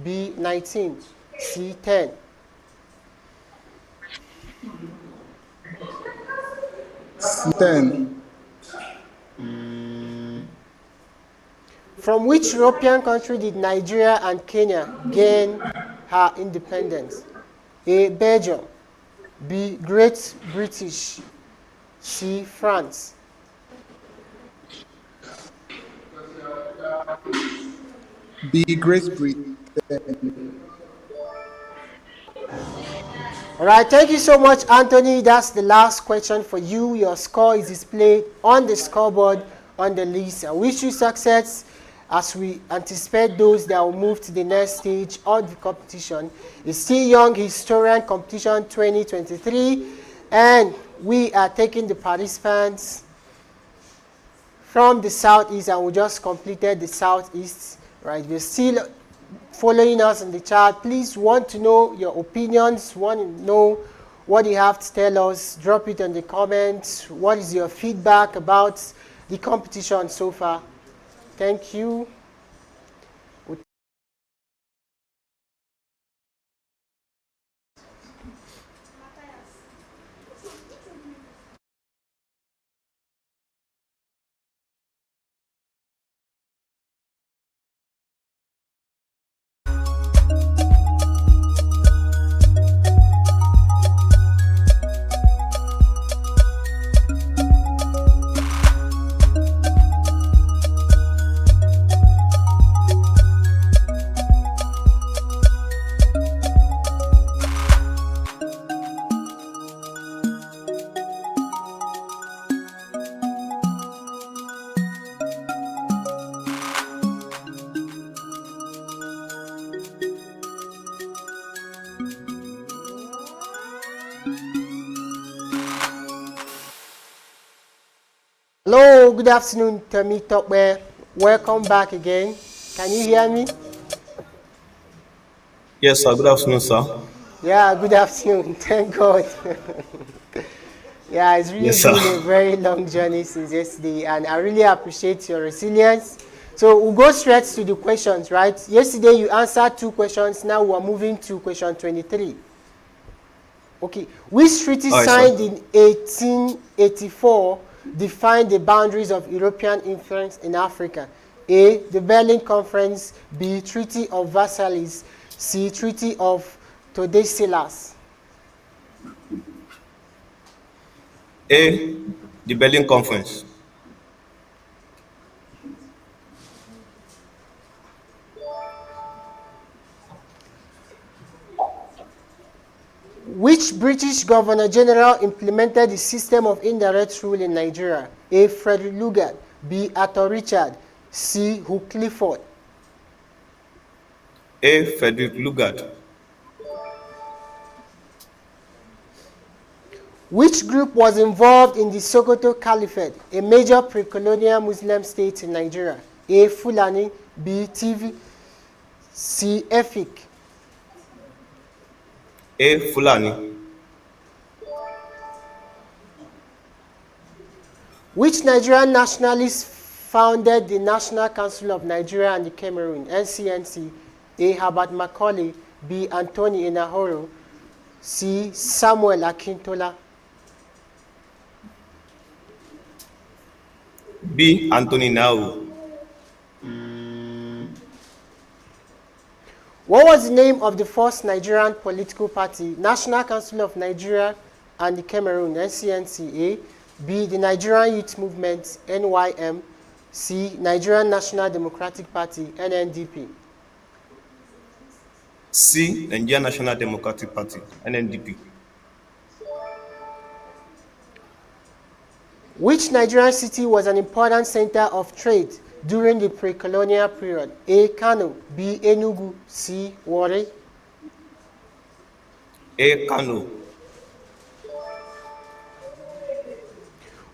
B. 19, C. 10. C. 10. From which European country did Nigeria and Kenya gain her independence? A. Belgium, B. Great British, C. France. B. Great Britain. All right, thank you so much, Anthony. That's the last question for you. Your score is displayed on the scoreboard on the list. I wish you success as we anticipate those that will move to the next stage of the competition. It's still Young Historian Competition 2023, and we are taking the participants from the southeast, and we just completed the southeast. Right, we're still following us in the chat. Please want to know your opinions, want to know what you have to tell us. Drop it in the comments. What is your feedback about the competition so far? Thank you. Hello, good afternoon, Temi Tokwe. Welcome back again. Can you hear me? Yes, sir. Good afternoon, sir. Yeah, good afternoon. Thank God. Yeah, it's really Yes, sir. been a very long journey since yesterday, and I really appreciate your resilience. So we'll go straight to the questions, right? Yesterday you answered 2 questions. Now we're moving to question 23. Okay, which treaty All right, signed sir. in 1884 defined the boundaries of European influence in Africa? A. The Berlin Conference, B. Treaty of Versailles, C. Treaty of Tordesillas. A. The Berlin Conference. Which Which British Governor General implemented the system of indirect rule in Nigeria? A. Frederick Lugard, B. Arthur Richard, C. Hugh Clifford. A. Frederick Lugard. Which group was involved in the Sokoto Caliphate, a major pre-colonial Muslim state in Nigeria? A. Fulani, B. TV, C. Efik. A. Fulani. Which Nigerian nationalist founded the National Council of Nigeria and the Cameroon, NCNC? A. Herbert Macaulay, B. Anthony Enahoro, C. Samuel Akintola. B. Anthony Nau. What was the name of the first Nigerian political party? National Council of Nigeria and the Cameroon, NCNCA. B. The Nigerian Youth Movement, NYM. C. Nigerian National Democratic Party, NNDP. C. Nigerian National Democratic Party, NNDP. Which Nigerian city was an important center of trade during the pre-colonial period? A. Kano, B. Enugu, C. Warri. A. Kano.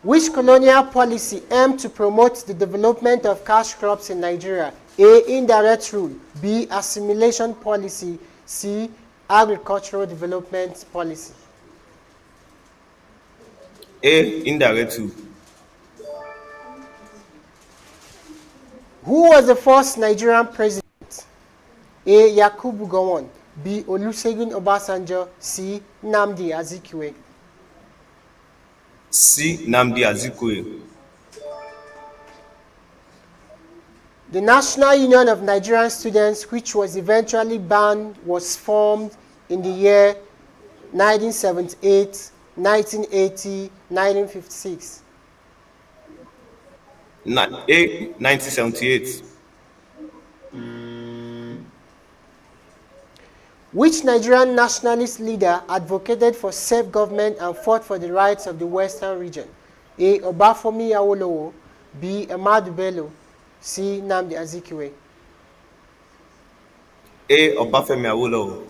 Which colonial policy aimed to promote the development of cash crops in Nigeria? A. Indirect rule, B. Assimilation policy, C. Agricultural development policy. A. Indirect rule. Who was the first Nigerian president? A. Yakubu Gowon, B. Olusegun Obasanjo, C. Nnamdi Azikiwe. C. Nnamdi Azikiwe. The National Union of Nigerian Students, which was eventually banned, was formed in the year 1978, 1980, 1956. A. 1978. Which Nigerian nationalist leader advocated for self-government and fought for the rights of the Western region? A. Obafemi Awolowo, B. Ahmadu Bello, C. Nnamdi Azikiwe. A. Obafemi Awolowo.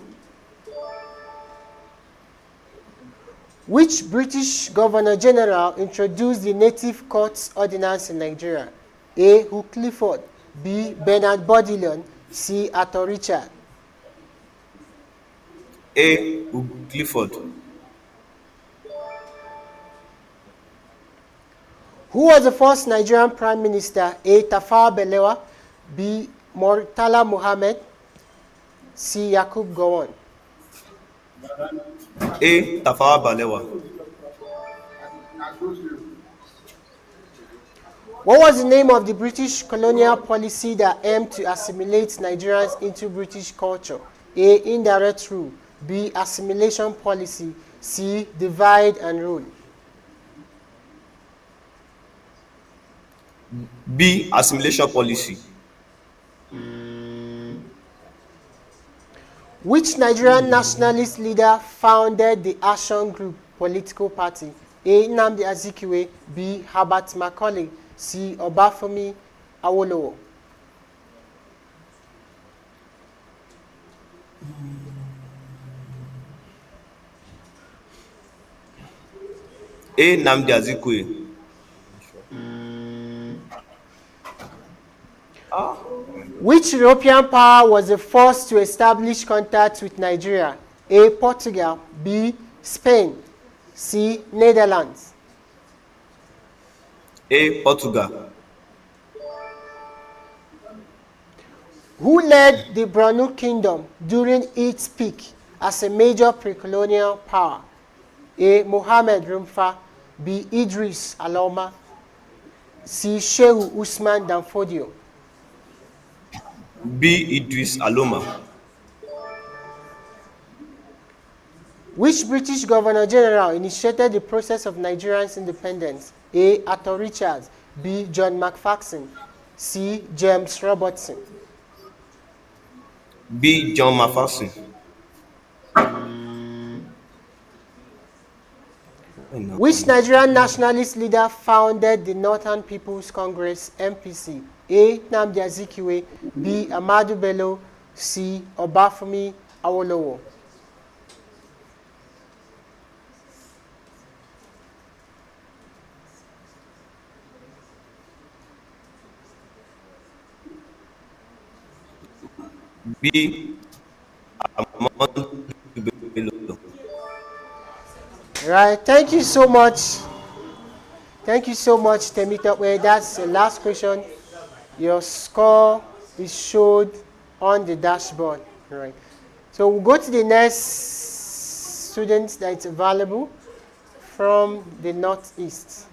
Which British Governor General introduced the Native Courts Ordinance in Nigeria? A. Hugh Clifford, B. Bernard Bodillon, C. Arthur Richard. A. Hugh Clifford. Who was the first Nigerian Prime Minister? A. Tafawa Balewa, B. Murtala Mohammed, C. Yakub Gowon. A. Tafawa Balewa. What was the name of the British colonial policy that aimed to assimilate Nigerians into British culture? A. Indirect rule, B. Assimilation policy, C. Divide and rule. B. Assimilation policy. Which Nigerian nationalist leader founded the Action Group political party? A. Nnamdi Azikiwe, B. Herbert Macaulay, C. Obafemi Awolowo. A. Nnamdi Azikiwe. Which European power was the first to establish contact with Nigeria? A. Portugal, B. Spain, C. Netherlands. A. Portugal. Who led the Branu Kingdom during its peak as a major pre-colonial power? A. Mohammed Rumfa, B. Idris Aloma, C. Shehu Usman Danfodio. B. Idris Aloma. Which British Governor General initiated the process of Nigerians' independence? A. Arthur Richards, B. John McPherson, C. James Robertson. B. John McPherson. Which Nigerian nationalist leader founded the Northern People's Congress (NPC)? A. Nnamdi Azikiwe, B. Ahmadu Bello, C. Obafemi Awolowo. B. Among Right. Thank you so much. Thank you so much, Temitope. That's the last question. Your score is showed on the dashboard. Right. So we'll go to the next student that's available from the Northeast.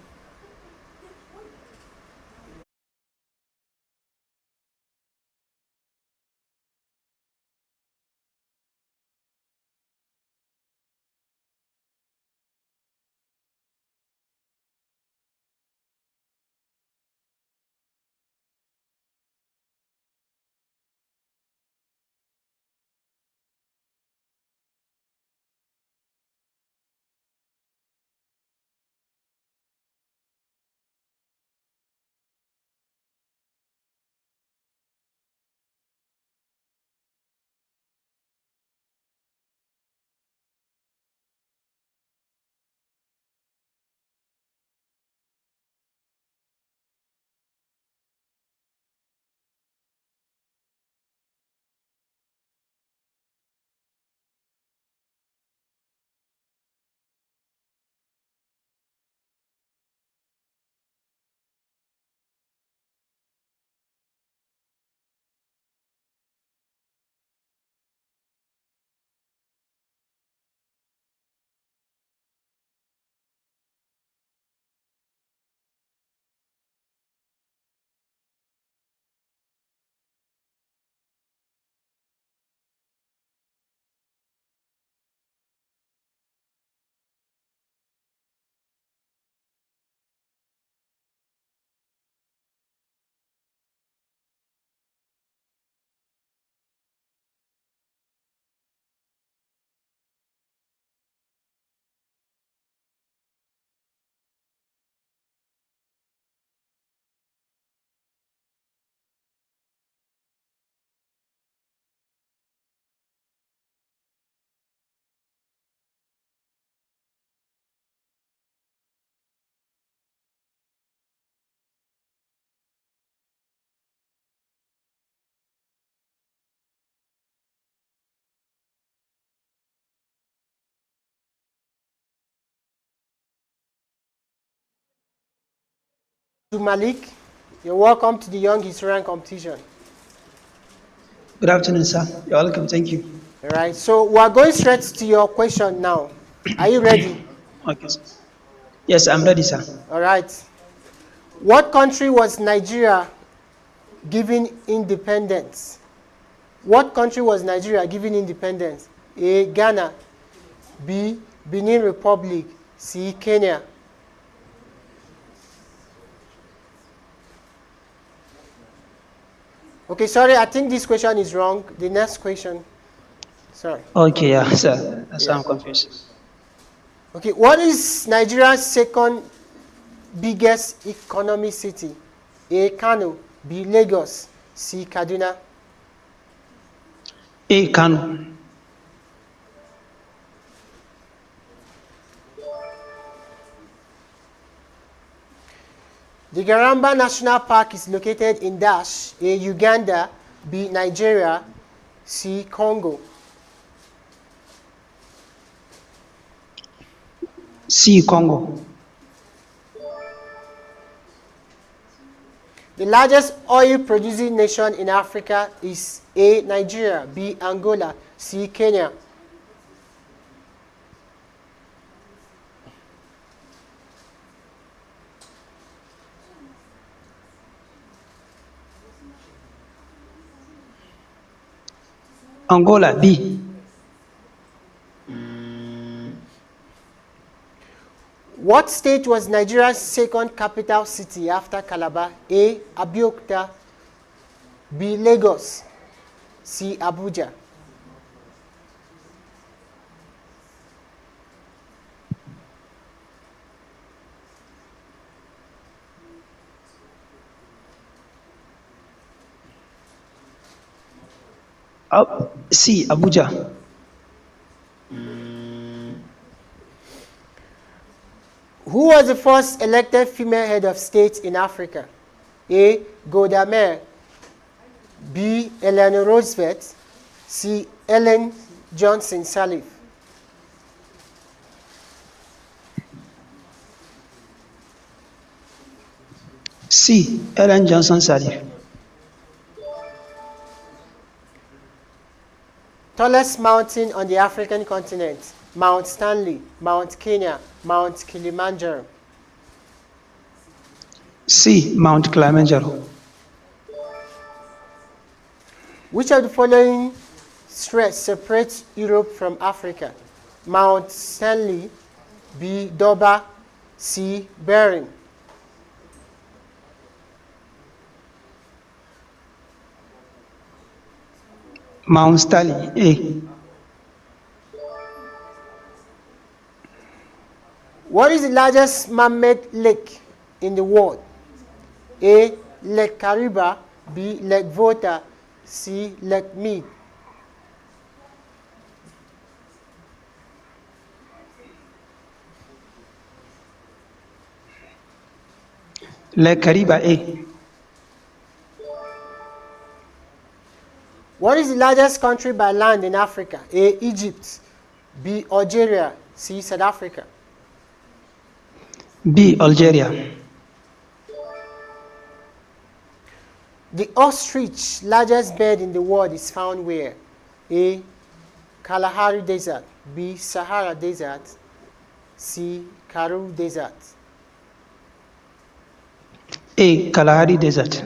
To Malik, you're welcome to the Young Historian competition. Good afternoon, sir. You're welcome. Thank you. All right, so we are going straight to your question now. Are you ready? Okay, sir. Yes, I'm ready, sir. All right. What country was Nigeria given independence? What country was Nigeria given independence? A. Ghana, B. Benin Republic, C. Kenya. Okay, sorry, I think this question is wrong. The next question. Sorry. Okay, yeah, sir. That's why Yeah. I'm confused. Okay, what is Nigeria's second biggest economy city? A. Kano, B. Lagos, C. Kaduna. A. Kano. The Garamba National Park is located in Dash, A. Uganda, B. Nigeria, C. Congo. C. Congo. The largest oil-producing nation in Africa is A. Nigeria, B. Angola, C. Kenya. Angola. B. What state was Nigeria's second capital city after Calabar? A. Abeokuta, B. Lagos, C. Abuja. C. Abuja. Who was the first elected female head of state in Africa? A. Golda Meir. B. Eleanor Roosevelt. C. Ellen Johnson Sirleaf. C. Ellen Johnson Sirleaf. Tallest mountain on the African continent? Mount Stanley, Mount Kenya, Mount Kilimanjaro. C. Mount Kilimanjaro. Which of the following stretch separates Europe from Africa? Mount Stanley, B. Doba, C. Bering. Mount Stanley. A. What is the largest man-made lake in the world? A. Lake Kariba, B. Lake Volta, C. Lake Mead. Lake Kariba. A. What is the largest country by land in Africa? A. Egypt, B. Algeria, C. South Africa. B. Algeria. The ostrich, largest bird in the world, is found where? A. Kalahari Desert, B. Sahara Desert, C. Karoo Desert. A. Kalahari Desert.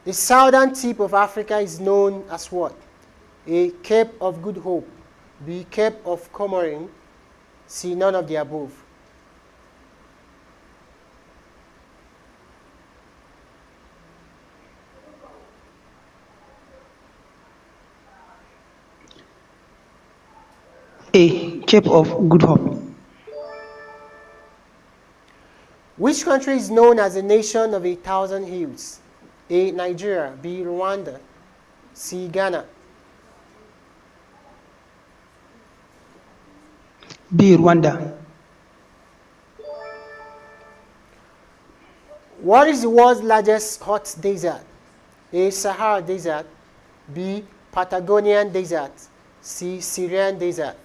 The southern tip of Africa is known as what? A. Cape of Good Hope, B. Cape of Comorin, C. None of the above. A. Cape of Good Hope. Which country is known as a nation of 1,000 hills? A. Nigeria, B. Rwanda, C. Ghana. B. Rwanda. What is the world's largest hot desert? A. Sahara Desert, B. Patagonian Desert, C. Syrian Desert.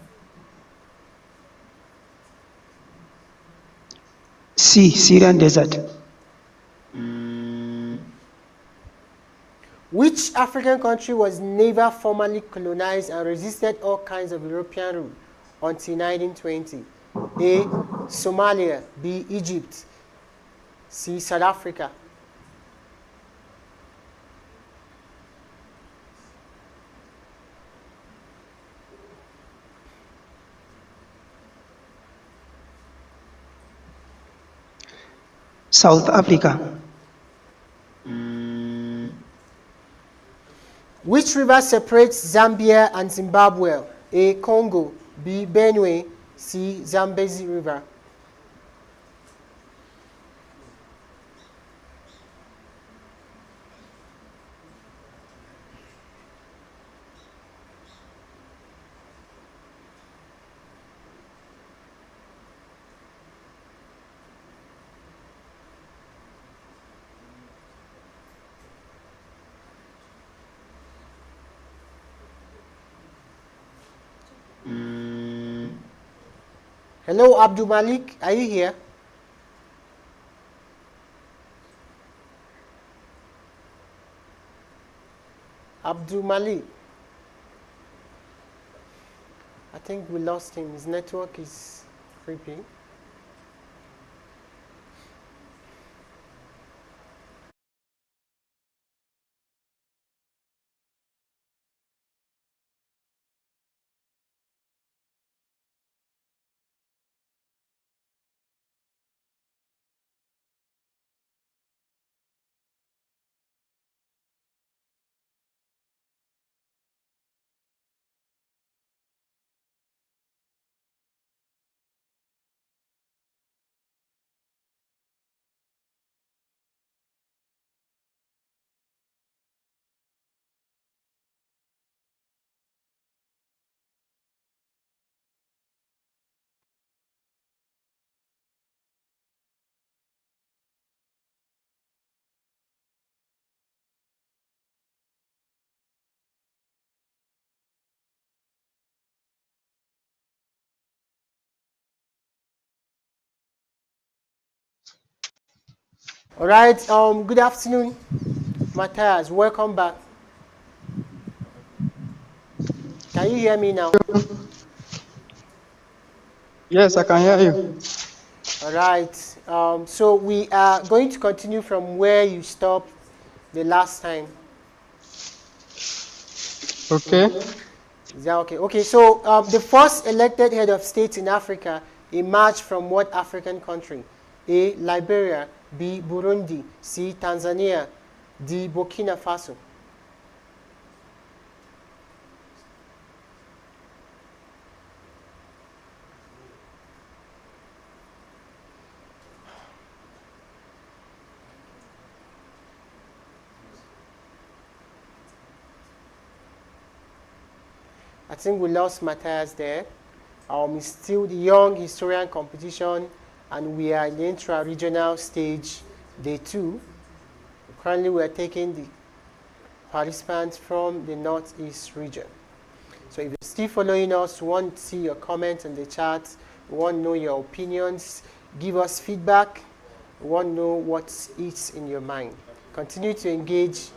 C. Syrian Desert. Which African country was never formally colonized and resisted all kinds of European rule until 1920? A. Somalia, B. Egypt, C. South Africa. South Africa. Which river separates Zambia and Zimbabwe? A. Congo, B. Benue, C. Zambezi River. Hello, Abdul Malik, are you here? Abdul Malik. I think we lost him. His network is creeping. All right. Good afternoon, Matthias. Welcome back. Can you hear me now? Yes, I can hear you. All right. So we are going to continue from where you stopped the last time. Okay. Is that okay? Okay. So the first elected head of state in Africa emerged from what African country? A. Liberia. B. Burundi. C. Tanzania. D. Burkina Faso. I think we lost Matthias there. It's still the young historian competition, and we are in the intra-regional stage, day 2. Currently, we are taking the participants from the Northeast region. So if you're still following us, we want to see your comments in the chat. We want to know your opinions. Give us feedback. We want to know what is in your mind. Continue to engage.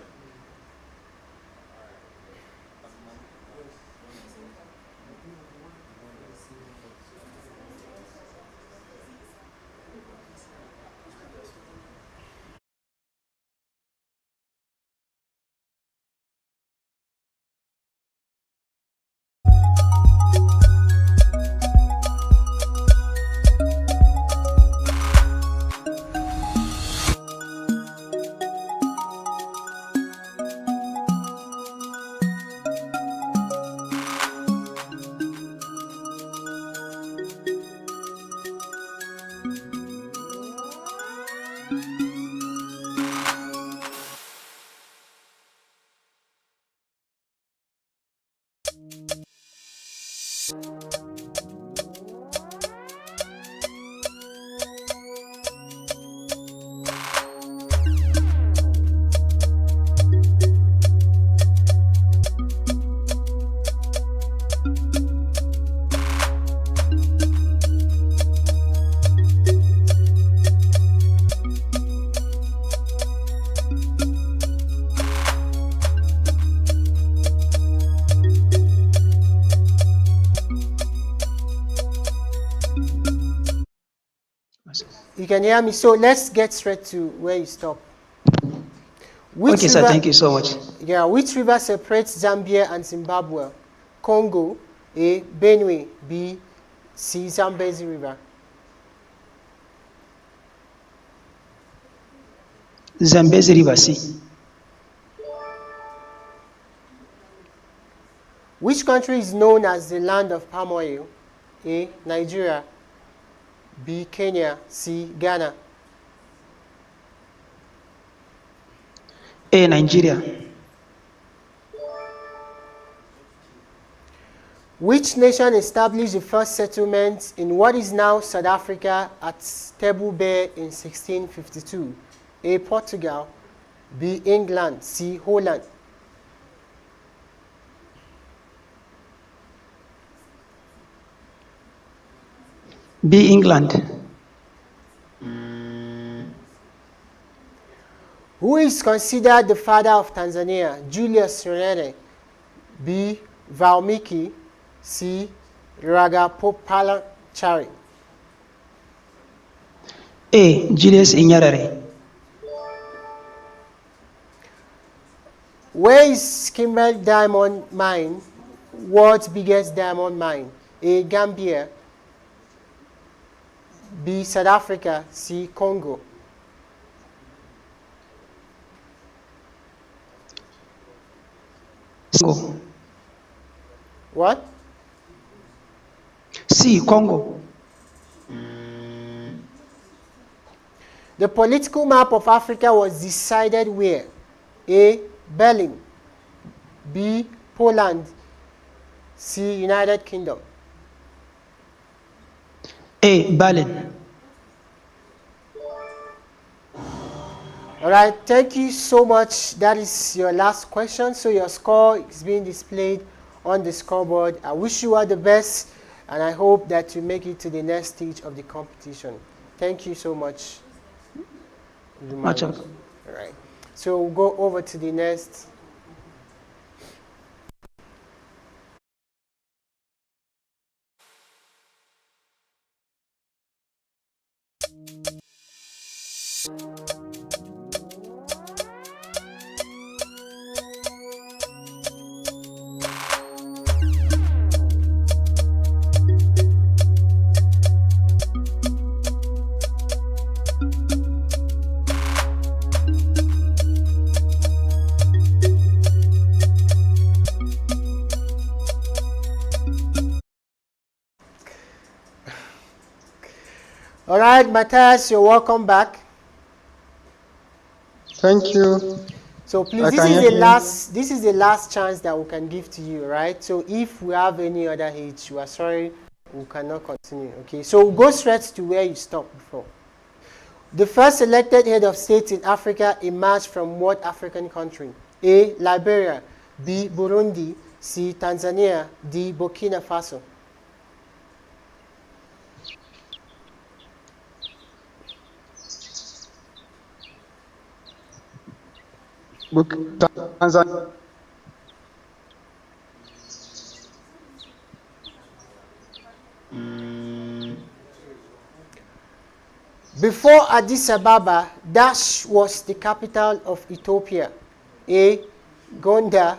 You can hear me. So let's get straight to where you stop. Which Okay, sir. Thank you so much. Yeah, which river separates Zambia and Zimbabwe? Congo, A. Benue, B. C. Zambezi River. Zambezi River, C. Which country is known as the land of palm oil? A. Nigeria, B. Kenya, C. Ghana. A. Nigeria. Which nation established the first settlement in what is now South Africa at Table Bay in 1652? A. Portugal, B. England, C. Holland. B. England. Who is considered the father of Tanzania? Julius Nyerere, B. Valmiki, C. Ragapopalachari. A. Julius Nyerere. Where is Kimberley Diamond Mine? World's biggest diamond mine? A. Gambia, B. South Africa, C. Congo. Congo. What? C. Congo. The political map of Africa was decided where? A. Berlin, B. Poland, C. United Kingdom. A. Berlin. All right, thank you so much. That is your last question. So your score is being displayed on the scoreboard. I wish you all the best, and I hope that you make it to the next stage of the competition. Thank you so much. All right. So we'll go over to the next. All right, Matthias, you're welcome back. Thank you. So please, I this can is hear the you. last chance that we can give to you, right? So if we have any other hits, you are sorry, we cannot continue. Okay, so we'll go straight to where you stopped before. The first elected head of state in Africa emerged from what African country? A. Liberia, B. Burundi, C. Tanzania, D. Burkina Faso. Tanzania. Before Addis Ababa, Dash was the capital of Ethiopia. A. Gondar,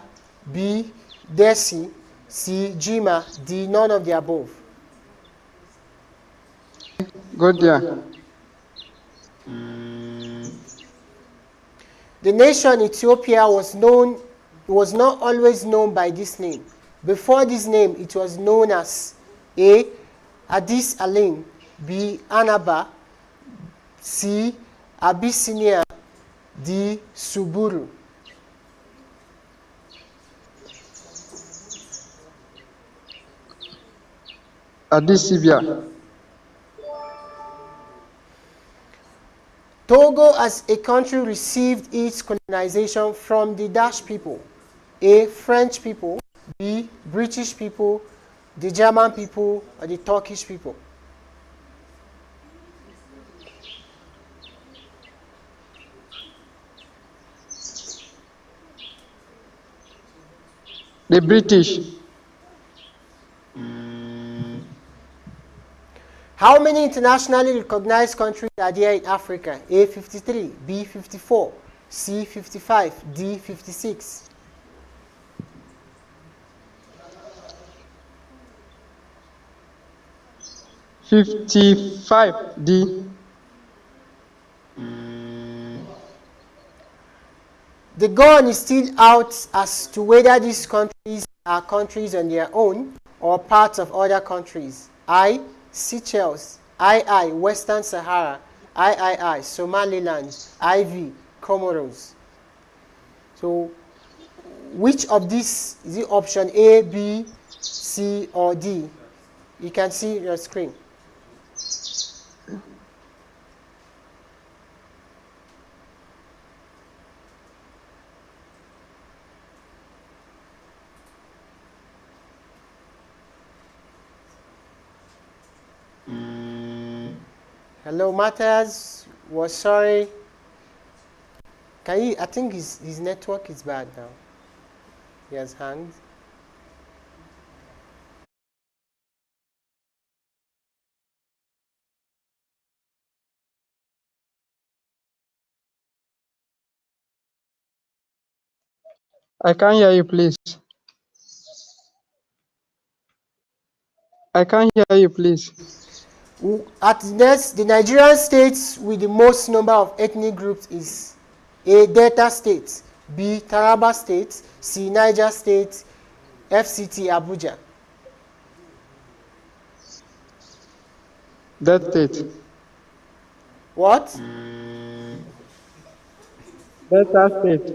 B. Dessie, C. Jima, D. None of the above. Good there. The nation Ethiopia was not always known by this name. Before this name, it was known as A. Addis Alim, B. Anaba, C. Abyssinia, D. Suburu. Addis Ababa. Togo as a country received its colonization from the Dutch people. A. French people, B. British people, the German people, or the Turkish people. The British. How many internationally recognized countries are there in Africa? A. 53, B. 54, C. 55, D. 56. 55 D. The gun is still out as to whether these countries are countries on their own or parts of other countries. I. Seychelles, II. Western Sahara, III. Somaliland, IV. Comoros. So which of these is it option A, B, C, or D? You can see your screen. Hello, Matthias. Was sorry. Can you? I think his network is bad now. He has hanged. I can't hear you, please. I can't hear you, please. At next, the Nigerian states with the most number of ethnic groups is A. Delta State, B. Taraba State, C. Niger State, FCT Abuja. That state. What? Delta State.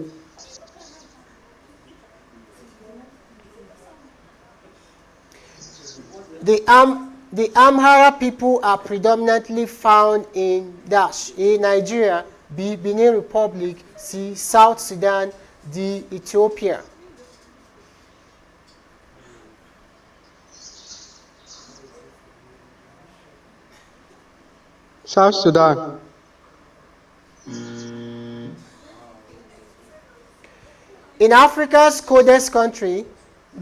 The Amhara people are predominantly found in Dash, A. Nigeria, B. Benin Republic, C. South Sudan, D. Ethiopia. South Sudan. In Africa's coldest country,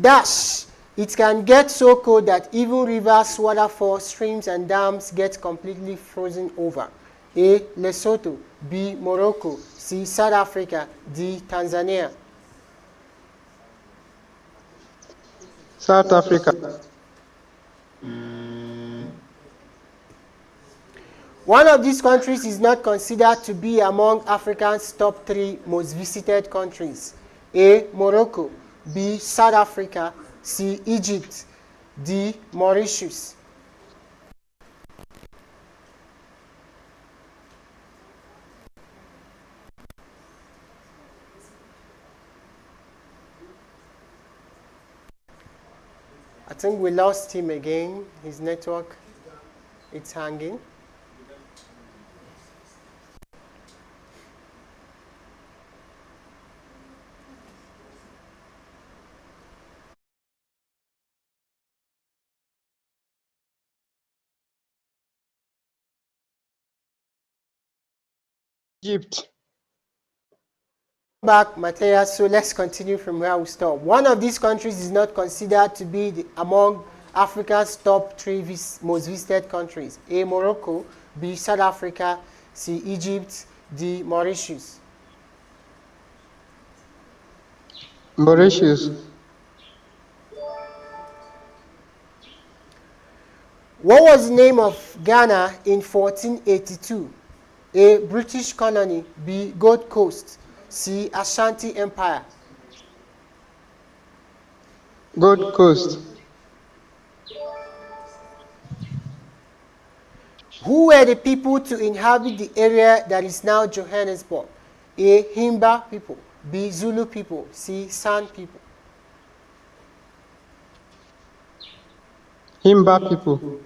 dash, it can get so cold that even rivers, waterfalls, streams, and dams get completely frozen over. A. Lesotho. B. Morocco. C. South Africa. D. Tanzania. South Africa. One of these countries is not considered to be among Africa's top 3 most visited countries. A. Morocco. B. South Africa. C. Egypt. D. Mauritius. I think we lost him again. His network, it's hanging. Egypt. Back, Matthias, so let's continue from where we stopped. One of these countries is not considered to be among Africa's top 3 most visited countries. A. Morocco. B. South Africa. C. Egypt. D. Mauritius. Mauritius. What was the name of Ghana in 1482? A. British colony. B. Gold Coast. C. Ashanti Empire. Gold Coast. Who were the people to inhabit the area that is now Johannesburg? A. Himba people. B. Zulu people. C. San people. Himba people.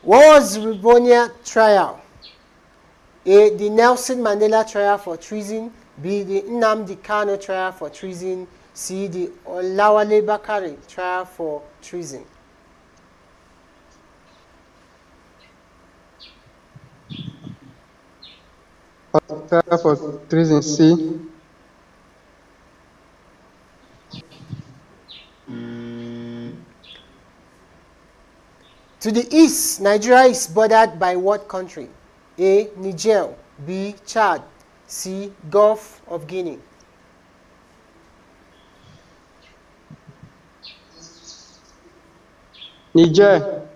What was the Rivonia trial? A. The Nelson Mandela trial for treason. B. The Nnamdi Kanu trial for treason. C. The Olawale Bakare trial for treason. Trial for treason. C. To the east, Nigeria is bordered by what country? A. Niger. B. Chad. C. Gulf of Guinea. Niger.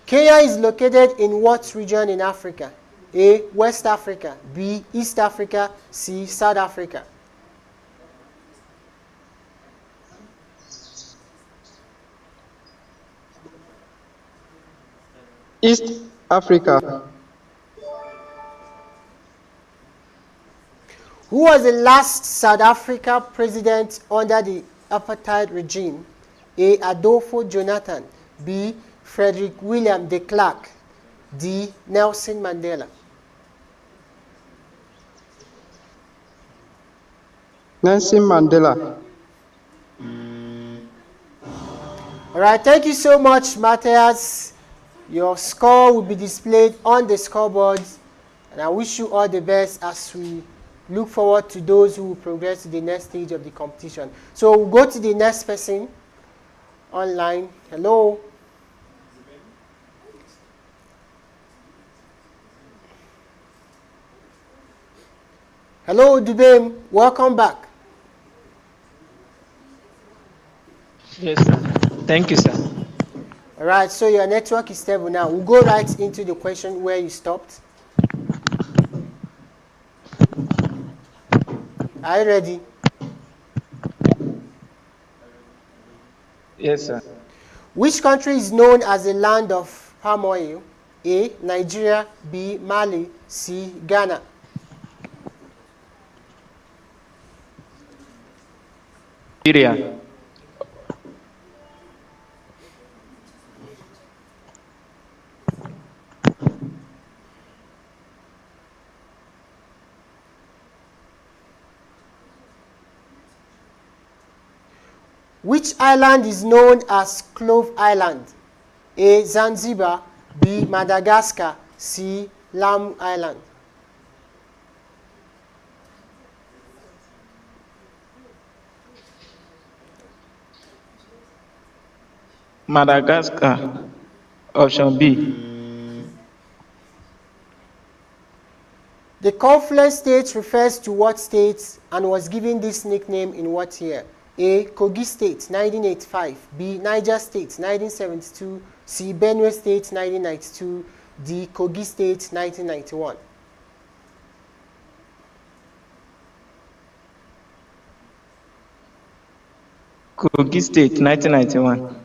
Kenya is located in what region in Africa? A. West Africa. B. East Africa. C. South Africa. East Africa. Who was the last South Africa president under the apartheid regime? A. Adolfo Jonathan. B. Frederick William de Klerk. D. Nelson Mandela. Nelson Mandela. All right, thank you so much, Matthias. Your score will be displayed on the scoreboard, and I wish you all the best as we look forward to those who will progress to the next stage of the competition. So we'll go to the next person online. Hello. Hello, Dubem. Welcome back. Yes, sir. Thank you, sir. All right, so your network is stable now. We'll go right into the question where you stopped. Are you ready? Yes, sir. Which country is known as the land of palm oil? A. Nigeria. B. Mali. C. Ghana. Nigeria. Which island is known as Clove Island? A. Zanzibar. B. Madagascar, C. Lam Island. Madagascar. Option B. The confluence state refers to what state and was given this nickname in what year? A. Kogi State, 1985. B. Niger State, 1972. C. Benue State, 1992. D. Kogi State, 1991. Kogi State, 1991.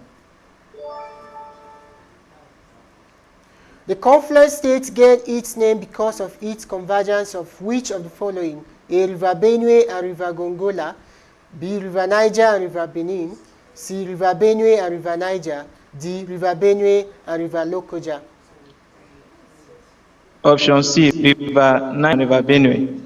The confluence state gained its name because of its convergence of which of the following? A. River Benue and River Gongola. B. River Niger and River Benin. C. River Benue and River Niger. D. River Benue and River Lokoja. Option C. River Nile, River Benue.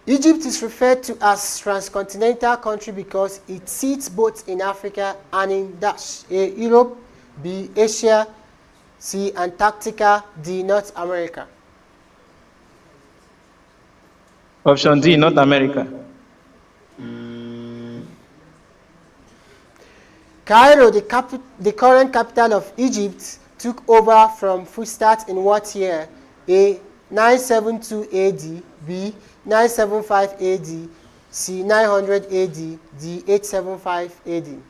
Egypt is referred to as transcontinental country because it sits both in Africa and in dash. A. Europe. B. Asia. C. Antarctica. D. North America. Option D. North America. Cairo, the current capital of Egypt, took over from Fustat in what year? A. 972 AD. B. 975 AD. C. 900 AD. D. 875 AD.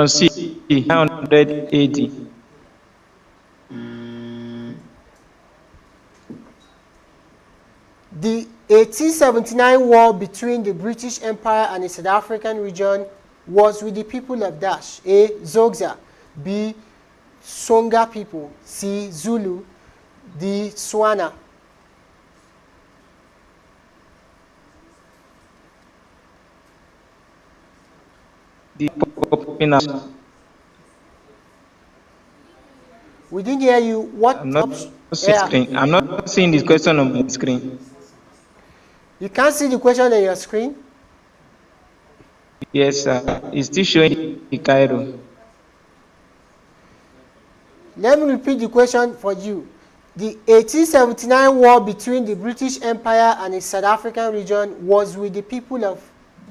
C. 900 AD. The 1879 war between the British Empire and the South African region was with the people of Dash. A. Xhosa. B. Songa people. C. Zulu. D. Tswana. The popping out. We didn't hear you. What I'm not option? seeing screen. I'm not seeing this question on my screen. You can't see the question on your screen? Yes, sir. It's still showing the Cairo. Let me repeat the question for you. The 1879 war between the British Empire and the South African region was with the people of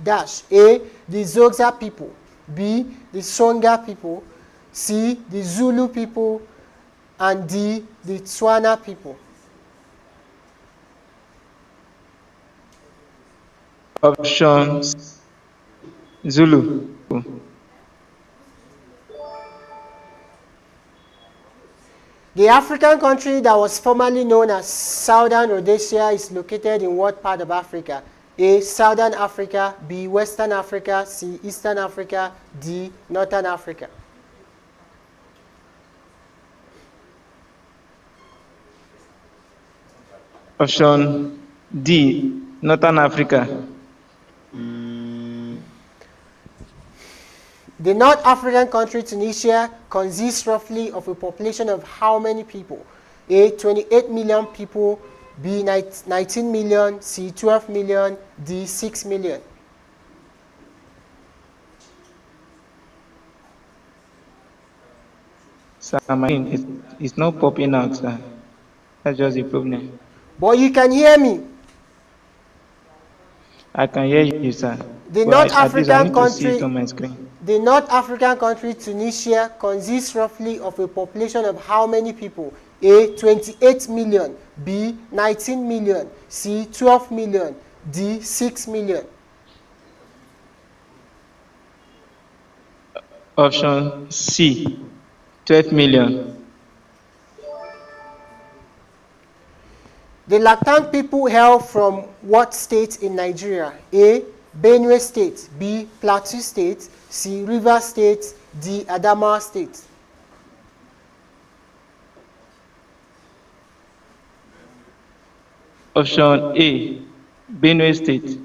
Dash. A. The Xhosa people. B. The Songa people. C. The Zulu people. And D. The Tswana people. Option Zulu. The African country that was formerly known as Southern Rhodesia is located in what part of Africa? A. Southern Africa. B. Western Africa. C. Eastern Africa. D. Northern Africa. Option D. Northern Africa. The North African country Tunisia consists roughly of a population of how many people? A. 28 million people. B. 19 million. C. 12 million. D. 6 million. Sir, it's not popping out, sir. That's just the problem. But you can hear me. I can hear you, sir. The But North at least I African need to see it country, on my screen. the North African country Tunisia consists roughly of a population of how many people? A. 28 million. B. 19 million. C. 12 million. D. 6 million. Option C. 12 million. The Lactant people hail from what state in Nigeria? A. Benue State. B. Plateau State. C. Rivers State. D. Adamawa State. Option A. Benue State.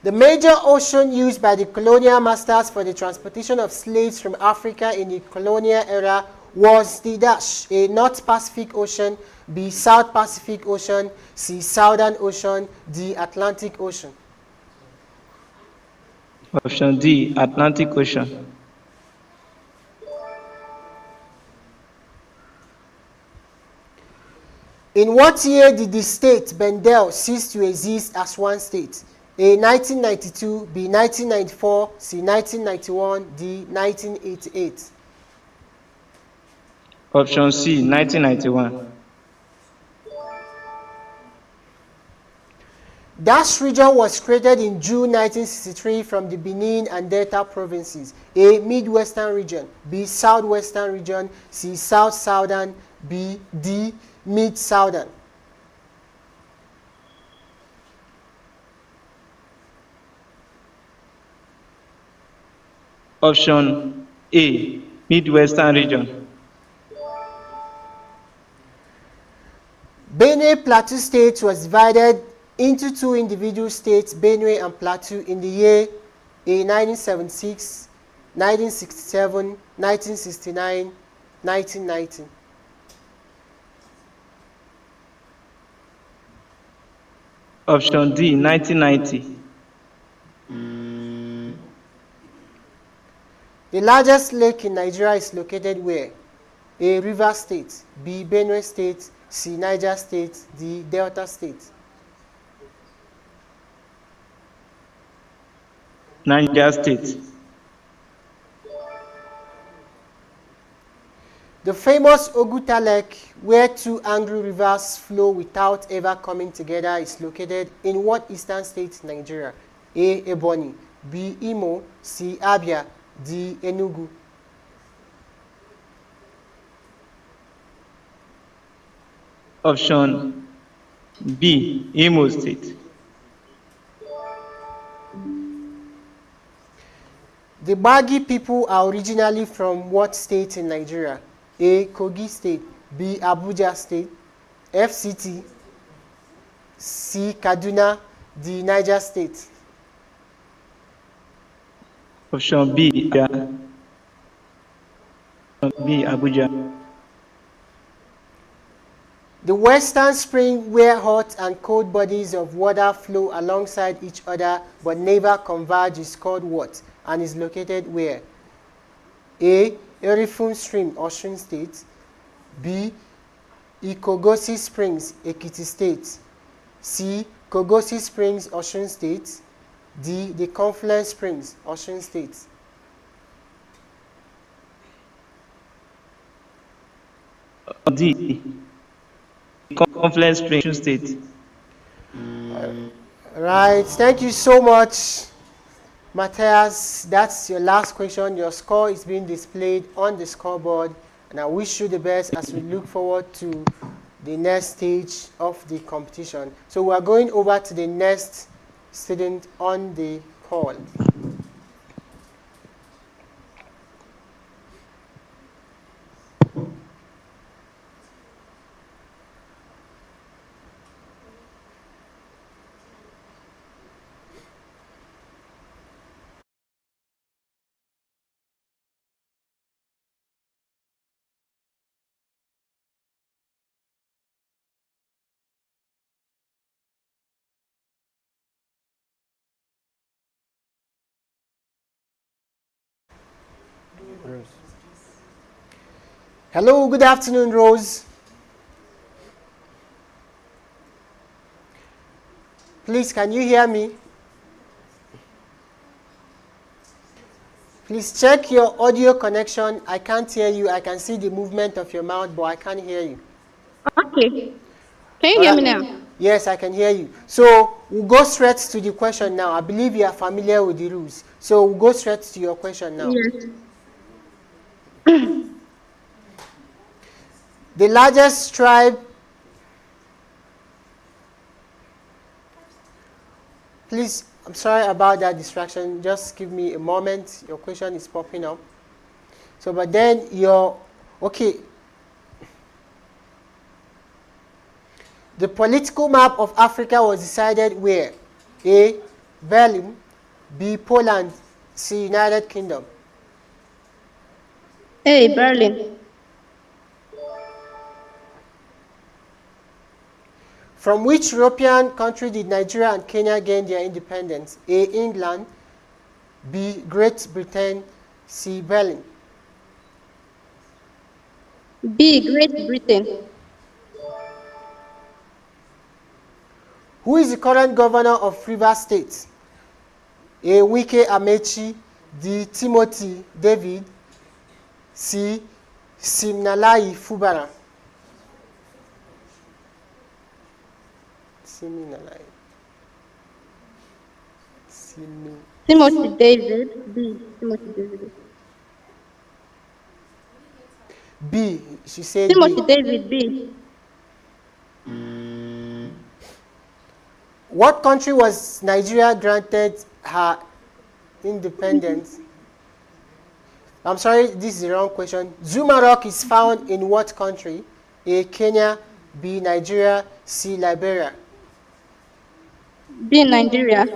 The major ocean used by the colonial masters for the transportation of slaves from Africa in the colonial era Was the dash A. North Pacific Ocean, B. South Pacific Ocean, C. Southern Ocean, D. Atlantic Ocean? Option D, Atlantic Ocean. In what year did the state Bendel cease to exist as one state? A. 1992, B. 1994, C. 1991, D. 1988? Option C, 1991. Dash region was created in June 1963 from the Benin and Delta provinces. A. Midwestern region, B. Southwestern region, C. South-Southern, D. Mid-Southern? Option A, Midwestern region. Benue Plateau State was divided into two individual states, Benue and Plateau, in the year A. 1976, 1967, 1969, 1990. Option D, 1990. The largest lake in Nigeria is located where? A. River State, B. Benue State, C. Niger State, D. Delta State? Niger State. The famous Oguta Lake, where two angry rivers flow without ever coming together, is located in what eastern state in Nigeria? A. Ebonyi, B. Imo, C. Abia, D. Enugu? Option B, Imo State. The Bagi people are originally from what state in Nigeria? A. Kogi State, B. Abuja State, FCT, C. Kaduna, D. Niger State? Option B, Abuja. The Western Spring, where hot and cold bodies of water flow alongside each other but never converge, is called what, and is located where? A. Erifun Stream, Osun State, B. Ikogosi Springs, Ekiti State, C. Kogosi Springs, Osun State, D. The Confluence Springs, Osun State? D. Confluence Spring, Osun State. Right. Thank you so much, Matthias. That's your last question. Your score is being displayed on the scoreboard, and I wish you the best as we look forward to the next stage of the competition. So we are going over to the next student on the call. Rose. Hello, good afternoon, Rose. Please, can you hear me? Please check your audio connection. I can't hear you. I can see the movement of your mouth, but I can't hear you. Okay. Can you hear me now? Yes, I can hear you. So we'll go straight to the question now. I believe you are familiar with the rules. So we'll go straight to your question now. Yes. The largest tribe. Please, I'm sorry about that distraction. Just give me a moment. Your question is popping up. So, but then okay. The political map of Africa was decided where? A. Berlin, B. Poland, C. United Kingdom. A. Berlin. From which European country did Nigeria and Kenya gain their independence? A. England, B. Great Britain, C. Berlin. B. Great Britain. Who is the current governor of Rivers State? A. Wike Amechi, D. Timothy David, C. Siminalayi Fubara. Siminalayi. Timothy David. B. Timothy David. B. She said Timothy B. David. B. What country was Nigeria granted her independence? I'm sorry, this is the wrong question. Zuma Rock is found in what country? A. Kenya, B. Nigeria, C. Liberia. B. Nigeria.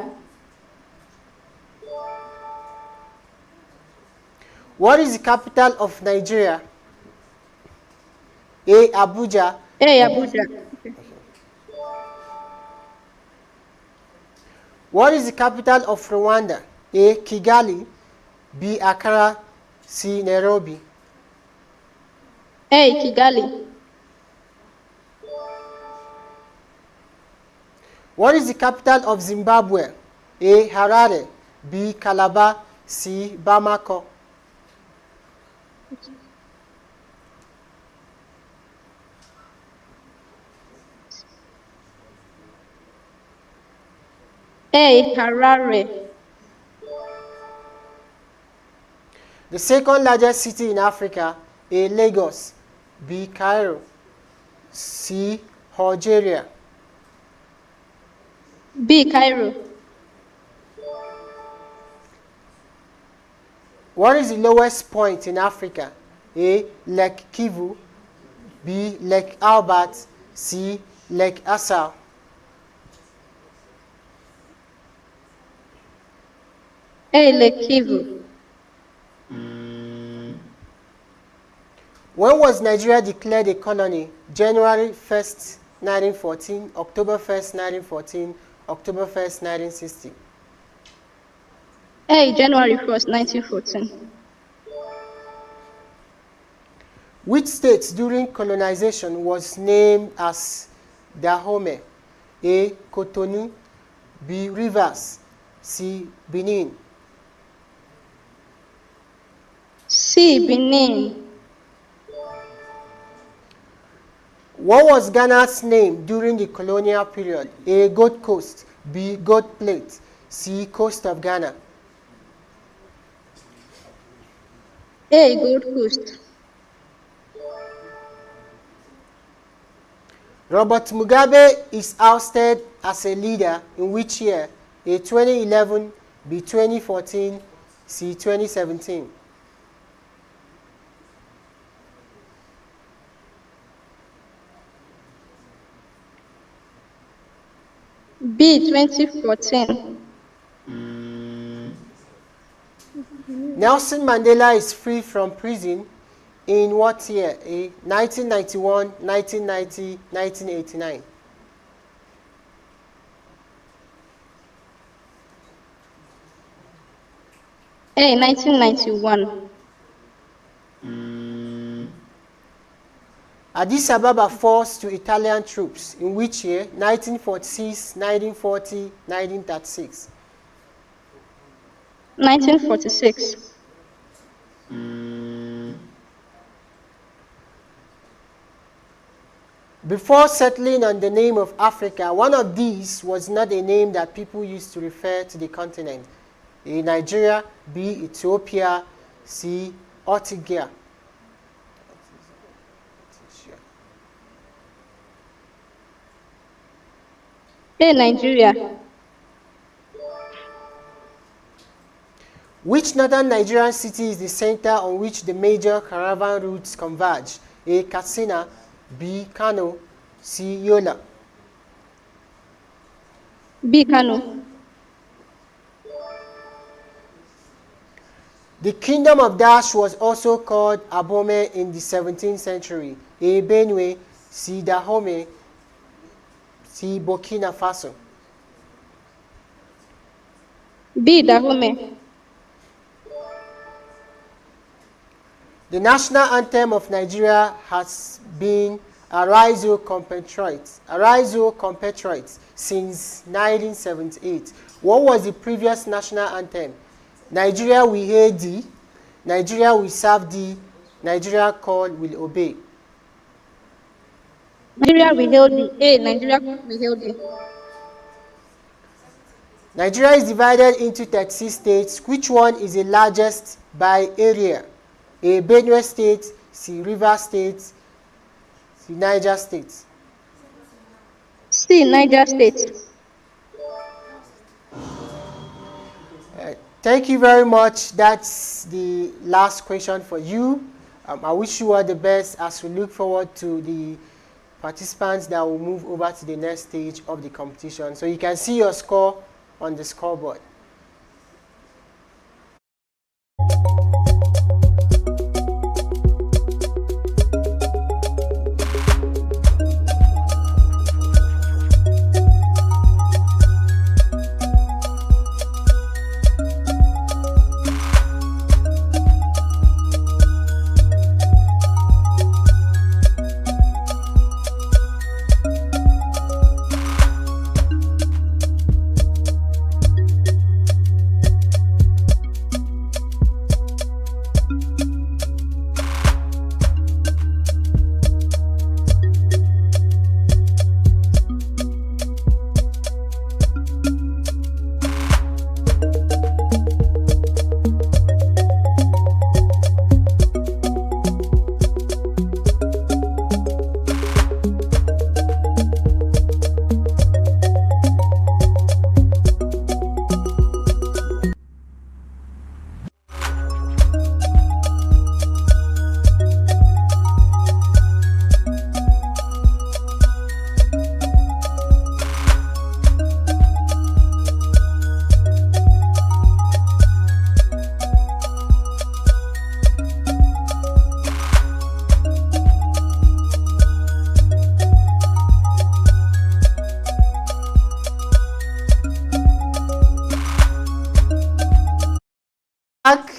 What is the capital of Nigeria? A. Abuja. A. Abuja. Okay. What is the capital of Rwanda? A. Kigali, B. Accra, C. Nairobi. A. Kigali. What is the capital of Zimbabwe? A. Harare, B. Calabar, C. Bamako. A. Harare. The second largest city in Africa? A. Lagos, B. Cairo, C. Algeria. B. Cairo. What is the lowest point in Africa? A. Lake Kivu, B. Lake Albert, C. Lake Assau. A. Lake Kivu. When was Nigeria declared a colony? January 1st, 1914, October 1st, 1914, October 1st, 1960. A. January 1st, 1914. Which state during colonization was named as Dahomey? A. Cotonou, B. Rivers, C. Benin. C. Benin. What was Ghana's name during the colonial period? A. Gold Coast, B. Gold Plate, C. Coast of Ghana. A. Gold Coast. Robert Mugabe is ousted as a leader in which year? A. 2011, B. 2014, C. 2017. B. 2014. Nelson Mandela is free from prison in what year? A. 1991, 1990, 1989. A. 1991. Addis Ababa falls to Italian troops in which year? 1946, 1940, 1936. 1946. Before settling on the name of Africa, one of these was not a name that people used to refer to the continent. A. Nigeria, B. Ethiopia, C. Ortigia. A. Nigeria. Which northern Nigerian city is the center on which the major caravan routes converge? A. Katsina, B. Kano, C. Yola. B. Kano. The kingdom of Dash was also called Abome in the 17th century. A. Benue, C. Dahomey, C. Burkina Faso. B. Dahomey. The national anthem of Nigeria has been Arise O Compatriots, since 1978. What was the previous national anthem? Nigeria we hail thee, Nigeria we serve thee, Nigeria call will obey. Nigeria we hail thee. A. Nigeria we hail thee. Nigeria is divided into 36 states. Which one is the largest by area? A. Benue State, C. Rivers State, C. Niger State. C. Niger State. Thank you very much. That's the last question for you. I wish you all the best as we look forward to the participants that will move over to the next stage of the competition. So you can see your score on the scoreboard.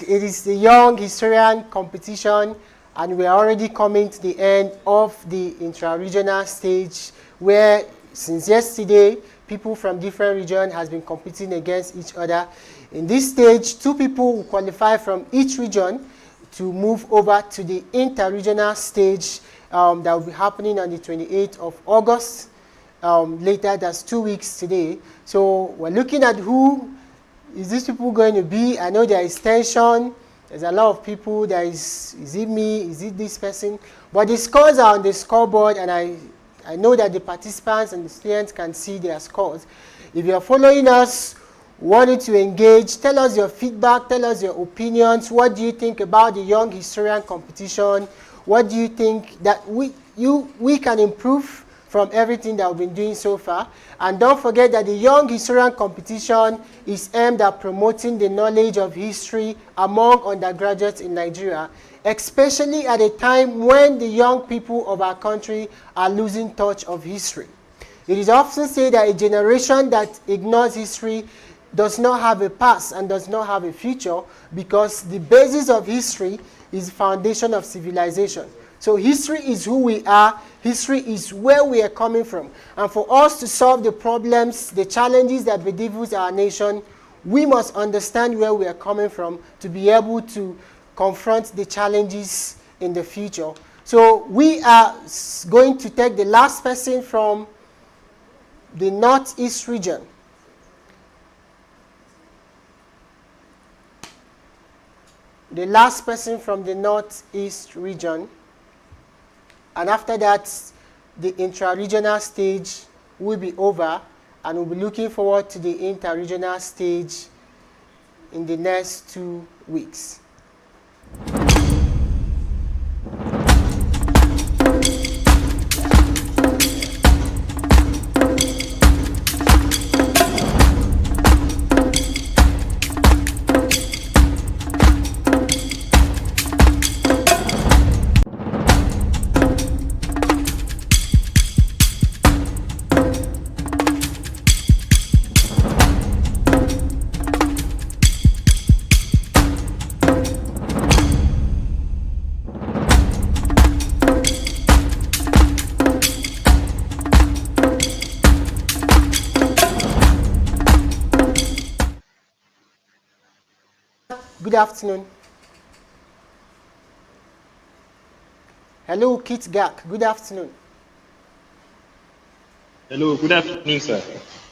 It is the Young Historian competition, and we are already coming to the end of the intra-regional stage, where since yesterday people from different regions has been competing against each other. In this stage, 2 people will qualify from each region to move over to the inter-regional stage that will be happening on the 28th of August. Later, that's 2 weeks today. So we're looking at who is these people going to be. I know there is tension. There's a lot of people. There is it me? Is it this person? But the scores are on the scoreboard, and I know that the participants and the students can see their scores. If you're following us, wanting to engage, tell us your feedback, tell us your opinions. What do you think about the Young Historian competition? What do you think that we can improve from everything that we've been doing so far? And don't forget that the Young Historian competition is aimed at promoting the knowledge of history among undergraduates in Nigeria, especially at a time when the young people of our country are losing touch of history. It is often said that a generation that ignores history does not have a past and does not have a future, because the basis of history is the foundation of civilization. So history is who we are. History is where we are coming from. And for us to solve the problems, the challenges that bedevils our nation, we must understand where we are coming from to be able to confront the challenges in the future. So we are going to take the last person from the Northeast region. The last person from the Northeast region. And after that, the intra-regional stage will be over, and we'll be looking forward to the inter-regional stage in the next 2 weeks. good afternoon. Hello, Kit Gak, good afternoon. Hello, good afternoon, sir.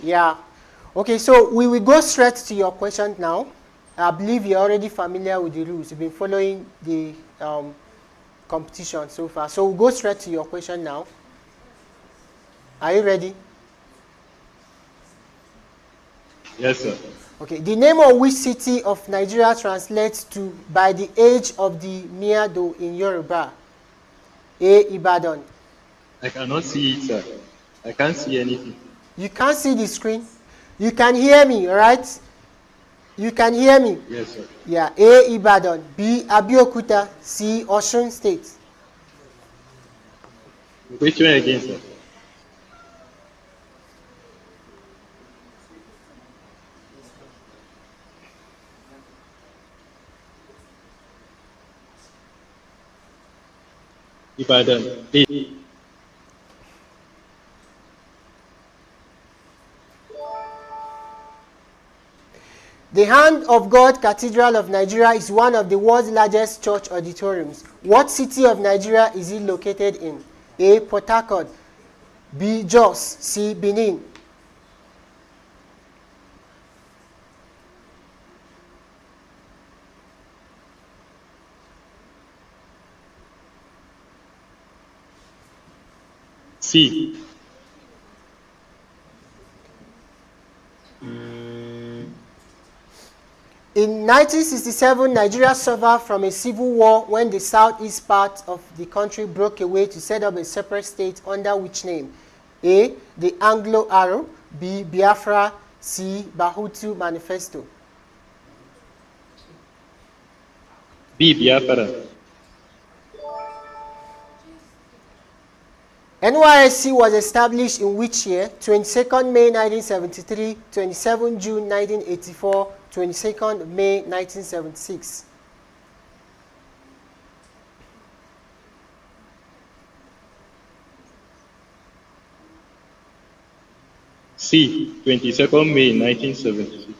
Yeah. Okay, so we will go straight to your question now. I believe you're already familiar with the rules. You've been following the competition so far. So we'll go straight to your question now. Are you ready? Yes, sir. Okay, the name of which city of Nigeria translates to by the age of the Miado in Yoruba? A. Ibadan. I cannot see it, sir. I can't see anything. You can't see the screen? You can hear me, all right? You can hear me? Yes, sir. Yeah, A. Ibadan, B. Abeokuta, C. Osun State. Which one again, sir? Ibadan. A. The Hand of God Cathedral of Nigeria is one of the world's largest church auditoriums. What city of Nigeria is it located in? A. Port Harcourt, B. Jos, C. Benin. C. In 1967, Nigeria suffered from a civil war when the southeast part of the country broke away to set up a separate state under which name? A. The Anglo-Aro, B. Biafra, C. Bahutu Manifesto. B. Biafra. NYSC was established in which year? 22nd May 1973, 27 June 1984, 22nd May 1976. C. 22nd May 1976.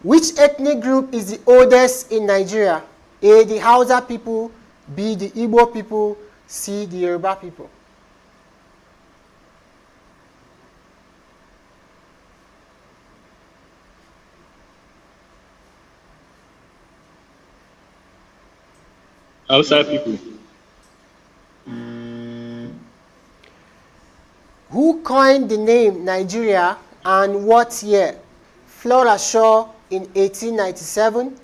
Which ethnic group is the oldest in Nigeria? A. The Hausa people, B. The Igbo people, C. The Yoruba people. Hausa people. Who coined the name Nigeria and what year? Flora Shaw in 1897,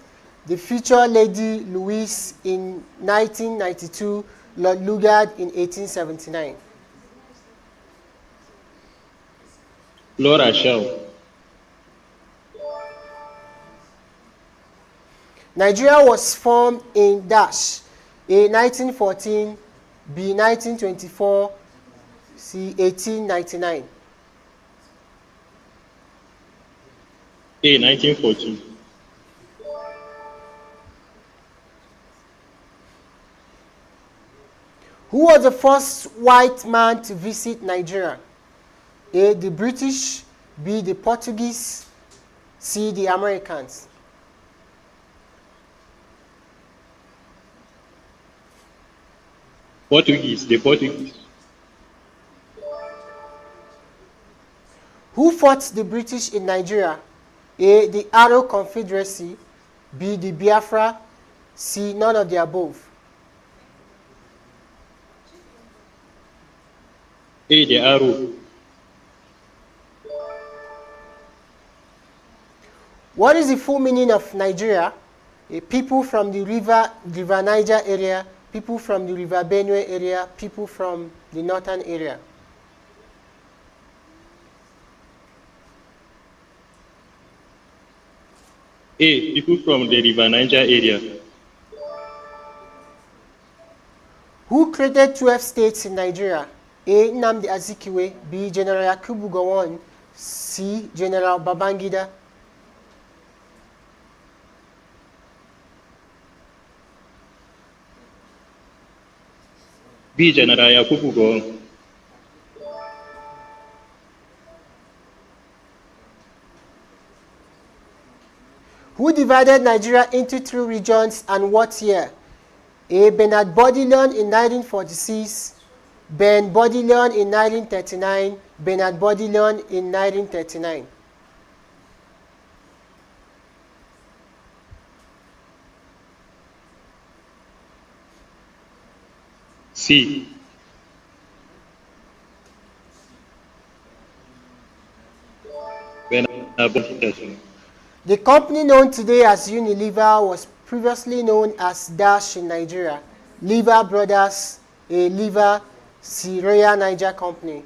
the future Lady Louise in 1992, Lord Lugard in 1879. Flora Shaw. Nigeria was formed in dash. A. 1914, B. 1924, C. 1899. A. 1914. Who was the first white man to visit Nigeria? A. The British, B. The Portuguese, C. The Americans. Portuguese. The Portuguese. Who fought the British in Nigeria? A. The Aro Confederacy, B. The Biafra, C. None of the above. A. The Arrow. What is the full meaning of Nigeria? People from the river Niger area, people from the river Benue area, people from the northern area. A. People from the river Niger area. Who created 12 states in Nigeria? A. Nnamdi Azikiwe, B. General Yakubu Gowon, C. General Babangida. B. General Yakubu Gowon. divided Nigeria into 3 regions and what year? A. Bernard Bodilion in 1946, Ben Bodilion in 1939, Bernard Bodilion in 1939. C. Bernard Bodilion. The company known today as Unilever was previously known as Dash in Nigeria. Lever Brothers, a Lever, C. Royal Niger Company.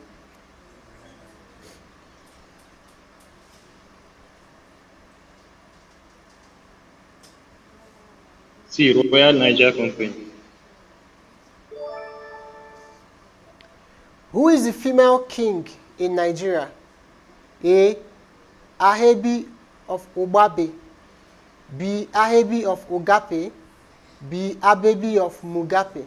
C. Royal Niger Company. Who is the female king in Nigeria? A. Ahebi of Obabe, B. Ahebi of Ogape, B. Abebi of Mugape.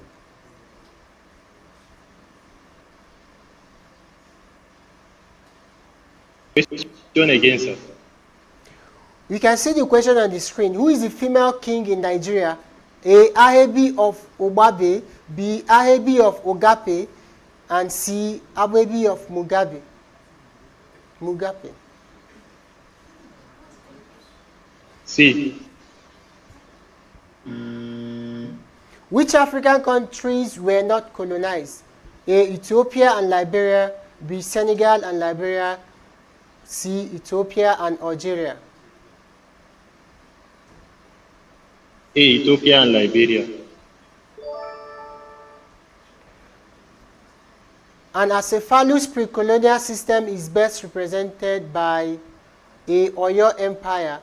Question again, sir. You can see the question on the screen. Who is the female king in Nigeria? A. Ahebi of Obabe, B. Ahebi of Ogape, and C. Abebi of Mugabe. C. Which African countries were not colonized? A. Ethiopia and Liberia, B. Senegal and Liberia, C. Ethiopia and Algeria. A. Ethiopia and Liberia. An acephalous pre-colonial system is best represented by A. Oyo Empire,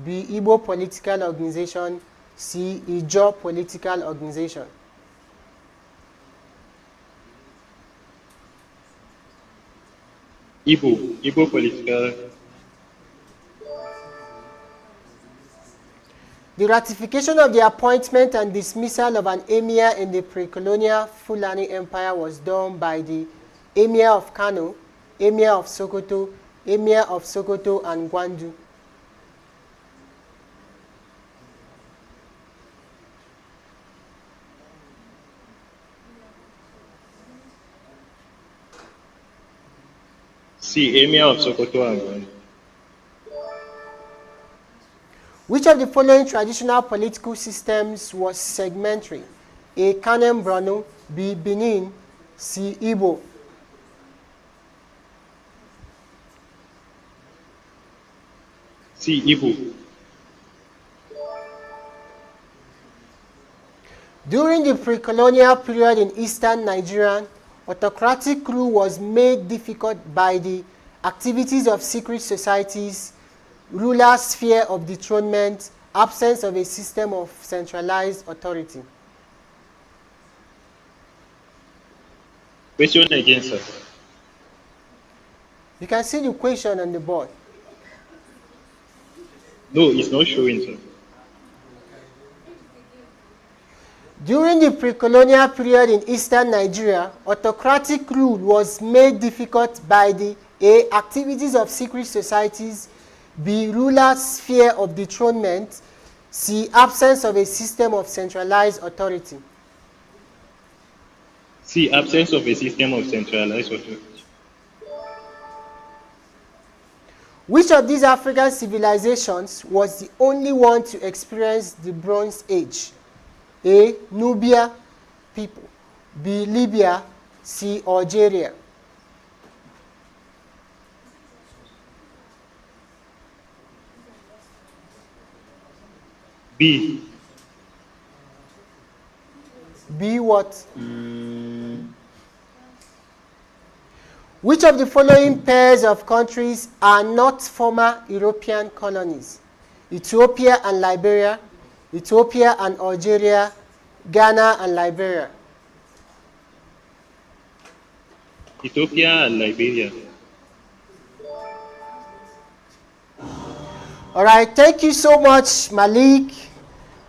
B. Igbo political organization, C. Ijaw political organization. Igbo political. The ratification of the appointment and dismissal of an emir in the pre-colonial Fulani Empire was done by the Emir of Kano, Emir of Sokoto, and Gwandu. C. Emir of Sokoto and Gwandu. Which of the following traditional political systems was segmentary? A. Kanem Brano, B. Benin, C. Igbo. C. Igbo. During the pre-colonial period in eastern Nigeria, autocratic rule was made difficult by the activities of secret societies, rulers' fear of dethronement, absence of a system of centralized authority. Question again, sir. You can see the question on the board. No, it's not showing, sir. During the pre-colonial period in eastern Nigeria, autocratic rule was made difficult by the A. Activities of secret societies, B. Rulers' fear of dethronement, C. Absence of a system of centralized authority. C. Absence of a system of centralized authority. Which of these African civilizations was the only one to experience the Bronze Age? A. Nubia people, B. Libya, C. Algeria. B. B what? Which of the following pairs of countries are not former European colonies? Ethiopia and Liberia, Ethiopia and Algeria, Ghana and Liberia. Ethiopia and Liberia. All right, thank you so much, Malik.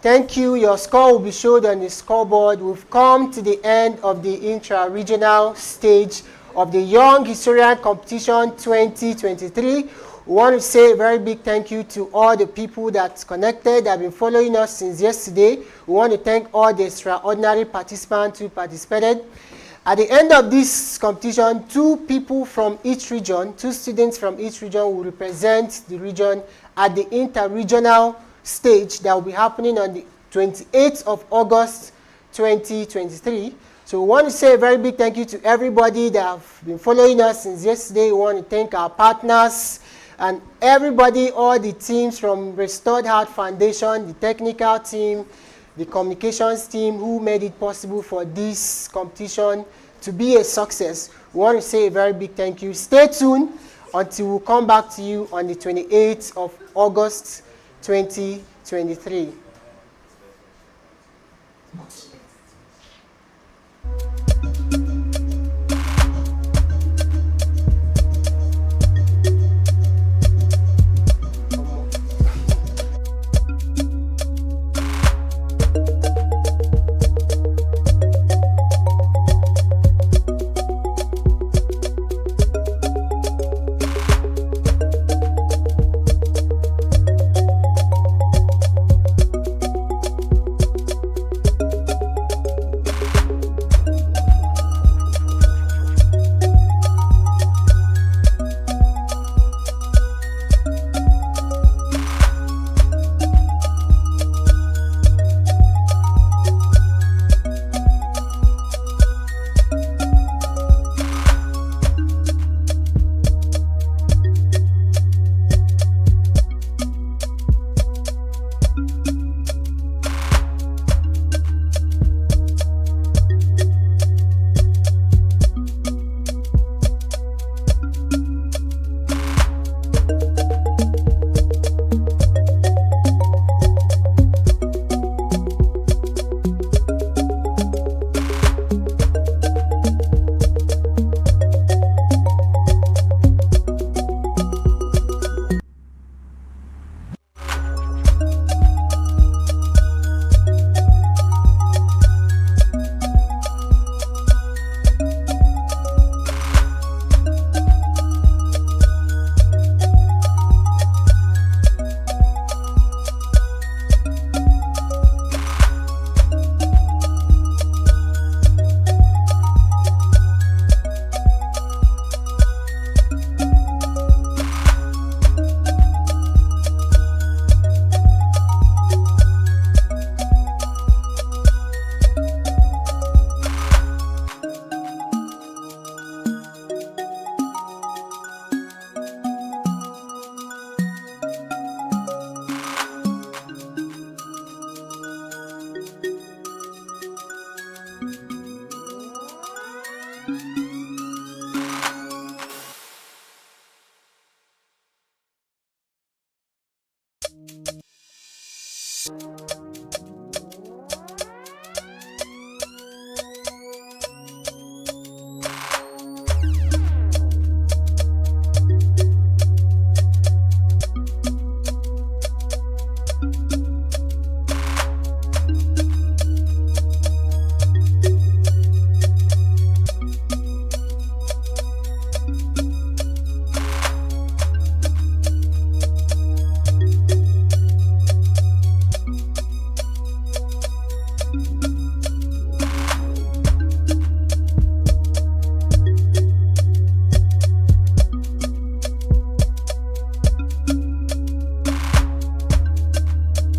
Thank you. Your score will be showed on the scoreboard. We've come to the end of the intra-regional stage of the Young Historian Competition 2023. We want to say a very big thank you to all the people that connected, that have been following us since yesterday. We want to thank all the extraordinary participants who participated. At the end of this competition, 2 people from each region, 2 students from each region will represent the region at the inter-regional stage that will be happening on the 28th of August 2023. So we want to say a very big thank you to everybody that have been following us since yesterday. We want to thank our partners and everybody, all the teams from Restored Heart Foundation, the technical team, the communications team who made it possible for this competition to be a success. We want to say a very big thank you. Stay tuned until we come back to you on the 28th of August 2023.